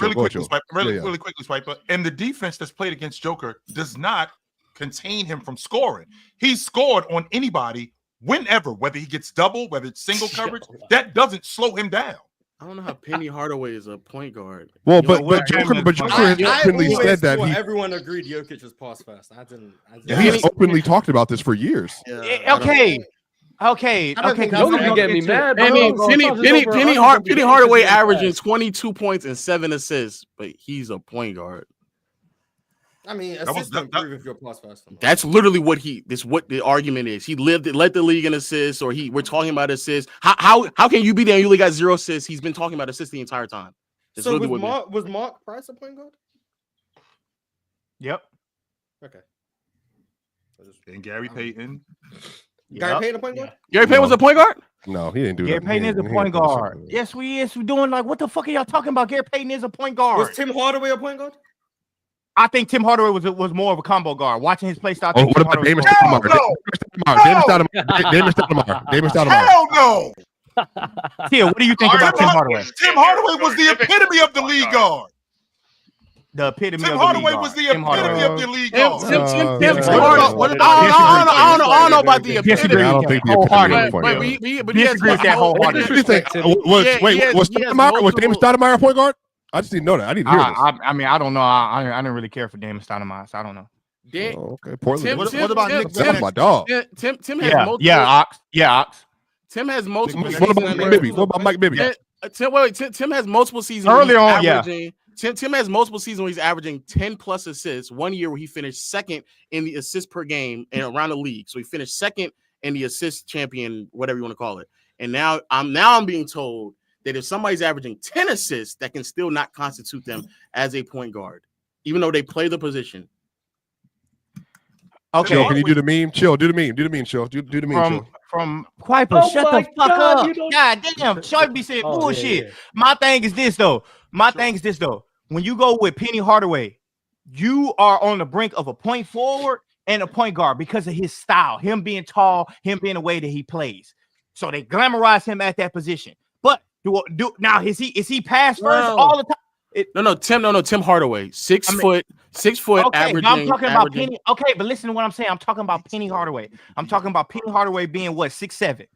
quickly, Swipa. And the defense that's played against Joker does not contain him from scoring. He's scored on anybody whenever, whether he gets double, whether it's single coverage. That doesn't slow him down. I don't know how Penny Hardaway is a point guard. Well, but Joker openly said that everyone agreed Jokic was pass first. I didn't. He's openly talked about this for years. Okay. Don't get me mad. Penny Hardaway averaging 22 points and 7 assists, but he's a point guard. I mean, assists improve if you're pass first. That's literally what the argument is. He led the league in assists, or we're talking about assists. How can you be there and you only got 0 assists? He's been talking about assists the entire time. So was Mark Price a point guard? Yep. Okay. And Gary Payton. Gary Payton a point guard? Gary Payton was a point guard? No, he didn't do that. Gary Payton is a point guard. Yes, we're doing like what the fuck are y'all talking about? Gary Payton is a point guard. Was Tim Hardaway a point guard? I think Tim Hardaway was more of a combo guard. Watching his play style. What about Damon Stoudemire? Hell no. Tia, what do you think about Tim Hardaway? Tim Hardaway was the epitome of the league guard. The epitome Tim of Hardaway the league was the epitome of the league guard. I don't know about the epitome. I don't think the epitome. But he disagree with that wholeheartedly. Was Damon Stoudemire a point guard? I just didn't know that. I didn't hear this. I mean, I don't know. I didn't really care for Damon Stoudemire, so I don't know. Okay, Portland. What about Nick? That's my dog. Tim has multiple. Ox. Tim has multiple. What about Mike Bibby? What about Mike Bibby? Tim has multiple seasons. Earlier on, Tim has multiple seasons where he's averaging 10 plus assists. 1 year where he finished second in the assists per game and around the league. So he finished second in the assist champion, whatever you want to call it. And now I'm being told that if somebody's averaging 10 assists, that can still not constitute them as a point guard, even though they play the position. Okay. Chill, can you do the meme? Chill, do the meme. Do the meme, Chill. Do the meme, Chill. From Piper, shut the fuck up. God damn, Shai be saying bullshit. My thing is this, though. When you go with Penny Hardaway, you are on the brink of a point forward and a point guard because of his style, him being tall, him being the way that he plays. So they glamorize him at that position. But now is he pass first all the time? No, Tim Hardaway, 6 foot, okay, averaging. I'm talking about Penny. Okay, but listen to what I'm saying. I'm talking about Penny Hardaway. I'm talking about Penny Hardaway being what, 6'7",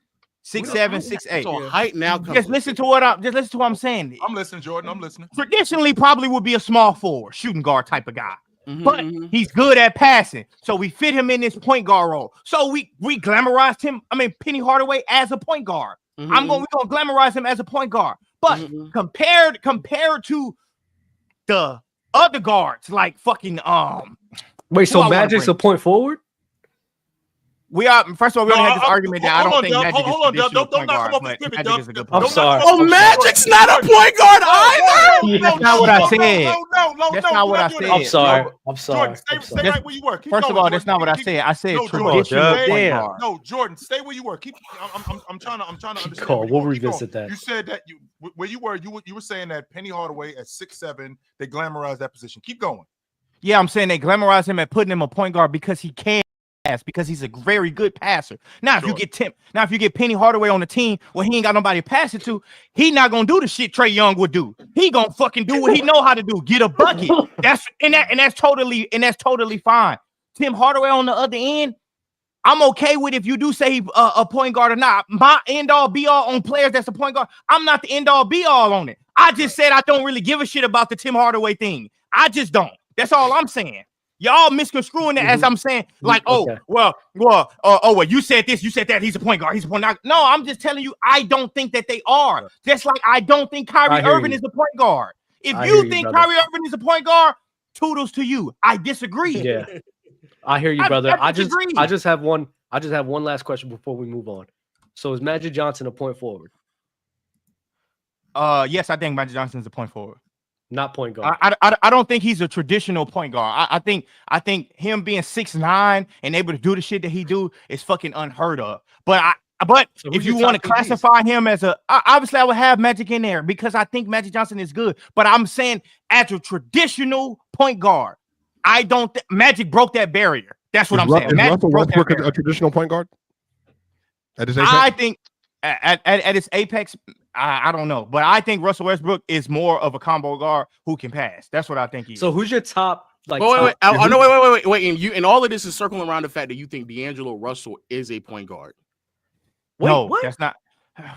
6'7", 6'8". So height now. Just listen to what I'm saying. I'm listening, Jordan. I'm listening. Traditionally, probably would be a small forward, shooting guard type of guy. But he's good at passing, so we fit him in this point guard role. So we glamorized him. I mean, Penny Hardaway as a point guard. We're gonna glamorize him as a point guard. But compared to the other guards, like fucking Wait, so Magic's a point forward? We are first of all, we already had this argument that I don't think Magic is a traditional point guard, but Magic is a good point guard. I'm sorry. Oh, Magic's not a point guard either. That's not what I said. That's not what I said. I'm sorry. Jordan, stay right where you were. First of all, that's not what I said. I said traditional point guard. No, Jordan, stay where you were. I'm trying to understand. We'll revisit that. You said that where you were saying that Penny Hardaway at 6'7", they glamorized that position. Keep going. Yeah, I'm saying they glamorize him and putting him a point guard because he can pass, because he's a very good passer. Now, if you get Penny Hardaway on the team where he ain't got nobody to pass it to, he not gonna do the shit Tre Young would do. He gonna fucking do what he know how to do, get a bucket. That's totally fine. Tim Hardaway on the other end, I'm okay with if you do say he a point guard or not. My end all be all on players that's a point guard. I'm not the end all be all on it. I just said I don't really give a shit about the Tim Hardaway thing. I just don't. That's all I'm saying. Y'all misconstruing it as I'm saying, like, well, you said this, you said that. He's a point guard. He's a point guard. No, I'm just telling you, I don't think that they are. Just like I don't think Kyrie Irving is a point guard. If you think Kyrie Irving is a point guard, toodles to you. I disagree. Yeah, I hear you, brother. I just have one last question before we move on. So is Magic Johnson a point forward? Yes, I think Magic Johnson is a point forward. Not point guard. I don't think he's a traditional point guard. I think him being 6'9" and able to do the shit that he do is fucking unheard of. But so if you want to classify him as obviously I would have Magic in there because I think Magic Johnson is good. But I'm saying as a traditional point guard, I don't think Magic broke that barrier. That's what I'm saying. Magic Russell Westbrook a traditional point guard? At his apex? I think at its apex, I don't know, but I think Russell Westbrook is more of a combo guard who can pass. That's what I think he is. So who's your top? Like, wait. And all of this is circling around the fact that you think D'Angelo Russell is a point guard. That's not.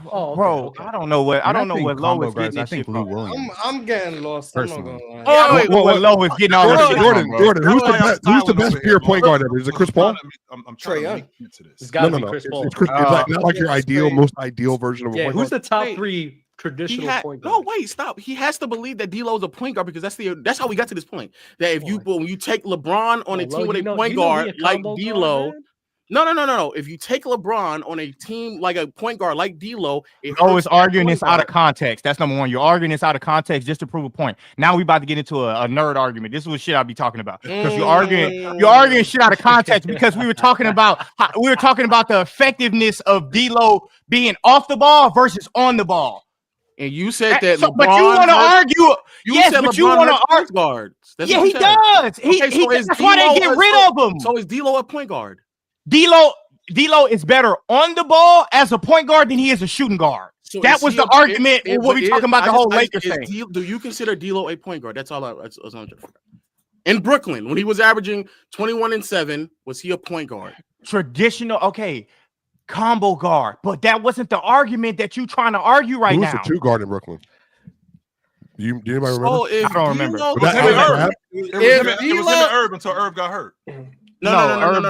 Oh, bro, okay. I don't know what Low is getting. I think Lou Williams. I'm getting lost. I'm not gonna lie. Oh, wait, Low is getting all this. Jordan, who's the best pure point guard ever? Is it Chris Paul? I'm trying to make it to this. It's got to be Chris Paul. It's not like your most ideal version of a point guard. Who's the top three traditional point guard? No, wait, stop. He has to believe that D'Lo is a point guard because that's how we got to this point. That when you take LeBron on a team with a point guard like D'Lo. No. If you take LeBron on a team like a point guard like D'Lo, it's arguing this out of context. That's number one. You're arguing this out of context just to prove a point. Now we about to get into a nerd argument. This is what shit I'll be talking about because you're arguing shit out of context because we were talking about the effectiveness of D'Lo being off the ball versus on the ball. And you said that, but you want to argue. Yes, but you want to argue guards. Yeah, he does. That's why they get rid of him. So is D'Lo a point guard? D'Lo is better on the ball as a point guard than he is a shooting guard. So that was the argument when we talking about the whole Lakers thing. Do you consider D'Lo a point guard? That's all. That's in Brooklyn, when he was averaging 21 and 7, was he a point guard? Traditional, okay, combo guard, but that wasn't the argument that you trying to argue right now. Who's the two guard in Brooklyn? Do anybody remember? I don't remember. It was him and Herb until Herb got hurt. No. Herb.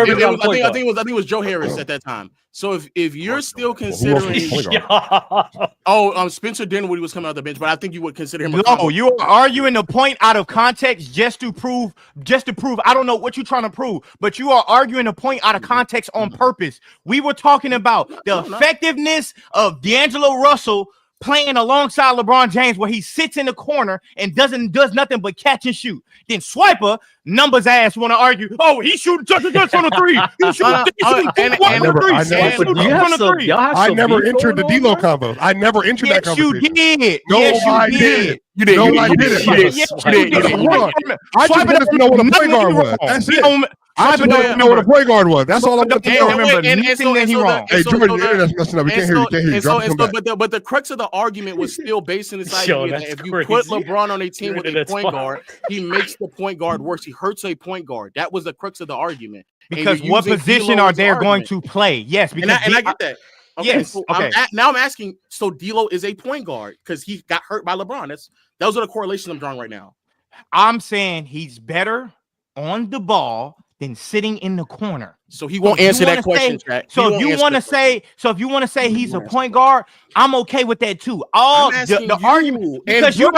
I think it was Joe Harris at that time. So if you're still considering, Spencer Dinwiddie was coming out the bench, but I think you would consider him. No, you are arguing the point out of context just to prove. I don't know what you're trying to prove, but you are arguing the point out of context on purpose. We were talking about the effectiveness of D'Angelo Russell playing alongside LeBron James, where he sits in the corner and does nothing but catch and shoot. Then Swipa, numbers ass, want to argue. Oh, he shooting just on the three. I never entered the D'Lo combo. I never entered that conversation. You did. I did. You did. I didn't. I just wanted to know what a point guard was. That's it. I just wanted to know what a point guard was. That's all I want to know. Hey, Jordan, your internet's messing up. We can't hear you. But the crux of the argument was still based in this idea that if you put LeBron on a team with a point guard, he makes the point guard worse. He hurts a point guard. That was the crux of the argument. Because what position are they going to play? Yes, because I get that. Okay, yes. So now I'm asking. So D'Lo is a point guard because he got hurt by LeBron. Those are the correlations I'm drawing right now. I'm saying he's better on the ball than sitting in the corner. So he won't answer that question. So if you want to say he's a point guard, I'm okay with that too. The argument because the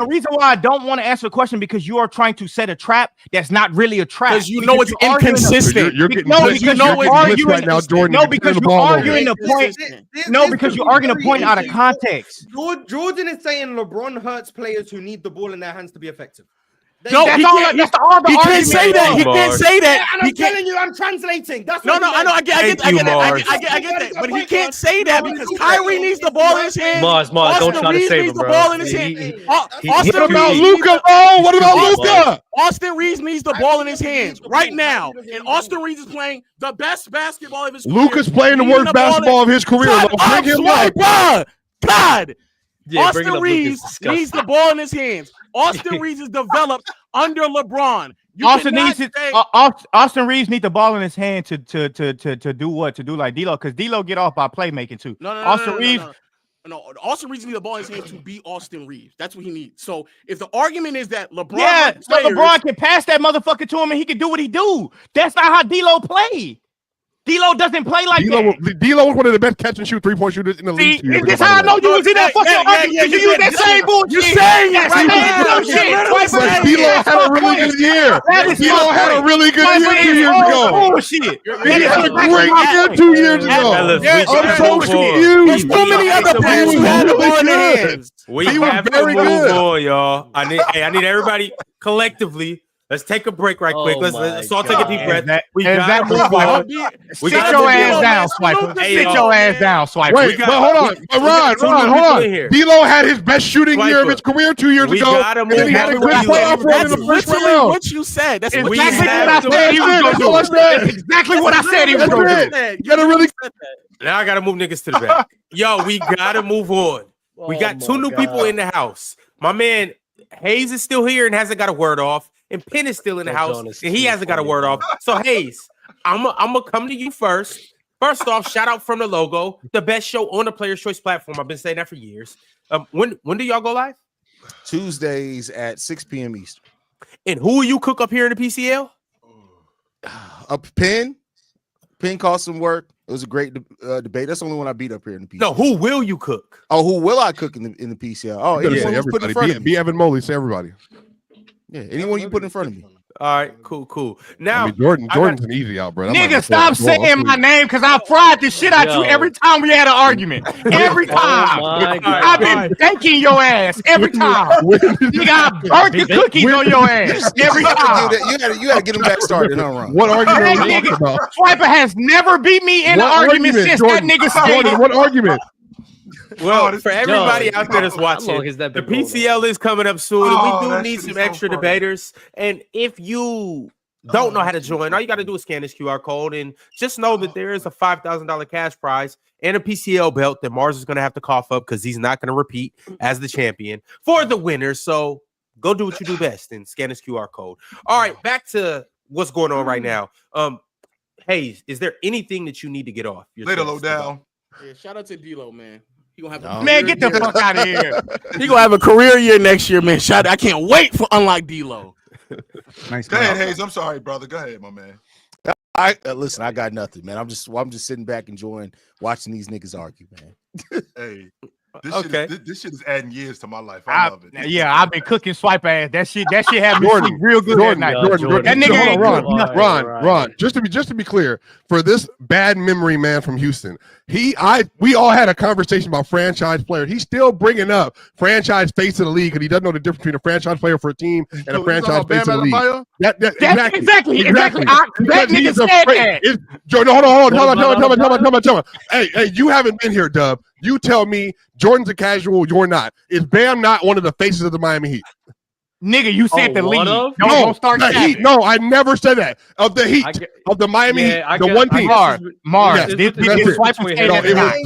reason why I don't want to answer the question because you are trying to set a trap that's not really a trap. Because you know it's inconsistent. Because you're arguing the point. No, because you're arguing the point out of context. Jordan is saying LeBron hurts players who need the ball in their hands to be effective. No, he can't say that. He can't say that. And I'm telling you, I'm translating. That's No, I know. I get that. But he can't say that because Kyrie needs the ball in his hands. Marz, don't try to save him, bro. The ball in his hands. What about Luka? Oh, what about Luka? Austin Reeves needs the ball in his hands right now, and Austin Reeves is playing the best basketball of his career. Luka's playing the worst basketball of his career. Bring him up. God. Yeah, Austin Reeves needs the ball in his hands. Austin Reeves is developed under LeBron. Austin Reeves needs the ball in his hand to do what? To do like D'Lo, because D'Lo get off by playmaking too. Austin Reeves needs the ball in his hand to be Austin Reeves. That's what he needs. So if the argument is that LeBron, LeBron can pass that motherfucker to him and he can do what he do. That's not how D'Lo play. D'Lo doesn't play like that. D'Lo was one of the best catch and shoot 3-point shooters in the league. See, this how I know you was in that fucking argument. You use that same bullshit. You're saying it right now. D'Lo had a really good year. D'Lo had a really good year 2 years ago. Bullshit. He had a great year 2 years ago. I'm so confused. There's too many other players who had the ball in their hands. We have to move on, y'all. I need everybody collectively. Let's take a break right quick. Let's all take a deep breath. We got to move on. Sit your ass down, Swiper. Sit your ass down, Swiper. Wait, but hold on. Ron, hold on. D'Lo had his best shooting year of his career 2 years ago. And then he had a good playoff run in the first round. What you said. That's exactly what I said he was going to do. That's exactly what I said he was going to do. You gotta really. Now I got to move niggas to the back. Yo, we got to move on. We got two new people in the house. My man Haize is still here and hasn't got a word off. And Penn is still in the house, and he hasn't got a word off. So, Haize, I'm gonna come to you first. First off, shout out from the logo, the best show on the Players' Choice platform. I've been saying that for years. When do y'all go live? Tuesdays at 6 p.m. Eastern. And who will you cook up here in the PCL? Penn caused some work. It was a great debate. That's the only one I beat up here in the PCL. No, who will you cook? Oh, who will I cook in the PCL? Oh, anyone who's put in front of me. Be Evan Mobley. Say everybody. Yeah, anyone you put in front of me. All right, cool. Now, Jordan's an easy out, bro. Nigga, stop saying my name because I fried the shit out you every time we had an argument. Every time. I've been thanking your ass every time. Nigga, I burnt the cookies on your ass every time. You gotta get him back started, huh, Ron? What argument are you talking about? Swiper has never beat me in an argument since Jordan, that nigga started. Jordan, what argument? Well, for everybody out there that's watching, the PCL is coming up soon, and we do need some extra debaters. And if you don't know how to join, all you got to do is scan this QR code, and just know that there is a $5,000 cash prize and a PCL belt that Marz is going to have to cough up because he's not going to repeat as the champion for the winner. So go do what you do best and scan this QR code. All right, back to what's going on right now. Haize, is there anything that you need to get off? Later, low down. Yeah, shout out to D'Lo, man. He gonna have man, get the fuck out of here. He gonna have a career year next year, man. Shout out. I can't wait for unlike D'Lo. Nice. Go ahead, Haize. I'm sorry, brother. Go ahead, my man. Listen. I got nothing, man. I'm just sitting back enjoying watching these niggas argue, man. Hey, this shit is adding years to my life. I love it. Yeah, I've been cooking Swipe ass. That shit had me sleep real good that night. That nigga ain't Ron. Just to be clear, for this bad memory man from Houston, we all had a conversation about franchise players. He's still bringing up franchise face of the league because he doesn't know the difference between a franchise player for a team and a franchise face of the league. Exactly. That nigga said that. Jordan, hold on. Tell me. Hey, you haven't been here, Dub. You tell me Jordan's a casual, you're not. Is Bam not one of the faces of the Miami Heat? Nigga, you said the league. Don't start the Heat. No, I never said that. Of the Heat, of the Miami Heat, the one team. Marz. It was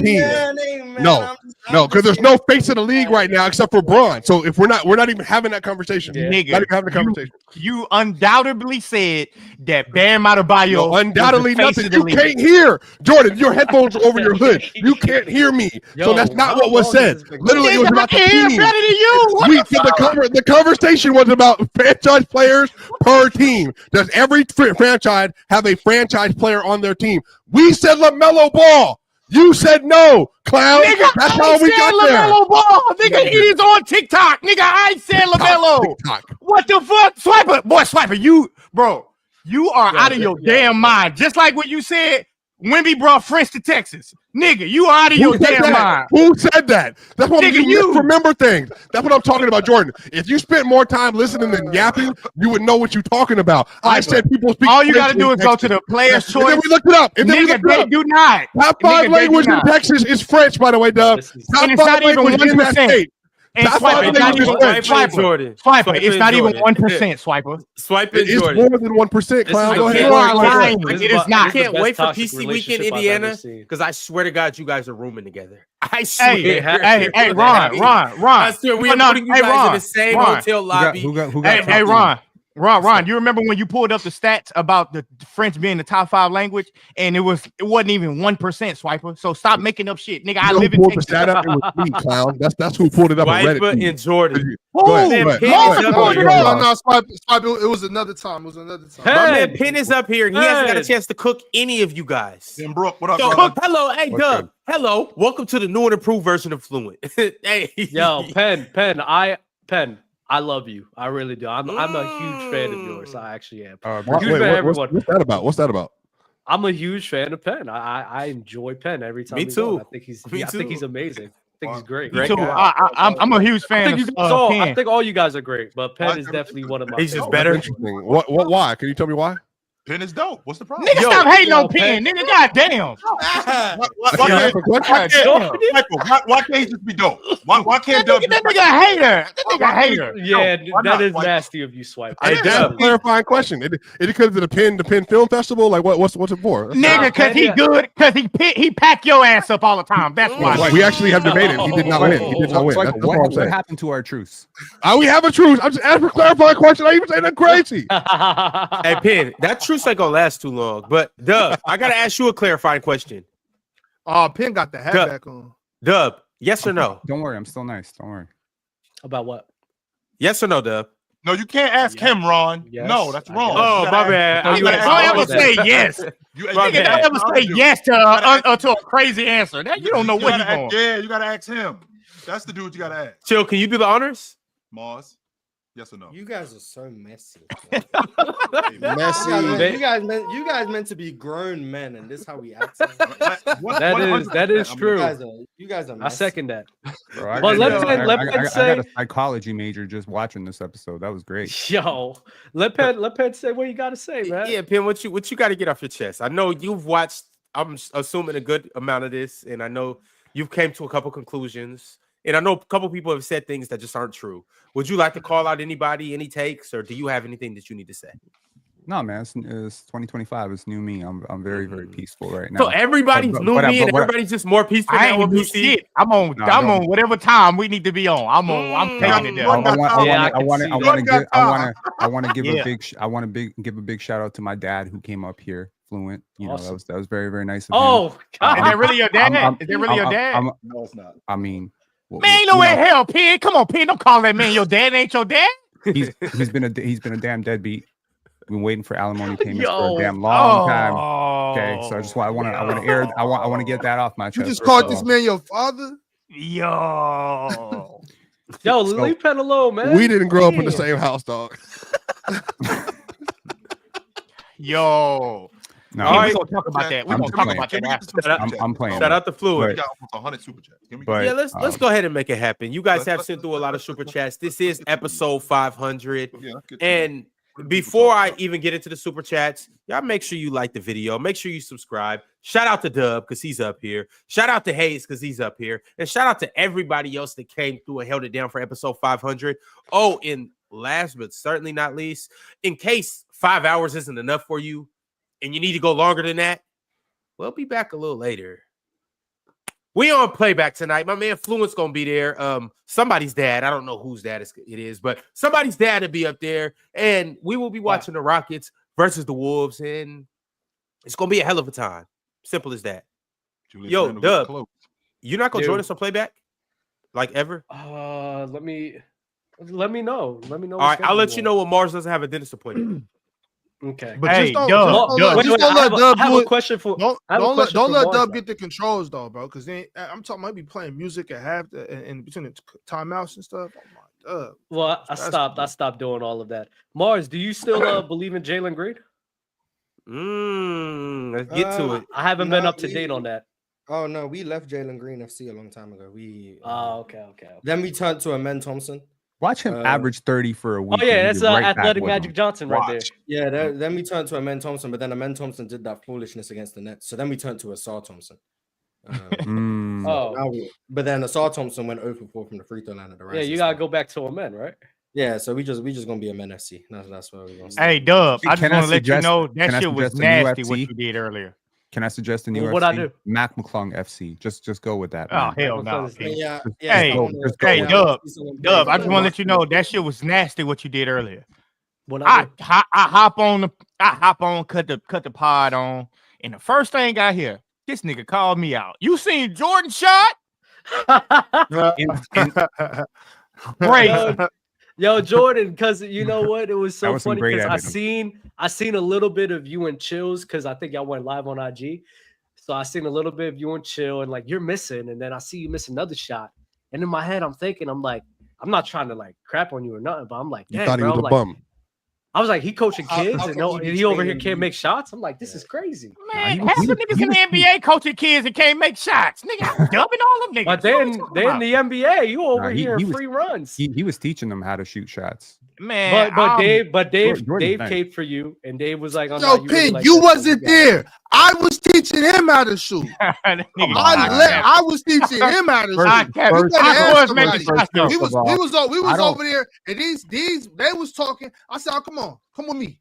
team. No, because there's no face of the league right now except for Braun. So if we're not even having that conversation. Nigga, not even having the conversation. You undoubtedly said that Bam Adebayo. Undoubtedly nothing. You can't hear. Jordan, your headphones are over your hood. You can't hear me. So that's not what was said. Literally, it was about the team. The conversation was about franchise players per team. Does every franchise have a franchise player on their team? We said LaMelo Ball. You said no, clown. Nigga, that's how we got there. LaMelo Ball. Nigga, it is on TikTok. Nigga, I said LaMelo. TikTok. What the fuck? Swiper, you are out of your damn mind. Just like what you said, Wemby brought French to Texas. Nigga, you out of your damn mind. Who said that? That's what Nigga, you remember things. That's what I'm talking about, Jordan. If you spent more time listening than yapping, you would know what you're talking about. I said people speak. All you got to do is go to the player's choice. And then we looked it up. And then Nigga, they do not. Top 5 language in Texas is French, by the way, Dub. Top 5 language in that state. And Swiper, it's not even 1%. Swiper, it's not even 1%. Swiper, Swipe it is more than 1%. Clown, go ahead. You are lying. It is not. I can't wait for PC Week in Indiana because I swear to God, you guys are rooming together. I swear. Hey, Ron. I swear we are putting you guys in the same hotel lobby. Hey, Ron, you remember when you pulled up the stats about the French being the top 5 language, and it wasn't even 1%, Swiper. So stop making up shit, nigga. I live in Texas. Stat up, it was me, Clown. That's who pulled it up on Reddit. Swiper and Jordan. Go ahead. No, Swipe, it was another time. My man Penn is up here, and he hasn't got a chance to cook any of you guys. Then Brooke, what up, So, brother? hello, hey, Dub. Hello, welcome to the new and improved version of Fluent. Hey, Yo, Penn, I love you. I really do. I'm a huge fan of yours. I actually am. What's that about? What's that about? I'm a huge fan of Penn. I enjoy Penn every time. Me too. I think he's amazing. I think he's great. Me too. I'm a huge fan of Penn. I think all you guys are great, but Penn is definitely one of my. He's just better. Interesting. What? Why? Can you tell me why? Penn is dope. What's the problem? Nigga, stop hating on Penn. Nigga, goddamn. Why can't he just be dope? Why can't Dub? That nigga hater. Yeah, that is nasty of you, Swipe. That's a clarifying question. It because of the Penn Film Festival. Like what's it for? Nigga, because he good. Because he pack your ass up all the time. That's why. We actually have debated. He did not win. He did not win. That's what I'm saying. What happened to our truce? We have a truce. I'm just asking a clarifying question. I even say that crazy. Hey, Penn, that truce ain't gonna last too long. But Dub, I gotta ask you a clarifying question. Oh, Penn got the hat back on. Dub, yes or no? Don't worry, I'm still nice. Don't worry. About what? Yes or no, Dub? No, you can't ask him, Ron. Yes, No, that's wrong. Oh, my bad. Don't ever say yes. Nigga, don't ever say yes to a crazy answer. That you don't know what he's going. Yeah, you gotta ask him. That's the dude you gotta ask. Chill, can you do the honors? Marz, yes or no? You guys are so messy. Messy. You guys meant to be grown men, and this is how we act. That is true. You guys are messy. I second that. Bro, I let got a psychology major just watching this episode. That was great. Yo, let Penn say what you got to say, man. Yeah, Penn, what you got to get off your chest? I know you've watched. I'm assuming a good amount of this, and I know you've came to a couple conclusions. And I know a couple people have said things that just aren't true. Would you like to call out anybody, any takes, or do you have anything that you need to say? No, man, it's 2025. It's new me. I'm very, very peaceful right now. So everybody's new me, and everybody's just more peaceful. I ain't new shit. I'm on whatever time we need to be on. I'm taking it down. I want to give a big shout out to my dad who came up here. Fluent, awesome. That was very, very nice of him. Oh, God. Is that really your dad? Is that really your dad? No, it's not. I mean, man, ain't no way in hell, P. Come on, P. Don't call that man your dad. Ain't your dad? He's been a damn deadbeat. Been waiting for alimony payments for a damn long time. Okay, so I want to get that off my chest. You just called this man your father? Yo, leave Penn alone, man. We didn't grow up in the same house, dog. Yo. No, all right, we're gonna talk about that. We're gonna talk about that. I'm playing. Shout out to Fluent. We got 100 super chats. Yeah, let's go ahead and make it happen. You guys have sent through a lot of super chats. This is episode 500, and before I even get into the super chats, y'all make sure you like the video. Make sure you subscribe. Shout out to Dub because he's up here. Shout out to Haize because he's up here, and shout out to everybody else that came through and held it down for episode 500. Oh, and last but certainly not least, in case 5 hours isn't enough for you, and you need to go longer than that, we'll be back a little later. We on Playback tonight. My man Fluent's gonna be there. Somebody's dad. I don't know whose dad it is, but somebody's dad will be up there, and we will be watching the Rockets versus the Wolves, and it's gonna be a hell of a time. Simple as that. Yo, Dub, you're not gonna join us on Playback, like ever? Let me know. Let me know. All right, I'll let you know when Marz doesn't have a dentist appointment. Okay, but just don't let Dub do it. Question for don't let Dub get the controls though, bro. Because then I'm talking, might be playing music at half and between the timeouts and stuff. Oh my God. Well, I stopped doing all of that. Marz, do you still believe in Jalen Green? Let's get to it. I haven't been up to date on that. Oh no, we left Jalen Green FC a long time ago. Okay. Then we turned to Amen Thompson. Watch him average 30 for a week. Oh yeah, that's Athletic Magic Johnson right there. Yeah, then we turned to Amen Thompson, but then Amen Thompson did that foolishness against the Nets. So then we turned to Asar Thompson. But then Asar Thompson went 0 for 4 from the free throw line at the right. Yeah, you gotta go back to Amen, right? Yeah, so we just gonna be Amen FC. That's where we're going. Hey, Dub, I just want to let you know that shit was nasty what you did earlier. Can I suggest a new FC? What I do? Mac McClung FC. Just go with that. Oh, man. hell no. Hey, Dub, I just want to let you know that shit was nasty what you did earlier. I hop on, cut the pod on, and the first thing I hear, this nigga called me out. You seen Jordan shot? Great. Yo, Jordan, because you know what? It was so funny because I seen a little bit of you and Chills because I think y'all went live on IG. So I seen a little bit of you and Chill and like you're missing, and then I see you miss another shot. And in my head, I'm thinking, I'm like, I'm not trying to like crap on you or nothing, but I'm like, You dang, thought he bro, was a like, bum. I was like, he coaching kids and he over here training can't you? make shots. I'm like, this is crazy. Man, half the niggas in the NBA coaching kids and can't make shots. Nigga, I'm dubbing all them niggas. But then in the NBA, you over here in free runs. He was teaching them how to shoot shots. Man, Dave Jordan's nice. caped for you, and Dave was like, Yo, Pin, you wasn't there. I was teaching him how to shoot. I was teaching him how to shoot. We was over there, and these they was talking. I said, oh, come with me.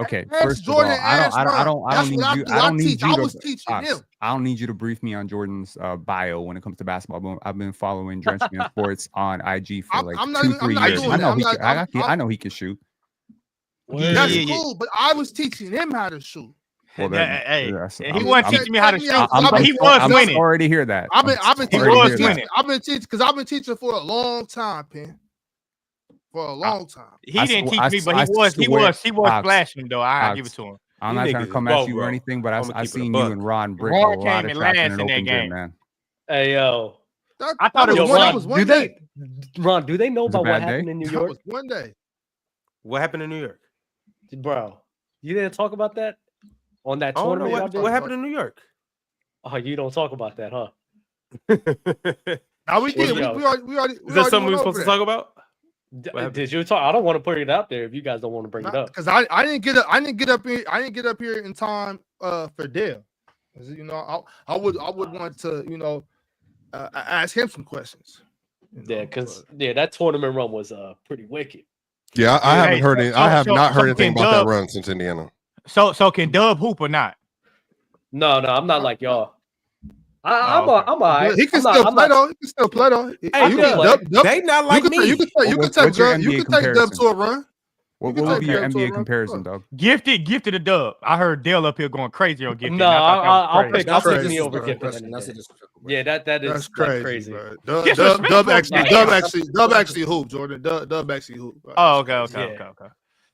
Okay, Ask first Jordan, of all, I don't need you. I was teaching him. I don't need you to brief me on Jordan's bio when it comes to basketball. I've been following Drenched in Sports on IG for like 2-3 years. I know he can shoot. That's cool, but I was teaching him how to shoot. Well, he wasn't teaching me how to shoot. He was winning. I'm sorry to hear that. I've been teaching because I've been teaching for a long time, Pin. For a long time. He didn't teach me, but he was flashing though. I give it to him. I'm not trying to come at you or anything, but I seen you and Ron brick a lot of shots in an open gym, man. Hey yo, I thought it was one day. Ron, do they know about what happened in New York? One day. What happened in New York, bro? You didn't talk about that on that tournament. What happened in New York? Oh, you don't talk about that, huh? We did. We already. Is that something we were supposed to talk about? Did you talk? I don't want to put it out there if you guys don't want to bring it up. Because I didn't get up here in time for Dale. You know, I would want to ask him some questions. Yeah, because that tournament run was pretty wicked. Yeah, I haven't heard it. I have not heard anything about that run since Indiana. So can Dub hoop or not? No, I'm not like y'all. I'm all right. He can still play though. He can still play though. They not like me. You can take Dub to a run. What would be your NBA comparison, dog? Gifted to Dub. I heard Dale up here going crazy on Gifted. No, I'll pick me over Gifted. Yeah, that's crazy. Dub actually hoop, Jordan. Dub actually hoop. Oh, okay.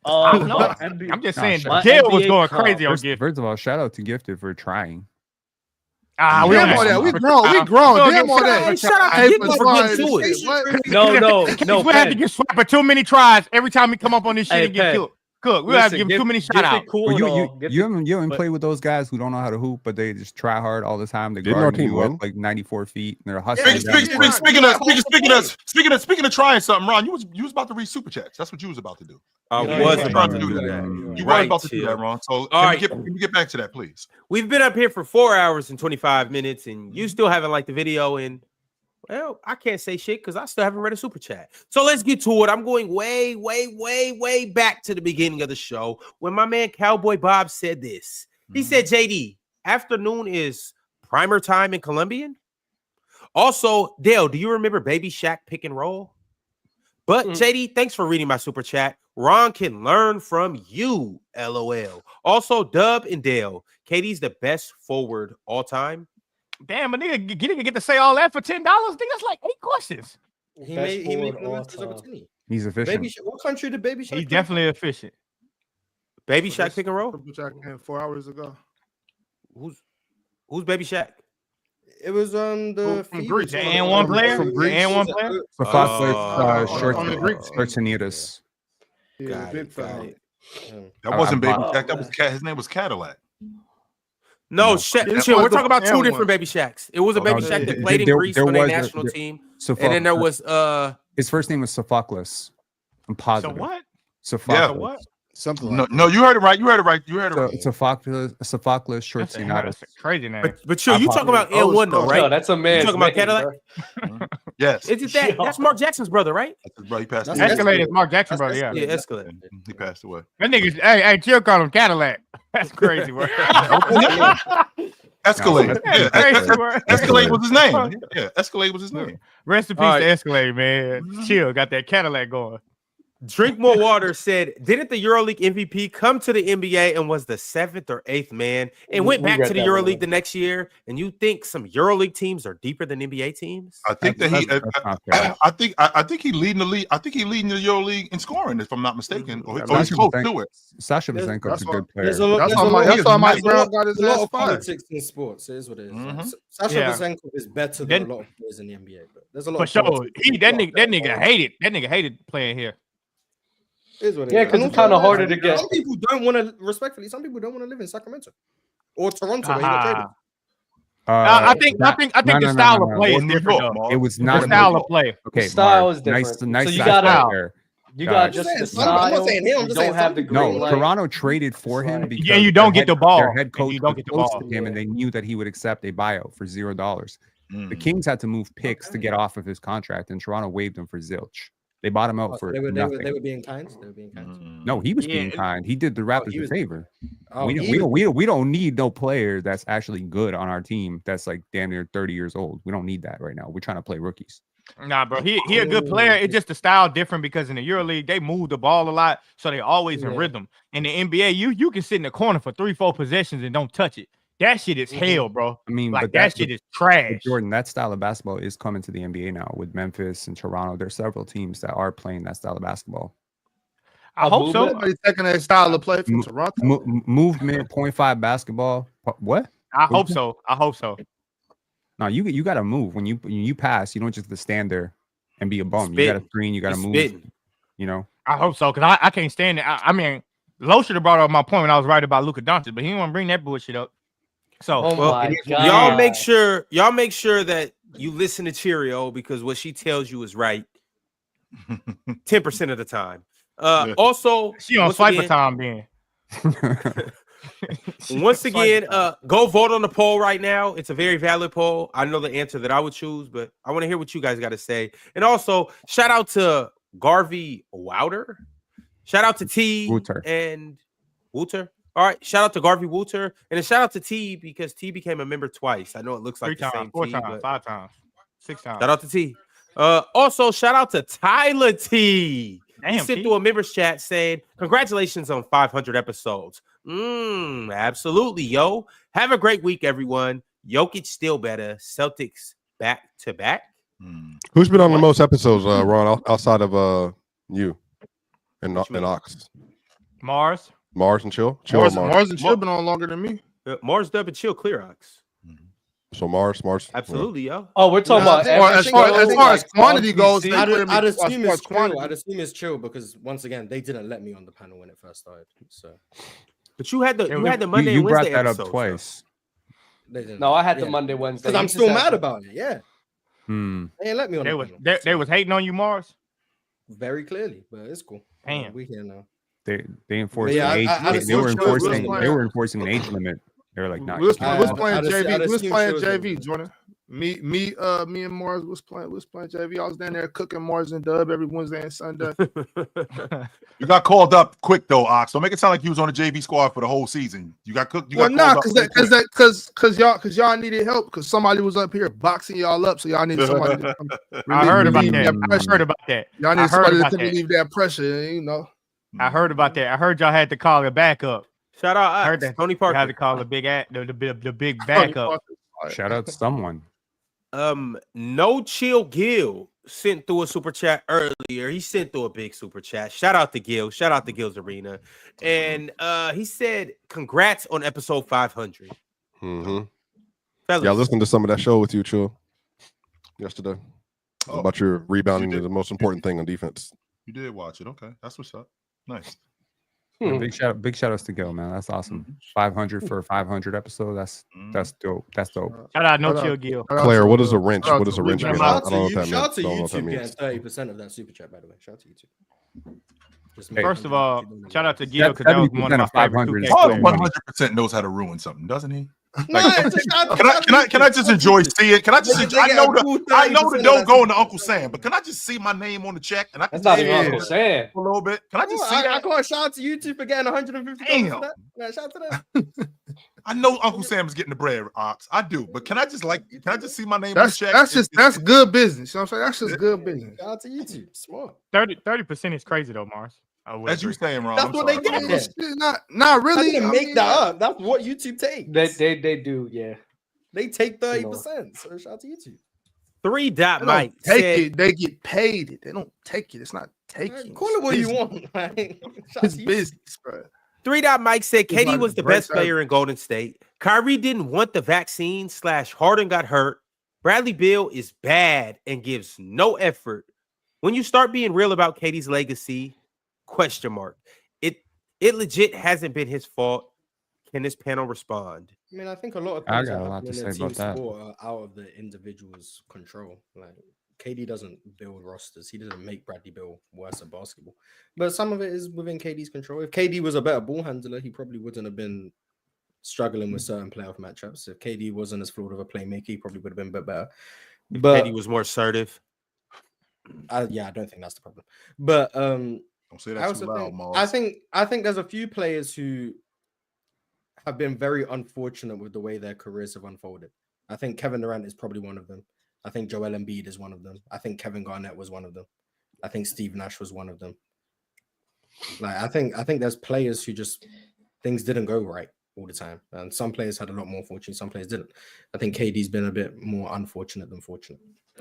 No, I'm just saying Dale was going crazy on Gifted. First of all, shout out to Gifted for trying. We grown. Damn all that. Shut up. No. We have to get swept for too many tries every time we come up on this shit and get cooked. We have to give too many shout outs. You haven't played with those guys who don't know how to hoop, but they just try hard all the time. They guard you up like 94 feet and they're hustling. Speaking of trying something, Ron, you was about to read Superchats. That's what you was about to do. I was about to do that. You were about to do that, Ron. So can we get back to that, please? We've been up here for 4 hours and 25 minutes, and you still haven't liked the video. And well, I can't say shit because I still haven't read a super chat. So let's get to it. I'm going way back to the beginning of the show when my man Cowboy Bob said this. He said, JD, afternoon is primer time in Colombian. Also, Dale, do you remember Baby Shaq pick and roll? But JD, thanks for reading my super chat. Ron can learn from you, LOL. Also, Dub and Dale, KD's the best forward all time. Damn, a nigga get to say all that for $10. That's like 8 questions. He made over 20. He's efficient. What country did Baby Shaq? He's definitely efficient. Baby Shaq pick and roll? Shaq 4 hours ago. Who's Baby Shaq? It was from Greece. And one player. The shorts and Needus. Yeah, big fan. That wasn't Baby Shaq. That was his name was Cadillac. No, chill. We're talking about two different Baby Shaqs. It was a Baby Shaq that played in Greece on their national team, and then there was his first name was Sophocles. I'm positive. So what? Sophocles. Yeah. What? Something like no, you heard it right. You heard it right. Sophocles, short C. That's a crazy name. But chill, you talking about N1 though, right? No, that's a man. You talking about Cadillac? Yes. Is it that? That's Mark Jackson's brother, right? That's his brother. He passed away. Escalade is Mark Jackson's brother. Yeah. Yeah, Escalade. He passed away. That nigga's hey, chill, call him Cadillac. That's crazy, bro. Escalade. Yeah, Escalade was his name. Yeah, Escalade was his name. Rest in peace to Escalade, man. Chill, got that Cadillac going. Drink More Water said, didn't the EuroLeague MVP come to the NBA and was the 7th or 8th man and went back to the EuroLeague the next year? And you think some EuroLeague teams are deeper than NBA teams? I think that I think he leading the league. I think he leading the EuroLeague in scoring, if I'm not mistaken, or he's close to it. Sasha Vezenko's a good player. That's why Mike Brown got his ass fired. Politics in sports. It is what it is. Sasha Vezenko is better than a lot of players in the NBA. But there's a lot. For sure, that nigga hated playing here. Is what it yeah, is. because it's kind of harder to get. Some people don't want to, respectfully, some people don't want to live in Sacramento or Toronto. Where he got traded. I think the style of play is different. Though. It was not the style of play. Okay, the style is different. Nice. So you got just the style. I'm not saying him. I'm just saying have the green light. Toronto traded for him because you don't get the ball. Their head coach was close to him, and they knew that he would accept a buyout for $0. The Kings had to move picks to get off of his contract, and Toronto waived him for zilch. They bought him out for nothing. They were being kind. They were being kind. No, he was being kind. He did the Raptors a favor. We don't need no player that's actually good on our team. That's like damn near 30 years old. We don't need that right now. We're trying to play rookies. Nah, bro, he a good player. It's just the style different because in the EuroLeague they move the ball a lot, so they always in rhythm. In the NBA, you can sit in the corner for 3-4 possessions and don't touch it. That shit is hell, bro. I mean, like that shit is trash. Jordan, that style of basketball is coming to the NBA now with Memphis and Toronto. There's several teams that are playing that style of basketball. I hope so. Somebody taking that style of play from Toronto. Movement, 0.5 basketball. What? I hope so. No, you got to move when you pass. You don't just stand there and be a bum. You got to screen. You got to move. Spitting. You know. I hope so because I can't stand it. I mean, Lo should have brought up my point when I was right about Luka Doncic, but he didn't want to bring that bullshit up. So y'all make sure that you listen to Cheerio because what she tells you is right 10% of the time. Also, she on Swipa-Thon then. Once again, go vote on the poll right now. It's a very valid poll. I know the answer that I would choose, but I want to hear what you guys got to say. And also, shout out to Garvey Wouter. Shout out to T and Wouter. All right, shout out to Garvey Wouter and a shout out to T because T became a member twice. I know it looks like 3 times, the same 4 T, times, 5 times, 6 times. Shout out to T. Also, shout out to Tyler T. He sent through a members chat saying, "Congratulations on 500 episodes." Absolutely, yo. Have a great week, everyone. Jokic still better. Celtics back to back. Who's been on the most episodes, Ron, outside of you and Ox? Marz and Chill. Marz and Chill been on longer than me. Marz, Dub, and Chill, Clear Ox. So Marz. Absolutely, yo. Oh, we're talking about as far as quantity goes. I'd assume it's Chill because once again they didn't let me on the panel when it first started. So, but you had the Monday you and Wednesday brought that episodes, up twice. No, I had the Monday, Wednesday. Because I'm still mad about it. Yeah. They ain't let me on. They was hating on you, Marz. Very clearly, but it's cool. Damn, we here now. They enforced an age. They were enforcing an age limit. They were like, "Nah." We was playing JV. We was playing JV, Jordan. Me and Marz was playing JV. I was down there cooking Marz and Dub every Wednesday and Sunday. You got called up quick though, Ox. Don't make it sound like you was on the JV squad for the whole season. You got cooked. Because y'all needed help because somebody was up here boxing y'all up, so y'all needed somebody to come. I heard about that. Y'all need somebody to relieve that pressure, you know. I heard about that. I heard y'all had to call it backup. Shout out, I heard that Tony Parker. You had to call the big backup. Shout out to someone. No Chill Gil sent through a super chat earlier. He sent through a big super chat. Shout out to Gil. Shout out to Gil's Arena. And he said, "Congrats on episode 500." Yeah, I listened to some of that show with you, Chill, yesterday. About your rebounding is the most important thing on defense. You did watch it. Okay, that's what's up. Nice. Yeah, big shout outs to Gil, man. That's awesome. 500 for a 500 episode. That's dope. That's dope. Shout out, no chill, Gil. Claire, what is a wrench? What is a wrench again? I don't know what that means. Shout out to I don't know what that YouTube means. getting 30% of that super chat, by the way. Shout out to YouTube. First of all, shout out to Gil because that was one of my favorite 2K Paul players. 100% knows how to ruin something, doesn't he? No, Like, can I just enjoy seeing? Can I just? I know the don't go into Uncle Sam, but can I just see my name on the check? And I can That's not see even it Uncle Sam. a little bit. Can I just see I that? can't shout out to YouTube for getting 150. Damn. Shout out to that. I know Uncle Sam is getting the bread, Ox. I do, but can I just see my name on the check? That's good business. You know what I'm saying? That's just good business. Shout out to YouTube. Smart. 30% is crazy though, Marz. As you saying, Ron. That's what they get. Not really. I didn't make that up. That's what YouTube takes. They do, yeah. They take 30%. So shout out to YouTube. 3 They don't Mike take said, it. They get paid it. They don't take it. It's not taking. Call it what you want. Right? It's business, bro. 3 Mike said It's KD like was the great best player in Golden State. Kyrie didn't want the vaccine / Harden got hurt. Bradley Beal is bad and gives no effort. When you start being real about KD's legacy, ? It legit hasn't been his fault. Can this panel respond? I mean, I think a lot of I things got that a lot happen to in say a team about that. sport are out of the individual's control. Like KD doesn't build rosters. He doesn't make Bradley Beal worse at basketball. But some of it is within KD's control. If KD was a better ball handler, he probably wouldn't have been struggling with certain playoff matchups. If KD wasn't as flawed of a playmaker, he probably would have been a bit better. But KD was more assertive. yeah, I don't think that's the problem. But don't say I that also too loud, think, Marz. I think there's a few players who have been very unfortunate with the way their careers have unfolded. I think Kevin Durant is probably one of them. I think Joel Embiid is one of them. I think Kevin Garnett was one of them. I think Steve Nash was one of them. Like I think there's players who just things didn't go right all the time, and some players had a lot more fortune, some players didn't. I think KD's been a bit more unfortunate than fortunate.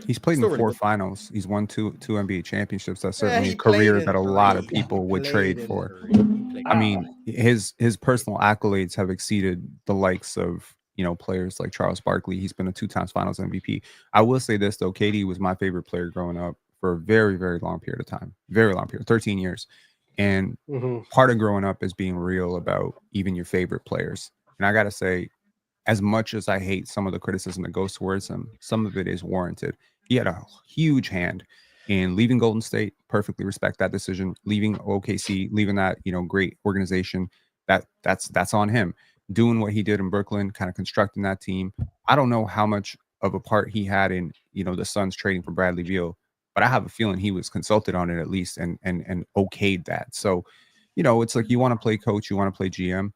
He's played Still in really 4 good. finals. He's won two NBA championships. That's Yeah, certainly he a career played in that a lot of 3. people would Played trade in for. 3. He played I mean, his personal accolades have exceeded the likes of players like Charles Barkley. He's been a 2 times Finals MVP. I will say this though, KD was my favorite player growing up for a very, very long period of time. Very long period, 13 years. And part of growing up is being real about even your favorite players. And I gotta say, as much as I hate some of the criticism that goes towards him, some of it is warranted. He had a huge hand in leaving Golden State. Perfectly respect that decision. Leaving OKC, leaving that great organization. That's on him. Doing what he did in Brooklyn, kind of constructing that team. I don't know how much of a part he had in the Suns trading for Bradley Beal, but I have a feeling he was consulted on it at least and okayed that. So it's like you want to play coach, you want to play GM,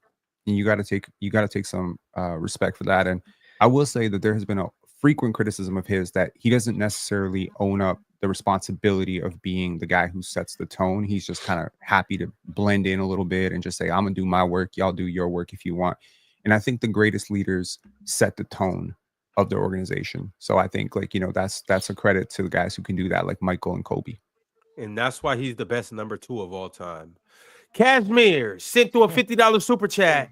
and you got to take some respect for that. And I will say that there has been a frequent criticism of his that he doesn't necessarily own up the responsibility of being the guy who sets the tone. He's just kind of happy to blend in a little bit and just say, I'm gonna do my work, y'all do your work if you want. And I think the greatest leaders set the tone of their organization. So I think that's a credit to the guys who can do that, like Michael and Kobe. And that's why he's the best number 2 of all time. Cashmere sent through a $50 super chat.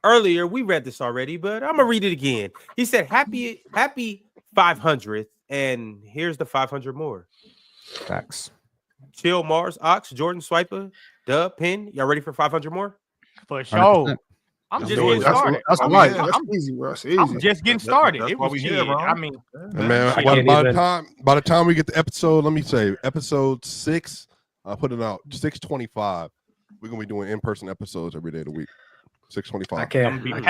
Earlier, we read this already, but I'm gonna read it again. He said, happy 500th, and here's the 500 more. Facts. Chill, Marz, Ox, Jordan, Swipa, Dub, Pin. Y'all ready for 500 more? For sure. I'm just getting started. That's right. That's easy, bro. That's easy. I'm just getting started. That's It why was we shit. here, bro. I mean, Man, by the time we get the episode, let me say episode 6. I'll put it out 625. We're gonna be doing in-person episodes every day of the week. 625. I can't even.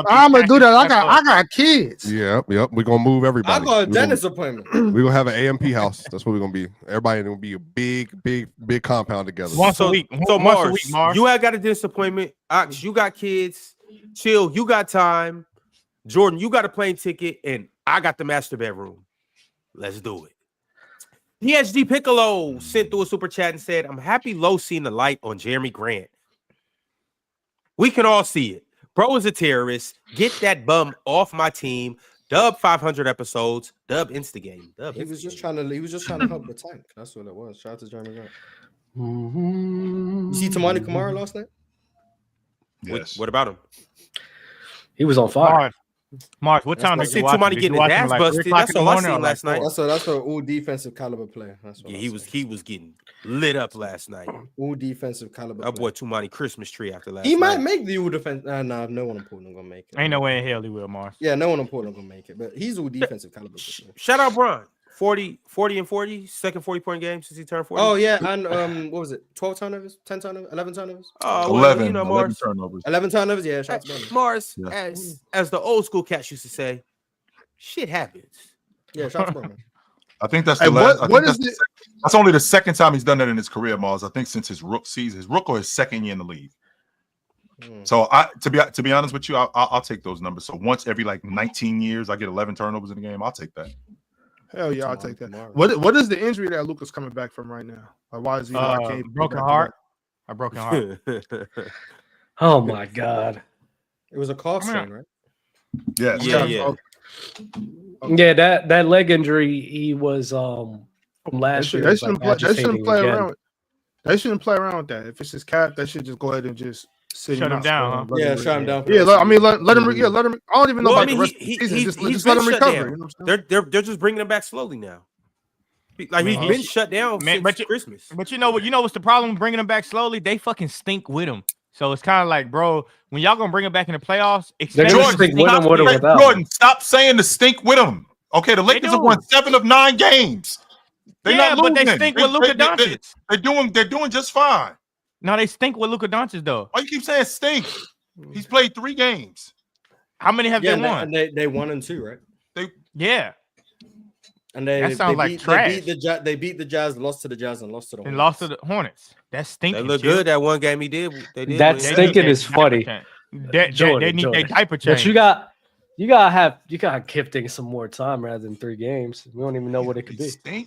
I'm gonna do that. I got kids. Yep. We're gonna move everybody. I got a dentist appointment. We're gonna have an AMP house. That's what we're gonna be. Everybody gonna be a big compound together. Once a week. So Once a Marz, week, Marz. you had got a disappointment. Ox, you got kids. Chill, you got time. Jordan, you got a plane ticket, and I got the master bedroom. Let's do it. PhD Piccolo sent through a super chat and said, I'm happy Low seen the light on Jeremy Grant. We can all see it. Bro is a terrorist. Get that bum off my team. Dub 500 episodes. Dub Instagame. He was just trying to help the tank. That's what it was. Shout out to Jeremy Grant. You see Tamani Kamara last night? Yes. What about him? He was on fire. Marz, what time did you watch? Tumani getting his ass busted. That's all I seen last night. That's an all defensive caliber player. Yeah, he was getting lit up last night. All defensive caliber. That boy Tumani Christmas tree after last. He night. might make the all defense. Nah, no one important gonna make it. Ain't no way in hell he will, Marz. Yeah, no one important gonna make it. But he's all defensive caliber. Shout out Bron. 40 and 40, second 40-point game since he turned 40. Oh yeah, and what was it? 12 turnovers, 10 turnovers, 11 turnovers. Oh, 11, well, 11 turnovers. 11 turnovers. Yeah, shots Marz, as the old school cats used to say, shit happens. Yeah, shots Bowman. I think that's the last. That's only the second time he's done that in his career, Marz. I think since his rook season, his rook or his second year in the league. So to be honest with you, I'll take those numbers. So once every like 19 years, I get 11 turnovers in a game. I'll take that. Hell yeah, I'll take that. What is the injury that Luka's coming back from right now? Like, why is he broken heart? A broken heart. Oh my god. It was a calf strain, right? Yes. Yeah. Yeah, that leg injury he was from last year. They shouldn't play around. They shouldn't play around with that. If it's his calf, they should just go ahead and just shut him down. Yeah, shut him down. Yeah, let him. Yeah, let him. I don't even know about the rest of the season. Just let him recover. You know what I'm saying? They're just bringing him back slowly now. Like he's been shut down since Christmas. But you know what's the problem with bringing him back slowly? They fucking stink with him. So it's kind of like, bro, when y'all gonna bring him back in the playoffs, Jordan, stop saying the stink with him. Okay, the Lakers have won 7 of 9 games. They're not losing. But they stink with Luka Doncic. They're doing just fine. No, they stink with Luka Doncic though. Why you keep saying stink? He's played 3 games. How many have they won? They 1 and 2, right? And that sounds like trash. They beat the Jazz, lost to the Jazz, and lost to the Hornets. And lost to the Hornets. That's stinking. They look good that one game he did. That stinking is funny. They need their diaper change. But you gotta give things some more time rather than 3 games. We don't even know what it could be.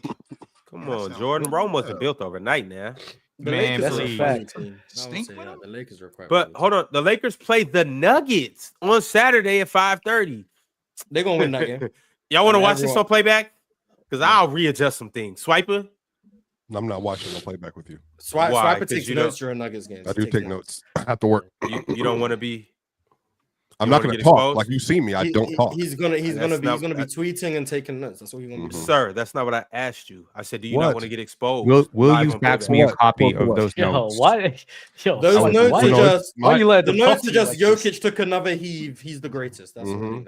Come on, Jordan. Rome wasn't built overnight now. Man, that's a fact. The Lakers are quite. But hold on, the Lakers played the Nuggets on Saturday at 5:30. They're gonna win that game. Y'all want to watch this on playback? Because I'll readjust some things. Swipa? I'm not watching the playback with you. Swipa takes notes during Nuggets games. I do take notes. I have to work. You don't want to be. I'm not going to talk like you see me. I don't talk. He's gonna be tweeting and taking notes. That's what he's gonna be. Sir, that's not what I asked you. I said, do you not want to get exposed? Will you fax me a copy of those notes? Those notes are just. The notes are just Jokic took another heave. He's the greatest. That's all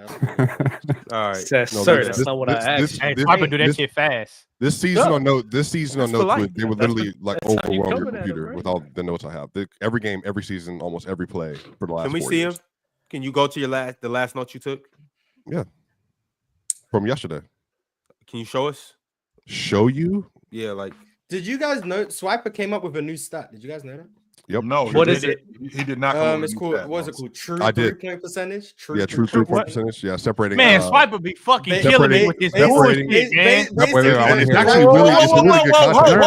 right. Sir, that's not what I asked. Hey, Swipa do that shit fast. This season on notes, they would literally like overwhelm your computer with all the notes I have. Every game, every season, almost every play for the last. Can we see him? Can you go to the last note you took? Yeah. From yesterday. Can you show us? Show you? Yeah, like. Did you guys know Swipa came up with a new stat? Did you guys know that? Yep. No. What is it? He did not. It's called. What is it called? True 3-point percentage. True 3-point percentage. Yeah, separating. Man, Swipa be fucking killing me with this bullshit, man.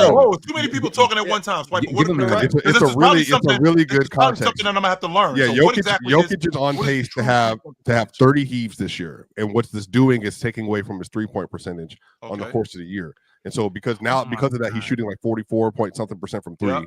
Whoa! Too many people talking at one time. It's a really good context. Something that I'm gonna have to learn. Yeah, Jokic is on pace to have 30 heaves this year, and what this doing is taking away from his 3-point percentage on the course of the year. And so because of that, he's shooting like 44% from 3.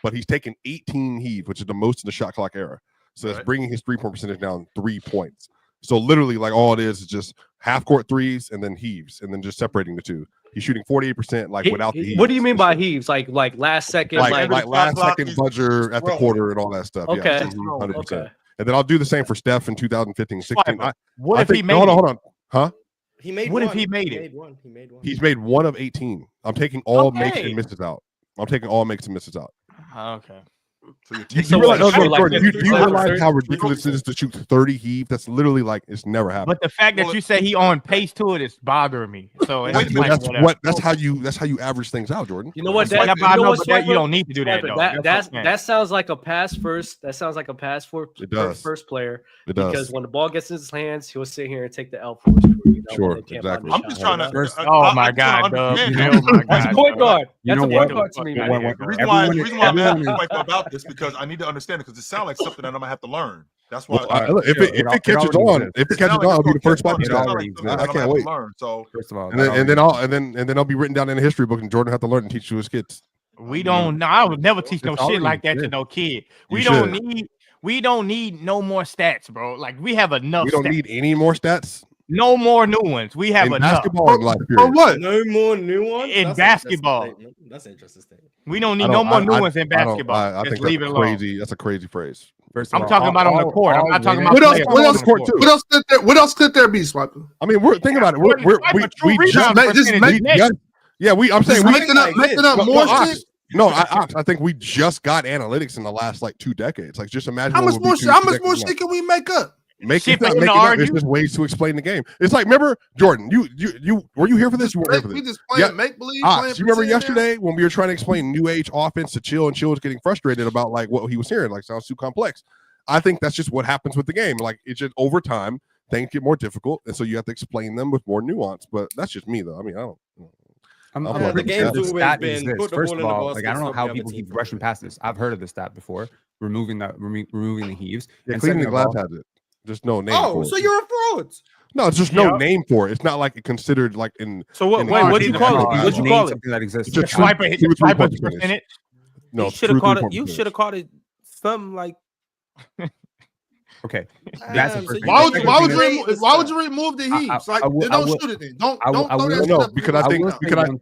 But he's taken 18 heaves, which is the most in the shot clock era. So that's bringing his 3-point percentage down 3 points. So literally, like all it is just half court threes and then heaves, and then just separating the two. He's shooting 48%, without the heaves. What do you mean by heaves? Like last second, like last second buzzer at the quarter and all that stuff. Okay, yeah, 100%. Okay. And then I'll do the same for Steph in 2015-16. What if he made it? Hold on, huh? He made what one. if he made it? He made one. He's made 1 of 18. I'm taking all makes and misses out. Okay. You realize how ridiculous it is to shoot 30 heave? That's literally like it's never happened. But the fact that you say he on pace to it is bothering me. So that's how you average things out, Jordan. You know what? You don't need to do that though. That sounds like a pass first. That sounds like a pass for first player. It does. Because when the ball gets in his hands, he'll sit here and take the L for his career. Sure, exactly. I'm just trying to. Oh my God, Doug. That's point guard. That's a point guard to me. The reason why I'm asking about this because I need to understand it because it sounds like something that I'm gonna have to learn. That's why. If it catches on, I'll be the first spot. I can't wait. So first of all, and then I'll be written down in the history book, and Jordan have to learn and teach to his kids. We don't. No, I would never teach no shit like that to no kid. We don't need We don't need no more stats, bro. Like we have enough. We don't need any more stats. No more new ones. We have in enough. basketball and life period. For what? No more new ones in basketball. That's an interesting statement. We don't need no more new ones in basketball. I think leave it that's alone. crazy. That's a crazy phrase. I'm talking about on the court. I'm not talking about what else? What else? Court too. What else could there be, Swipa? I mean, we're thinking about it. We just yeah. I'm saying making up more shit. No, I think we just got analytics in the last like 2 decades. Like, just imagine how much more shit can we make up? Make it up. There's just ways to explain the game. It's like, remember, Jordan, you were you here for this? You weren't here for this. We just playing make believe. Do you remember yesterday when we were trying to explain new age offense to Chill, and Chill was getting frustrated about like what he was hearing, like sounds too complex. I think that's just what happens with the game. Like, it's just over time things get more difficult, and so you have to explain them with more nuance. But that's just me, though. I mean, I don't. The stat exists. First of all, like I don't know how people keep rushing past this. I've heard of the stat before, removing the heaves. Yeah, Cleveland Glass has it. Just no name. Oh, so you're a fraud. No, it's just no name for it. It's not like it considered like in. So what? Wait, what do you call it? What do you call it? Something that exists. Just Swipa percentage. No, you should have called it. You should have called it something like. Okay, that's why would you remove the heaves? Like, don't shoot it then. Don't throw that stuff. Because I think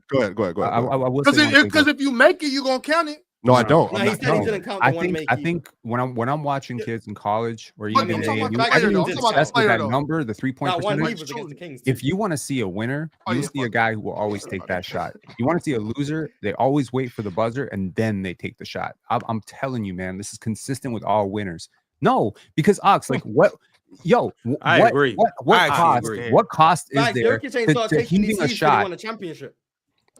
go ahead. Because if you make it, you're gonna count it. No, I don't. No, he said he didn't count the one make. I think when I'm watching kids in college or even in AAU, everyone's obsessed with that number, the 3-point percentage. If you want to see a winner, you see a guy who will always take that shot. You want to see a loser, they always wait for the buzzer and then they take the shot. I'm telling you, man, this is consistent with all winners. No, because Ox, like what? Yo, I agree. What cost is there to heaving a shot? Won a championship.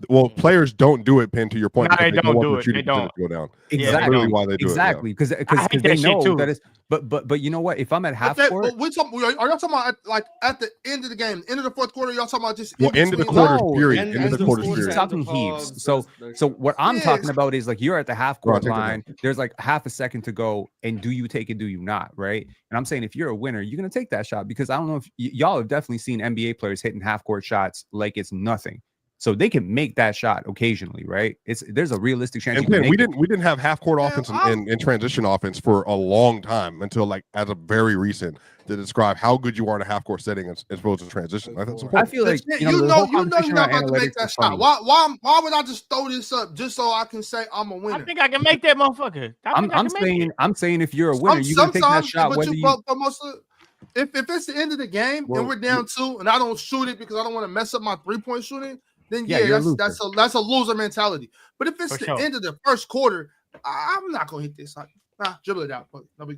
Well, players don't do it, Pin, to your point. No, they don't do it. They don't go down. Exactly. Literally why they do exactly. it. Because they know that is. But you know what? If I'm at half court, are y'all talking about like at the end of the game, end of the fourth quarter? Y'all talking about just end of the quarter period? End of the quarter period. Talking heaves. So what I'm talking about is like you're at the half court line. There's like half a second to go, and do you take it? Do you not? Right? And I'm saying if you're a winner, you're gonna take that shot because I don't know if y'all have definitely seen NBA players hitting half court shots like it's nothing. So they can make that shot occasionally, right? There's a realistic chance. And we didn't have half court offense and transition offense for a long time until like as a very recent to describe how good you are in a half court setting as opposed to transition. Like, that's important. I feel like you're not about to make that shot. Why would I just throw this up just so I can say I'm a winner? I think I can make that motherfucker. I'm saying if you're a winner, you can take that shot. If it's the end of the game and we're down 2 and I don't shoot it because I don't want to mess up my 3-point shooting, then that's a loser mentality. But if it's the end of the first quarter, I'm not gonna hit this. Dribble it out.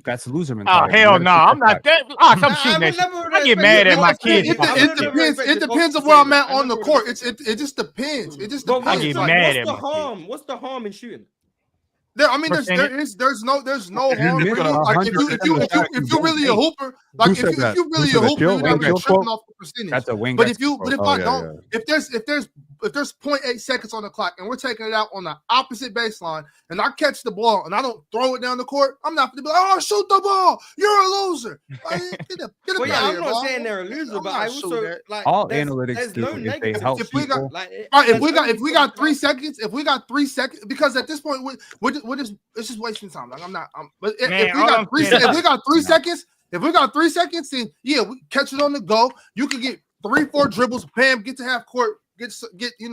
That's a loser mentality. Oh hell no, I'm not that. I'm shooting that shit. I get mad at my kids. It depends on where I'm at on the court. It just depends. It just depends. I get mad at my kids. What's the harm in shooting? There's no harm. Like if you're really a hooper, like if you're really a hooper, you're not tripping off the percentage. That's a wing. But if I don't, if there's 0.8 seconds on the clock and we're taking it out on the opposite baseline and I catch the ball and I don't throw it down the court, I'm not gonna be like, oh, shoot the ball, you're a loser. I'm not saying they're a loser, but I also like all analytics do if they help people. If we got 3 seconds, because at this point it's just wasting time. Like but if we got 3 seconds, then yeah, we catch it on the go. You can get 3-4 dribbles, bam, get to half court, get you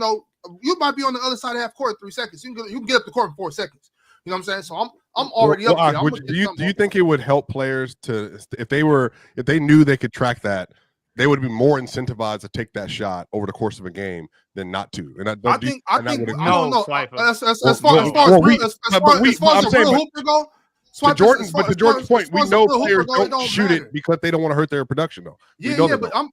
might be on the other side of half court in 3 seconds. You can get up the court in 4 seconds. You know what I'm saying? So I'm already up there. Do you think it would help players to if they knew they could track that, they would be more incentivized to take that shot over the course of a game than not to? And I think I don't know. As far as the real hooper go. To Jordan's point, we know players don't shoot it because they don't want to hurt their production, though. But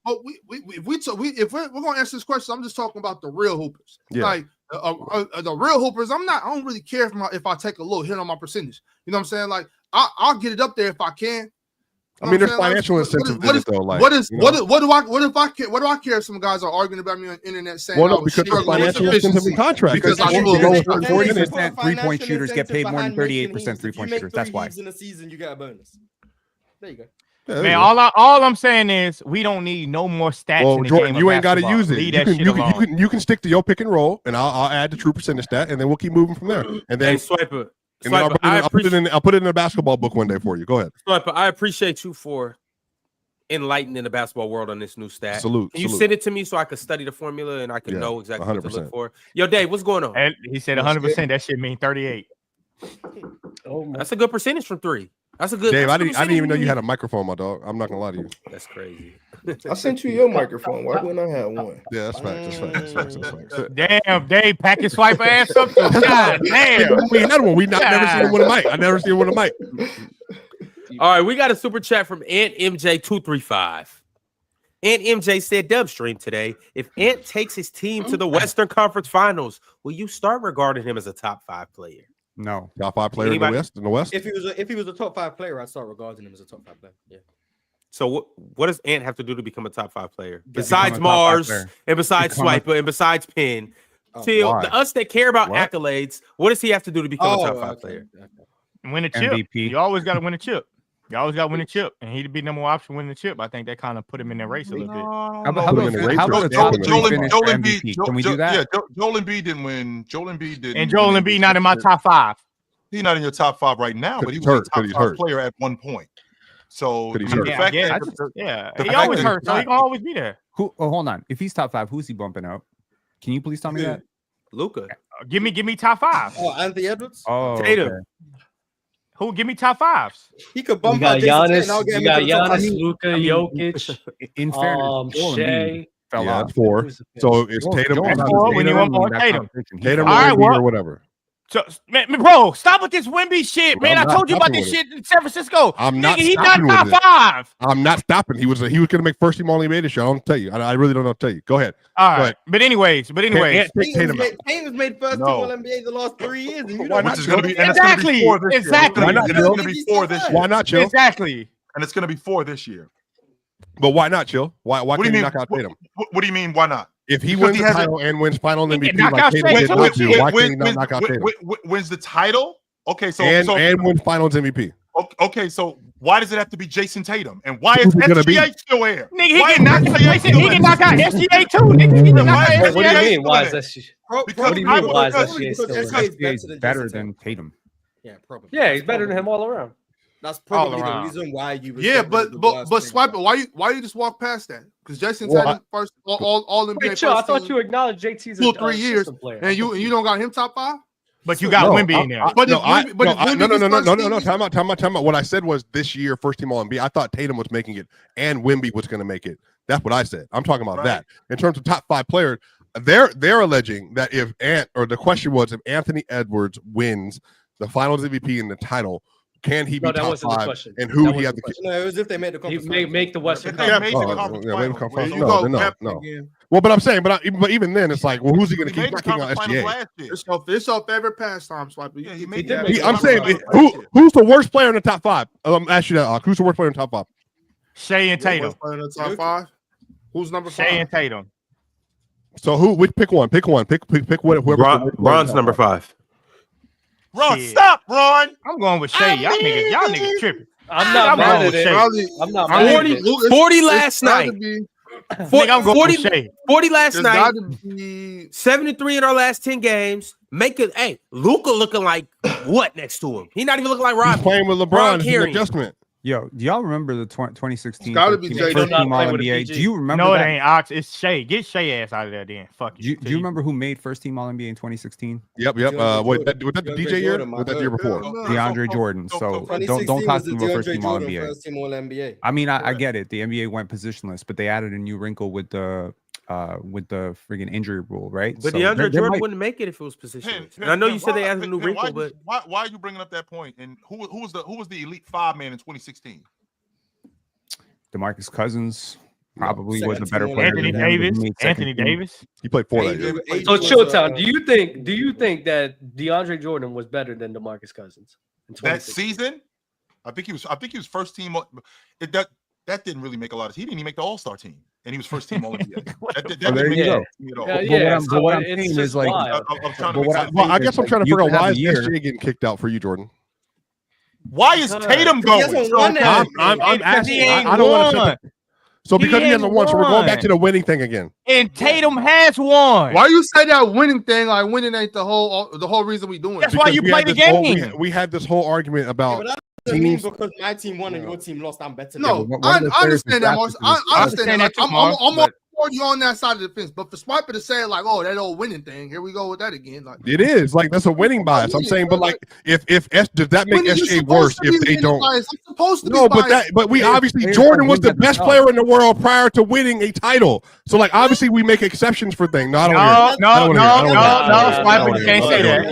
if we're gonna answer this question, I'm just talking about the real hoopers. Yeah. Like the real hoopers, I don't really care if I take a little hit on my percentage. You know what I'm saying? Like I'll get it up there if I can. I mean, there's financial incentives in it, though. Like, what do I care if some guys are arguing about me on the internet saying, well, no, because there's financial incentives in contracts. Because 40% 3-point shooters get paid more than 38% 3-point shooters. That's why. In a season, you get a bonus. There you go. Yeah, man, all I'm saying is we don't need no more stats. Well, in the Jordan, game you of ain't got to use it. basketball. You can stick to your pick and roll, and I'll add the true percentage stat, and then we'll keep moving from there. And then Swipa, And then I'll put it in a basketball book one day for you. Go ahead. Swiper, I appreciate you for enlightening the basketball world on this new stat. Salute. Can you send it to me so I could study the formula and I can know exactly 100%. What to look for? Yo, Dave, what's going on? And he said 100%. That shit mean 38. That's a good percentage from 3. That's a good. Dave, I didn't even know you had a microphone, my dog. I'm not gonna lie to you. That's crazy. I sent you your microphone. Why wouldn't I have one? Yeah, that's facts. Damn, Dave, pack his Swiper ass up. God damn. We had one. Never seen him with a mic. I never seen him with a mic. All right, we got a super chat from Ant MJ235. Ant MJ said, Dub stream today. If Ant takes his team to the Western Conference Finals, will you start regarding him as a top 5 player? No. Top 5 player in the West? If he was a top 5 player, I'd start regarding him as a top 5 player. Yeah. So what does Ant have to do to become a top 5 player? Besides Marz and besides Swiper and besides Penn. Till us that care about accolades, what does he have to do to become a top 5 player? Win a chip. MVP. You always got to win a chip. You always got to win a chip, and he'd be number one option winning the chip. I think that kind of put him in that race a little bit. How about the top 3 finish for MVP? Can we do that? Yeah, Joel Embiid didn't win. Joel Embiid didn't. And Joel Embiid not in my top 5. He's not in your top 5 right now, but he was a top 5 player at one point. So he always hurt, so he can always be there. Hold on. If he's top 5, who's he bumping up? Can you please tell me that? Luka. Give me top 5. Oh, Anthony Edwards. Oh, Tatum. okay. Who? Give me top 5s. He could bump out Giannis. You got Giannis, Luka, Jokic. In fairness, Shai. Fell off. That's 4. So it's Tatum. When you want more Tatum. Tatum or whatever. So, man, bro, stop with this Wemby shit, man. I told you about this shit in San Francisco. I'm not. He's not top 5. I'm not stopping. He was going to make first team All-NBA this year. I don't tell you. I really don't know. Tell you. Go ahead. All right. But anyways, Tatum's made first team All-NBA the last 3 years. Why not? Exactly. Why not? It's going to be 4 this year. Why not, Chill? Exactly. And it's going to be 4 this year. But why not, Chill? Why can't he knock out Tatum? What do you mean? Why not? If he wins the title and wins final MVP like Tatum did not do, why can't he not knock out Tatum? Wins the title? Okay, so and wins finals MVP. Okay, so why does it have to be Jason Tatum? And why is SGA still here? Nigga, he can knock out SGA too. Nigga, what do you mean? Why is SGA? What do you mean? Why is SGA still here? SGA is better than Tatum. Yeah, probably. Yeah, he's better than him all around. That's probably the reason why you. Yeah, but Swiper, why you just walk past that? Because Jason Tatum first all NBA. Wait, chill. I thought you acknowledged JT's 2-3 years, and you don't got him top 5. But you got Wemby in there. No. Time out. What I said was this year first team All-NBA. I thought Tatum was making it, and Wemby was going to make it. That's what I said. I'm talking about that. In terms of top 5 players, they're alleging that the question was if Anthony Edwards wins the Finals MVP and the title, can he be top 5? And who he had the No, it was if they made the conference. Make the Western Conference. No. Well, but I'm saying, but even then, it's like, well, who's he going to keep knocking out SGA? It's your favorite pastime, Swiper. Yeah, he made that. I'm saying, who's the worst player in the top 5? Ask you that. Who's the worst player in the top 5? Shai and Tatum. Worst player in the top 5? Who's number 5? Shai and Tatum. So pick one. Pick whoever. Bron's number 5. Ron, stop, Ron. I'm going with Shai. Y'all niggas tripping. I'm not mad at it. I'm not mad at it. 40 last night. I'm going 40 last night. 73 in our last 10 games. Hey, Luka looking like what next to him? He's not even looking like Rob. He's playing with LeBron. He's an adjustment. Yo, do y'all remember the 2016 first team All-NBA? Do you remember No, that? it ain't Ox. It's Shai. Get Shai ass out of there then. Fuck you. Do you remember who made first team All-NBA in 2016? Yep. Wait, was that the DJ year? Or was that the year before? DeAndre Jordan. So don't talk to him about first team All-NBA. I mean, I get it. The NBA went positionless, but they added a new wrinkle with the friggin' injury rule, right? But so DeAndre Jordan wouldn't make it if it was positionless. And I know you said they added a new wrinkle, but why are you bringing up that point? And who was the elite 5 man in 2016 DeMarcus Cousins probably was a better player. Anthony Davis. He played 4 that year. So Chilltown, do you think that DeAndre Jordan was better than DeMarcus Cousins in that season? I think he was first team. That didn't really make a lot of. He didn't even make the All-Star team, and he was first team All-NBA. There you go. But what I'm saying is like, I guess I'm trying to figure out why is SGA getting kicked out for you, Jordan. Why is Tatum going? I'm asking. I don't want to. So because he hasn't won, so we're going back to the winning thing again. And Tatum has won. Why you say that winning thing? Like winning ain't the whole reason we doing it. That's why you play the game. We had this whole argument about teams because my team won and your team lost. I'm better. No, I understand that, Marz. I understand that. I'm already on that side of the fence. But for Swipa to say like, "Oh, that old winning thing," here we go with that again. Like it is like that's a winning bias. I'm saying, but like if does that make SJ worse if they don't? No, but we obviously Jordan was the best player in the world prior to winning a title. So like obviously we make exceptions for things. No, Swipa, you can't say that.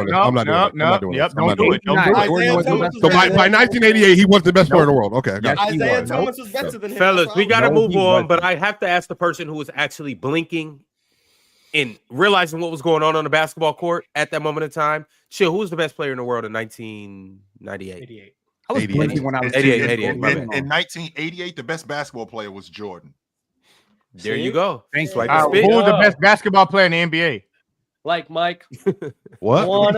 I'm not doing it. Don't do it. So by 1988, he was the best player in the world. Okay, Isaiah Thomas was better than him. Fellas, we got to move on, but I have to ask the person who was actually blinking and realizing what was going on the basketball court at that moment in time. Chill, who was the best player in the world in 1998? I was blinking when I was 88. In 1988, the best basketball player was Jordan. There you go. Thanks, Who was the best basketball player in the NBA? Like Mike. What? It was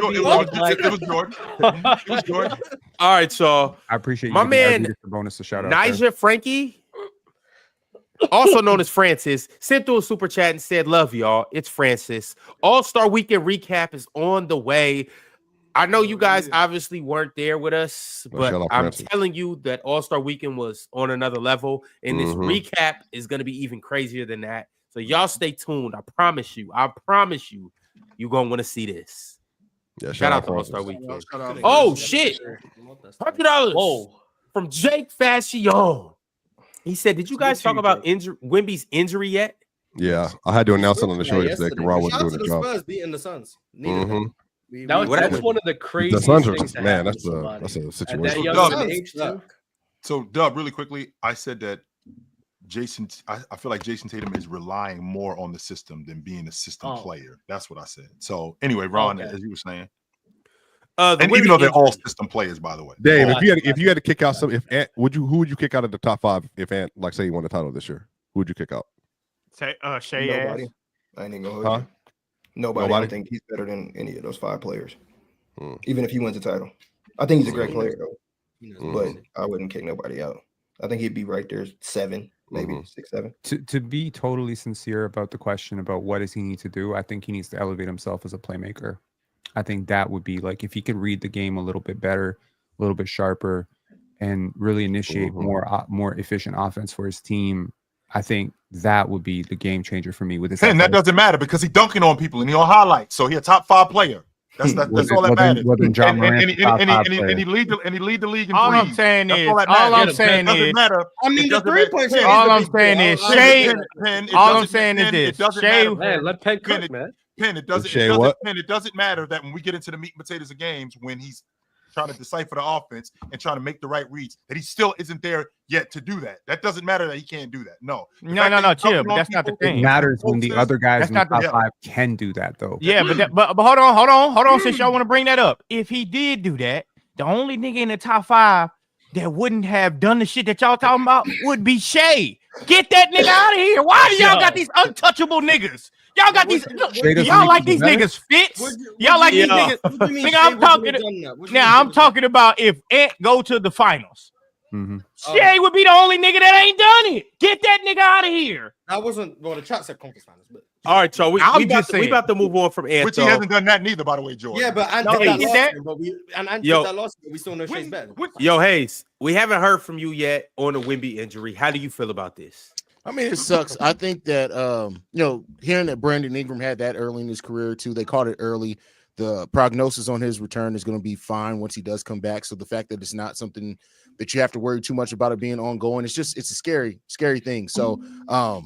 Jordan. It was Jordan. All right, so I appreciate my man the bonus to shout out. Nigel Frankie, also known as Francis, sent through a super chat and said, "Love y'all. It's Francis. All-Star Weekend recap is on the way. I know you guys obviously weren't there with us, but I'm telling you that All-Star Weekend was on another level, and this recap is going to be even crazier than that. So y'all stay tuned. I promise you. You're going to want to see this. Yeah, shout out to All-Star Weekend. Oh, shit. $100 from Jake Fashion. He said, did you guys talk about Wemby's injury yet? Yeah, I had to announce it on the show yesterday because Rob wasn't doing the job. Spurs beating the Suns. That's one of the craziest things. Man, that's a situation. So, Dub, really quickly, I said that I feel like Jason Tatum is relying more on the system than being a system player. That's what I said. So, anyway, Ron, as you were saying. And even though they're all system players, by the way. Dave, if you had to kick out who would you kick out of the top 5 if Ant, like say he won the title this year? Who would you kick out? Shay. Nobody. I ain't even gonna hold you. Nobody. I don't think he's better than any of those 5 players. Even if he wins the title. I think he's a great player though. But I wouldn't kick nobody out. I think he'd be right there 7, maybe 6, 7. To be totally sincere about the question about what does he need to do, I think he needs to elevate himself as a playmaker. I think that would be like if he could read the game a little bit better, a little bit sharper, and really initiate more efficient offense for his team. I think that would be the game changer for me with his. And that doesn't matter because he's dunking on people and he on highlights, so he's a top 5 player. That's all that matters. And he lead the league in all I'm saying is, I mean, the 3-point shot. All I'm saying is, Shay. All I'm saying is this, Shay. Let Penn cook, man. Penn, it doesn't matter that when we get into the meat and potatoes of games, when he's trying to decipher the offense and trying to make the right reads, that he still isn't there yet to do that. That doesn't matter that he can't do that. No, chill. But that's not the thing. It matters when the other guys in the top 5 can do that, though. Yeah, but hold on. Since y'all want to bring that up, if he did do that, the only nigga in the top 5 that wouldn't have done the shit that y'all talking about would be Shai. Get that nigga out of here. Why do y'all got these untouchable niggas? Y'all got these. Y'all like these niggas fits. Y'all like these niggas. Nigga, I'm talking about if Ant go to the finals. Shai would be the only nigga that ain't done it. Get that nigga out of here. I wasn't. Well, the chat said conference finals, but all right, so we about to move on from Ant. Which he hasn't done that neither, by the way, George. Yeah, but I did that last year, but we still know Shai's better. Yo, Haize, we haven't heard from you yet on the Wemby injury. How do you feel about this? I mean, it sucks. I think that hearing that Brandon Ingram had that early in his career too, they caught it early. The prognosis on his return is going to be fine once he does come back. So the fact that it's not something that you have to worry too much about it being ongoing, it's a scary thing. So, I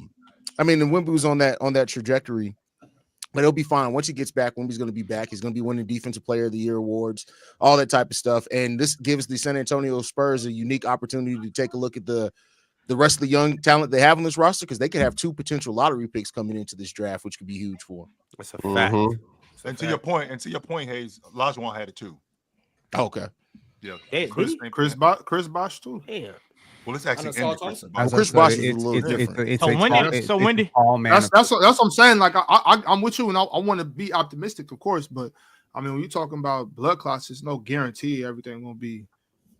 mean, and Wemby was on that trajectory, but he'll be fine once he gets back. Wemby's going to be back. He's going to be winning Defensive Player of the Year awards, all that type of stuff. And this gives the San Antonio Spurs a unique opportunity to take a look at the rest of the young talent they have on this roster, because they could have 2 potential lottery picks coming into this draft, which could be huge for them. That's a fact. And to your point, Haize, Olajuwon had it too. Okay. Yeah. Chris Bosh too. Yeah. Well, it's actually Chris Bosh is a little different. So Wendy, that's what I'm saying. Like I'm with you, and I want to be optimistic, of course. But I mean, when you're talking about blood clots, there's no guarantee everything gonna be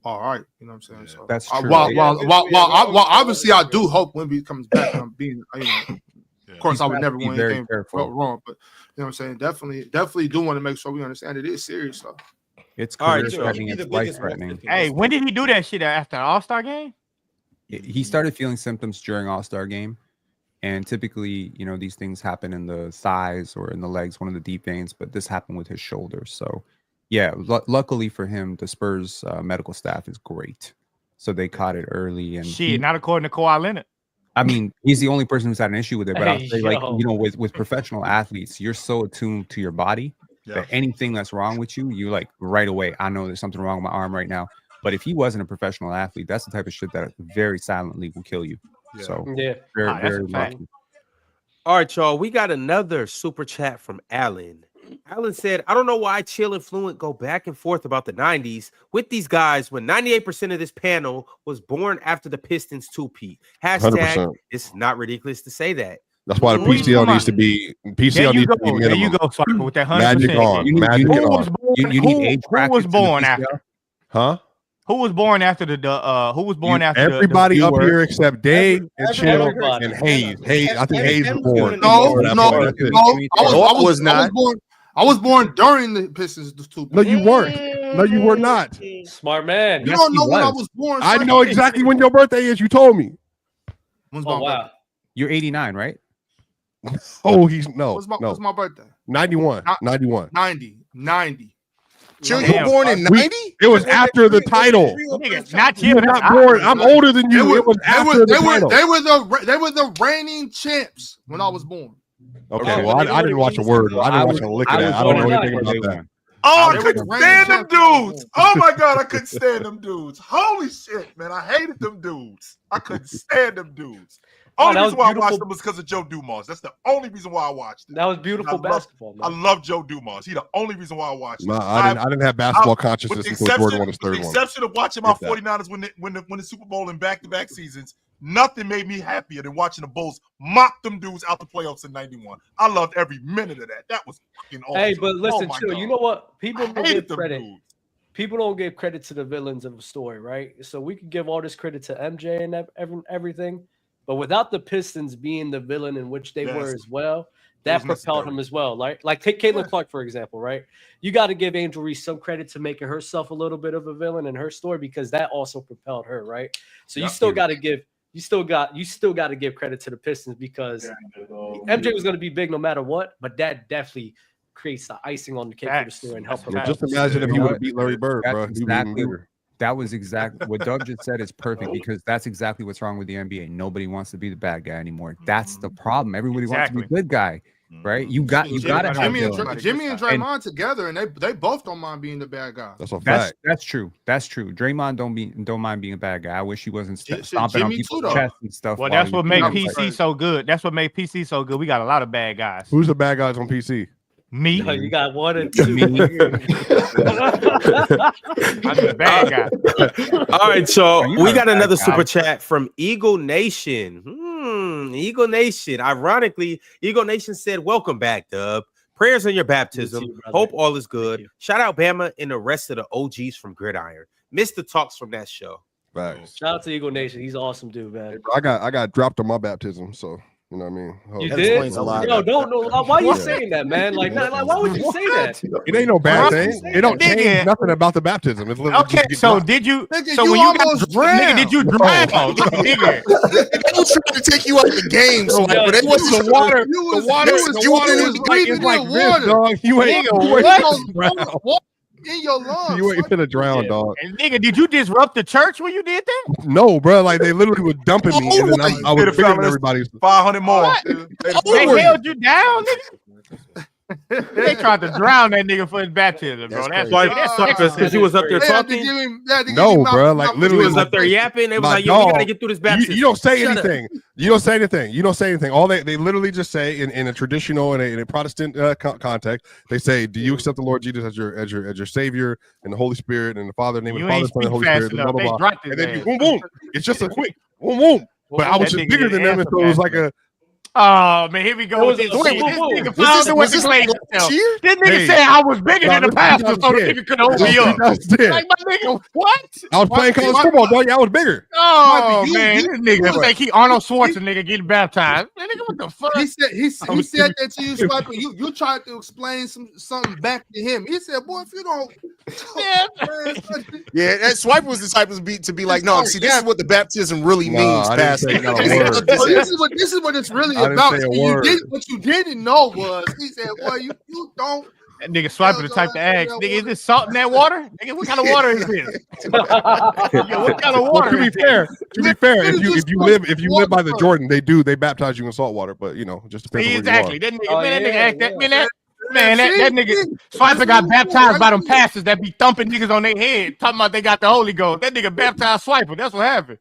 all right. You know what I'm saying? So That's true. While obviously I do hope Wemby comes back and I'm being, of course, I would never want anything wrong, but you know what I'm saying? Definitely do want to make sure we understand it is serious. So it's career-threatening, it's life-threatening. Hey, when did he do that shit after an All-Star game? He started feeling symptoms during All-Star game, and typically, these things happen in the thighs or in the legs, one of the deep veins, but this happened with his shoulder. So, yeah, luckily for him, the Spurs medical staff is great, so they caught it early. And not according to Kawhi Leonard. I mean, he's the only person who's had an issue with it. But I'll say, with professional athletes, you're so attuned to your body that anything that's wrong with you, you like right away. I know there's something wrong with my arm right now. But if he wasn't a professional athlete, that's the type of shit that very silently will kill you. Yeah. So very lucky. All right, y'all. We got another super chat from Alan. Alan said, I don't know why Chill and Fluent go back and forth about the 90s with these guys when 98% of this panel was born after the Pistons two-peat. Hashtag, 100%. It's not ridiculous to say that. That's why the PCL needs to be minimum. There you go, Swipa, with that 100%. Magic on. You need age brackets. Who was born after? Huh? Who was born after who was born after everybody up here except Dave and Chill and Haize. I think Haize was born. I was born during the Pistons. No, you weren't. No, you were not. Smart man. You don't know when I was born. I know exactly when your birthday is. You told me. Wow. You're 89, right? Oh, he's no. What's my birthday? 91. 91. 90. Chill, you were born in 90? It was after the title. Not you. Not born. I'm older than you. It was after the title. They were the reigning champs when I was born. Okay, well, I didn't watch a word. I didn't watch a lick of that. I don't know anything about that. Oh, I couldn't stand them dudes. Oh my God, I couldn't stand them dudes. Holy shit, man. I hated them dudes. I couldn't stand them dudes. Only reason why I watched them was because of Joe Dumars. That's the only reason why I watched it. That was beautiful basketball, man. I love Joe Dumars. He's the only reason why I watched it. No, I didn't have basketball consciousness until Jordan won his third one. With the exception of watching my 49ers win the Super Bowl in back-to-back seasons, nothing made me happier than watching the Bulls mop them dudes out the playoffs in 91. I loved every minute of that. That was fucking awesome. Hey, but listen, Chill, you know what? People don't give credit. People don't give credit to the villains of a story, right? So we can give all this credit to MJ and everything. But without the Pistons being the villain in which they were as well, that propelled him as well. Like take Caitlin Clark, for example, right? You got to give Angel Reese some credit to making herself a little bit of a villain in her story because that also propelled her, right? So you still got to give credit to the Pistons because MJ was going to be big no matter what, but that definitely creates the icing on the cake for the story and help her. Just imagine if he would have beat Larry Bird, bro. That was exactly what Doug just said is perfect because that's exactly what's wrong with the NBA. Nobody wants to be the bad guy anymore. That's the problem. Everybody wants to be a good guy, right? You got to have Jimmy and Draymond together, and they both don't mind being the bad guy. That's a fact. That's true. That's true. Draymond don't mind being a bad guy. I wish he wasn't stomping on people's chests and stuff. Well, that's what made PC so good. That's what made PC so good. We got a lot of bad guys. Who's the bad guys on PC? Me. No, you got one and two. I'm the bad guy. All right, so we got another super chat from Eagle Nation. Eagle Nation. Ironically, Eagle Nation said, "Welcome back, Dub. Prayers on your baptism. Hope all is good. Shout out Bama and the rest of the OGs from Gridiron. Missed the talks from that show." Right. Shout out to Eagle Nation. He's an awesome dude, man. I got dropped on my baptism, so. You know what I mean? You did? Yo, don't know. Why are you saying that, man? Like, why would you say that? It ain't no bad thing. It don't change nothing about the baptism. It's okay, so did you? So when you got drowned, did you drown? Nigga, they was trying to take you out the game, so but it was the water. The water was breathing in water. Dog, you ain't what? In your lungs. You ain't finna drown, dog. And nigga, did you disrupt the church when you did that? No, bro. Like they literally were dumping me, and then I was bigger than everybody. 500 more. They held you down, nigga. They tried to drown that nigga for his baptism, bro. That's why because he was up there talking. No, bro. Like literally, he was up there yapping. They was like, "Yo, we gotta get through this baptism." You don't say anything. You don't say anything. You don't say anything. All they literally just say in a traditional in a Protestant context, they say, "Do you accept the Lord Jesus as your Savior and the Holy Spirit and the Father, name of the Father, Son, and the Holy Spirit?" Blah blah blah. And then boom, boom. It's just a quick boom, boom. But I was just bigger than them, and so it was like a. Oh man, here we go with this. This nigga found the way to play himself. This nigga said I was bigger than the pastor, so the nigga could open me up. Like my nigga, what? I was playing college football, bro. Yeah, I was bigger. Oh man, this nigga think he Arnold Schwarzenegger getting baptized. Man, nigga, what the fuck? He said that to you, Swipa. You tried to explain something back to him. He said, "Boy, if you don't." Yeah, that Swipa was the type of beat to be like, "No, see, this is what the baptism really means." This is what it's really about. What you didn't know was he said, "Boy, you don't." That nigga Swipa the type to ask, nigga, is this salt in that water? Nigga, what kind of water is this? What kind of water? To be fair, if you live by the Jordan, they baptize you in salt water, but you know, just depends. Exactly. That nigga act that that nigga Swipa got baptized by them pastors that be thumping niggas on their head, talking about they got the Holy Ghost. That nigga baptized Swipa. That's what happened.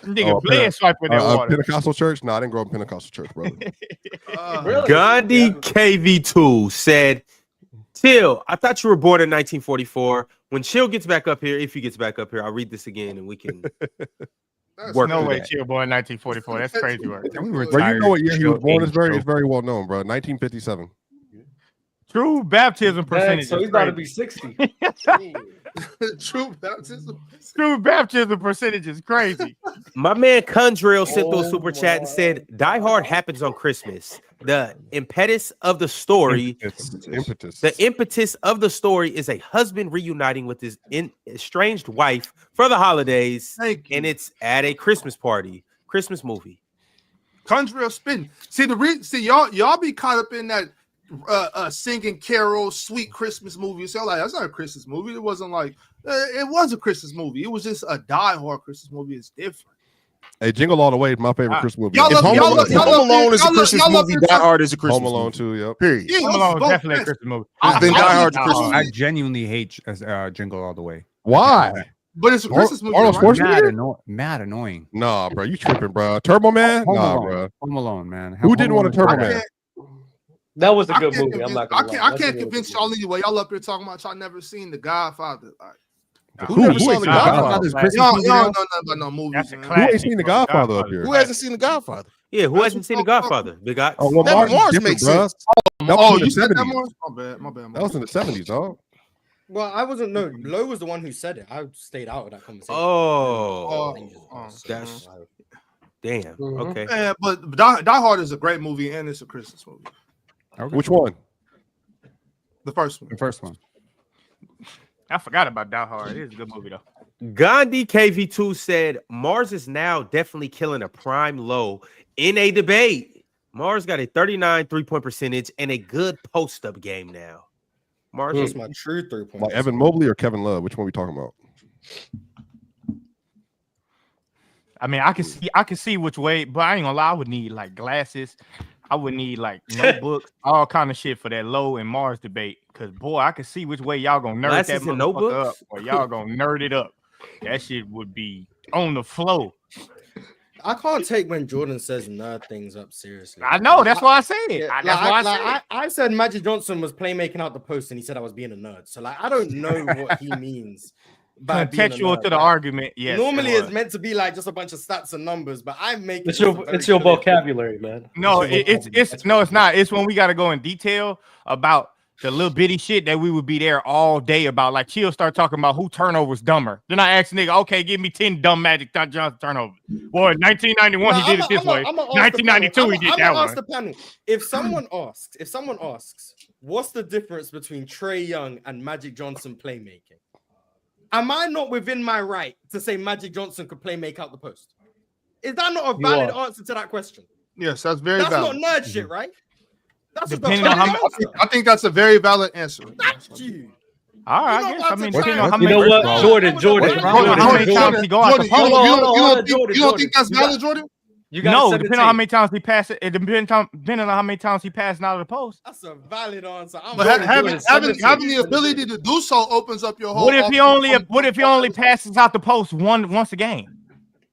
Nigga bled Swipa in that water. Pentecostal church? No, I didn't grow up in Pentecostal church, brother. Really? Gandhi KV2 said, Till, I thought you were born in 1944. When Chill gets back up here, if he gets back up here, I'll read this again and we can work. No way, Chill born in 1944. That's crazy work. Bro, you know what year he was born? It's very well known, bro. 1957. True baptism percentage. So he's about to be 60. True baptism. True baptism percentage is crazy. My man Condrell sent through a super chat and said, Die Hard happens on Christmas. The impetus of the story, the impetus of the story is a husband reuniting with his estranged wife for the holidays, and it's at a Christmas party, Christmas movie. Condrell spin. See y'all be caught up in that singing carols, sweet Christmas movie. So like, that's not a Christmas movie. It wasn't like it was a Christmas movie. It was just a die-hard Christmas movie. It's different. Hey, Jingle All the Way is my favorite Christmas movie. Home Alone is a Christmas movie. Die Hard is a Christmas movie. Home Alone too. Yep. Period. Home Alone is definitely a Christmas movie. Then Die Hard's a Christmas movie. I genuinely hate Jingle All the Way. Why? But it's a Christmas movie. Arnold Schwarzenegger? Mad annoying. Nah, bro, you tripping, bro. Turbo Man? Nah, bro. Home Alone, man. Who didn't want a Turbo Man? That was a good movie. I'm not gonna lie. I can't convince y'all anyway. Y'all up here talking about y'all never seen The Godfather. Who never seen The Godfather? No movies. Who ain't seen The Godfather up here? Who hasn't seen The Godfather? Yeah, who hasn't seen The Godfather? Big Ox. Oh, well, Marz makes sense. You said that, Marz? My bad. That was in the 70s, dog. Well, I wasn't. No, Low was the one who said it. I stayed out of that conversation. That's damn. Okay. Yeah, but Die Hard is a great movie and it's a Christmas movie. Okay. Which one? The first one. The first one. I forgot about Die Hard. It is a good movie though. Gandhi KV2 said Marz is now definitely killing a prime low in a debate. Marz got a 39 3-point percentage and a good post-up game now. Marz is my true 3-point. Like Evan Mobley or Kevin Love? Which one are we talking about? I mean, I can see which way, but I ain't gonna lie. I would need like glasses. I would need like notebooks, all kind of shit for that Low and Marz debate. Cause boy, I can see which way y'all gonna nerd glasses that motherfucker up, or y'all gonna nerd it up. That shit would be on the flow. I can't take when Jordan says nerd things up seriously. I know, that's why I said it. I said Magic Johnson was playmaking out the post, and he said I was being a nerd. So like, I don't know what he means. Contextual to the argument, yes. Normally, it's meant to be like just a bunch of stats and numbers, but I'm making it's your vocabulary, man. No, it's not. It's when we got to go in detail about the little bitty shit that we would be there all day about. Like, she'll start talking about who turnovers dumber. Then I ask nigga, okay, give me 10 dumb Magic Johnson turnovers. Boy, 1991 he did it this way. 1992 he did that one. The panel. If someone asks, what's the difference between Tre Young and Magic Johnson playmaking? Am I not within my right to say Magic Johnson could make out the post? Is that not a valid answer to that question? Yes, that's very valid. That's not nerd shit, right? That's depending on how I think that's a very valid answer. Thank you. All right, I guess. I mean, depending on how many. You know what, Jordan. You don't think that's valid, Jordan? No, depending on how many times he passed it, depending on how many times he passed out of the post. That's a valid answer. But having the ability to do so opens up your whole. What if he only passes out the post once a game?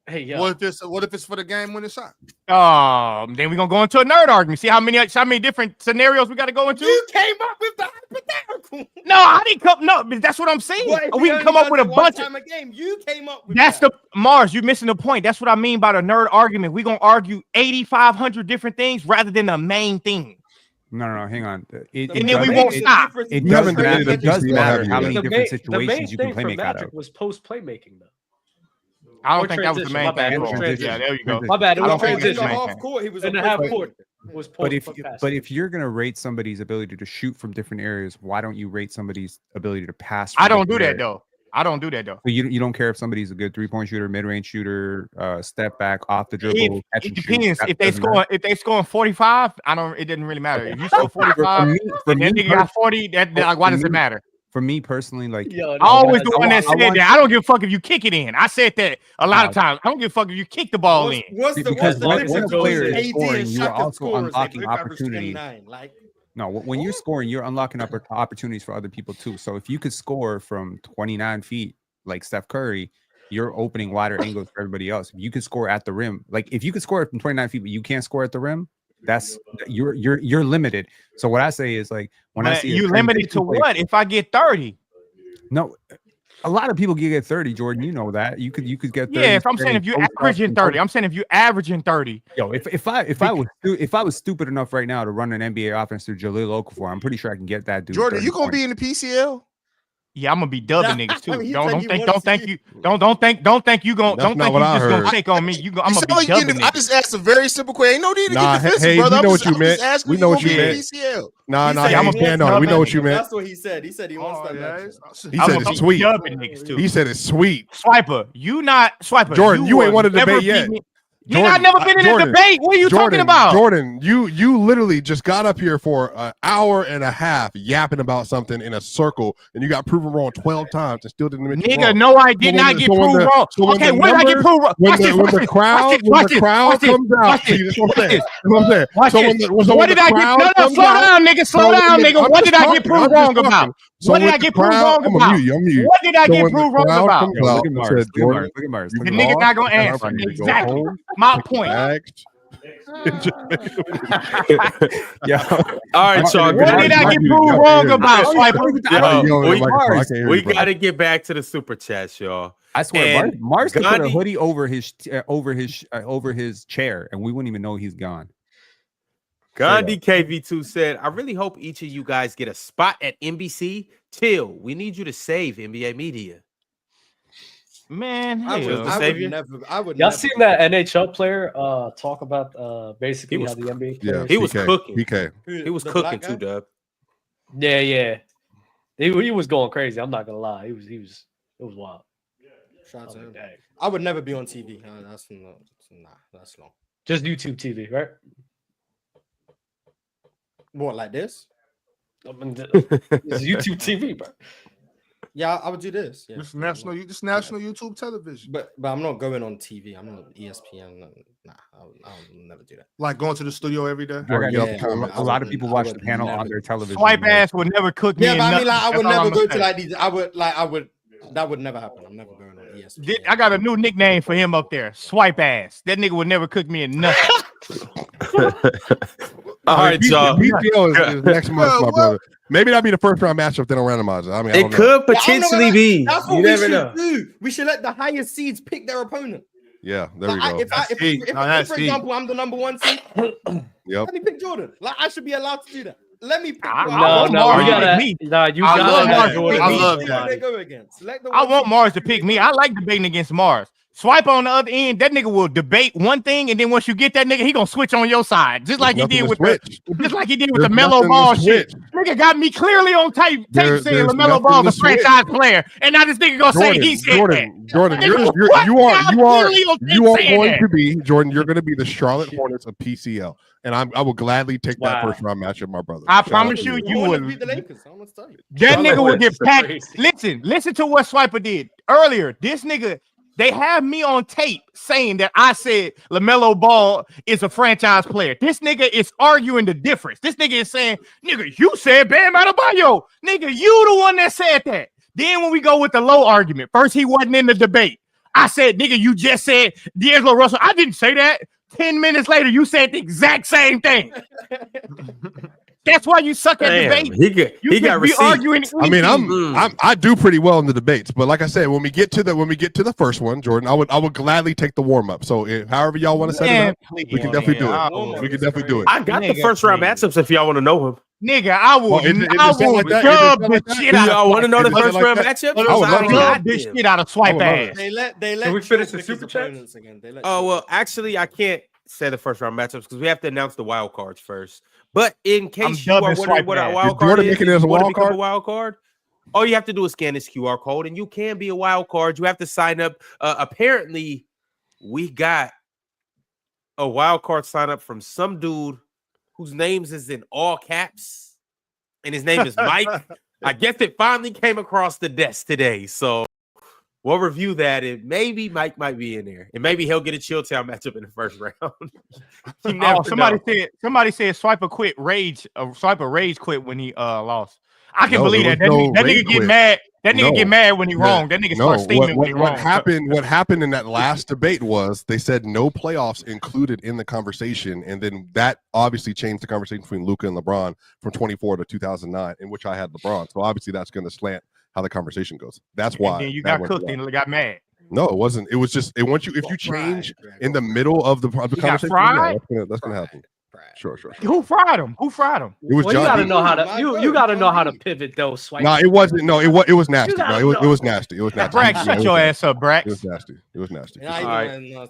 Hey, yo. What if it's for the game winning shot? Then we're gonna go into a nerd argument. See how many different scenarios we got to go into. You came up with the hypothetical. No, I didn't come. No, but that's what I'm saying. We can come up with a bunch of. Game. You came up with That's the Marz. You're missing the point. That's what I mean by the nerd argument. We're gonna argue 8,500 different things rather than the main thing. No, hang on. And then we won't stop. It does matter how many different situations you can play make out of. Was post playmaking though. I don't think that was the main thing. Yeah, there you go. My bad. It was transition. Half court. He was in the half court. But if you're gonna rate somebody's ability to shoot from different areas, why don't you rate somebody's ability to pass? I don't do that though. So you don't care if somebody's a good 3-point shooter, mid-range shooter, step back, off the dribble. It depends. If they scoring 45, it doesn't really matter. If you score 45, and then nigga got 40, why does it matter? For me personally, like I always the one that said that. I don't give a fuck if you kick it in. I said that a lot of times. I don't give a fuck if you kick the ball in. Because when a player is scoring, you are also unlocking opportunities. No, when you're scoring, you're unlocking opportunities for other people too. So if you could score from 29 feet like Steph Curry, you're opening wider angles for everybody else. If you could score at the rim, like if you could score from 29 feet, but you can't score at the rim, that's you're limited. So what I say is like when I see you limited to what? If I get 30, no, a lot of people get 30. Jordan, you know that you could get 30. Yeah, if I'm saying if you averaging 30, I'm saying if you averaging 30. Yo, if I was stupid enough right now to run an NBA offense through Jaleel Okafor, I'm pretty sure I can get that dude. Jordan, you gonna be in the PCL? Yeah, I'm gonna be dubbing niggas too. Don't think you gonna shake on me. I'm gonna be dubbing. I just asked a very simple question. Ain't no need to get defensive, brother. We know what you meant. We know what you meant. Nah, I'm a fan on it. We know what you meant. That's what he said. He said he wants that. He said it's sweet. He said it's sweet. Swiper, Jordan, you ain't won a debate yet. I've never been in a debate. What are you talking about? Jordan, you literally just got up here for an hour and a half yapping about something in a circle, and you got proven wrong 12 times and still didn't admit you wrong. No, I did not get proven wrong. Okay, when did I get proven wrong? When the crowd comes out, see, that's what I'm saying. What did I get? No, slow down, nigga. Slow down, nigga. What did I get proven wrong about? What did I get proven wrong about? What did I get proven wrong about? Look at Marz. The nigga not gonna answer. Exactly. My point. Yeah. All right, y'all. What did I get proved wrong about? We got to get back to the super chats, y'all. I swear, Marz could put a hoodie over his chair, and we wouldn't even know he's gone. Gandhi KV2 said, "I really hope each of you guys get a spot at NBC. Till we need you to save NBA media." Man, I would Y'all seen that NHL player talk about basically how the NBA yeah, he was cooking. PK. He was cooking too, Dub. Yeah. He was going crazy. I'm not gonna lie. It was wild. Shout out to him. I would never be on TV. That's long. Just YouTube TV, right? What, like this? I mean, it's YouTube TV, bro. Yeah, I would do this. Yeah. This national YouTube television. But I'm not going on TV. I'm not ESPN. Nah, I'll never do that. Like going to the studio every day. A lot of people watch the panel on their television. Swipe ass would never cook me. Yeah, but I mean, like, I would never go to like these. That would never happen. I'm never going on ESPN. I got a new nickname for him up there. Swipe ass. That nigga would never cook me in nothing. All right, y'all. PCO is next month, my brother. Maybe that'll be the first round matchup. They don't randomize it. I mean, it could potentially be. That's what we should do. We should let the highest seeds pick their opponent. Yeah, there we go. If for example, I'm the number 1 seed, let me pick Jordan. Like, I should be allowed to do that. Let me pick. I want Marz to pick me. I like debating against Marz. Swipe on the other end, that nigga will debate one thing, and then once you get that nigga, he gonna switch on your side, just like he did with the Melo Ball shit. Nigga got me clearly on tape saying LaMelo Ball the franchise player, and now this nigga gonna say he said that. Jordan, you are going to be Jordan. You're going to be the Charlotte Hornets of PCL, and I will gladly take that first round matchup, my brother. I promise you would. That nigga would get packed. Listen to what Swiper did earlier. This nigga. They have me on tape saying that I said LaMelo Ball is a franchise player. This nigga is arguing the difference. This nigga is saying, nigga, you said Bam Adebayo. Nigga, you the one that said that. Then when we go with the low argument, first he wasn't in the debate. I said, nigga, you just said D'Angelo Russell. I didn't say that. 10 minutes later, you said the exact same thing. That's why you suck at debate. He got arguing. I mean, I do pretty well in the debates, but like I said, when we get to the first one, Jordan, I would gladly take the warm up. So however y'all want to set it up, we can definitely do it. We can definitely do it. I got the first round matchups if y'all want to know him. Nigga, I will dub the shit out of y'all want to know the first round matchup? I would dub this shit out of Swipe ass. They let Can we finish the super chats again. Oh well, actually, I can't say the first round matchups because we have to announce the wild cards first. But in case you are wondering what a wild card is, making it as a wild card? A wild card, all you have to do is scan this QR code, and you can be a wild card. You have to sign up. Apparently, we got a wild card sign up from some dude whose names is in all caps, and his name is Mike. I guess it finally came across the desk today, so we'll review that, and maybe Mike might be in there, and maybe he'll get a Chill Town matchup in the first round. Somebody said Swipa rage quit when he lost. I can believe that. That nigga get mad. That nigga get mad when he wrong. That nigga start steaming when he wrong. What happened in that last debate was they said no playoffs included in the conversation, and then that obviously changed the conversation between Luka and LeBron from 24 to 2009, in which I had LeBron. So obviously that's going to slant how the conversation goes. That's why. And then you got cooked and got mad. No, it wasn't. It was just if you change in the middle of the conversation, that's gonna happen. Sure. Who fried him? It was John. You gotta know how to you gotta know how to pivot though. Swipe. No, it wasn't. No, it was nasty. Bro. It was nasty. It was nasty. Brax, shut your ass up, Brax. It was nasty. All right.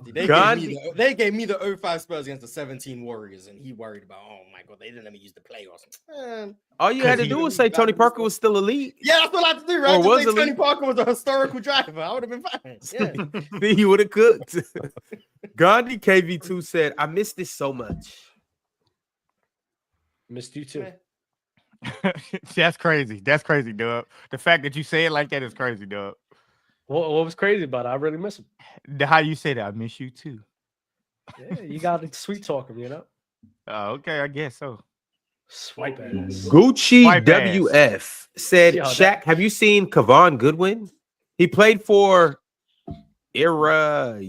They gave me the 05 Spurs against the 17 Warriors, and he worried about, oh my god, they didn't let me use the playoffs. All you had to do was say Tony Parker was still elite. Yeah, that's what I had to do, right? Or was Tony Parker was a historical driver. I would have been fine. Yeah. He would have cooked. Gandhi KV2 said, I miss this so much. Missed you too. That's crazy. That's crazy, Dub. The fact that you say it like that is crazy, Dub. What was crazy about it? I really miss him. How you say that? I miss you too. Yeah, you got to sweet talk him, you know. Oh, okay, I guess so. Swipe ass. Gucci WF said, Shaq, have you seen Kevon Goodwin? He played for Iraji,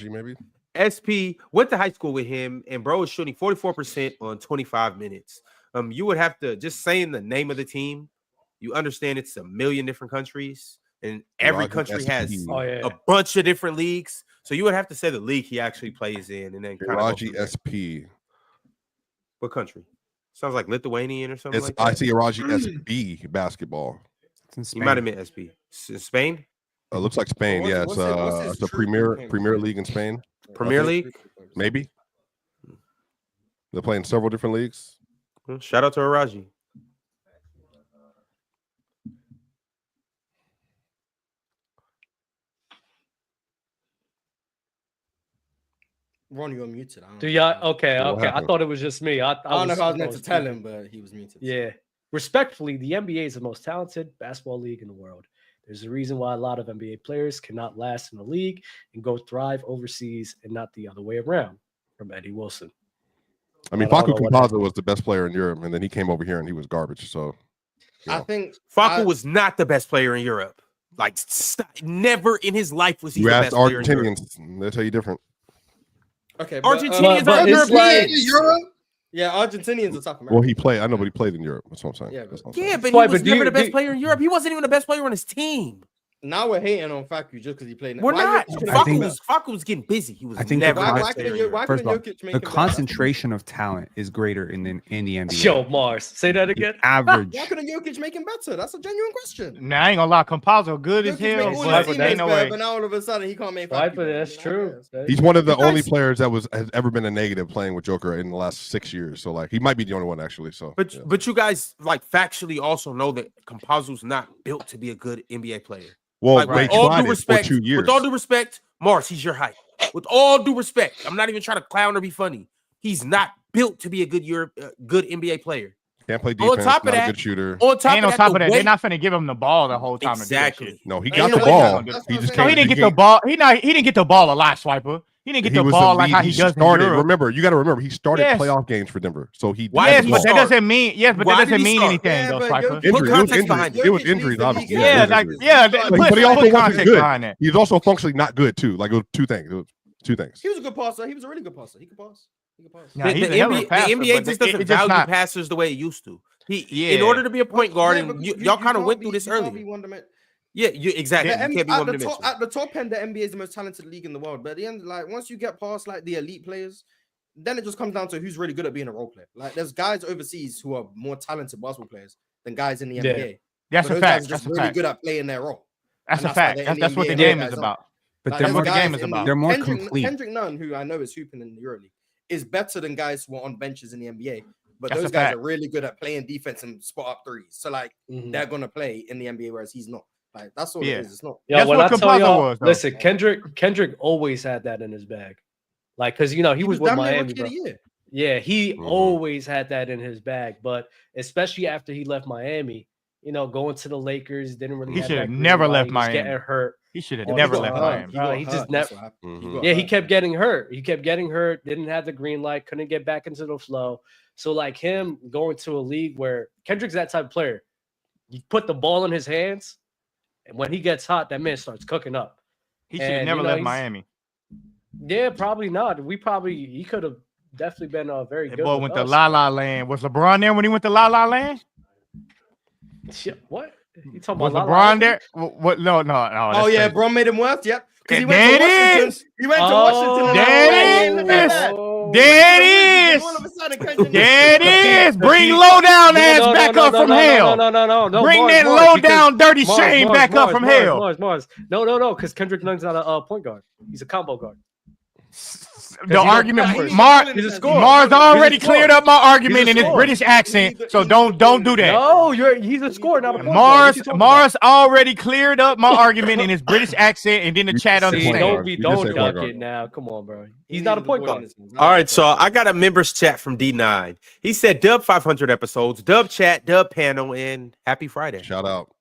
maybe. SP went to high school with him, and bro is shooting 44% on 25 minutes. You would have to just saying the name of the team. You understand it's a million different countries, and every country has a bunch of different leagues. So you would have to say the league he actually plays in, and then Iraji SP. What country? Sounds like Lithuanian or something. Like that. I see Iraji SB basketball. You might have meant SP. Spain. It looks like Spain. Yeah, it's a Premier League in Spain. Premier League, maybe. They're playing several different leagues. Shout out to Iraji. Ron, you're muted. Do y'all? Okay. I thought it was just me. I don't know if I was meant to tell him, but he was muted. Yeah. Respectfully, the NBA is the most talented basketball league in the world. There's a reason why a lot of NBA players cannot last in the league and go thrive overseas and not the other way around. From Eddie Wilson. I mean, Facu Campazzo was the best player in Europe, and then he came over here and he was garbage. So, I think Facu was not the best player in Europe. Like, never in his life was he the best player in Europe. Argentinians. They'll tell you different. Okay, Argentinians are European. Europe. Yeah, Argentinians are South America. Well, he played. I know, but he played in Europe. That's what I'm saying. Yeah, but he was never the best player in Europe. He wasn't even the best player on his team. Now we're hating on Facu just because he played. We're not. Facu was getting busy. He was never. The concentration of talent is greater in the NBA. Yo, Marz, say that again. Average. Why couldn't Jokic make him better? That's a genuine question. Nah, I ain't gonna lie. Campazzo good as hell. But now all of a sudden he can't make. But that's true. He's one of the only players that has ever been a negative playing with Joker in the last 6 years. So like he might be the only one actually. So, but you guys like factually also know that Campazzo's not built to be a good NBA player. Well, like, they tried it for 2 years. With all due respect, Marz, he's your height. With all due respect, I'm not even trying to clown or be funny. He's not built to be a good NBA player. Can't play defense. On top of that, a good shooter. On top of that, they're not finna give him the ball the whole time. Exactly. No, he got the ball. He just he didn't get the ball. He didn't get the ball a lot, Swiper. He didn't get the ball like how he does in Europe. Remember, you got to remember, he started playoff games for Denver, so he. Yes, but that doesn't mean. Yes, but that doesn't mean anything, though, Swiper. It was injuries, obviously. Yeah, but he also wasn't good. behind He's also functionally not good too. Like it was two things. He was a good passer. He was a really good passer. He could pass. The NBA just doesn't value passers the way it used to. In order to be a point guard, and y'all kind of went through this earlier. Yeah, exactly. You can't be one-dimensional. At the top end, the NBA is the most talented league in the world. But at the end, like once you get past like the elite players, then it just comes down to who's really good at being a role player. Like there's guys overseas who are more talented basketball players than guys in the NBA. That's a fact. Just really good at playing their role. That's a fact. That's what the game is about. But that's what the game is about. They're more complete. Kendrick Nunn, who I know is hooping in the Euroleague, is better than guys who are on benches in the NBA. But That's those a guys fact. are really good at playing defense and spot up threes. So like they're gonna play in the NBA, whereas he's not. Like that's all it is. It's not. Yeah, when I tell y'all, listen, Kendrick always had that in his bag. Like, cause he was with Miami, bro. Yeah, he always had that in his bag. But especially after he left Miami, going to the Lakers, didn't really. He should have never left Miami. Getting hurt. He should have never left Miami. He just never. Yeah, he kept getting hurt. He kept getting hurt. Didn't have the green light. Couldn't get back into the flow. So like him going to a league where Kendrick's that type of player, you put the ball in his hands, and when he gets hot, that man starts cooking up. He should have never left Miami. Yeah, probably not. He could have definitely been very good. Boy went to La La Land. Was LeBron there when he went to La La Land? Shit, what? You talking Was about LeBron there? What? No. Oh yeah, Bron made him work. Yep. Because he There went to it Washington. is. He went to Washington. There it is. There it is. Bring low down ass back up from hell. No. Bring that low down dirty Shane back up from hell. Marz. No. Because Kendrick Nunn's not a point guard. He's a combo guard. The argument, Marz already cleared up my argument in his British accent, so don't do that. No, he's a scorer, not a point guard. Marz already cleared up my argument in his British accent, and then the chat understands. Don't dunk it now. Come on, bro. He's not a point guard. All right, so I got a members chat from D9. He said, "Dub 500 episodes, dub chat, dub panel, and happy Friday." Shout out.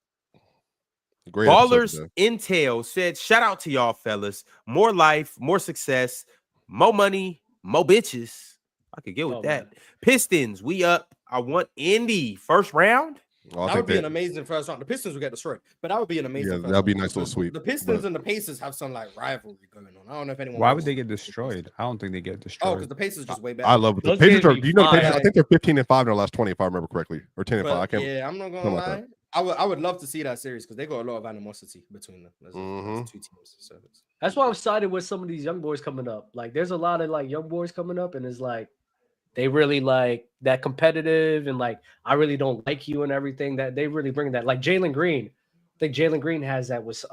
Great Ballers episode, Intel said, "Shout out to y'all fellas. More life, more success, more money, more bitches." I could get with that. Man. Pistons, we up. I want Indy first round. That would be an amazing first round. The Pistons would get destroyed, but that would be an amazing. Yeah, that'd be a nice little sweep. The Pistons and the Pacers have some like rivalry going on. I don't know if anyone. Why would they get destroyed? I don't think they get destroyed. Oh, because the Pacers just way better. I love it. The Pacers are. You know, the Pacers, I think they're 15-5 in their last 20, if I remember correctly, or 10-5. I can't. Yeah, I'm not gonna lie. I would love to see that series because they got a lot of animosity between them. There's two teams. So that's why I'm excited with some of these young boys coming up. Like, there's a lot of like young boys coming up, and it's like they really like that competitive and like I really don't like you and everything. That they really bring that. Like Jalen Green, I think Jalen Green has that with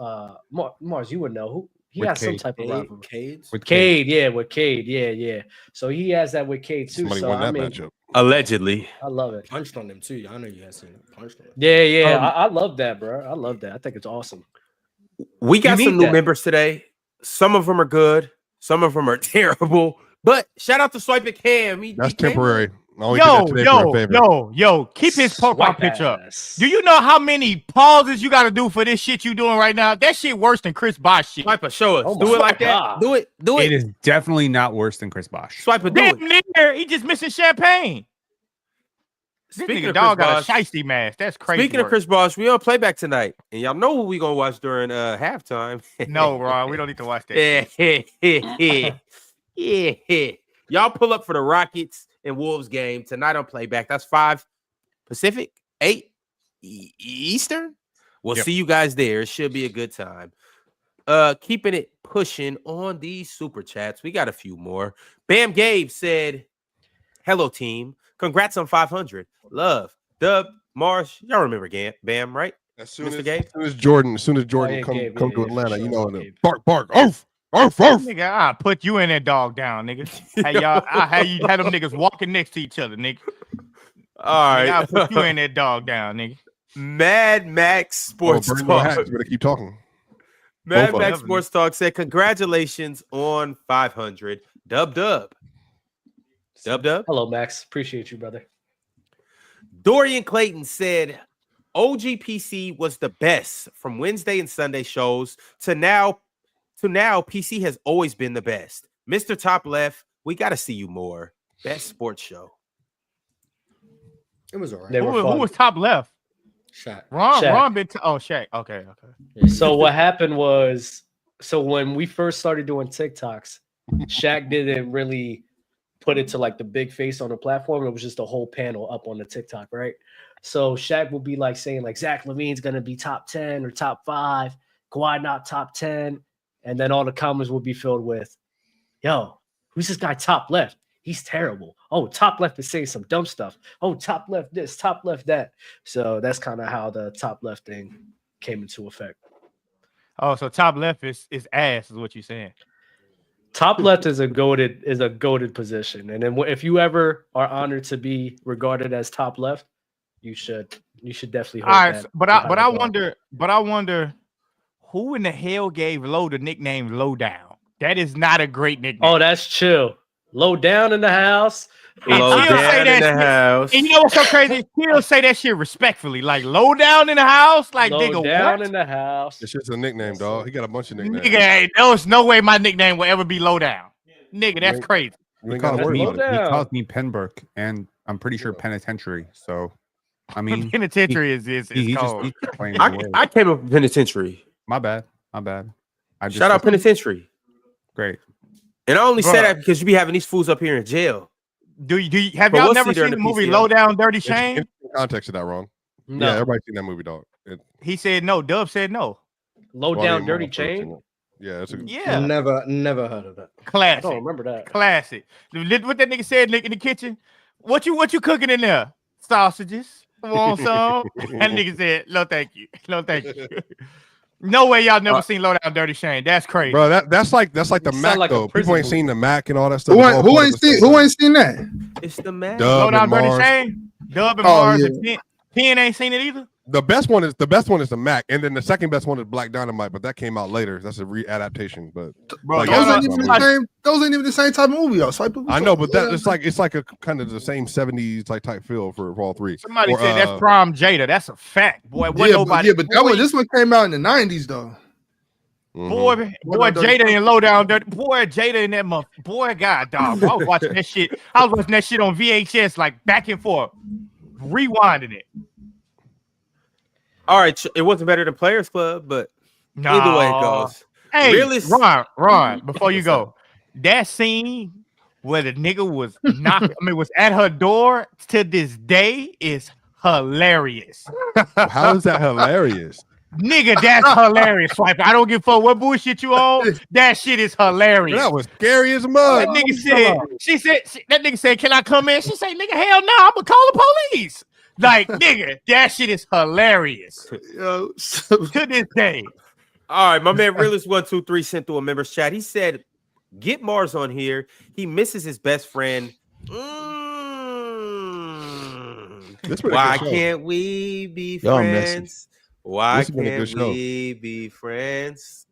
Marz. You would know who he has some type of rivalry. With Cade, yeah. So he has that with Cade too. Somebody so won that I mean, matchup. Allegedly, I love it. Punched on them too. I know you have seen it. Punched on them. Yeah. I love that, bro. I love that. I think it's awesome. We got some new members today. Some of them are good. Some of them are terrible. But shout out to Swipa Cam. That's temporary. Yo, keep his profile picture up. Do you know how many pauses you got to do for this shit you doing right now? That shit worse than Chris Bosh shit. Swipa, show us. Do it like that. Do it. It is definitely not worse than Chris Bosh. Swipa, do it. Near, he just missing champagne. Speaking of dog got a shiesty mask. That's crazy. Speaking of Chris Bosh, we on Playback tonight, and y'all know who we gonna watch during halftime. No, Ron, we don't need to watch that. Yeah. Y'all pull up for the Rockets and Wolves game tonight on Playback. That's 5 Pacific, 8 Eastern. We'll see you guys there. It should be a good time. Keeping it pushing on these super chats. We got a few more. Bam Gabe said, "Hello, team. Congrats on 500. Love. Dub, Marz. Y'all remember Bam, right? As soon as Jordan come to Atlanta, you know, bark. Oof. Nigga, I'll put you in that dog down, nigga. How you had them niggas walking next to each other, nigga. All right. Nigga, I'll put you in that dog down, nigga. Mad Max Sports Talk. You better keep talking. Mad Max Sports Talk said, "Congratulations on 500. Dub. Hello, Max. Appreciate you, brother." Dorian Clayton said, "OGPC was the best from Wednesday and Sunday shows to now, PC has always been the best. Mr. Top Left, we got to see you more. Best sports show. It was all right. Who was top left? Shaq. Ron been Shaq. Okay. So what happened was, so when we first started doing TikToks, Shaq didn't really put it to like the big face on the platform. It was just a whole panel up on the TikTok, right? So Shaq will be like saying like Zach LaVine's gonna be top 10 or top 5, Kawhi not top 10, and then all the comments will be filled with, "Yo, who's this guy top left? He's terrible. Oh, top left is saying some dumb stuff. Oh, top left this, top left that." So that's kind of how the top left thing came into effect. Oh, so top left is ass, is what you're saying. Top left is a goated position, and then if you ever are honored to be regarded as top left, you should definitely hold all right, that. but I wonder who in the hell gave Low the nickname Lowdown? That is not a great nickname. Oh, that's chill. Low down in the house. Low down in the house. And you know what's so crazy? He'll say that shit respectfully, like low down in the house, like low nigga. Down what? in the house. It's just a nickname, dog. He got a bunch of nicknames. Nigga, hey, there's no way my nickname will ever be low down. Nigga, that's crazy. He calls me Penbrook, and I'm pretty sure penitentiary. So, I mean, penitentiary is cold. I came up with penitentiary. My bad. Shout out penitentiary. Great. And I only say that because you be having these fools up here in jail. Do you have y'all never seen the movie Low Down Dirty Shame? Context of that wrong. No. Yeah, everybody's seen that movie, dog. He said no. Dub said no. Low down dirty chain. Yeah, yeah. Never heard of that. Classic. I don't remember that. Classic. What that nigga said in the kitchen? What you cooking in there? Sausages. Want some? That nigga said, no, thank you. No, thank you. No way y'all never seen Low Down Dirty Shame. That's crazy. Bro, that's like the Mac like though. People ain't seen the Mac and all that stuff. Who ain't seen that? It's the Mac. Dub Low Down and Dirty Marz. Shame. Dub and Marz and Pen ain't seen it either. The best one is the Mac, and then the second best one is Black Dynamite, but that came out later. That's a readaptation. But bro, those ain't even the same type of movie. I know, but that it's like a kind of the same 70s type feel for all three. Somebody said that's Prom Jada. That's a fact, boy. But this one came out in the 90s though. Boy, Jada and Low Down Dirty. Boy, Jada and that boy, God, dog. I was watching that shit. I was watching that shit on VHS, like back and forth, rewinding it. All right, it wasn't better than Players Club, but either way it goes. Hey, Ron, before you go, that scene where the nigga was was at her door to this day is hilarious. How is that hilarious? Nigga, that's hilarious. Swiper, I don't give a fuck what bullshit you on. That shit is hilarious. That was scary as mud. That nigga said, that nigga said, "Can I come in?" She said, "Nigga, hell no, I'm gonna call the police." Like, nigga, that shit is hilarious. Yo, to this day. All right, my man Realist123 sent through a members chat. He said, "Get Marz on here. He misses his best friend." Why can't we be friends? Why can't we be friends?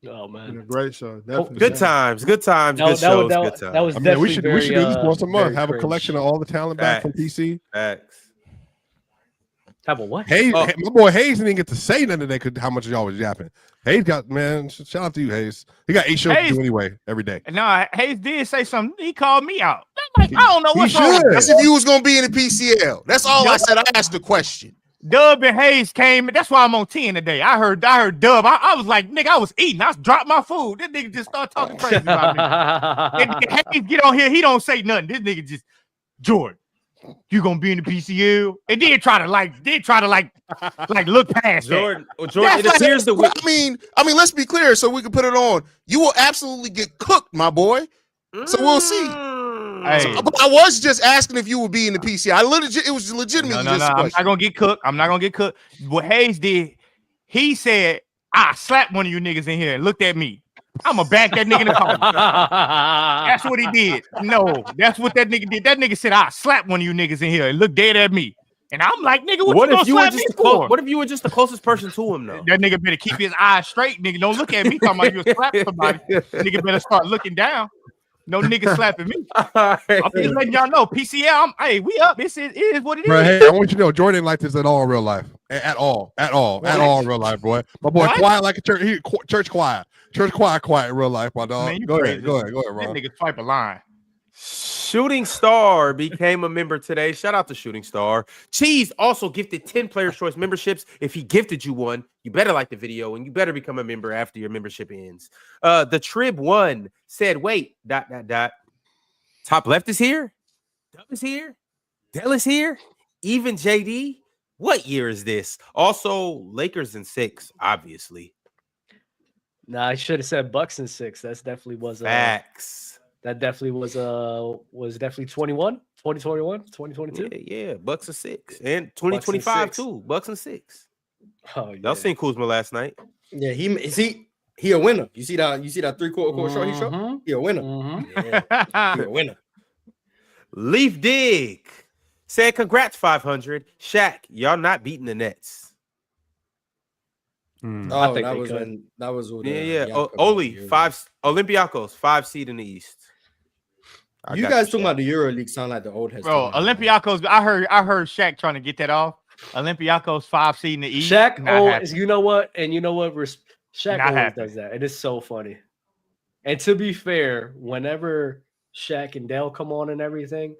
Oh man, a great show. Good times, good times, good shows, good times. That was definitely we should do this once a month. Have a cringe. collection of all the talent back from PC. Facts. Have a what? Hey, my boy Haize didn't get to say nothing today. How much y'all was yapping? Haize got shout out to you, Haize. He got 8 shows to do anyway every day. No, Haize did say something. He called me out. I'm like, I don't know what's wrong. That's if you was gonna be in the PCL. That's all I said. I asked the question. Dub and Haize came. That's why I'm on 10 today. I heard Dub. I was like, nigga, I was eating. I dropped my food. This nigga just started talking crazy about me. Haize get on here. He don't say nothing. This nigga just, Jordan, you gonna be in the PCL? And then try to look past Jordan. that. Jordan, it appears that I mean, let's be clear so we can put it on. You will absolutely get cooked, my boy. So we'll see. Hey. So, I was just asking if you would be in the PC. It was legitimately just a I'm question. not gonna get cooked. I'm not gonna get cooked. What Haize did, he said, I slapped one of you niggas in here and looked at me. I'm gonna back that nigga in the car. That's what he did. No, that's what that nigga did. That nigga said, I slapped one of you niggas in here and looked dead at me. And I'm like, nigga, what you if you were slap just me for? what if you were just the closest person to him, though? That nigga better keep his eyes straight, nigga. Don't look at me talking about you slapping somebody. Nigga better start looking down. No nigga slapping me. I'm just letting y'all know. PCL, hey, we up. It is what it is. Bro, hey, I want you to know Jordan ain't like this at all in real life. At all in real life, boy. My boy quiet like a church. Church quiet. Church quiet in real life, my dog. Man, you Go crazy. ahead, Ron. That nigga swipe a line. Shooting Star became a member today. Shout out to Shooting Star. Cheese also gifted 10 Players Choice memberships. If he gifted you one, you better like the video and you better become a member after your membership ends. The Trib 1 said, wait, ... Top left is here. Dub is here. Dell is here. Even JD. What year is this? Also, Lakers in 6, obviously. Nah, I should have said Bucks in 6. That's definitely was facts. That definitely was definitely 2021, 2022. Yeah, Bucks and 6. And 2025 too. Bucks and 6. Oh, yeah. Y'all seen Kuzma last night. Yeah, he a winner. You see that 3/4 court shot he shot? He a winner. Yeah, he a winner. Leaf Dig said, congrats, 500. Shaq, y'all not beating the Nets. Oh, that was Oli, 5 Olympiacos, 5 seed in the East. You guys talking about the EuroLeague sound like the old heads. Bro, Olympiacos, I heard Shaq trying to get that off. Olympiacos 5 seed in the East. Shaq, you know what? Shaq always does that. It is so funny. And to be fair, whenever Shaq and Dale come on and everything,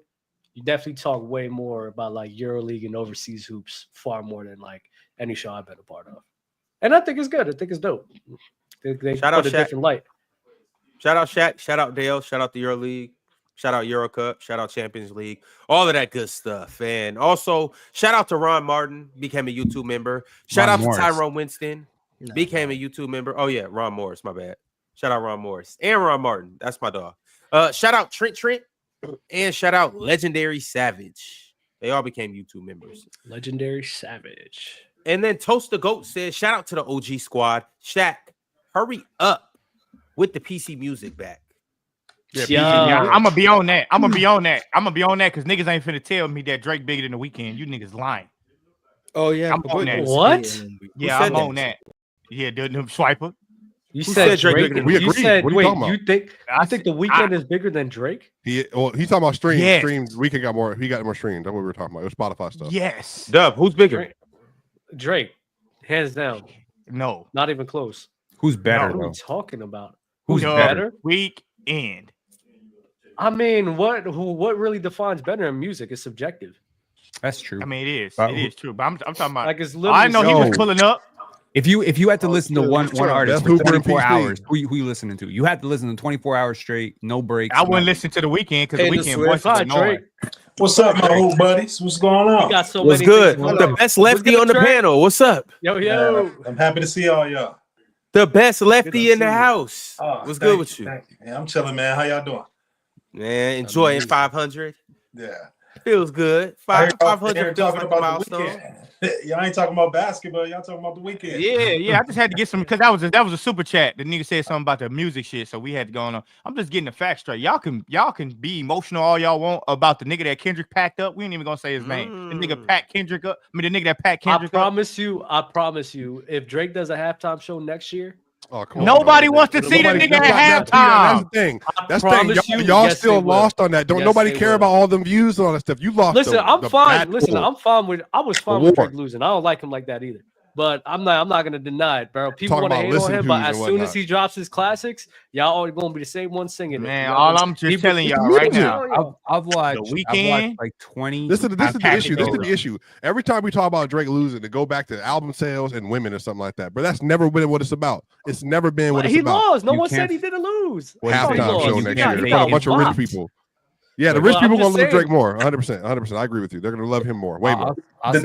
you definitely talk way more about like EuroLeague and overseas hoops far more than like any show I've been a part of. And I think it's good. I think it's dope. They Shout put out a Shaq. different light. Shout out Shaq. Shout out Dale. Shout out the EuroLeague. Shout out Euro Cup. Shout out Champions League. All of that good stuff. And also, shout out to Ron Martin, became a YouTube member. Shout out to Tyrone Winston, became a YouTube member. Oh, yeah, Ron Morris, my bad. Shout out Ron Morris. And Ron Martin. That's my dog. Shout out Trent. And shout out Legendary Savage. They all became YouTube members. Legendary Savage. And then Toast the Goat says, shout out to the OG squad. Shaq, hurry up with the PC music back. Yeah, I'm gonna be on that. I'm gonna be on that because niggas ain't finna tell me that Drake bigger than The Weeknd. You niggas lying. Oh yeah, I'm on that. What? Yeah, I'm on that. Yeah, the swiper. You said Drake. We agree. Said, what are wait, you talking about? you think The Weeknd is bigger than Drake? He's talking about streams. Yes. Streams. Weeknd got more. He got more streams. That's what we were talking about. It was Spotify stuff. Yes. Dub, who's bigger? Drake, hands down. No, not even close. Who's better? What are though? we talking about? Who's better? Weeknd. I mean, what really defines better in music is subjective. That's true. I mean, it is. It is true. But I'm talking about. Like it's literally. I know he was pulling up. If you had to listen to one artist for 24 hours, who you listening to? You had to listen to 24 hours straight, no breaks. I wouldn't listen to The Weeknd because The Weeknd voice is annoying. What's up, my old buddies? What's going on? Got so What's many good? things The best lefty on the panel. What's up? Yo. I'm happy to see all y'all. The best lefty in the house. What's good with you? Thank you. Yeah, I'm chilling, man. How y'all doing? Man, enjoying 500. Yeah. Feels good. 500 talking about the weekend. Y'all ain't talking about basketball. Y'all talking about the weekend. Yeah. I just had to get some because that was a super chat. The nigga said something about the music shit, so we had to go on. I'm just getting the facts straight. Y'all can be emotional all y'all want about the nigga that Kendrick packed up. We ain't even gonna say his name. The nigga packed Kendrick up. I mean, the nigga that packed Kendrick I promise you, if Drake does a halftime show next year. Oh, come on, nobody wants to see the nigga at halftime. That's the thing. That's the thing. Y'all still lost on that. Don't nobody care about all them views and all that stuff. You lost. Listen, I'm fine. Listen, war. I'm fine with. I was fine with Drake losing. I don't like him like that either. But I'm not gonna deny it, bro. People want to hate on him, but as soon as he drops his classics, y'all always gonna be the same one singing. Man, all I'm just telling y'all right now, I've watched The Weeknd, like 20. This is the issue. This is the issue. Every time we talk about Drake losing, to go back to album sales and women or something like that. But that's never been what it's about. It's never been what it's about. He lost. No one said he didn't lose. Halftime show next year. A bunch of rich people. Yeah, the rich people gonna love Drake more. 100%. I agree with you. They're gonna love him more. Way more. If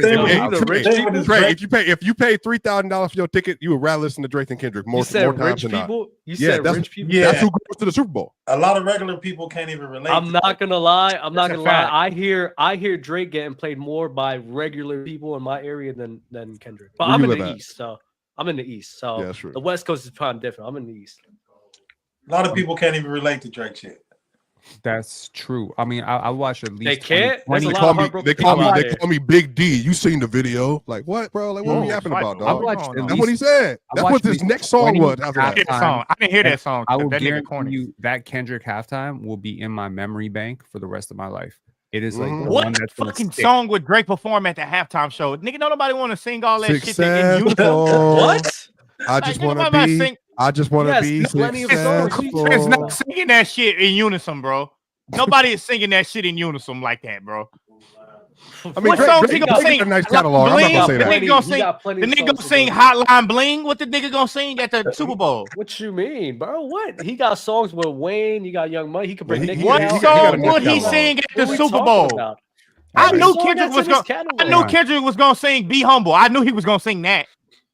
you pay $3,000 for your ticket, you would rather listen to Drake than Kendrick more times than not. You said rich people. Yeah, that's who goes to the Super Bowl. A lot of regular people can't even relate. I'm not gonna lie. I hear Drake getting played more by regular people in my area than Kendrick. But I'm in the East, so the West Coast is probably different. I'm in the East. A lot of people can't even relate to Drake shit. That's true. I mean, I watched at least. They can't. They call me Big D. You seen the video? Like what, bro? Like what are we yapping about, dog? That's what he said. That's what this next song was. I didn't hear that song. I will guarantee you that Kendrick halftime will be in my memory bank for the rest of my life. It is like the one that's fucking song would Drake perform at the halftime show. Nigga, nobody want to sing all that shit. What? I just want to be. I just want to be successful. It's not singing that shit in unison, bro. Nobody is singing that shit in unison like that, bro. I mean, what songs he gonna sing? A nice catalog. I'm not gonna say that. The nigga gonna sing Hotline Bling. What the nigga gonna sing at the Super Bowl? What you mean, bro? What? He got songs with Wayne. You got Young Money. He could bring Nicki What out. song would he sing at the Super Bowl? I knew Kendrick was gonna sing "Be Humble." I knew he was gonna sing that.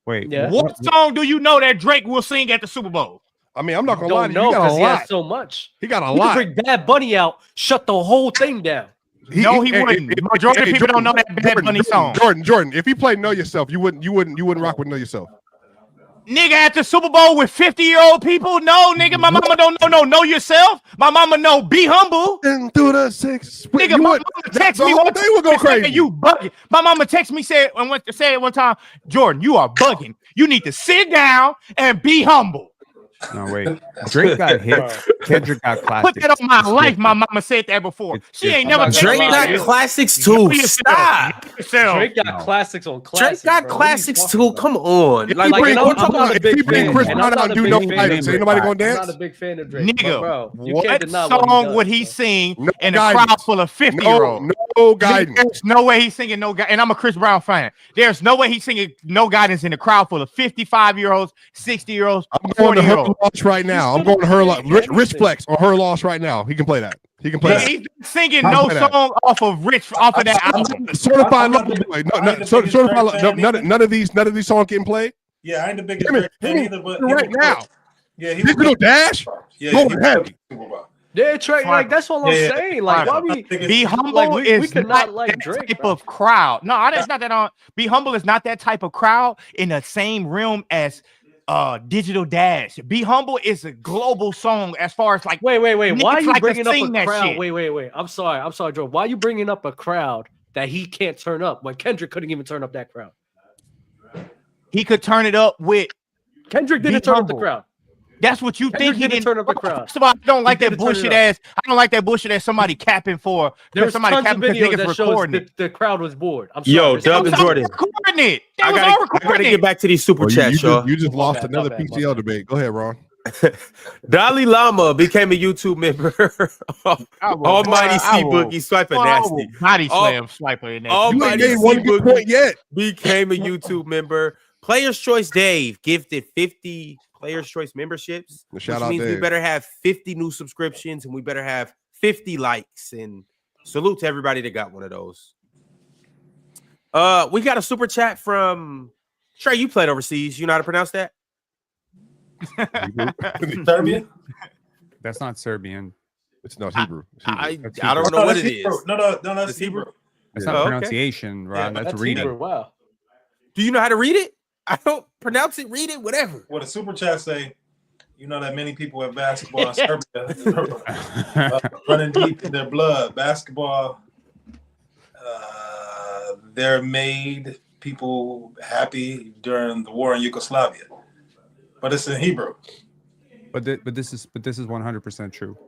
Wait, what song do you know that Drake will sing at the Super Bowl? I mean, I'm not gonna lie to you. He got a lot. He has so much. He got a he lot. Could bring Bad Bunny out, shut the whole thing down. No, he wouldn't. Majority of people don't know that Bad Bunny song. Jordan, if he played Know Yourself, you wouldn't rock with Know Yourself. Nigga at the Super Bowl with 50-year-old people? No, nigga, my mama don't know yourself. My mama know Be Humble. Into the six. Nigga, my mama text me one time. They would go crazy. You bugging. My mama text me said one time, Jordan, you are bugging. You need to sit down and be humble. No, wait. Drake got hit. Kendrick got classics. Put that on my life. My mama said that before. She ain't never. Drake got classics too. Stop. Drake got classics on classics. Drake got classics too. Come on. If he bring Chris Brown out and do no fighting, ain't nobody gonna dance? I'm not a big fan of Drake. Nigga, bro, what song would he sing in a crowd full of 50-year-olds? No guidance. There's no way he's singing no guidance. And I'm a Chris Brown fan. There's no way he's singing no guidance in a crowd full of 55-year-olds, 60-year-olds, 40-year-olds right now. I'm going to her Rich Flex or Her Loss right now. He can play that. He can play that. He's singing no song off of that album. Certified Lover Boy. None of these songs getting played. Yeah, I ain't the biggest Drake fan either, but right now. Yeah, Digital Dash. Yeah, heavy. Yeah, Trey, like that's what I'm saying. Like, why we Be Humble like, we is could not like that Drake, type bro. of crowd. No, that's not that on. Be Humble is not that type of crowd in the same realm as Digital Dash. Be Humble is a global song as far as like. Wait. Why are you like bringing up a that crowd? shit. Wait. I'm sorry, Joe. Why are you bringing up a crowd that he can't turn up when Kendrick couldn't even turn up that crowd? He could turn it up with. Kendrick didn't turn up the crowd. That's what you think he didn't turn up the crowd. First of all, I don't like that bullshit ass. I don't like that bullshit ass somebody capping for. There's somebody tons of capping videos because that niggas shows recording it. the crowd was bored. I'm sorry. Yo, Dub and Jordan. Recording it. I gotta get back to these super chats, y'all. You just lost another PCL debate. Go ahead, Ron. Dalai Lama became a YouTube member. Almighty C Boogie Swipa nasty. Body slam Swipa in there. Almighty C Boogie became a YouTube member. Players Choice Dave gifted 50 Players Choice memberships, which Shout out means we Dave. better have 50 new subscriptions and we better have 50 likes. And salute to everybody that got one of those. We got a super chat from Trey. You played overseas. You know how to pronounce that? Serbian? That's not Serbian. It's not Hebrew. I don't know what it is. No, that's Hebrew. That's not pronunciation, Ron. Yeah, that's reading. Hebrew. Wow. Do you know how to read it? I don't pronounce it, read it, whatever. What the super chat say, you know that many people at basketball in Serbia running deep in their blood. Basketball, they're made people happy during the war in Yugoslavia, but it's in Hebrew. But this is 100% true.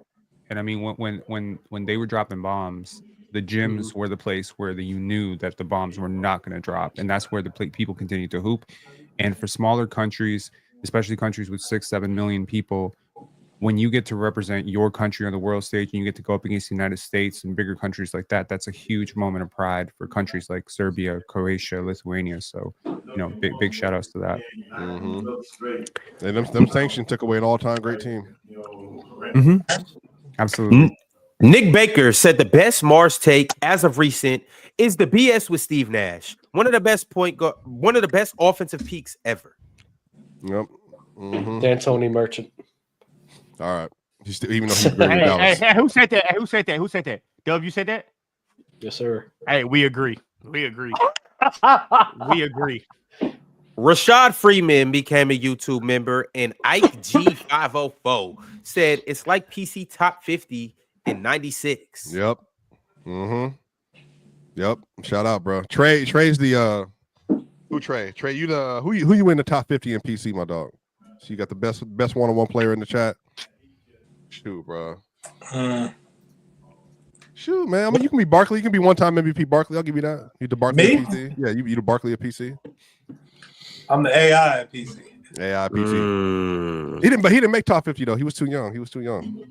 And I mean, when they were dropping bombs, the gyms were the place where you knew that the bombs were not going to drop, and that's where the people continued to hoop. And for smaller countries, especially countries with 6-7 million people, when you get to represent your country on the world stage and you get to go up against the United States and bigger countries like that, that's a huge moment of pride for countries like Serbia, Croatia, Lithuania. So, big shout outs to that. Mm-hmm. And them sanctions took away an all-time great team. Mm-hmm. Absolutely. Nick Baker said the best Marz take as of recent is the BS with Steve Nash. One of the best offensive peaks ever. Yep. Mm-hmm. D'Antoni Merchant. All right. Even though he's very Dallas. Hey, who said that? Who said that? Dub, you said that? Yes, sir. Hey, we agree. We agree. Rashad Freeman became a YouTube member, and Ike G504 said it's like PC Top 50 in 96. Yep. Mm-hmm. Yep. Shout out, bro. Trey's the who Trey? Trey, you the who you in the top 50 in PC, my dog. So you got the best one-on-one player in the chat. Shoot, bro. Shoot, man. I mean, you can be Barkley. You can be one-time MVP Barkley. I'll give you that. You the Barkley Me? at PC. Yeah, you the Barkley at PC. I'm the AI at PC. AI PC. He didn't make top 50 though. He was too young.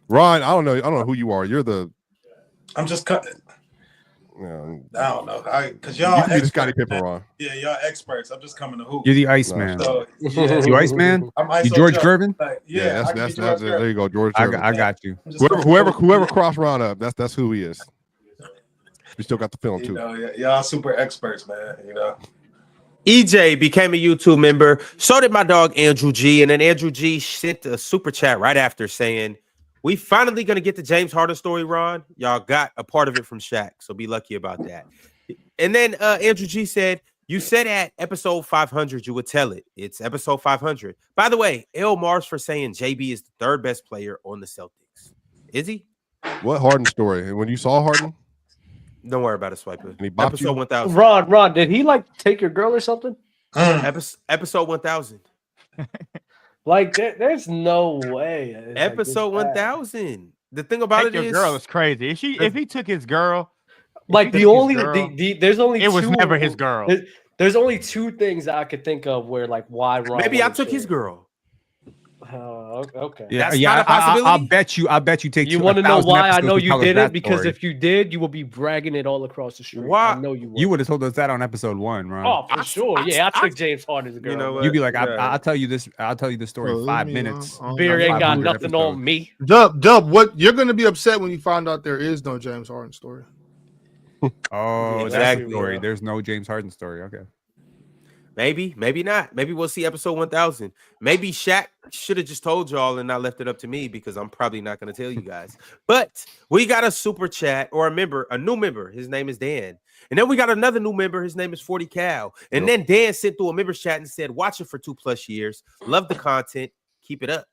Ron, I don't know who you are. You're the. I'm just cutting. Yeah. I don't know. Because y'all You can be the Scottie Pippin, Ron. Yeah, y'all experts. I'm just coming to hoop. You're the Iceman. So, yeah. You Iceman? I'm You George Gervin? That's there you go, George. I Gervin. got you. Whoever crossed Ron up, that's who he is. We still got the film too. Y'all super experts, man. EJ became a YouTube member. So did my dog Andrew G. And then Andrew G sent a super chat right after saying, "We finally gonna get the James Harden story, Ron. Y'all got a part of it from Shaq, so be lucky about that." And then Andrew G said, "You said at episode 500 you would tell it. It's episode 500. By the way, L Marz for saying JB is the third best player on the Celtics. Is he? What Harden story? And when you saw Harden, don't worry about it, Swipa. Episode 1000. Ron, did he like take your girl or something? Episode 1000. Like there's no way. Episode 1000. The thing about your girl is crazy. If he took his girl, like there's only it was never his girl. There's only two things I could think of where like why Ron. Maybe I took his girl. Okay. Yeah, That's not a possibility? I'll bet you take. You want to know why I know you did that it? Because story. if you did, you will be bragging it all across the street. Why? I know you would. You would have told us that on episode 1, Ron. Oh, for sure. Yeah, I took James Harden's girl. You know what? You'd be like, I'll tell you this. I'll tell you the story in 5 minutes. Beer ain't got nothing on me. Dub, what you're gonna be upset when you find out there is no James Harden story. Oh, exactly. That's the story. There's no James Harden story. Okay. Maybe not. Maybe we'll see episode 1000. Maybe Shaq should have just told y'all and not left it up to me because I'm probably not going to tell you guys. But we got a super chat or a new member. His name is Dan. And then we got another new member. His name is 40 Cal. And then Dan sent through a member's chat and said, "Watch it for 2+ years. Love the content. Keep it up."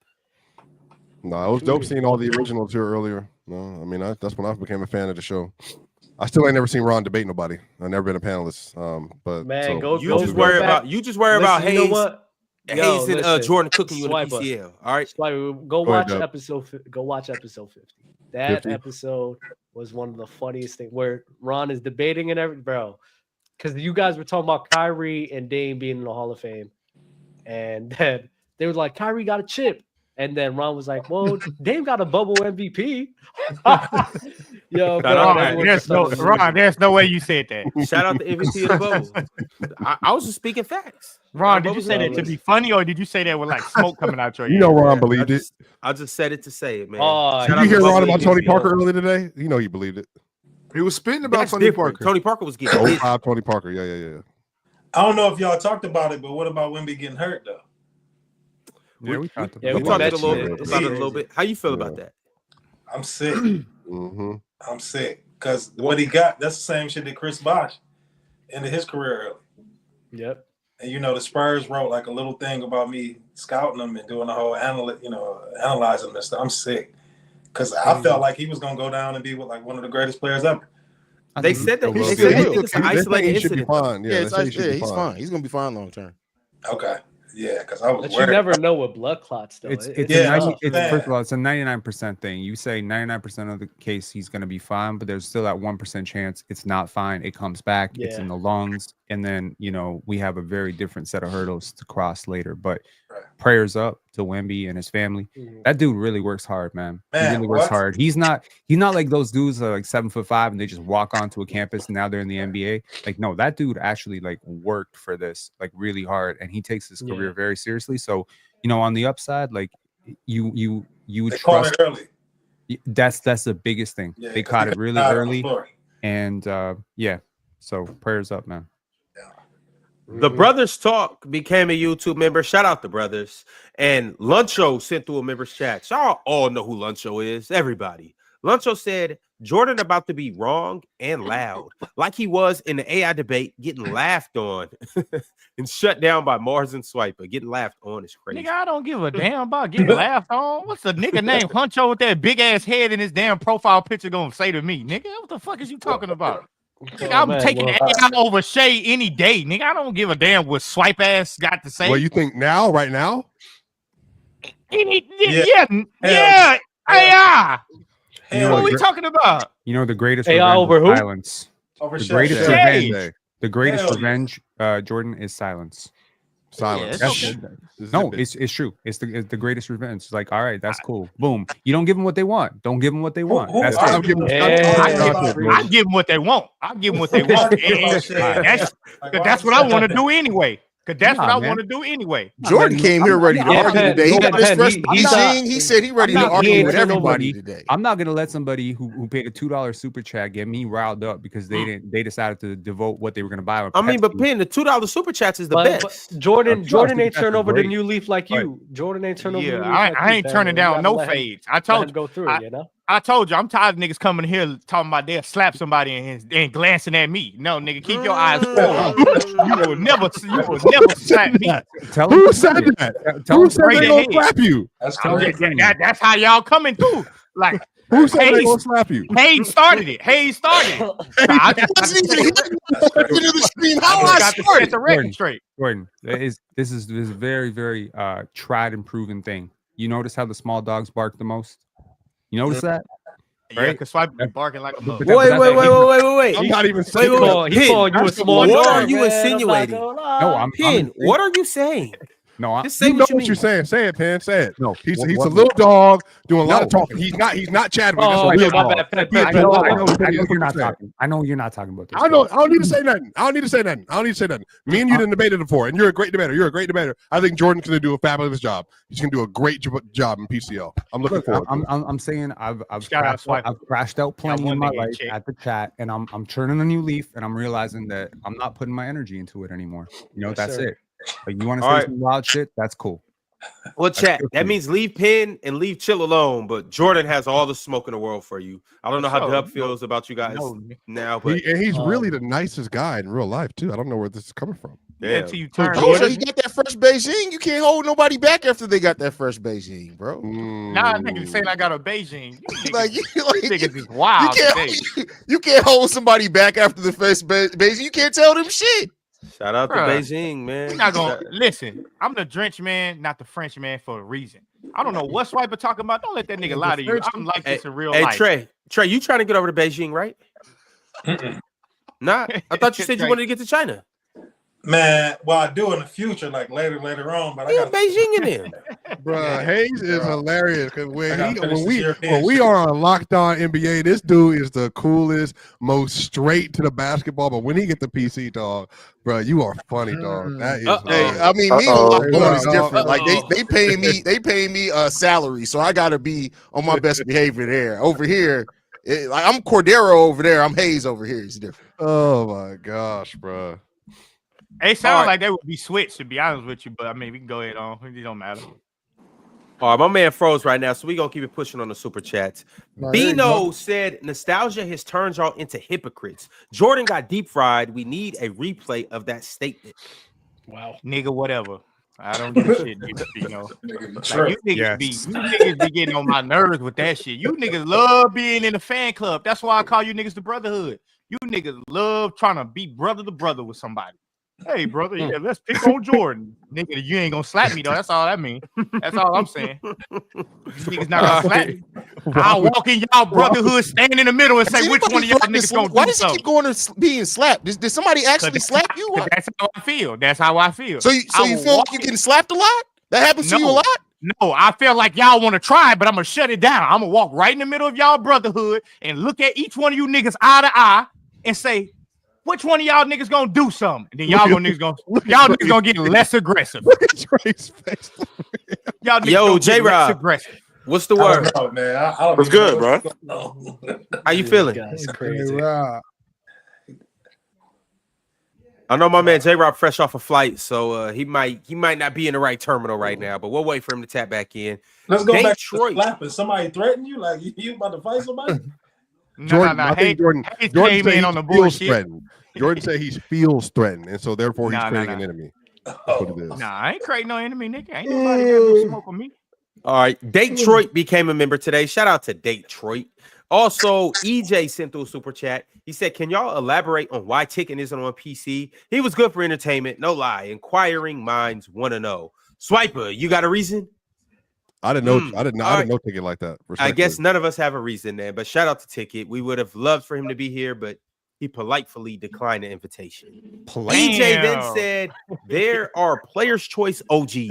No, it was dope seeing all the originals here earlier. No, I mean that's when I became a fan of the show. I still ain't never seen Ron debate nobody. I've never been a panelist. But man, you just worry about Haize. You know what? Haize and Jordan cooking you in the PCL. All right, go watch episode 50. That episode was one of the funniest things where Ron is debating and everything, bro. Because you guys were talking about Kyrie and Dame being in the Hall of Fame, and then they were like, Kyrie got a chip. And then Ron was like, "Well, Dame got a bubble MVP." Yo, Ron, there's no way you said that. Shout out to MVP of the bubble. I was just speaking facts. Ron, did you say that to be funny, or did you say that with like smoke coming out your ear? You know Ron believed it. I just said it to say it, man. Did you hear Ron about Tony Parker earlier today? You know he believed it. He was spitting about Tony Parker. Tony Parker was getting 05 Tony Parker. Yeah. I don't know if y'all talked about it, but what about Wemby getting hurt though? Yeah, we talked about it a little bit. How you feel about that? I'm sick. I'm sick because what he got, that's the same shit that Chris Bosh ended his career early. Yep. And the Spurs wrote like a little thing about me scouting them and doing the whole analyzing them and stuff. I'm sick because I felt like he was gonna go down and be like one of the greatest players ever. They said that it's an isolated incident. He's fine. He's gonna be fine long term. Okay. Yeah, because I was but worried. You never know with blood clots, though. First of all, it's a 99% thing. You say 99% of the case he's going to be fine, but there's still that 1% chance it's not fine. It comes back. Yeah. It's in the lungs, and then we have a very different set of hurdles to cross later. But prayers up to Wemby and his family. That dude really works hard, man. He really works hard. He's not like those dudes that are like 7'5" and they just walk onto a campus and now they're in the NBA. Like, no, that dude actually like worked for this like really hard, and he takes his career very seriously. So, on the upside, like you would trust. Caught it early. That's the biggest thing. Yeah, they caught it really early, and so prayers up, man. The Brothers Talk became a YouTube member. Shout out the brothers. And Luncho sent through a member's chat. Y'all all know who Luncho is. Everybody. Luncho said, Jordan about to be wrong and loud. Like he was in the AI debate, getting laughed on and shut down by Marz and Swipa. Getting laughed on is crazy. Nigga, I don't give a damn about getting laughed on. What's the nigga named Huncho with that big ass head in his damn profile picture gonna say to me? Nigga, what the fuck is you talking about? Nigga, I'm taking AI over Shai any day, nigga. I don't give a damn what swipe ass got to say. Well, you think right now? Yeah. AI. What are we talking about? The greatest AI revenge over who? is silence. Over the greatest revenge, Jordan, is silence. Silence. No, it's true. It's the greatest revenge. It's like, all right, that's cool. Boom. You don't give them what they want. Don't give them what they want. That's it. I give them what they want. I give them what they want. That's what I want to do anyway. Because that's what I want to do anyway. Jordan came here ready to argue today. He got his first Beijing. He said he ready to argue with everybody today. I'm not gonna let somebody who paid a $2 super chat get me riled up because they decided to devote what they were gonna buy. I mean, but Pin, the $2 super chats is the best. But Jordan ain't turn over the new leaf like you. Jordan ain't turn over the new leaf. I ain't turning down no fades. I told you. Go through it, you know. I told you, I'm tired of niggas coming here talking about they'll slap somebody and glancing at me. No, nigga, keep your eyes forward. You will never slap me. Who said that? Who said they gonna slap you? That's how y'all coming through. Like, who said they gonna slap you? Haize started it. Haize started it. I wasn't even here the stream. How I started the record straight. Jordan, this is very, very tried and proven thing. You notice how the small dogs bark the most? You notice that? Yeah, because Swipa be barking like a mother. Wait. I'm not even saying. He's calling you a small dog. What are you insinuating? No, I'm Pin. What are you saying? No, just say what you're saying. Say it, Pin. Say it. No, he's a little dog doing a lot of talking. He's not Chadwick. I know you're not talking. I know you're not talking about this. I don't need to say nothing. I don't need to say nothing. Me and you didn't debate it before, and you're a great debater. I think Jordan's going to do a fabulous job. He's going to do a great job in PCL. I'm looking forward. I'm saying I've crashed out plenty in my life at the chat, and I'm turning a new leaf, and I'm realizing that I'm not putting my energy into it anymore. You know, that's it. Like, you want to say some wild shit? That's cool. Well, chat. That means leave Pin and leave Chill alone. But Jordan has all the smoke in the world for you. I don't know how Dub feels about you guys now, but he's really the nicest guy in real life too. I don't know where this is coming from. Yeah, until you turn. He got that first Beijing. You can't hold nobody back after they got that first Beijing, bro. Nah, niggas saying I got a Beijing. You niggas is wild. You can't hold somebody back after the first Beijing. You can't tell them shit. Shout out to Beijing, man. You're not gonna listen. I'm the Drench man, not the French man, for a reason. I don't know what Swipa talking about. Don't let that nigga lie to you. I'm like this in real life. Hey, Tre, you trying to get over to Beijing, right? Nah, I thought you said you wanted to get to China. Man, well, I do in the future, like later on. But I got Beijing in there, bro. Haize is hilarious because when we are on Locked On NBA, this dude is the coolest, most straight to the basketball. But when he get the PC, dog, bro, you are funny, dog. That is. Hey, I mean, me and Locked On is different. Like they pay me a salary, so I gotta be on my best behavior there. Over here, like I'm Cordero over there. I'm Haize over here. It's different. Oh my gosh, bro. It sounds like they would be switched, to be honest with you, but I mean, we can go ahead on. It don't matter. All right, my man froze right now, so we're going to keep it pushing on the super chats. Bino said, nostalgia has turned y'all into hypocrites. Jordan got deep fried. We need a replay of that statement. Wow. Nigga, whatever. I don't give a shit, Bino. Like, you niggas be getting on my nerves with that shit. You niggas love being in the fan club. That's why I call you niggas the brotherhood. You niggas love trying to be brother to brother with somebody. Hey, brother, yeah, let's pick on Jordan. Nigga, you ain't gonna slap me, though. That's all that means. That's all I'm saying. Niggas not gonna slap me. I'll walk in y'all brotherhood, stand in the middle, and say which one of y'all niggas gonna do something. Why does he keep going to being slapped? Did somebody actually slap you? That's how I feel. That's how I feel. So you feel like you're getting slapped a lot? That happens to you a lot? No, I feel like y'all want to try, but I'm gonna shut it down. I'm gonna walk right in the middle of y'all brotherhood and look at each one of you niggas eye to eye and say, which one of y'all niggas gonna do something? And then y'all niggas gonna get less aggressive. Look at Tre's face. Y'all niggas J-Rob, what's the word? I don't know, man. I don't What's good, bro? How you feeling? That's crazy. I know my man J-Rob fresh off a flight, so he might not be in the right terminal right now, but we'll wait for him to tap back in. Let's go back to slapping. Somebody threatened you? Like you about to fight somebody? Jordan, I think Jordan came in on the bullshit. Jordan said he feels threatened, and so therefore he's creating an enemy. That's what it is. Nah, I ain't creating no enemy, nigga. Ain't nobody got no smoke on me. All right, Detroit became a member today. Shout out to Detroit. Also, EJ sent through a super chat. He said, "Can y'all elaborate on why Ticket isn't on PC? He was good for entertainment, no lie. Inquiring minds want to know. Swipa, you got a reason?" I didn't know. I didn't know Ticket like that. I guess none of us have a reason there, but shout out to Ticket. We would have loved for him to be here, but He politely declined the invitation. Polite. EJ then said, "There are players' choice OGs.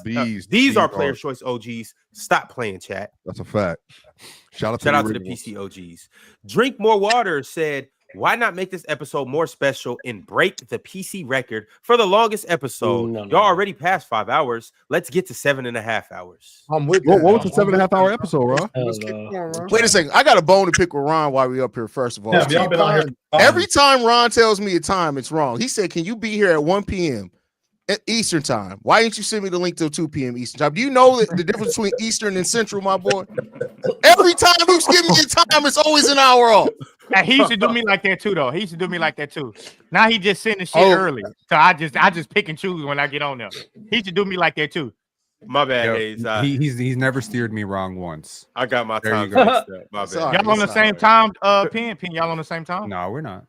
These are players' choice OGs. Stop playing, chat." That's a fact. Shout out to the originals. PC OGs. Drink More Water said, "Why not make this episode more special and break the PC record for the longest episode? Y'all already passed 5 hours. Let's get to 7.5 hours." I'm with What was the 7.5 hour episode, Ron? Wait a second. I got a bone to pick with Ron while we up here, first of all. Yeah, y'all been on here. Every time Ron tells me a time, it's wrong. He said, "Can you be here at 1 p.m. at Eastern time?" Why didn't you send me the link till 2 p.m. Eastern time? Do you know the difference between Eastern and Central, my boy? Every time you give me a time, it's always an hour off. And he used to do me like that too, though. He used to do me like that too. Now he just sending shit early, so I just pick and choose when I get on there. He used to do me like that too. My bad, Yo, Haize. He's never steered me wrong once. I got my There time. you go. mixed up. My bad. Y'all on the same time, Pin? Y'all on the same time? No, we're not.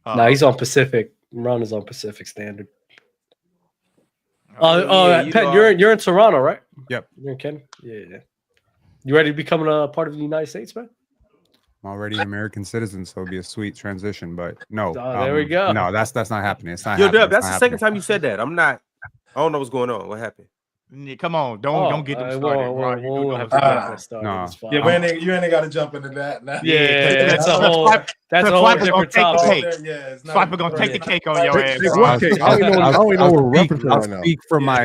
No, he's on Pacific. Ron is on Pacific Standard. Yeah, Pat, you're in Toronto, right? Yep. You're in Canada? Yeah. You ready to become a part of the United States, man? I'm already an American citizen, so it'll be a sweet transition. But no, there we go. No, that's not happening. It's not. Yo, happening. Dub, that's It's the not second happening. time you said that. I don't know what's going on. What happened? Come on, don't get them started. Ron. You do know what's going on. No. Yeah, you ain't got to jump into that. Now. Yeah, that's a whole different topic. Swipa gonna take the cake on your ass. What cake? I don't even know what we're referencing right now. I'll speak for my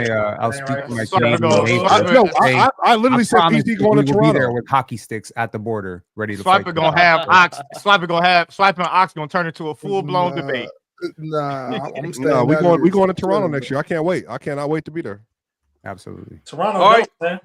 I literally said PC going to Be Toronto. there with hockey sticks at the border, ready to Swipa fight. gonna have Ox. Swipa and Ox gonna turn into a full blown debate. Nah, I'm No, we going to Toronto next year. I can't wait. I cannot wait to be there. Absolutely. Toronto, All right. man.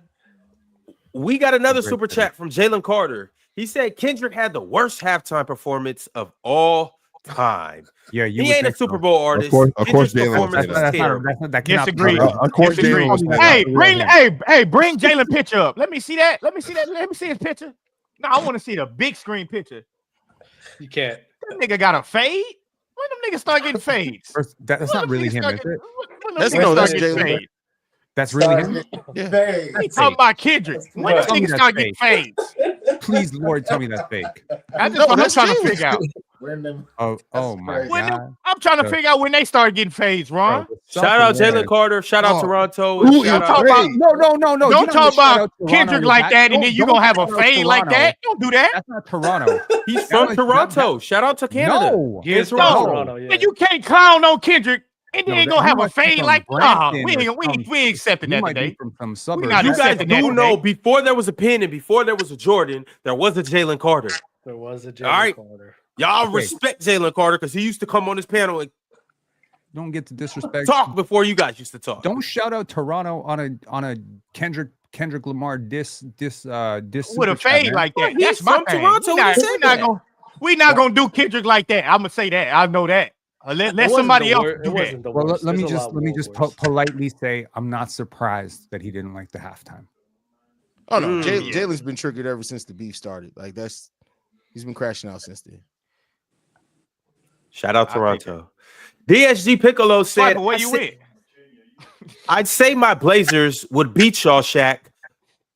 We got another super chat from Jalen Carter. He said Kendrick had the worst halftime performance of all time. Yeah, he ain't a Super Bowl artist. Of course, Kendrick's Jalen. performance was terrible. Disagree. Of course, Disagree. Jalen. Bring Jalen picture up. Let me see that. Let me see his picture. No, I want to see the big screen picture. You can't. That nigga got a fade. When them niggas start getting fades? That's not really him, is it? That's Jalen. That's really him. Yeah. We talking about Kendrick. When them niggas start getting fades? Please, Lord, tell me that's fake. That's what I'm trying to figure out. Oh my God. I'm trying to figure out when they start getting fades, Ron. Shout out Jalen Carter. Shout out Toronto. No. Don't talk about Kendrick like that, and then you gonna have a fade like that. Don't do that. That's not Toronto. He's from Toronto. Shout out to Canada. No. He's from Toronto. And you can't clown on Kendrick. And then gonna have a fade like we ain't accepting that today. From some You guys do know before there was a Pin and before there was a Jordan, there was a Jalen Carter. There was a Jalen All right. Carter. Y'all respect Jalen Carter because he used to come on this panel and don't get to disrespect. Talk before you guys used to talk. Don't shout out Toronto on a Kendrick Lamar diss with a fade like that. That's my thing. Toronto. We're not gonna do Kendrick like that. I'm gonna say that. I know that. Let somebody else do that. Well, let me just politely say I'm not surprised that he didn't like the halftime. Oh no, Jalen's been triggered ever since the beef started. Like he's been crashing out since then. Shout out Toronto. DSG Piccolo said, where you with? I'd say my Blazers would beat y'all, Shaq,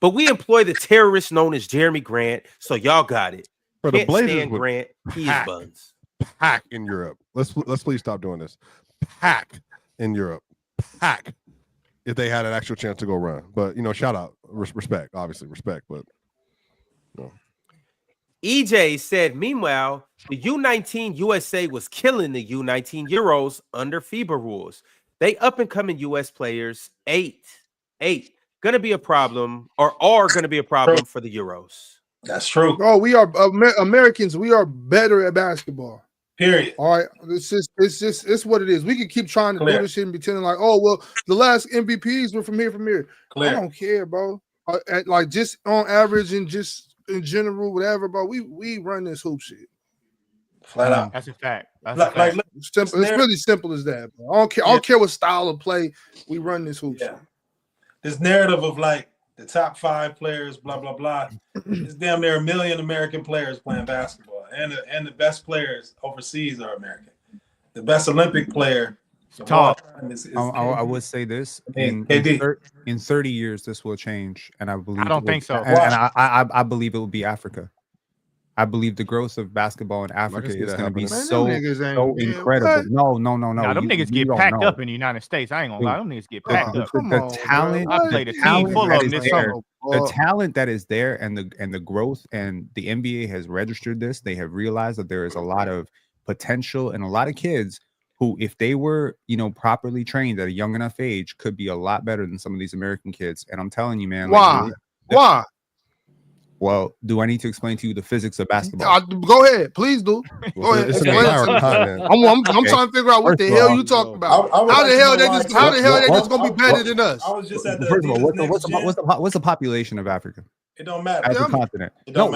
but we employ the terrorist known as Jeremy Grant, so y'all got it. For the Can't Blazers stand would Grant. He's buns. Pack in Europe. Let's please stop doing this. Pack in Europe. Pack. If they had an actual chance to go run, but shout out, respect, obviously respect, but. No. EJ said, meanwhile, the U19 USA was killing the U19 Euros under FIBA rules. They up and coming US players, eight, gonna be a problem or are gonna be a problem for the Euros. That's true. Oh, we are Americans. We are better at basketball. Period. All right. It's what it is. We can keep trying to do this shit and pretending like, oh, well, the last MVPs were from here. Clear. I don't care, bro. Like just on average and just in general, whatever, bro. We run this hoop shit. Flat out. That's a fact. It's really simple as that, bro. I don't care what style of play. We run this hoop shit. This narrative of like the top 5 players, blah blah blah. It's damn near 1 million American players playing basketball, and the best players overseas are American. The best Olympic player. I would say this in 30 years this will change, and I believe I don't think so. And I believe it will be Africa. I believe the growth of basketball in Africa see is that going to be happening. so incredible. No. Nah, them niggas get packed up in the United States. I ain't gonna lie, them niggas get packed up. The talent, I played a team full of them this summer. The talent that is there, and the growth, and the NBA has registered this. They have realized that there is a lot of potential and a lot of kids who, if they were, properly trained at a young enough age, could be a lot better than some of these American kids. And I'm telling you, man. Why? Why? Well, do I need to explain to you the physics of basketball? Go ahead, please do. Go ahead. I'm trying to figure out what the hell you talking about. How the hell they just gonna be better than us? I was just at First of all, what's the population of Africa? It don't matter. As a continent. It does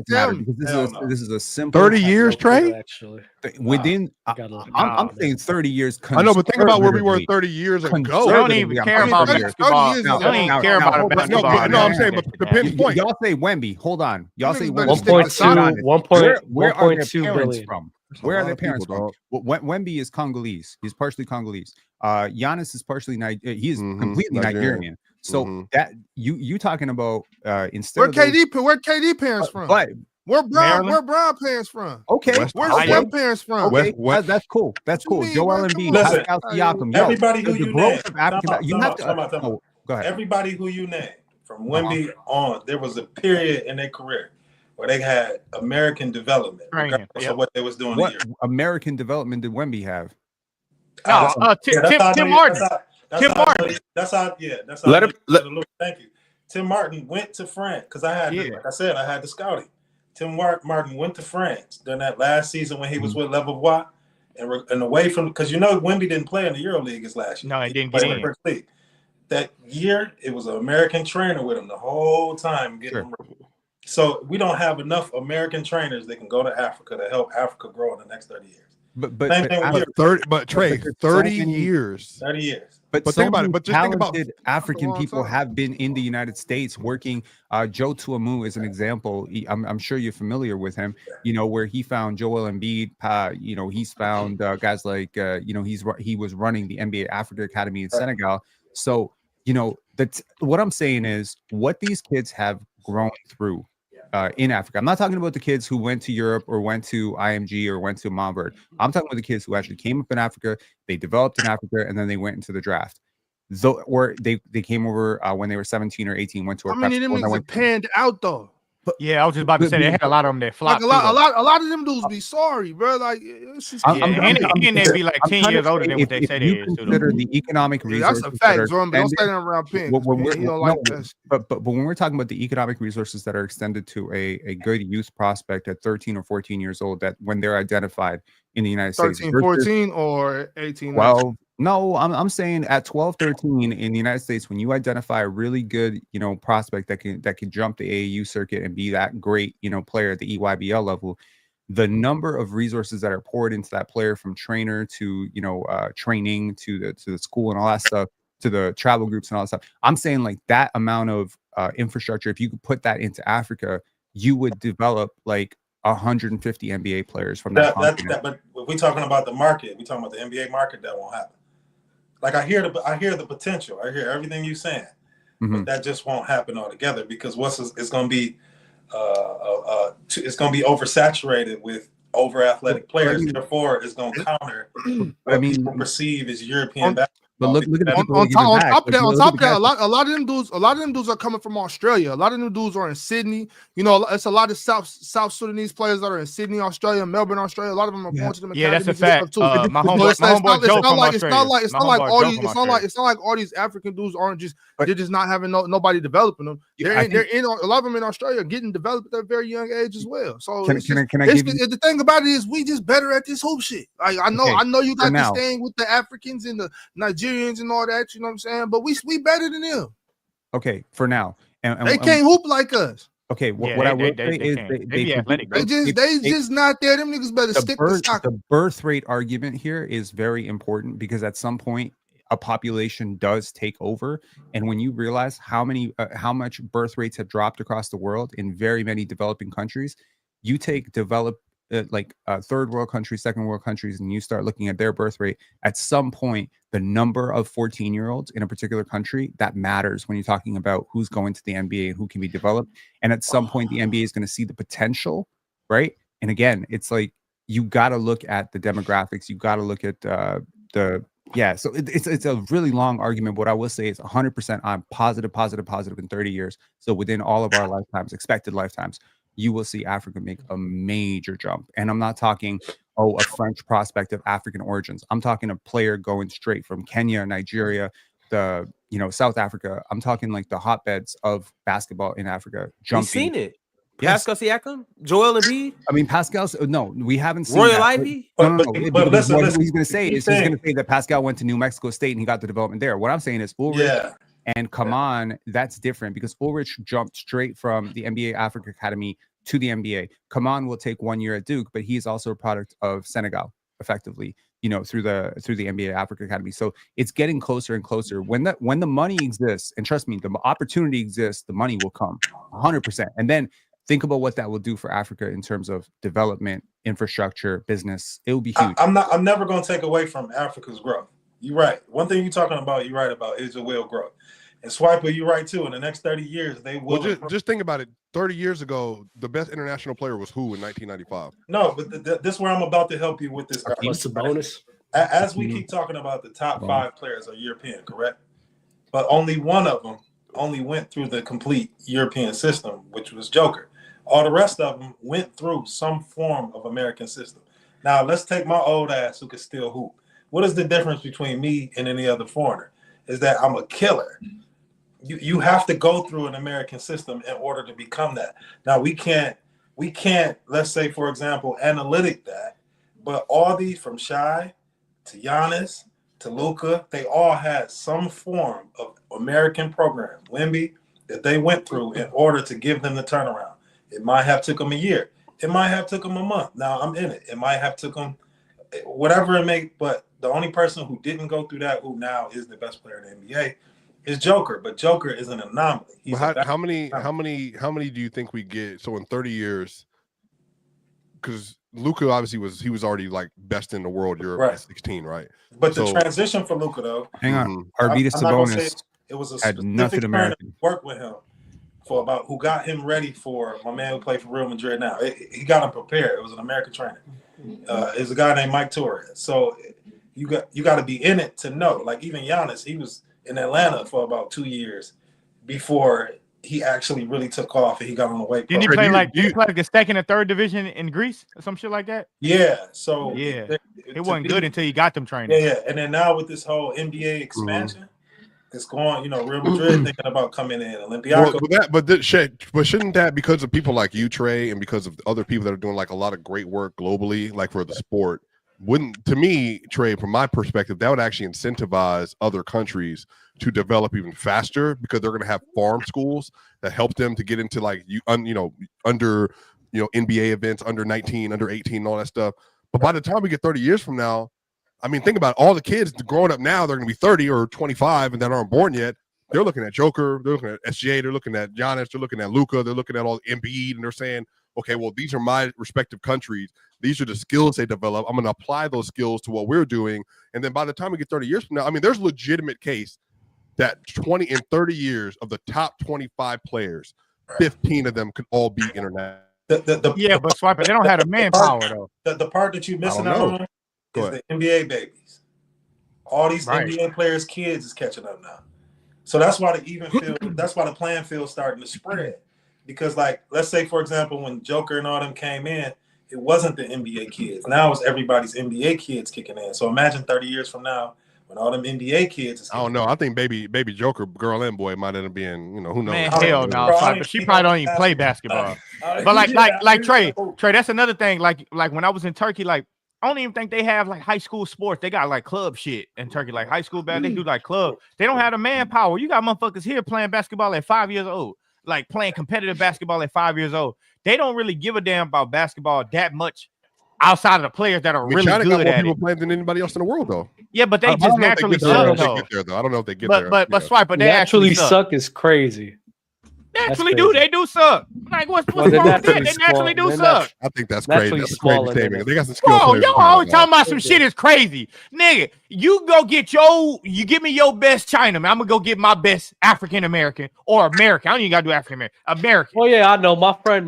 matter because this is a simple 30 years, Trey? Actually. Within, I'm saying 30 years. I know, but think about where we were 30 years ago. They don't even care about basketball. They don't even care about basketball. No, I'm saying, but the pinpoint. Y'all say Wemby. Hold on. Y'all say 1.2 Where are their parents billion from? Where are their parents from? Wemby is Congolese. He's partially Congolese. Giannis is partially he is completely Nigerian. So that you talking about instead where KD parents from? But where Brown parents from? Okay, where's their parents from? Okay, that's cool. That's cool. Joel Embiid, Pascal Siakam. Everybody who you name. You have to. Go ahead. Everybody who you name, from Wemby on, there was a period in their career where they had American development, regardless of what they was doing. What American development did Wemby have? Tim Martin. That's how. Thank you. Tim Martin went to France because I had, like I said, I had the scouting. Tim Martin went to France during that last season when he was with Levallois and away from, because Wemby didn't play in the Euroleague his last year. No, he didn't get in. First league. That year, it was an American trainer with him the whole time getting him. So we don't have enough American trainers that can go to Africa to help Africa grow in the next 30 years. But Trey, 30 years. 30 years. But think about it. But just think about African people have been in the United States working. Joe Tuamu is an example. I'm sure you're familiar with him. Where he found Joel Embiid. He's found guys like he was running the NBA Africa Academy in Senegal. So what I'm saying is what these kids have grown through in Africa. I'm not talking about the kids who went to Europe or went to IMG or went to Montverde. I'm talking about the kids who actually came up in Africa, they developed in Africa, and then they went into the draft. Or they came over when they were 17 or 18, went to a prep school. How many of them niggas panned out though? Yeah, I was just about to say they had a lot of them that flopped. Like a lot of them dudes be sorry, bro. Like it's just and they be like 10 years older than what they say they is. Consider the economic resources. That's a fact, Jordan. But don't say that around Penn. But when we're talking about the economic resources that are extended to a good youth prospect at 13 or 14 years old, that when they're identified in the United States, 13, 14 or 18. Well, no, I'm saying at 12, 13 in the United States, when you identify a really good, prospect that can jump the AAU circuit and be that great, player at the EYBL level, the number of resources that are poured into that player, from trainer to, training to the school and all that stuff, to the travel groups and all that stuff. I'm saying like that amount of infrastructure, if you could put that into Africa, you would develop like 150 NBA players from that continent. But if we're talking about the market, we're talking about the NBA market, that won't happen. Like I hear the potential. I hear everything you're saying, but that just won't happen altogether because it's going to be oversaturated with over athletic players. Therefore, it's going to counter what people perceive as European basketball. But look at the people on top of that, a lot of them dudes are coming from Australia. A lot of them dudes are in Sydney. It's a lot of South Sudanese players that are in Sydney, Australia, Melbourne, Australia. A lot of them are going to them. Yeah, that's a fact. My homeboy Joe from Australia. It's not like all these African dudes aren't just they're just not having nobody developing them. They're in a lot of them in Australia getting developed at a very young age as well. So the thing about it is we just better at this hoop shit. Like I know you got this thing with the Africans and the Nigerians and all that, you know what I'm saying? But we better than them. Okay, for now. And they can't hoop like us. Okay, what I will say is they just not there. Them niggas better stick to soccer. The birth rate argument here is very important because at some point a population does take over, and when you realize how much birth rates have dropped across the world in very many developing countries, you take third world countries, second world countries, and you start looking at their birth rate, at some point, the number of 14-year-olds in a particular country, that matters when you're talking about who's going to the NBA and who can be developed. And at some point, the NBA is going to see the potential right? And again, it's like you got to look at the demographics. You got to look at so it's a really long argument. What I will say is 100% I'm positive in 30 years. So within all of our lifetimes, expected lifetimes, you will see Africa make a major jump. And I'm not talking, a French prospect of African origins. I'm talking a player going straight from Kenya, Nigeria, South Africa. I'm talking like the hotbeds of basketball in Africa. We've seen it. Pascal Siakam, Joel Embiid. I mean, Pascal's no, we haven't seen Royal that. Ivy. No. But listen, what he's going to say is he's going to say that Pascal went to New Mexico State and he got the development there. What I'm saying is Ulrich and Kaman, that's different because Ulrich jumped straight from the NBA Africa Academy to the NBA. Kaman will take 1 year at Duke, but he's also a product of Senegal, effectively, through the NBA Africa Academy. So it's getting closer and closer. When the money exists, and trust me, the opportunity exists, the money will come 100%. And then think about what that will do for Africa in terms of development, infrastructure, business. It will be huge. I'm never going to take away from Africa's growth. You're right. One thing you're talking about, you're right about, is it will grow. And Swipa, you're right too. In the next 30 years, they will. Well, just think about it. 30 years ago, the best international player was who in 1995? No, but this is where I'm about to help you with this. What's the bonus? As we keep talking about the top 5 players are European, correct? But only one of them only went through the complete European system, which was Joker. All the rest of them went through some form of American system. Now, let's take my old ass who can still hoop. What is the difference between me and any other foreigner? Is that I'm a killer. You have to go through an American system in order to become that. Now, we can't, let's say, for example, analytic that, but all these from Shai to Giannis to Luka, they all had some form of American program, Wemby, that they went through in order to give them the turnaround. It might have took them a year. It might have took them a month. Now I'm in it. It might have took them whatever it may, but the only person who didn't go through that, who now is the best player in the NBA, is Joker. But Joker is an anomaly. How many do you think we get? So in 30 years, because Luka obviously was already like best in the world Europe at 16, right? But the transition for Luka though, hang on, Arvydas Sabonis it was a had nothing American. Work with him for about who got him ready for my man who played for Real Madrid now. He got him prepared. It was an American trainer. It's a guy named Mike Torres. So you got to be in it to know. Like even Giannis, he was in Atlanta for about 2 years before he actually really took off and he got on the weight. Didn't he play like the second or third division in Greece or some shit like that? Yeah. So it wasn't good until he got them training. Yeah. And then now with this whole NBA expansion. It's going, Real Madrid thinking about coming in. Olympiacos. But shouldn't that, because of people like you, Tre, and because of other people that are doing like a lot of great work globally, like for the sport, wouldn't, to me, Tre, from my perspective, that would actually incentivize other countries to develop even faster because they're going to have farm schools that help them to get into like under NBA events, under 19, under 18, and all that stuff. But by the time we get 30 years from now, I mean, think about it. All the kids growing up now, they're going to be 30 or 25 and that aren't born yet. They're looking at Joker. They're looking at SGA. They're looking at Giannis. They're looking at Luka. They're looking at all the Embiid, and they're saying, okay, well, these are my respective countries. These are the skills they develop. I'm going to apply those skills to what we're doing. And then by the time we get 30 years from now, I mean, there's legitimate case that 20 and 30 years of the top 25 players, 15 of them could all be international. But Swipa, they don't have the manpower, though. The part that you're missing out on is the NBA babies. All these NBA players' kids is catching up now. So that's why that's why the playing field starting to spread. Because, like, let's say, for example, when Joker and all them came in, it wasn't the NBA kids. Now it's everybody's NBA kids kicking in. So imagine 30 years from now when all them NBA kids is I don't know. I think baby Joker, girl and boy, might end up being, who knows? Man, hell no. But she probably don't even play basketball. But like Tre, that's another thing. Like when I was in Turkey, like, I don't even think they have like high school sports. They got like club shit in Turkey, like high school band. They do like club. They don't have the manpower. You got motherfuckers here playing basketball at 5 years old, like playing competitive basketball at 5 years old. They don't really give a damn about basketball that much outside of the players that are really China good got more at people it. playing than anybody else in the world, though. Yeah, but they just naturally suck. I don't know if they get there, though. I don't know if they get there. But Swipa, they actually suck is crazy. Naturally do. They do suck. Like, what's wrong with that? They naturally do suck. I think that's crazy. That's a crazy statement. They got some skill Bro, players. y'all always talking about some shit is crazy. Nigga, you give me your best Chinaman. I'm gonna go get my best African American or American. I don't even gotta do African American. Oh yeah, I know. My friend,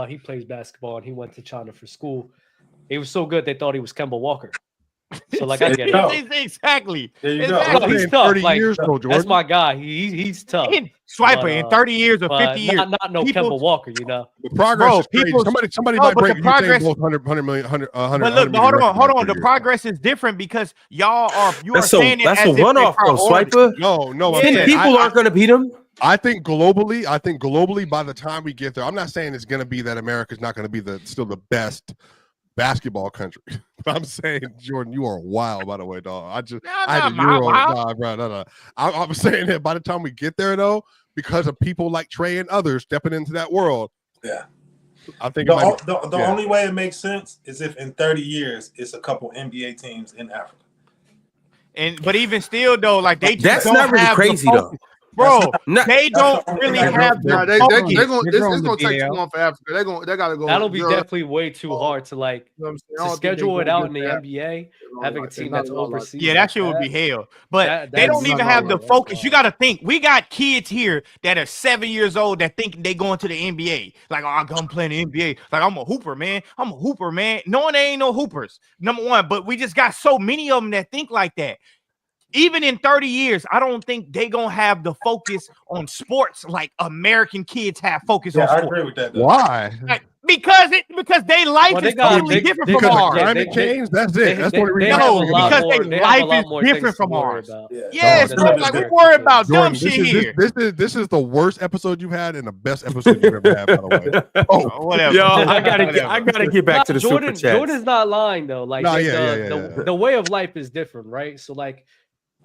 he plays basketball and he went to China for school. He was so good they thought he was Kemba Walker. So like I get it. Exactly. There you go. No, he's tough. Like, that's my guy. He's tough. Swiper in 30 years or 50 years. Not no Kemba Walker, you know. The progress is crazy. Somebody might break progress, both 100 million. But look, hold on. The progress is different because you are saying it that's as a if they're one-off, bro. priority. Swiper. No. 10 people aren't going to beat him. I think globally, by the time we get there, I'm not saying it's going to be that America's not going to be still the best basketball country. But I'm saying, Jordan, you are wild, by the way, dog. I had a Euro. Nah, bro, no. I'm saying that by the time we get there, though, because of people like Tre and others stepping into that world. Yeah. I think the only way it makes sense is if in 30 years it's a couple NBA teams in Africa. But even still, though, like they just that's don't not really have crazy, the though. Bro, they don't really have. They're gonna. It's gonna take too long for Africa. They gotta go. That'll be definitely way too hard to like to schedule it out in the NBA. Having a team that's overseas. Yeah, that shit would be hell. But they don't even have the focus. You got to think. We got kids here that are 7 years old that think they going to the NBA. Like, oh, I'm gonna play in the NBA. Like, I'm a hooper, man. Knowing they ain't no hoopers. Number one, but we just got so many of them that think like that. Even in 30 years, I don't think they gonna have the focus on sports like American kids have focus on sports. I agree with that. Why? Like, because their life is totally different from ours. Climate change. That's it. That's what we No, because their life is different from ours. Yes, like we worry about dumb shit here. This is the worst episode you've had and the best episode you've ever had, by the way. Oh, whatever. Yo, I gotta get back to the super chat. Jordan's not lying though. Like the way of life is different, right? So like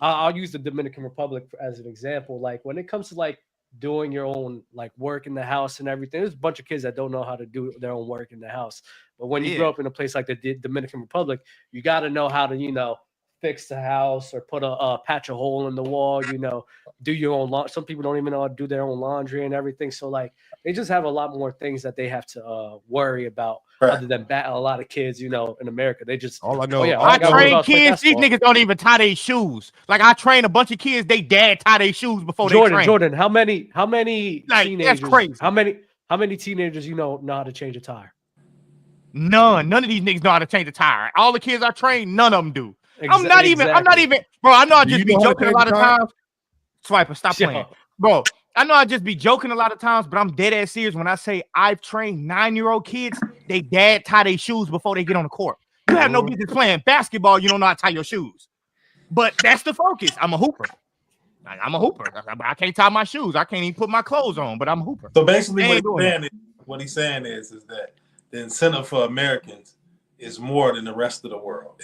I'll use the Dominican Republic as an example. Like when it comes to like doing your own like work in the house and everything, there's a bunch of kids that don't know how to do their own work in the house. But when you grow up in a place like the Dominican Republic, you got to know how to, fix the house or put a patch a hole in the wall, do your own laundry. Some people don't even know how to do their own laundry and everything. So like they just have a lot more things that they have to worry about other than a lot of kids, in America. They just all I know. I train kids. These niggas don't even tie their shoes. Like I train a bunch of kids. They dad tie their shoes before they train. Jordan, how many like, teenagers? That's crazy. How many teenagers know how to change a tire? None of these niggas know how to change a tire. All the kids I train, none of them do. I'm not even, bro. I know I just be joking a lot of times. Swiper, stop playing. Bro, I know I just be joking a lot of times, but I'm dead ass serious when I say I've trained 9-year-old kids, they dad tie their shoes before they get on the court. You have no business playing basketball, you don't know how to tie your shoes. But that's the focus. I'm a hooper. I'm a hooper. I can't tie my shoes. I can't even put my clothes on, but I'm a hooper. So basically what he's saying is that the incentive for Americans is more than the rest of the world.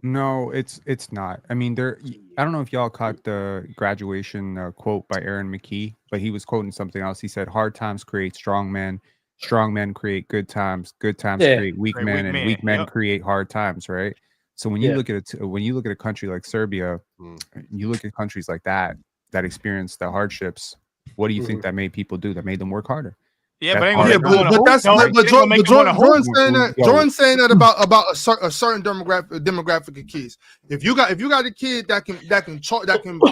No, it's not. I mean, I don't know if y'all caught the graduation quote by Aaron McKee, but he was quoting something else. He said, "Hard times create strong men create good times create weak men, and weak men create hard times." Right. So when you look at a country like Serbia, you look at countries like that experience the hardships. What do you think that made people do? That made them work harder. Yeah, Jordan's saying that about a certain demographic of kids. If you got a kid that can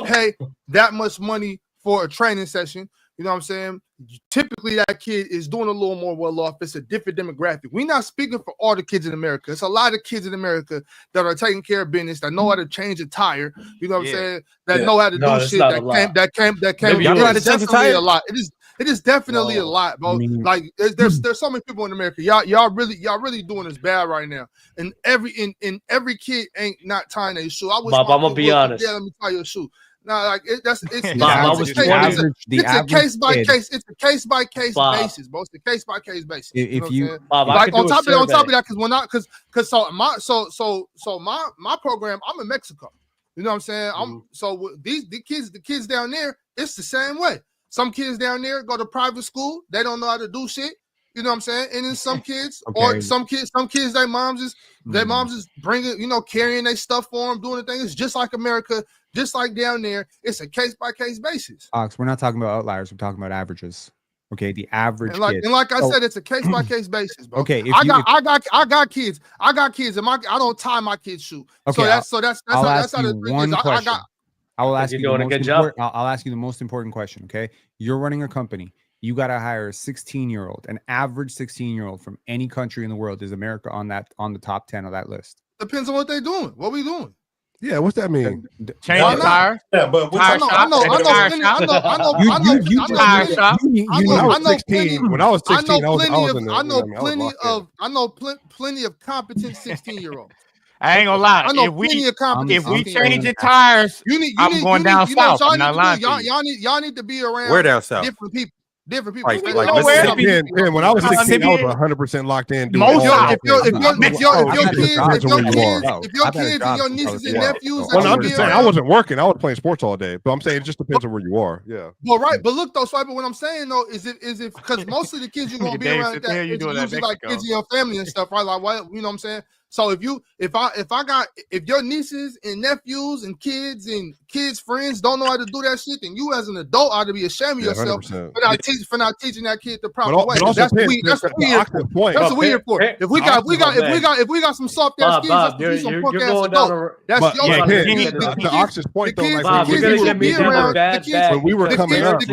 pay that much money for a training session, you know what I'm saying? Typically, that kid is doing a little more well off. It's a different demographic. We're not speaking for all the kids in America. It's a lot of kids in America that are taking care of business, that know how to change a tire. You know what I'm saying? That know how to do shit. That came. It's definitely a lot. It is definitely a lot, bro. Like there's so many people in America. Y'all really doing this bad right now. And every kid ain't not tying their shoe. I'm gonna be honest. Yeah, let me tie your shoe. Nah, like it's a case by case. It's a case by case basis, bro. It's a case by case basis. If you like on top of that, because my program, I'm in Mexico. You know what I'm saying? So the kids down there, it's the same way. Some kids down there go to private school. They don't know how to do shit. You know what I'm saying? And then some kids, or some kids, their moms is bringing, carrying their stuff for them, doing the thing. It's just like America just like down there, it's a case by case basis. Ox, we're not talking about outliers. We're talking about averages. Okay, the average And like, kid. and like I said, it's a case by case basis, bro. Okay, I got kids, and I don't tie my kids' shoe. Okay, so that's I'll how ask the you thing one is. question. I will ask You're you doing the a most good job. I'll ask you the most important question. Okay, you're running a company. You got to hire a 16-year-old, an average 16-year-old from any country in the world. Is America on the top 10 of that list? Depends on what they're doing. What we doing? Yeah, what's that mean? Change the tire. Yeah, but I know. When I was 16, I know plenty of competent 16-year-olds. I ain't gonna lie. I know If we plenty of competent. if we change the tires, I'm going down south. I'm not lying to you. Y'all need to be around. We're down south. Different people. Different people. Like Mississippi. When I was 16, I was 100% locked in. If your kids and your nieces and nephews, well, I'm just saying, I wasn't working. I was playing sports all day. But I'm saying it just depends on where you are. Yeah. Well, right. But look though, Swipa, what I'm saying though is if because most of the kids you're gonna be around that it's usually like kids in your family and stuff, right? Like what you know what I'm saying? So if your nieces and nephews and kids friends don't know how to do that shit, then you as an adult ought to be ashamed of yourself for not teaching that kid the proper way. That's what we here for. That's what we here for. If we got some soft ass kids, let's do some punk ass adults. That's your the Ox's point though. Like the kids that you be around, when we were coming up, the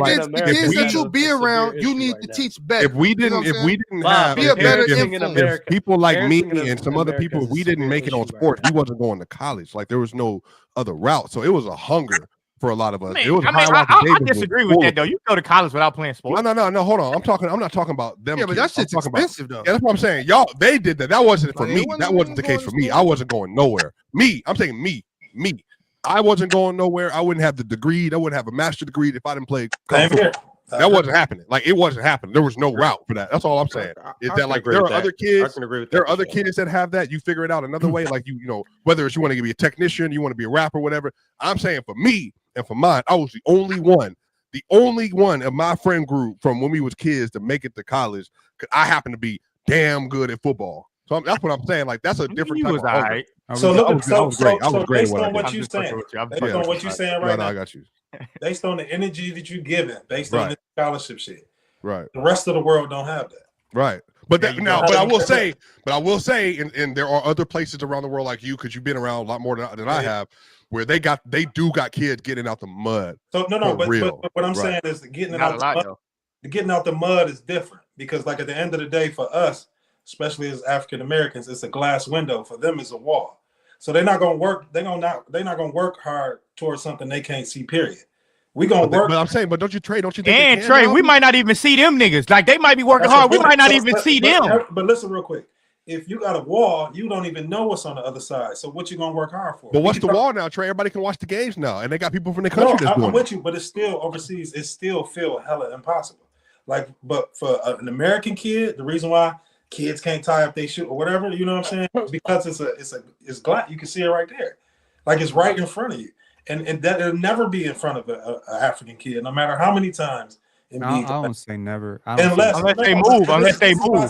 kids that you be around, you need to teach better. If we didn't have if people like me and some other people, if we didn't make it on sports, we wasn't going to college. Like there was no other route, so it was a hunger for a lot of us. It was I disagree with that though. You go to college without playing sports. No. Hold on. I'm not talking about them. Yeah, but that shit's expensive though. Yeah, that's what I'm saying. Y'all, they did that. That wasn't for me. That wasn't the case for me. I wasn't going nowhere. I'm saying me. I wasn't going nowhere. I wouldn't have the degree. I wouldn't have a master's degree if I didn't play. That wasn't happening. Like it wasn't happening. There was no route for that. That's all I'm saying. Is that like there are other kids? There are other kids that have that. You figure it out another way. Like you know, whether it's you want to be a technician, you want to be a rapper, whatever. I'm saying for me and for mine, I was the only one of my friend group from when we was kids to make it to college. Cause I happen to be damn good at football. So that's what I'm saying. Like that's a different type of hunger. So look, so based on what you're saying, based on what you're saying right now, I got you. Based on the energy that you're giving, based on the scholarship shit, right? The rest of the world don't have that, right? But I will say, and there are other places around the world like you, because you've been around a lot more than I have, where they do got kids getting out the mud. So but what I'm saying is getting out the mud is different, because like at the end of the day for us, especially as African Americans, it's a glass window. For them, it's a wall. So they're not gonna work. They're not gonna work hard towards something they can't see. Period. We gonna work. But I'm saying, but don't you think? And Trey, we might not even see them niggas. Like they might be working hard. We might not even see them. But listen real quick. If you got a wall, you don't even know what's on the other side. So what you gonna work hard for? But what's the wall now, Trey? Everybody can watch the games now, and they got people from the country that's doing I'm with you, but it's still overseas. It still feel hella impossible. Like, but for an American kid, the reason why kids can't tie up their shoe or whatever, you know what I'm saying? Because it's glass. You can see it right there, like it's right in front of you, and that it'll never be in front of an African kid, no matter how many times. I don't say never. Unless they move.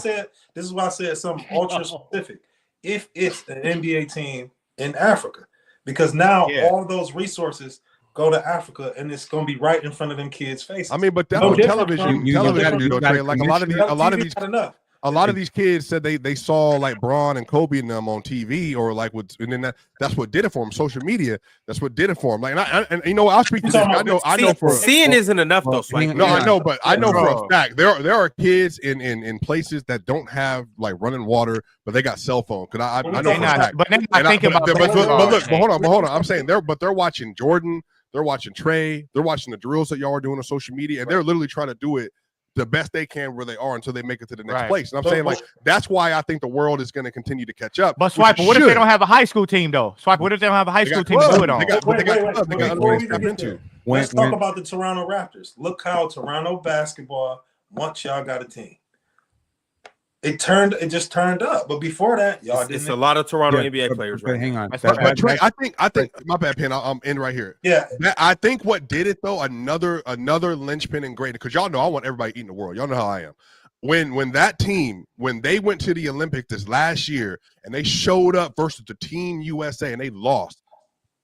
This is why I said something ultra specific. If it's an NBA team in Africa, because now all those resources go to Africa, and it's going to be right in front of them kids' faces. I mean, but that's what television, Trey. Like a lot of these kids said they saw like Bron and Kobe and them on TV, or like and then that's what did it for them. Social media, that's what did it for them. Like, and you know, I'll speak to this. I know for seeing isn't enough though. No, I know, but I know for a fact there are kids in places that don't have like running water, but they got cell phone. Because I know for a fact. But they're not thinking about. But hold on. I'm saying they're watching Jordan. They're watching Trey. They're watching the drills that y'all are doing on social media, and they're literally trying to do it the best they can where they are until they make it to the next place. And I'm saying, like, that's why I think the world is going to continue to catch up. But Swipa, what if they don't have a high school team though? Swipa, what if they don't have a high school team to do it on? Let's talk about the Toronto Raptors. Look how Toronto basketball, once y'all got a team, it just turned up. But before that, y'all didn't. It's a lot of Toronto NBA players. But hang on, but Trey, I think my bad, Pen. I'm in right here. Yeah, I think what did it though, another linchpin and great, because y'all know I want everybody eating the world. Y'all know how I am. When that team, when they went to the Olympics this last year and they showed up versus the Team USA and they lost,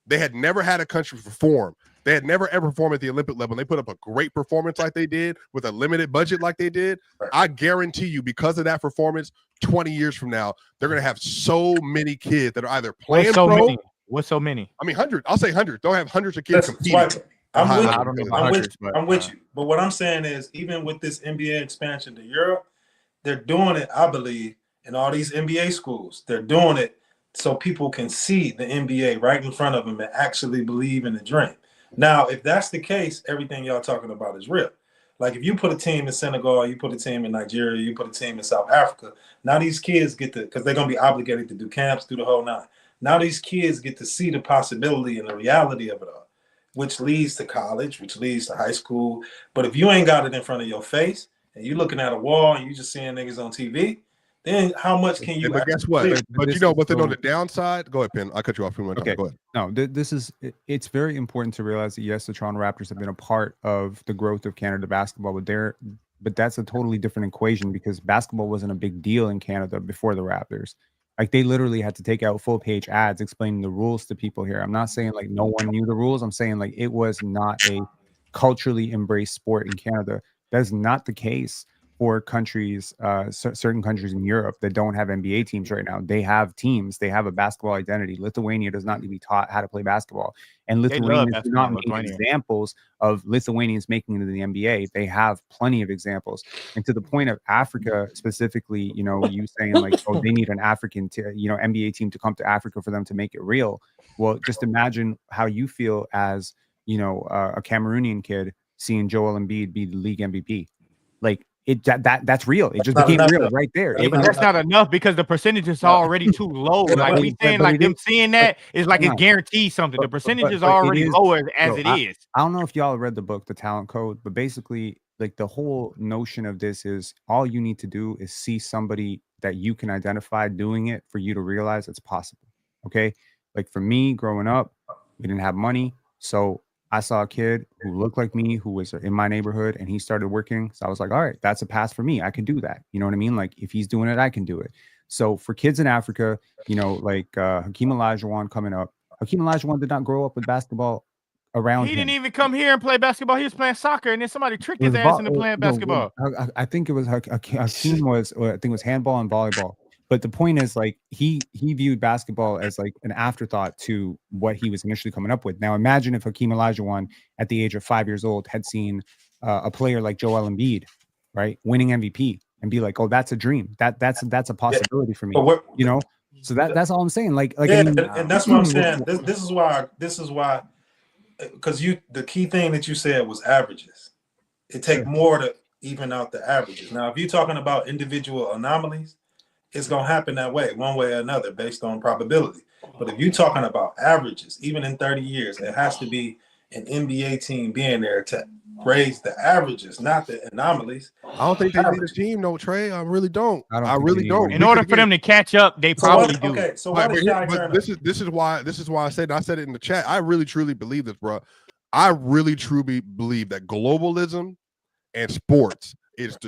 They had never had a country perform. They had never ever performed at the Olympic level. And they put up a great performance like they did with a limited budget like they did. I guarantee you, because of that performance, 20 years from now, they're going to have so many kids that are either playing pro. What's so many? I mean, 100. I'll say 100. They'll have hundreds of kids competing. I'm with you. But what I'm saying is, even with this NBA expansion to Europe, they're doing it, I believe, in all these NBA schools. They're doing it so people can see the NBA right in front of them and actually believe in the dream. Now, if that's the case, everything y'all talking about is real. Like if you put a team in Senegal, you put a team in Nigeria, you put a team in South Africa, now these kids get to, because they're going to be obligated to do camps, do the whole nine. Now these kids get to see the possibility and the reality of it all, which leads to college, which leads to high school. But if you ain't got it in front of your face and you're looking at a wall and you just seeing niggas on TV, then how much can you? But guess what? But you know, but then on the downside, go ahead, Penn. I cut you off. Okay. Go ahead. No, it's very important to realize that yes, the Toronto Raptors have been a part of the growth of Canada basketball, but that's a totally different equation because basketball wasn't a big deal in Canada before the Raptors. Like they literally had to take out full page ads explaining the rules to people here. I'm not saying like no one knew the rules. I'm saying like it was not a culturally embraced sport in Canada. That is not the case for countries, certain countries in Europe that don't have NBA teams right now. They have teams. They have a basketball identity. Lithuania does not need to be taught how to play basketball. And Lithuanians do not make examples of Lithuanians making it to the NBA. They have plenty of examples. And to the point of Africa specifically, you know, you saying like, oh, they need an African, NBA team to come to Africa for them to make it real. Well, just imagine how you feel as, a Cameroonian kid seeing Joel Embiid be the league MVP. Like, that's real. It just became real right there. That's not enough because the percentages are already too low. Like we saying, like them seeing that is like it guarantees something. The percentages are already low as it is. I don't know if y'all read the book, The Talent Code, but basically, like the whole notion of this is all you need to do is see somebody that you can identify doing it for you to realize it's possible. Okay, like for me growing up, we didn't have money, so I saw a kid who looked like me, who was in my neighborhood, and he started working. So I was like, all right, that's a pass for me. I can do that. You know what I mean? Like if he's doing it, I can do it. So for kids in Africa, like Hakeem Olajuwon coming up, Hakeem Olajuwon did not grow up with basketball around He didn't even come here and play basketball. He was playing soccer, and then somebody tricked his ass into playing basketball. I think it was Hakeem was, I think it was handball and volleyball. But the point is, like, he viewed basketball as like an afterthought to what he was initially coming up with. Now, imagine if Hakeem Olajuwon, at the age of 5 years old, had seen a player like Joel Embiid, right, winning MVP, and be like, "Oh, that's a dream. That's a possibility for me." So that's all I'm saying. Like yeah, and that's what I'm saying. This is why, because the key thing that you said was averages. It takes more to even out the averages. Now, if you're talking about individual anomalies, it's going to happen that way, one way or another, based on probability. But if you're talking about averages, even in 30 years, it has to be an NBA team being there to raise the averages, not the anomalies. I don't think they need a team, no, Trey. I really don't. I really don't. In order for them to catch up, they probably do. Okay, so why did Shai turn up? This is why I said it in the chat. I really truly believe this, bro. I really truly believe that globalism and sports is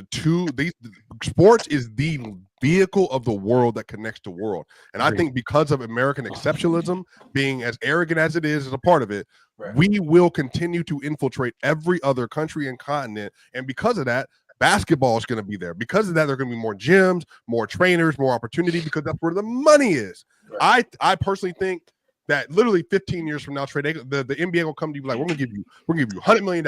sports is the vehicle of the world that connects the world. And I think because of American exceptionalism being as arrogant as it is as a part of it, we will continue to infiltrate every other country and continent. And because of that, basketball is going to be there. Because of that, there are going to be more gyms, more trainers, more opportunity, because that's where the money is. I personally think that literally 15 years from now, Trey, the NBA will come to you like, we're gonna give you $100 million.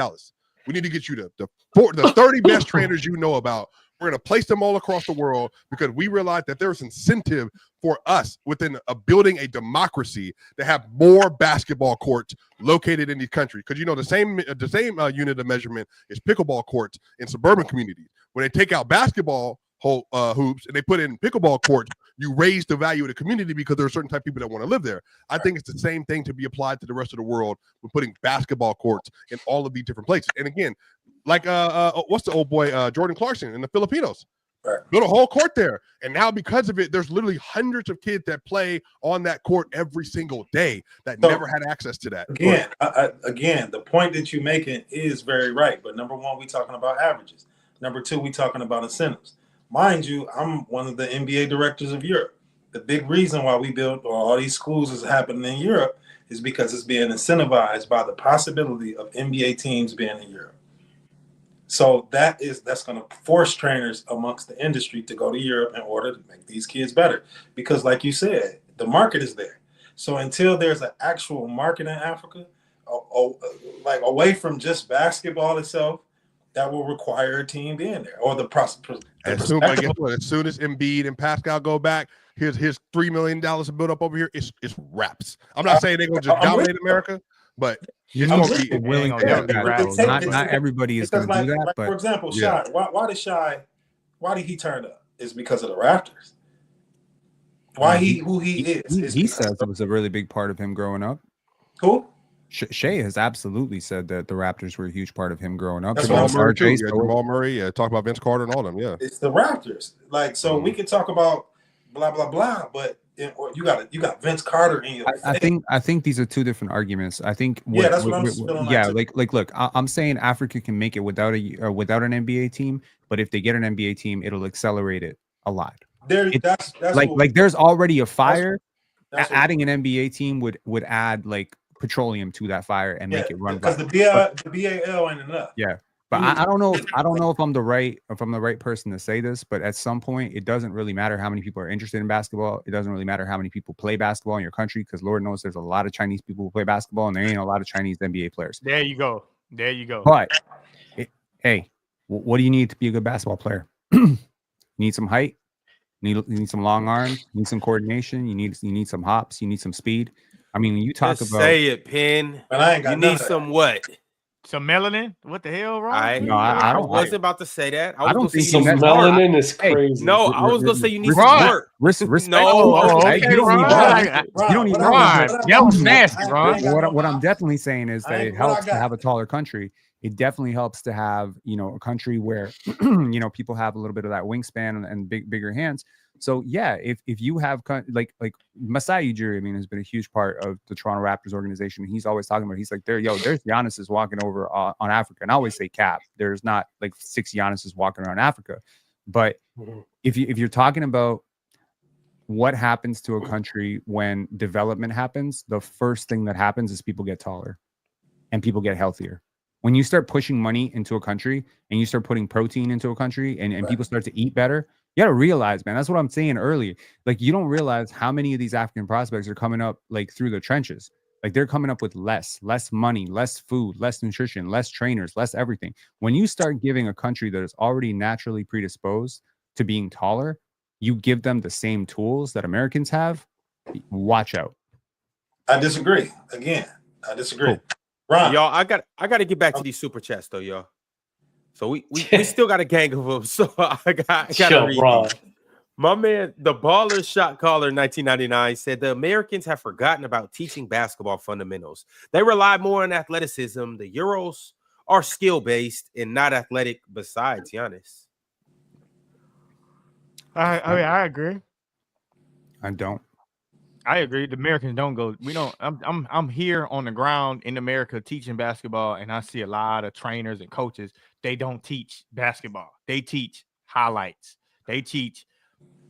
We need to get you the 30 best trainers you know about. We're going to place them all across the world because we realize that there's incentive for us within building a democracy to have more basketball courts located in these countries. Because the same unit of measurement is pickleball courts in suburban communities. When they take out basketball hoops and they put in pickleball courts, you raise the value of the community because there are certain type of people that want to live there. I think it's the same thing to be applied to the rest of the world with putting basketball courts in all of these different places. And again, like what's the old boy Jordan Clarkson in the Filipinos? Built a whole court there, and now because of it, there's literally hundreds of kids that play on that court every single day that never had access to that. Again, the point that you're making is very right. But number one, we talking about averages. Number two, we talking about incentives. Mind you, I'm one of the NBA directors of Europe. The big reason why we built all these schools is happening in Europe is because it's being incentivized by the possibility of NBA teams being in Europe. So that's going to force trainers amongst the industry to go to Europe in order to make these kids better. Because like you said, the market is there. So until there's an actual market in Africa, like away from just basketball itself, that will require a team being there or the prospect. As soon as Embiid and Pascal go back, here's $3 million to build up over here. It's wraps. I'm not saying they're going to just dominate America, but it's going to be willing to do that. Not everybody is going to do that. But for example, Shai. Why did he turn up? It's because of the Raptors. Who he is. He says it was a really big part of him growing up. Who? Shai has absolutely said that the Raptors were a huge part of him growing up. Jamal Murray, talk about Vince Carter and all them. Yeah, it's the Raptors. Like, so we can talk about blah blah blah, but you got Vince Carter in your. I think these are two different arguments. I think that's what I'm feeling. Yeah, like look, I'm saying Africa can make it without an NBA team, but if they get an NBA team, it'll accelerate it a lot. That's like there's already a fire. Adding an NBA team would add like petroleum to that fire and make it run because the BAL ain't enough. Yeah, but I don't know if I'm the right person to say this, but at some point it doesn't really matter how many people are interested in basketball. It doesn't really matter how many people play basketball in your country, because Lord knows there's a lot of Chinese people who play basketball and there ain't a lot of Chinese NBA players. There you go. But hey, what do you need to be a good basketball player? You need some height, you need some long arms, you need some coordination, you need some hops, you need some speed. I mean, when you talk Just about say it, Penn. But I ain't got you need some what? Some melanin? What the hell, Ron? I wasn't about to say that. I don't think some melanin is crazy. No, I was gonna say you need some work. Respect. No, okay, you don't need that. You don't need that. That was nasty, Ron. What I'm definitely saying is that it helps to have a taller country. It definitely helps to have, a country where, people have a little bit of that wingspan and bigger hands. So yeah, if you have like Masai Ujiri, I mean, has been a huge part of the Toronto Raptors organization. He's always talking about, he's like, there's Giannis is walking over on Africa, and I always say cap. There's not like 6 Giannis's walking around Africa, but if you're talking about what happens to a country when development happens, the first thing that happens is people get taller and people get healthier. When you start pushing money into a country and you start putting protein into a country and people start to eat better, you got to realize, man, that's what I'm saying earlier. Like, you don't realize how many of these African prospects are coming up like through the trenches. Like, they're coming up with less money, less food, less nutrition, less trainers, less everything. When you start giving a country that is already naturally predisposed to being taller, you give them the same tools that Americans have, watch out. I disagree. Again, I disagree. Cool. Ron. Y'all, I got to get back to these super chats though, y'all. So we still got a gang of them. So I got to read. Ron. My man, the baller shot caller 1999 said the Americans have forgotten about teaching basketball fundamentals. They rely more on athleticism. The Euros are skill based and not athletic. Besides Giannis, I agree. I don't. I agree. The Americans don't go. We don't. I'm here on the ground in America teaching basketball, and I see a lot of trainers and coaches. They don't teach basketball. They teach highlights. They teach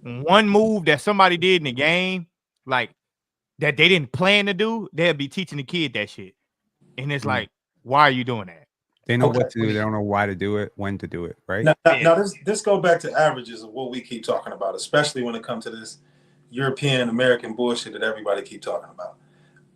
one move that somebody did in the game, like that they didn't plan to do. They'll be teaching the kid that shit, and it's like, why are you doing that? They know what to do. They don't know why to do it, when to do it, right? Now this go back to averages of what we keep talking about, especially when it comes to this European American bullshit that everybody keep talking about.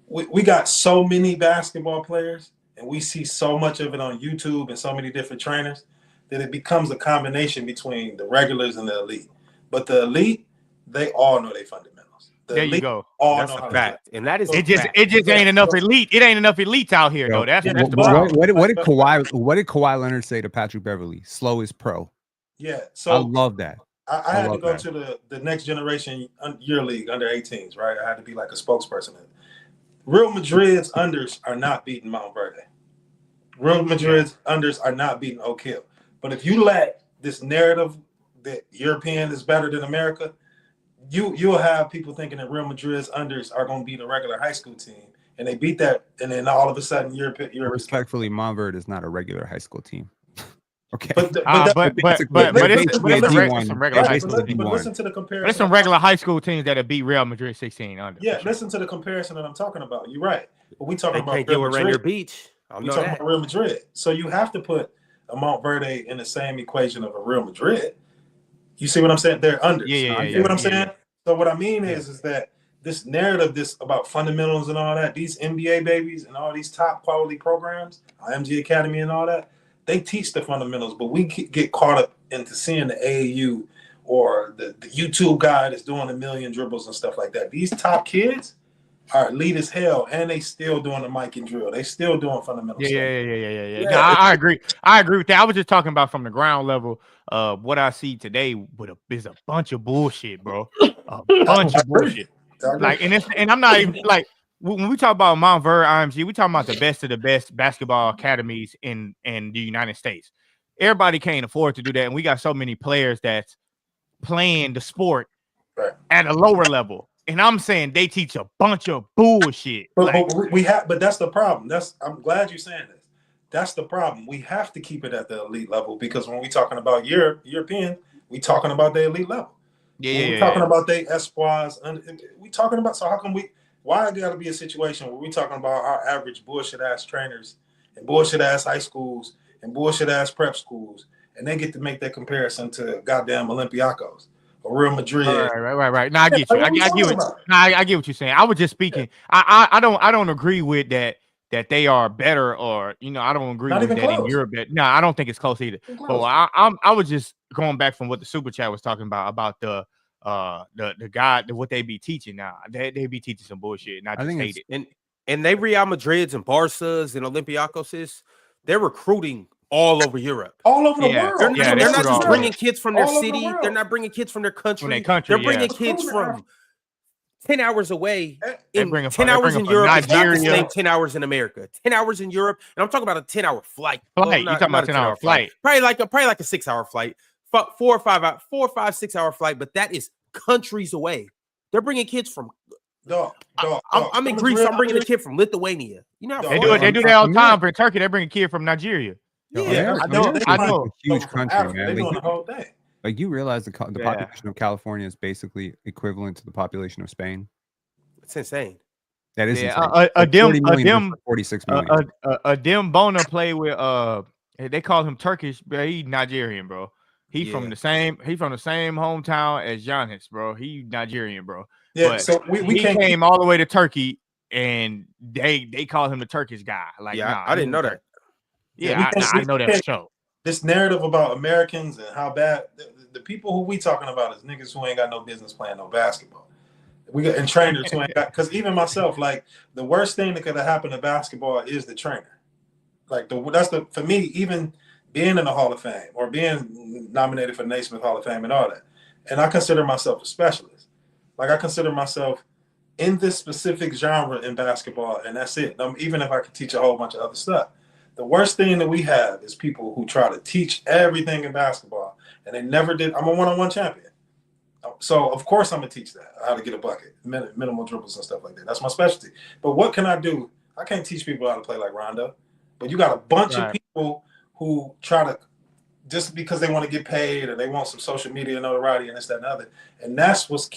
We got so many basketball players, and we see so much of it on YouTube and so many different trainers that it becomes a combination between the regulars and the elite. But the elite, they all know their fundamentals. There you go. That's a fact, and that is it. Just ain't enough elite. It ain't enough elites out here though. That's the problem. What did Kawhi Leonard say to Patrick Beverly? Slow is pro. Yeah, so I love that. I had to go to the next generation Euroleague under 18s, right? I had to be like a spokesperson. Real Madrid's unders are not beating Mount Verde. Real Madrid's unders are not beating Oak Hill. But if you let this narrative that European is better than America, you'll have people thinking that Real Madrid's unders are going to beat a regular high school team, and they beat that, and then all of a sudden Europe. Respectfully, Mount Verde is not a regular high school team. Okay, but listen to the comparison. There's some regular high school teams that have beat Real Madrid 16 under. Yeah, listen to the comparison that I'm talking about. You're right, but we talking about can't do it around your beach. We talking about Real Madrid, so you have to put a Montverde in the same equation of a Real Madrid. You see what I'm saying? They're under. Yeah. You see what I'm saying? So what I mean is that this narrative, this about fundamentals and all that, these NBA babies and all these top quality programs, IMG Academy and all that, they teach the fundamentals, but we get caught up into seeing the AAU or the YouTube guy that's doing 1,000,000 dribbles and stuff like that. These top kids are elite as hell, and they still doing the mic and drill. They still doing fundamentals. Yeah. No, I agree. I agree with that. I was just talking about from the ground level. What I see today is a bunch of bullshit, bro. A bunch of bullshit. Like, and I'm not even like when we talk about Montverde IMG, we talking about the best of the best basketball academies in the United States. Everybody can't afford to do that, and we got so many players that's playing the sport at a lower level. And I'm saying they teach a bunch of bullshit. But we have, but that's the problem. I'm glad you're saying this. That's the problem. We have to keep it at the elite level because when we talking about European, we talking about the elite level. We're talking about they espoirs. We talking about, so how come why got to be a situation where we talking about our average bullshit ass trainers and bullshit ass high schools and bullshit ass prep schools, and they get to make that comparison to goddamn Olympiacos or Real Madrid. Right. Now I get you. I get what you're saying. I was just speaking. I don't agree with that they are better, or I don't agree with that close. In Europe. No, I don't think it's close either. But I was just going back from what the super chat was talking about the guy, what they be teaching now. They be teaching some bullshit, and I just hate it. And they Real Madrids and Barças and Olympiacos, they're recruiting all over Europe, all over the world. They're not just bringing kids from their city. They're not bringing kids from their country. They're bringing kids from 10 hours away. 10 hours in Europe is not the same 10 hours in America. 10 hours in Europe, and I'm talking about a 10-hour flight. You talking about 10-hour flight? Probably like a 6-hour flight, 4 or 5, 6-hour flight. But that is countries away. They're bringing kids from. I'm in Greece. I'm bringing a kid from Lithuania. They do that all the time. For Turkey, they bring a kid from Nigeria. Yeah, I know. A huge country, man. They're doing the whole thing. Like, you realize the population of California is basically equivalent to the population of Spain. It's insane. That is insane. A 46 million. A Dim Bona play with they call him Turkish, but he's Nigerian, bro. He from the same hometown as Giannis, bro. He Nigerian, bro. Yeah, but so we came all the way to Turkey, and they call him the Turkish guy. Like, I didn't know that. Yeah, I know that show. This narrative about Americans and how bad the people who we talking about is niggas who ain't got no business playing no basketball. We got and trainers who ain't got, because even myself, like, the worst thing that could have happened to basketball is the trainer. Like, for me, even being in the Hall of Fame or being nominated for the Naismith Hall of Fame and all that. And I consider myself a specialist. Like, I consider myself in this specific genre in basketball, and that's it. Even if I could teach a whole bunch of other stuff. The worst thing that we have is people who try to teach everything in basketball, and they never did. I'm a one-on-one champion. So, of course, I'm going to teach that, how to get a bucket, minimal dribbles and stuff like that. That's my specialty. But what can I do? I can't teach people how to play like Rondo. But you got a bunch of people who try to, just because they want to get paid or they want some social media notoriety and this, that, and other. And that's what's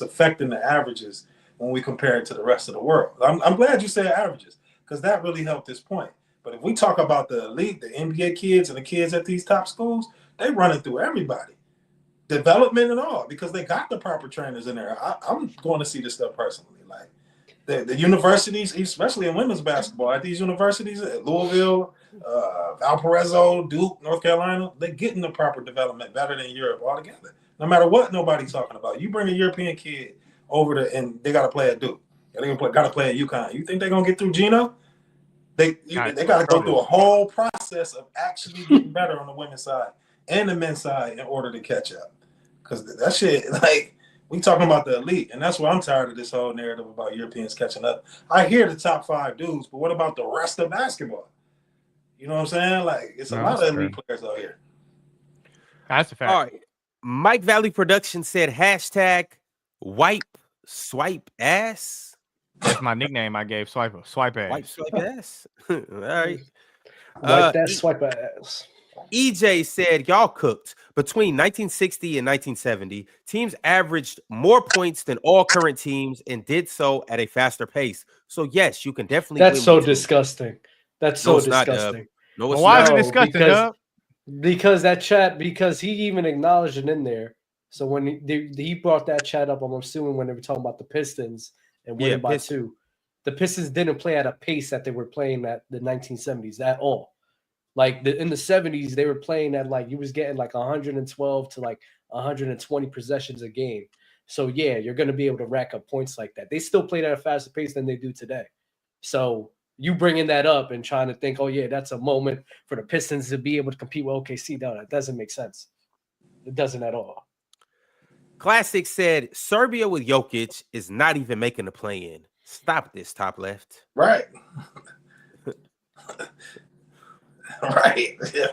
affecting the averages when we compare it to the rest of the world. I'm glad you said averages, because that really helped this point. But if we talk about the elite, the NBA kids and the kids at these top schools, they running through everybody, development and all, because they got the proper trainers in there. I'm going to see this stuff personally. Like, the universities, especially in women's basketball, at these universities, at Louisville, Valparaiso, Duke, North Carolina, they're getting the proper development better than Europe altogether. No matter what nobody's talking about. You bring a European kid over there and they got to play at Duke. They got to play at UConn. You think they're going to get through Geno? They got to go through a whole process of actually getting better on the women's side and the men's side in order to catch up. Because that shit, like, we talking about the elite, and that's why I'm tired of this whole narrative about Europeans catching up. I hear the top 5 dudes, but what about the rest of basketball? You know what I'm saying? Like, it's a lot of elite players out here. That's a fact. All right. Mike Valley Production said #wipe swipe ass. That's my nickname I gave Swipa. Swipe ass. Wipe swipe ass. All right. Wipe that swipe ass. EJ said, y'all cooked. Between 1960 and 1970, teams averaged more points than all current teams and did so at a faster pace. So, yes, you can definitely That's win so with two. That's No, so it's not, disgusting. No, it's why not. is it disgusting, Dub? Because that chat, because he even acknowledged it in there. So when he brought that chat up, I'm assuming when they were talking about the Pistons and winning by 2, the Pistons didn't play at a pace that they were playing at the 1970s at all. Like in the 70s, they were playing at like you was getting like 112 to like 120 possessions a game. So yeah, you're going to be able to rack up points like that. They still played at a faster pace than they do today. So you bringing that up and trying to think, oh yeah, that's a moment for the Pistons to be able to compete with OKC. No, that doesn't make sense. It doesn't at all. Classic said Serbia with Jokic is not even making the play-in. Stop this, top left. Right. Right. Yeah.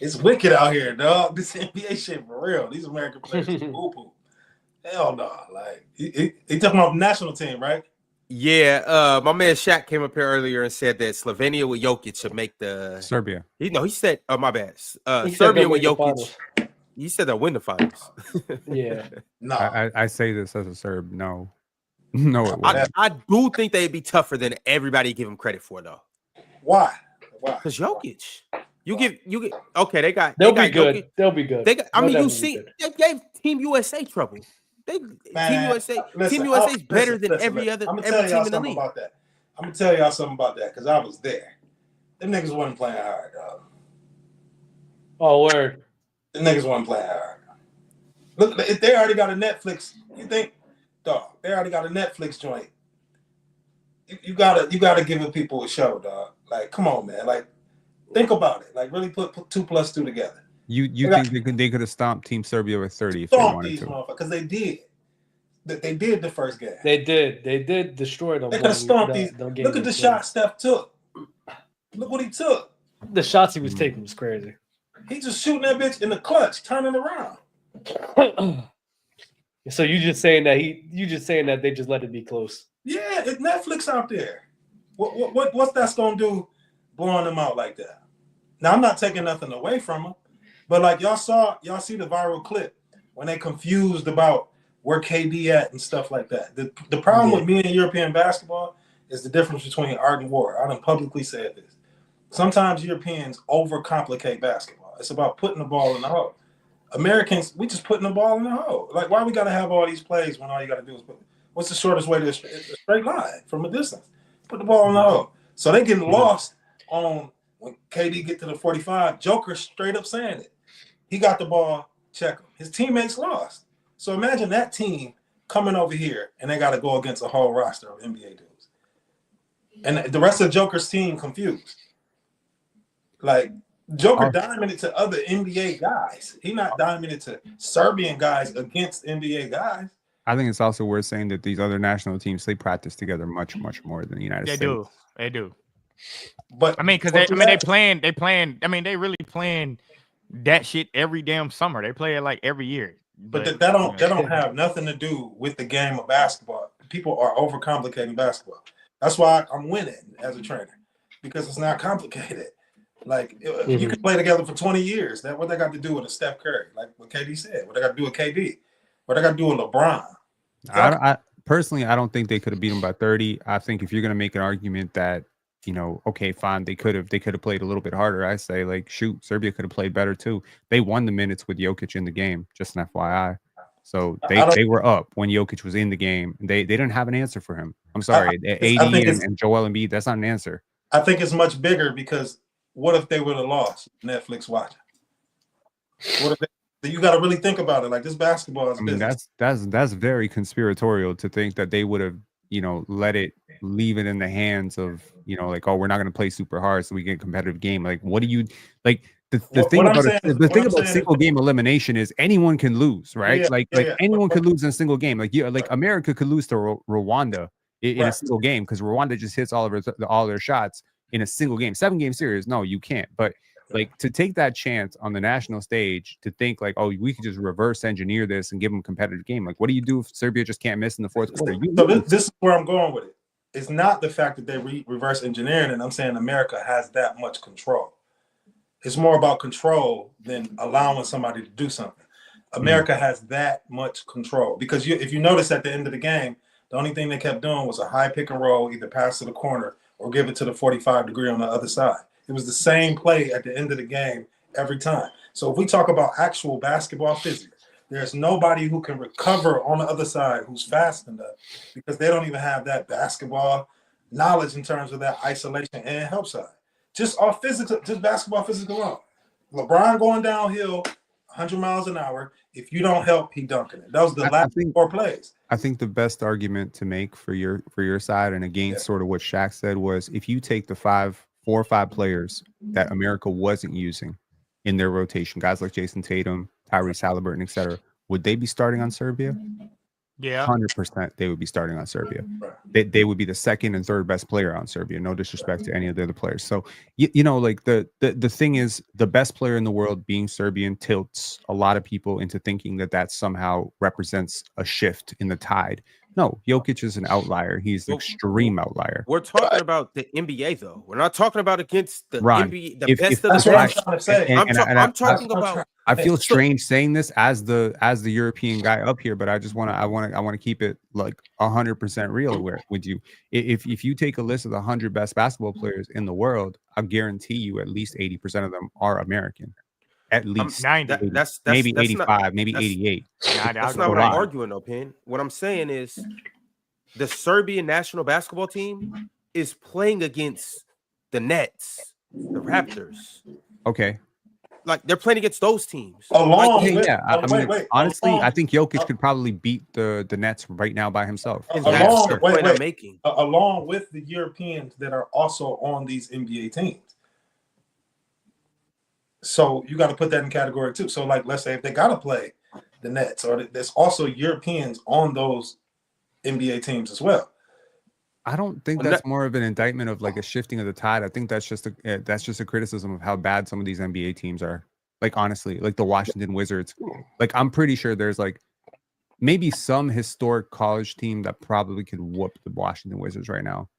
It's wicked out here, dog. This NBA shit for real. These American players are poo-poo. Hell no. Like he talking about the national team, right? Yeah, my man Shaq came up here earlier and said that Slovenia with Jokic should make the Serbia. He said, oh my bad. He Serbia said with they'll make the Jokic. He said they'll win the finals. Yeah. No. I say this as a Serb. No. No, it wouldn't. I do think they'd be tougher than everybody give them credit for, though. Why? Because Jokic. You get okay, They'll be be good. Jokic. They'll be good. You see, they gave Team USA trouble. Team USA is better than every team in the league. About that. I'm gonna tell y'all something about that because I was there. Them niggas wasn't playing hard, dog. Oh, word. Them niggas wasn't playing hard. Look, if they already got a Netflix, you think, dog? They already got a Netflix joint. You gotta give people a show, dog. Like, come on, man. Like, think about it. Like, really put 2 + 2 together. You think they could have stomped Team Serbia with 30 if they Stomp wanted these to? motherfuckers because they did. They did the first game. They did destroy them. They could have stomped these. Look at the shot Steph took. Look what he took. The shots he was taking was crazy. He just shooting that bitch in the clutch, turning around. So you just saying that they just let it be close. Yeah, it's Netflix out there. What's that's gonna do blowing them out like that? Now I'm not taking nothing away from them, but like y'all see the viral clip when they confused about where KD at and stuff like that. The problem with me and European basketball is the difference between art and war. I done publicly said this. Sometimes Europeans overcomplicate basketball. It's about putting the ball in the hole. Americans, we just putting the ball in the hole. Like, why we got to have all these plays when all you got to do is what's the shortest way to a straight line from a distance? Put the ball in the hole. So they getting lost on when KD get to the 45. Joker straight up saying it. He got the ball, check him. His teammates lost. So imagine that team coming over here and they got to go against a whole roster of NBA dudes. And the rest of Joker's team confused. Like, Joker diamonded to other NBA guys. He not diamonded to Serbian guys against NBA guys. I think it's also worth saying that these other national teams, they practice together much, much more than the United States. They do. But I mean, because they really playing that shit every damn summer. They play it like every year. But that don't have nothing to do with the game of basketball. People are overcomplicating basketball. That's why I'm winning as a trainer, because it's not complicated. Like, you can play together for 20 years. That what they got to do with a Steph Curry, like what KD said. What they got to do with KD. What they got to do with LeBron. I personally, I don't think they could have beat them by 30. I think if you're going to make an argument that, okay, fine, they could have played a little bit harder. I say, like, shoot, Serbia could have played better too. They won the minutes with Jokic in the game, just an FYI. So they were up when Jokic was in the game. They didn't have an answer for him. I'm sorry, AD and Joel Embiid, that's not an answer. I think it's much bigger because what if they would have lost Netflix watching? What if you got to really think about it? Like, this basketball is business. That's very conspiratorial to think that they would have, leave it in the hands of, like, oh, we're not going to play super hard so we get a competitive game. Like, what do you like? The thing about single game elimination is anyone can lose, right? Anyone could lose in a single game. Like America could lose to Rwanda in a single game because Rwanda just hits all their shots in a single game. 7-game series, no, you can't. But like, to take that chance on the national stage to think like, oh, we could just reverse engineer this and give them a competitive game. Like, what do you do if Serbia just can't miss in the fourth quarter? So this is where I'm going with it. It's not the fact that they reverse engineering, and I'm saying America has that much control. It's more about control than allowing somebody to do something. America has that much control because if you notice at the end of the game, the only thing they kept doing was a high pick and roll, either pass to the corner or give it to the 45 degree on the other side. It was the same play at the end of the game every time. So if we talk about actual basketball physics, there's nobody who can recover on the other side who's fast enough because they don't even have that basketball knowledge in terms of that isolation and help side. Just off physics, just basketball physics alone. LeBron going downhill 100 miles an hour. If you don't help, he dunking it. That was the last 4 plays. I think the best argument to make for your side and against sort of what Shaq said was if you take the 4 or 5 players that America wasn't using in their rotation, guys like Jason Tatum, Tyrese Halliburton, etc., would they be starting on Serbia? Yeah, 100% they would be starting on Serbia. They would be the second and third best player on Serbia. No disrespect to any of the other players. So you know, like the thing is, the best player in the world being Serbian tilts a lot of people into thinking that somehow represents a shift in the tide. No, Jokic is an outlier. He's an extreme outlier. We're talking about the NBA, though. We're not talking about against the Ron, NBA, the best of the That's what I'm trying to say. I'm talking about. I feel strange saying this as the European guy up here, but I just want to keep it like 100% real with you. If you take a list of the 100 best basketball players in the world, I guarantee you at least 80% of them are American. At least 90. That's maybe that's 85, not, maybe 88. That's not what I'm arguing, though, Pin. What I'm saying is the Serbian national basketball team is playing against the Nets, the Raptors. Okay. Like they're playing against those teams. Honestly, I think Jokic could probably beat the Nets right now by himself. Along with the Europeans that are also on these NBA teams. So you got to put that in category too. So like, let's say if they got to play the Nets, or there's also Europeans on those NBA teams as well. I don't think that's more of an indictment of like a shifting of the tide. I think that's just a criticism of how bad some of these NBA teams are. Like honestly, like the Washington Wizards. Like I'm pretty sure there's like maybe some historic college team that probably could whoop the Washington Wizards right now.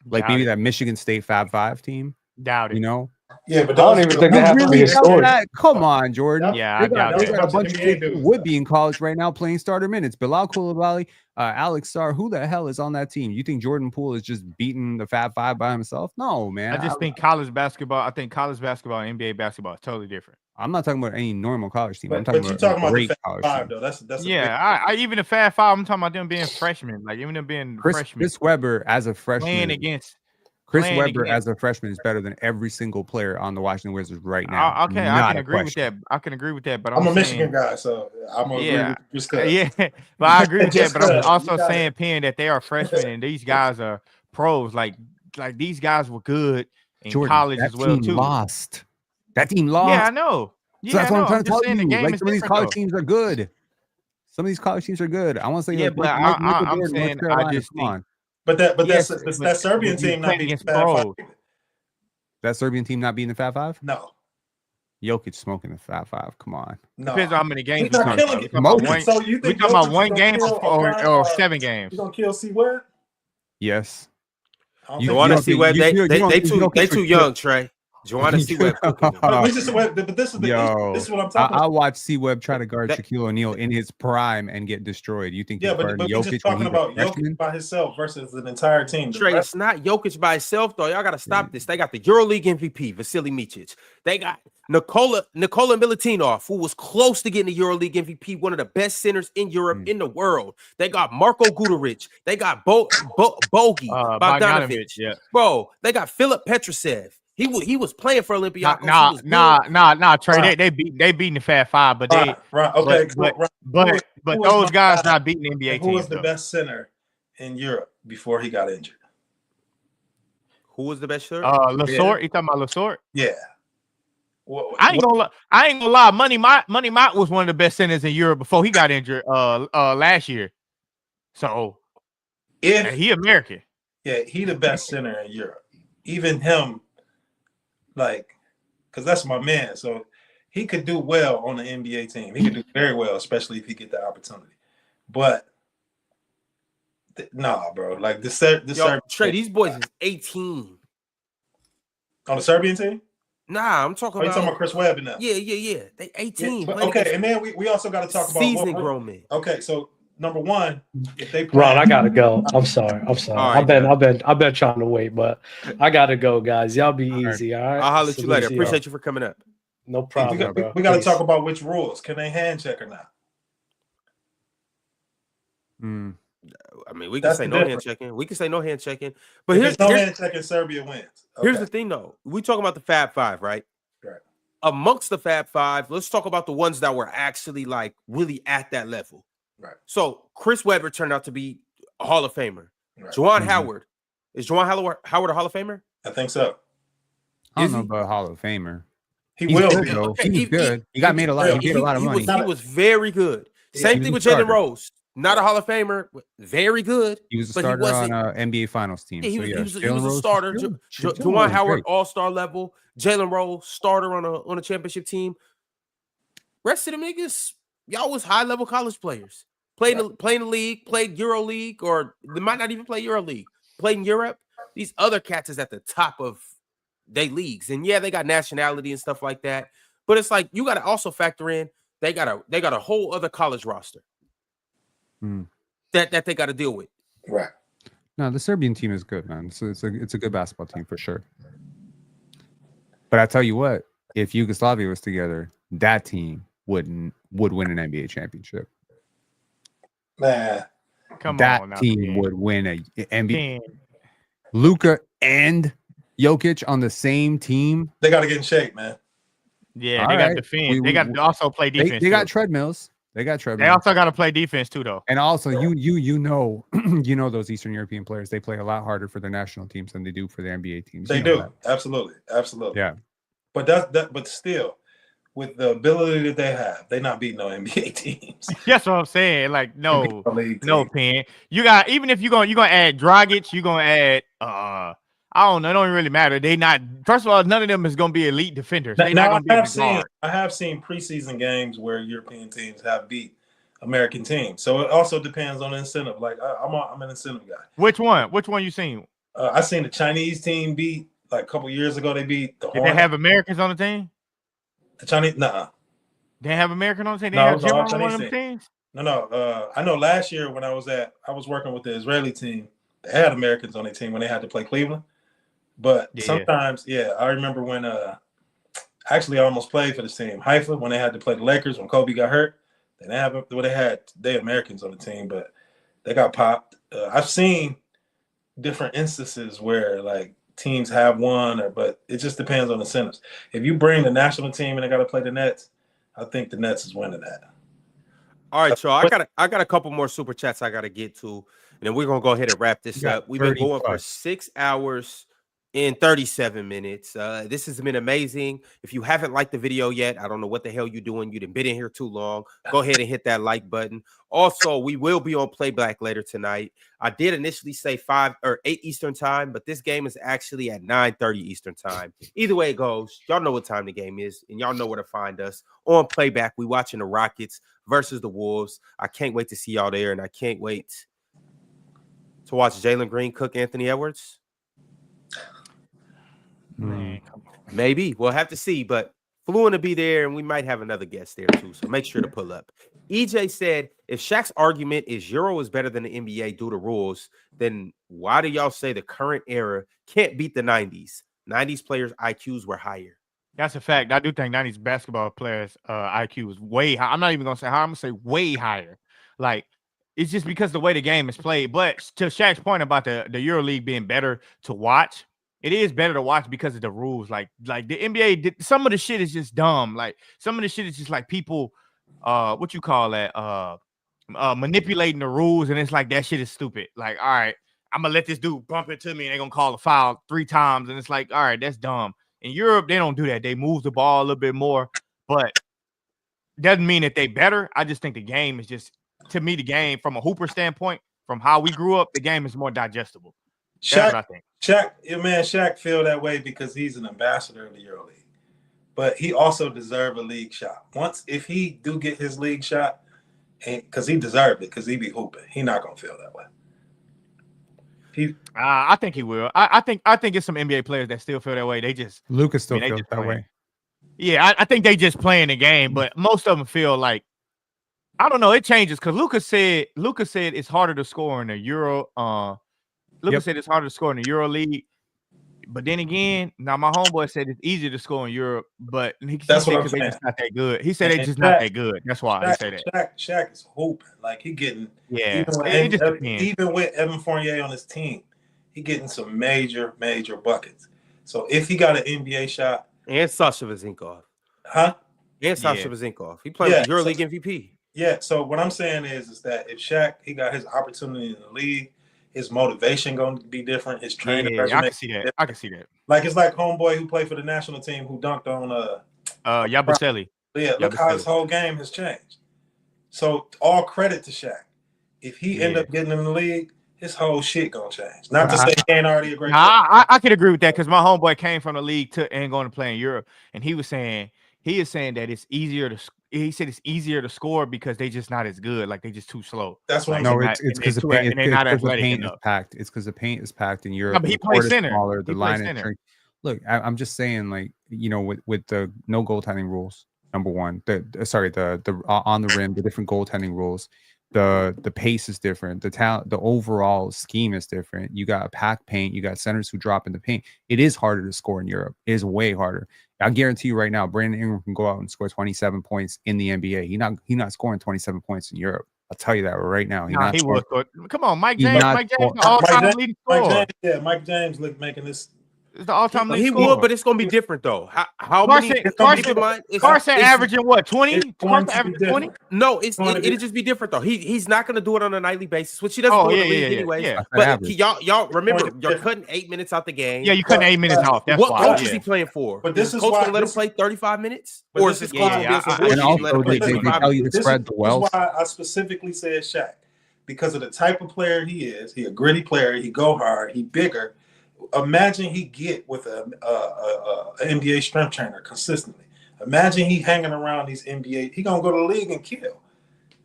Like maybe that Michigan State Fab Five team. Doubt it. You know? Yeah, but I don't even think they have to be historic. Come on, Jordan. Yeah, they got a bunch of kids who would be in college right now playing starter minutes. Bilal Coulibaly, Alex Sarr. Who the hell is on that team? You think Jordan Poole is just beating the Fab Five by himself? No, man. I just think college basketball. I think college basketball and NBA basketball is totally different. I'm not talking about any normal college team. But, I'm talking about the college Fab team. Five, though. That's I even the Fab Five. I'm talking about them being freshmen, like even them being freshmen. Chris Webber as a freshman playing against. Chris Webber as a freshman is better than every single player on the Washington Wizards right now. Okay, I can agree with that. I can agree with that, but I'm a Michigan guy, so I'm gonna agree with you. Yeah, but I agree with that. But I'm also saying, Penn, that they are freshmen and these guys are pros. Like these guys were good in college as well too. That team lost. Yeah, I know. So that's what I'm trying to tell you. Like some of these college teams are good. Some of these college teams are good. I want to say, yeah, but I'm saying I just think. But that Serbian team not being Fab Five. That Serbian team not being the Fab Five? No. Jokic smoking the Fab Five. Come on. No. Depends on how many games we're talking about. So you think we're talking about one game or 7 games? You gonna kill C-Web? Yes. You want to see where they too young, Trey. Joanna C-Web. But this is what I'm talking about. I watched C-Web try to guard Shaquille O'Neal in his prime and get destroyed. You think? Yeah, but we're just talking about Jokic by himself versus an entire team. Trey, it's not Jokic by himself though. Y'all got to stop this. They got the EuroLeague MVP, Vasily Micic. They got Nikola Milutinov, who was close to getting the EuroLeague MVP, one of the best centers in Europe in the world. They got Marko Guduric. They got Bogi Bogdanovic. Yeah. Bro, they got Filip Petrusev. He was playing for Olympiacos. Nah, Trey. They beating the Fab Five, but they okay. But those guys not beating the NBA teams. Who was the best center in Europe before he got injured? Who was the best center? Lasort. You talking about Lasort? Yeah. I ain't gonna lie. Money Mott was one of the best centers in Europe before he got injured last year. So he American. Yeah, he the best center in Europe. Even him. Like, because that's my man. So he could do well on the NBA team. He could do very well, especially if he get the opportunity. But nah, bro. Like Trey, these boys is 18 on the Serbian team. Nah, I'm talking Are you about. talking about Chris Webber now? Yeah. They 18. Yeah, okay, and then we also got to talk about seasoning grown men. Okay, so number one, if they play, Ron, I gotta go. I'm sorry. All right, I've been trying to wait, but I gotta go, guys. Y'all be easy, all right? I'll holler at you later. Appreciate you for coming up. No problem. we got to talk about which rules. Can they hand check or not? I mean, we can say no hand checking. We can say no hand checking. But If here's there's no hand checking, Serbia wins. Here's the thing, though. We talking about the Fab Five, right? Right. Amongst the Fab Five, let's talk about the ones that were actually like really at that level. Right. So Chris Webber turned out to be a Hall of Famer. Right. Juwan Howard. Is Juwan Howard a Hall of Famer? I think so. I don't know about Hall of Famer. He's will good, be. though. He was good. He got made a lot. He made a lot of money. He was very good. Same thing with Jalen Rose. Not a Hall of Famer, but very good. He was a but starter on an NBA Finals team. Yeah, he was Jalen a Rose starter. Jalen Juwan Rose Howard, great. all-star level. Jalen Rose, starter on a championship team. Rest of the niggas, y'all was high-level college players. Played in the league, played Euroleague, or they might not even play Euroleague. Played in Europe. These other cats is at the top of their leagues. And yeah, they got nationality and stuff like that. But it's like you got to also factor in they got a whole other college roster that they got to deal with. Right. No, the Serbian team is good, man. So it's a good basketball team for sure. But I tell you what, if Yugoslavia was together, that team would win an NBA championship. Man, that team would win a NBA. Luka and Jokic on the same team. They got to get in shape, man. Yeah, they got defense. They got to also play defense. They got treadmills. They got treadmills. They also got to play defense too, though. And also, you know those Eastern European players. They play a lot harder for their national teams than they do for their NBA teams. They do. Absolutely. Yeah. But but still, with the ability that they have, they're not beating no NBA teams. That's what I'm saying. Like, no Pen. You got, even if you're gonna add Dragic, you're gonna add I don't know, it don't really matter. They not, first of all, none of them is gonna be elite defenders. They not gonna be I have seen preseason games where European teams have beat American teams. So it also depends on the incentive. Like I'm an incentive guy. Which one? Which one you seen? I seen the Chinese team beat, like a couple years ago, they beat the Did they have Americans on the team? The Chinese, nah. They have American on the team? They No, have it was all German on one of Chinese them team. teams? No. I know last year when I was working with the Israeli team, they had Americans on their team when they had to play Cleveland. But sometimes, I remember when actually I almost played for this team, Haifa, when they had to play the Lakers when Kobe got hurt. They had Americans on the team, but they got popped. I've seen different instances where like teams have won, but it just depends on incentives. If you bring the national team and they got to play the Nets, I think the Nets is winning that. All right, y'all. I got a couple more super chats I got to get to, and then we're gonna go ahead and wrap this up. We've been going for 6 hours in 37 minutes. This has been amazing. If you haven't liked the video yet, I don't know what the hell you're doing. You've been in here too long. Go ahead and hit that like button. Also, we will be on Playback later tonight. I did initially say 5 or 8 Eastern time, but this game is actually at 9:30 Eastern time. Either way it goes, y'all know what time the game is, and y'all know where to find us on Playback. We watching the Rockets versus the Wolves. I can't wait to see y'all there, and I can't wait to watch Jalen Green cook Anthony Edwards. Maybe we'll have to see, but Fluent to be there, and we might have another guest there too. So make sure to pull up. EJ said, if Shaq's argument is Euro is better than the NBA due to rules, then why do y'all say the current era can't beat the 90s? 90s players' IQs were higher. That's a fact. I do think 90s basketball players' IQ was way high. I'm not even gonna say high. I'm gonna say way higher. Like, it's just because the way the game is played. But to Shaq's point about the EuroLeague being better to watch, it is better to watch because of the rules. Like the NBA, some of the shit is just dumb. Like some of the shit is just like people, what you call that, manipulating the rules, and it's like that shit is stupid. Like, all right, I'm gonna let this dude bump into me, and they're gonna call a foul 3 times, and it's like, all right, that's dumb. In Europe, they don't do that. They move the ball a little bit more, but doesn't mean that they better. I just think the game is just, to me, the game from a hooper standpoint, from how we grew up, the game is more digestible. That's what I think. Shaq feel that way because he's an ambassador of the EuroLeague, but he also deserves a league shot. If he do get his league shot, because he deserved it, because he be hooping, he not gonna feel that way. I think he will. I think it's some NBA players that still feel that way. They just Luka still feels that way. Yeah, I think they just playing the game, but most of them feel like I don't know. It changes because Luka said it's harder to score in the Euro. Luka said it's harder to score in the Euroleague. But then again, now my homeboy said it's easier to score in Europe, but That's what I'm because saying. they just not that good. He said they just not that good. That's why I say that. Shaq is hooping. Like he getting even with Evan Fournier on his team, he getting some major buckets. So if he got an NBA shot. And Sasha Vezenkov. Huh? And Sasha Vezenkov. He played with Euroleague MVP. Yeah, so what I'm saying is that if Shaq, he got his opportunity in the league, his motivation going to be different. His training, I can see that. I can see that. Like it's like homeboy who played for the national team who dunked on Yabusele. Yeah, look how his whole game has changed. So all credit to Shaq. If he end up getting in the league, his whole shit gonna change. Not to say he ain't already a great player. I could agree with that because my homeboy came from the league and going to play in Europe, and he is saying that it's easier to. He said it's easier to score because they just not as good. Like they just too slow. That's what it's because the paint is packed. It's because the paint is packed in Europe. No, but he plays center. Smaller, the line is shrink. Look, I'm just saying, like, you know, with the no goaltending rules, number one, the on the rim, the different goaltending rules, the pace is different, the talent, the overall scheme is different. You got a packed paint, you got centers who drop in the paint. It is harder to score in Europe. It is way harder. I guarantee you right now, Brandon Ingram can go out and score 27 points in the NBA. He's not scoring 27 points in Europe. I'll tell you that right now. He will. Come on, Mike James. Mike James, all-time leading scorer. Mike James making this. It's the all-time leading He scorer. would, but it's going to be different though. How Carson, many? Carson averaging what? 20? Carson averaging 20? No, it'll just be different though. He's not going to do it on a nightly basis, which he doesn't do in the league anyway. Yeah. But y'all remember, you're cutting 8 minutes out the game. Yeah, you cutting 8 minutes off. That's what why. coach is he playing for? But this is coach why going to let him play 35 minutes, or is this coach going to be some and bullshit and let also him play they 25 tell you to minutes? spread the wealth. This is why I specifically said Shaq, because of the type of player he is. He a gritty player. He go hard. He bigger. Imagine he get with a NBA strength trainer consistently. Imagine he hanging around these NBA. He gonna go to the league and kill.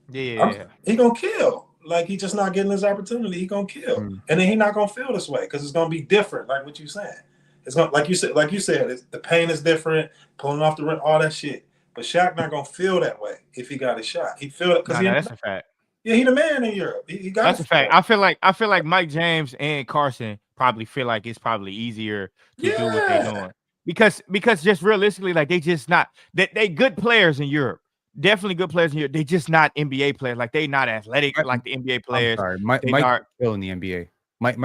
Yeah, he gonna kill. Like he just not getting his opportunity. He gonna kill, and then he not gonna feel this way because it's gonna be different. Like what you saying, it's gonna like you said. The pain is different. Pulling off the rim, all that shit. But Shaq not gonna feel that way if he got a shot. He feel it because that's a fact. Yeah, he the man in Europe. He got that's a fact. I feel like Mike James and Carson probably feel like it's probably easier to do what they're doing because just realistically, like they just not they good players in Europe. Definitely good players in Europe. They just not NBA players. Like they not athletic like the NBA players. I'm sorry. Mike still in the NBA. Mike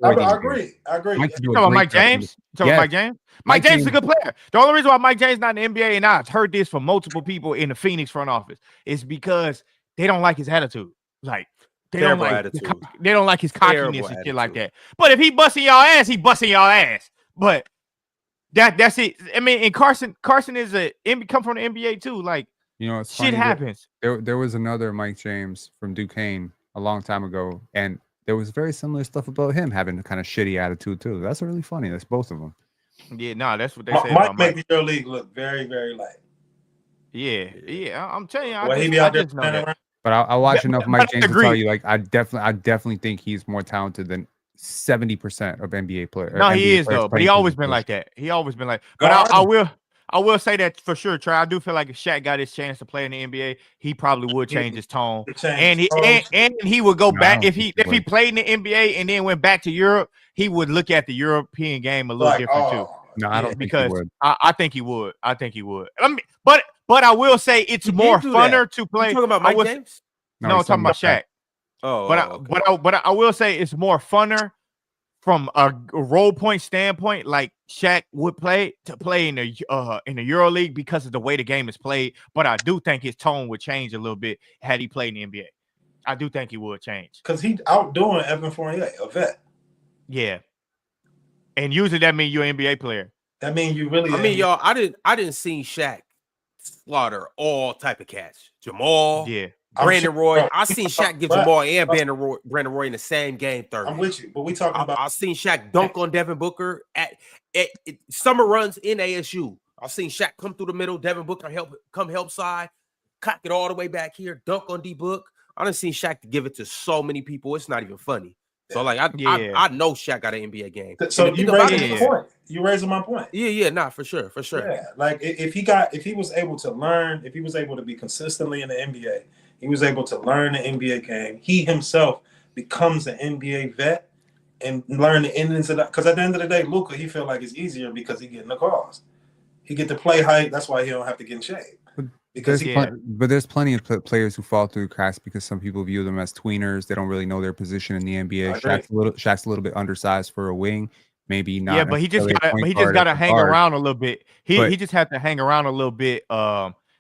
I agree. You talking about Mike James? Mike James? Mike James is a good player. The only reason why Mike James not in the NBA, and I've heard this from multiple people in the Phoenix front office, is because they don't like his attitude. Like they don't like his cockiness and shit like that. But if he busting y'all ass, he busting y'all ass. But that's it. I mean, and Carson is come from the NBA too. Like, you know, it's shit happens. There was another Mike James from Duquesne a long time ago, and there was very similar stuff about him having a kind of shitty attitude too. That's really funny. That's both of them. Yeah, no, that's what they say. Mike make the Euroleague look very, very light. Yeah. I'm telling you, he be out there playing around. But I watch enough Mike James to tell you, like, I definitely think he's more talented than 70% of NBA players. No, he is though, but he always been like that. He always been like. But I will say that for sure, Trey. I do feel like if Shaq got his chance to play in the NBA, he probably would change his tone, and he would go back if he played in the NBA and then went back to Europe. He would look at the European game a little different too. No, I don't think he would. I think he would. I think he would. I mean, but I will say it's more funner to play. You talking about Mike James? No, I'm talking about Shaq. But I will say it's more funner from a role point standpoint. Like Shaq would play in the EuroLeague because of the way the game is played. But I do think his tone would change a little bit had he played in the NBA. I do think he would change because he's outdoing Evan Fournier, a vet. Yeah, and usually that means you're an NBA player. That means you really. I mean, y'all, I didn't see Shaq slaughter all type of cats. Jamal, Brandon Roy. I seen Shaq give Jamal and Brandon Roy in the same game 30. I'm with you, but we talking about. I seen Shaq dunk on Devin Booker at summer runs in ASU. I've seen Shaq come through the middle, Devin Booker help side, cock it all the way back here, dunk on D Book. I done seen Shaq give it to so many people. It's not even funny. So like I know Shaq got an NBA game. So you raising my point. You raising my point. Yeah, nah, for sure. Yeah, like if he was able to learn, if he was able to be consistently in the NBA, he was able to learn the NBA game. He himself becomes an NBA vet and learn the ins and outs. Because at the end of the day, Luka, he feel like it's easier because he getting the calls. He get to play height. That's why he don't have to get in shape. Because but there's plenty of players who fall through cracks because some people view them as tweeners. They don't really know their position in the NBA. Shaq's a little bit undersized for a wing. Maybe not. Yeah, but he just gotta hang around a little bit. He just had to hang around a little bit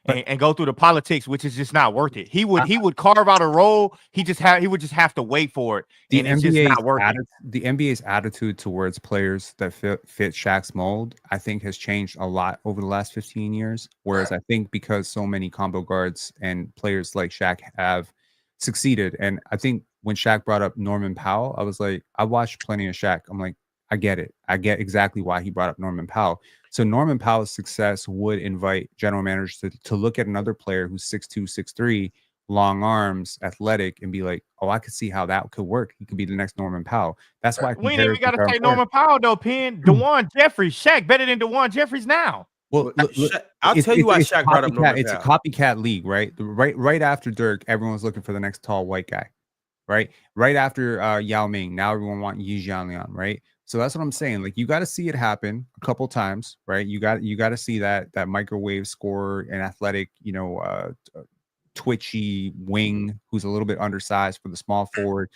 and go through the politics, which is just not worth it. He would carve out a role. He would just have to wait for it. And it's just not worth it. The NBA's attitude towards players that fit Shaq's mold, I think, has changed a lot over the last 15 years. Whereas I think because so many combo guards and players like Shaq have succeeded, and I think when Shaq brought up Norman Powell, I was like, I watched plenty of Shaq. I'm like, I get it. I get exactly why he brought up Norman Powell. So Norman Powell's success would invite general managers to look at another player who's 6'2", 6'3", long arms, athletic, and be like, oh, I could see how that could work. He could be the next Norman Powell. That's why we ain't even got to say Norman Powell though, Penn. DeJuan Jeffries, Shaq better than DeJuan Jeffries now. Well, I'll tell you why Shaq brought up Norman Powell. It's a copycat league, right? Right after Dirk, everyone's looking for the next tall white guy, right? Right after Yao Ming, now everyone wants Yi Jianlian, right? So that's what I'm saying. Like, you got to see it happen a couple times, right? You got to see that microwave scorer and athletic, twitchy wing who's a little bit undersized for the small forward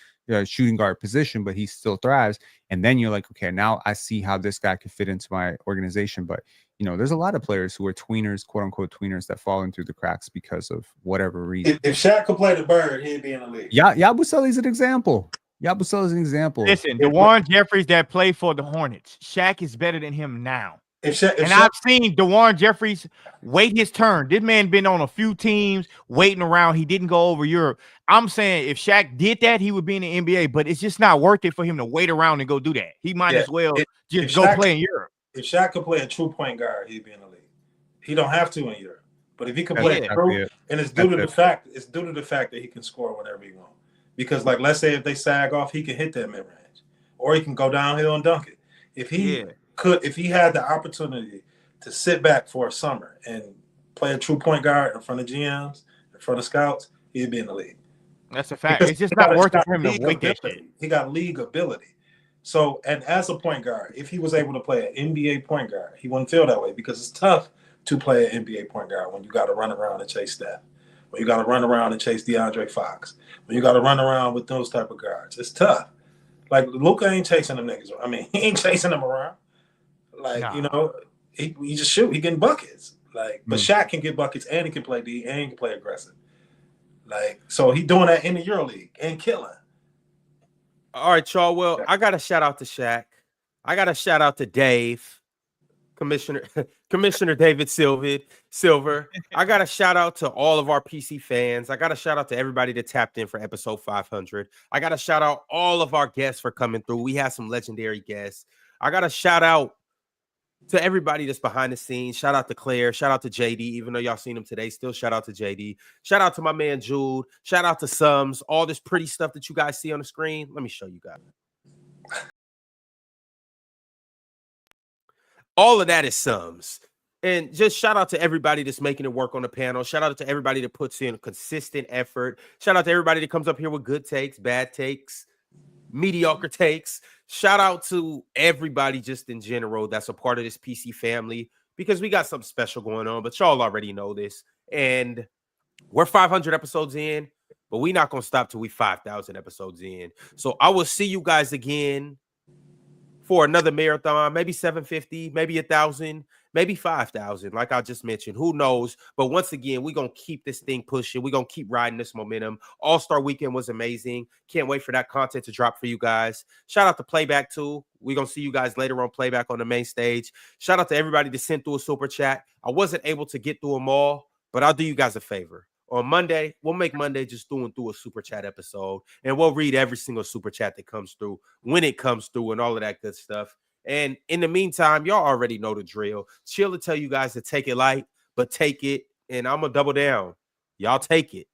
shooting guard position, but he still thrives. And then you're like, okay, now I see how this guy could fit into my organization. But there's a lot of players who are tweeners, quote unquote tweeners, that fall in through the cracks because of whatever reason. If Shaq could play the bird, he'd be in the league. Yabusele's an example. Yabusele is an example. Listen, DeJuan Jeffries that played for the Hornets, Shaq is better than him now. I've seen DeJuan Jeffries wait his turn. This man been on a few teams waiting around. He didn't go over Europe. I'm saying if Shaq did that, he would be in the NBA, but it's just not worth it for him to wait around and go do that. He might as well just go play in Europe. If Shaq could play a true point guard, he'd be in the league. He don't have to in Europe. But if he could play true, and it's due to the fact that he can score whenever he wants. Because, like, let's say if they sag off, he can hit that mid range, or he can go downhill and dunk it. If he had the opportunity to sit back for a summer and play a true point guard in front of GMs, in front of scouts, he'd be in the league. That's a fact. Because it's just not worth it for him to wait that shit. He got league ability. So, and as a point guard, if he was able to play an NBA point guard, he wouldn't feel that way because it's tough to play an NBA point guard when you got to run around and chase Steph. When you got to run around and chase DeAndre Fox. When you got to run around with those type of guards. It's tough. Like, Luka ain't chasing them niggas. I mean, he ain't chasing them around. Like, he just shoot. He getting buckets. Like, but Shaq can get buckets and he can play D and he can play aggressive. Like, so he doing that in the EuroLeague and killing. All right, y'all. Well, I got to shout out to Shaq. I got to shout out to Dave. Commissioner David Silver. I got to shout out to all of our PC fans. I got to shout out to everybody that tapped in for episode 500. I got to shout out all of our guests for coming through. We had some legendary guests. I got to shout out to everybody that's behind the scenes. Shout out to Claire. Shout out to JD. Even though y'all seen him today, still shout out to JD. Shout out to my man Jude. Shout out to Sums. All this pretty stuff that you guys see on the screen. Let me show you guys. All of that is Sums. And just shout out to everybody that's making it work on the panel. Shout out to everybody that puts in consistent effort. Shout out to everybody that comes up here with good takes, bad takes, mediocre takes. Shout out to everybody just in general that's a part of this PC family because we got something special going on, but y'all already know this. And we're 500 episodes in, but we're not going to stop till we 5,000 episodes in. So I will see you guys again for another marathon, maybe 750, maybe 1,000, maybe 5,000, like I just mentioned. Who knows? But once again, we're going to keep this thing pushing. We're going to keep riding this momentum. All-Star Weekend was amazing. Can't wait for that content to drop for you guys. Shout out to Playback, too. We're going to see you guys later on Playback on the main stage. Shout out to everybody that sent through a super chat. I wasn't able to get through them all, but I'll do you guys a favor. On Monday, we'll make Monday just through a super chat episode, and we'll read every single super chat that comes through when it comes through and all of that good stuff. And in the meantime, y'all already know the drill. Chill to tell you guys to take it light, but take it, and I'm going to double down. Y'all take it.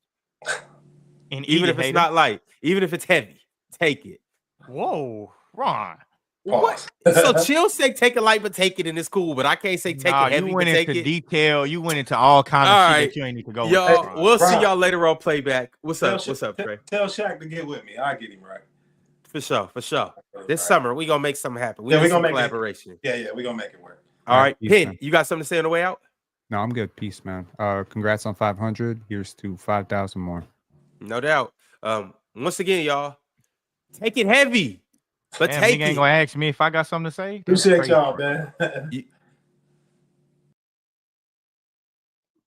And even if it's not light, even if it's heavy, take it. Whoa, Ron. What? So chill say take it light but take it and it's cool, but I can't say take it heavy you went but take into it. detail. You went into all kinds of shit that you ain't need to go with. Y'all, we'll see Ron. y'all later on Playback. What's up? Tell What's up, Trey? Tell Shaq to get with me. I'll get him right. For sure. This summer we gonna make something happen. We Yeah, need we some gonna make collaboration. Yeah, we're gonna make it work. All right, Peace, Pin, man. you got something to say on the way out? No, I'm good. Peace, man. Congrats on 500. Here's to 5,000 more. No doubt. Once again, y'all, take it heavy, but Damn, take nigga ain't it. gonna ask me if I got something to say. Appreciate y'all, man.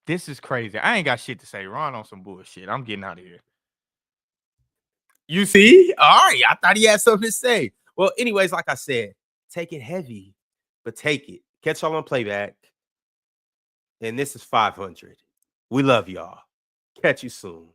This is crazy. I ain't got shit to say. Ron on some bullshit. I'm getting out of here. You see? All right. I thought he had something to say. Well, anyways, like I said, take it heavy, but take it. Catch y'all on Playback. And this is 500. We love y'all. Catch you soon.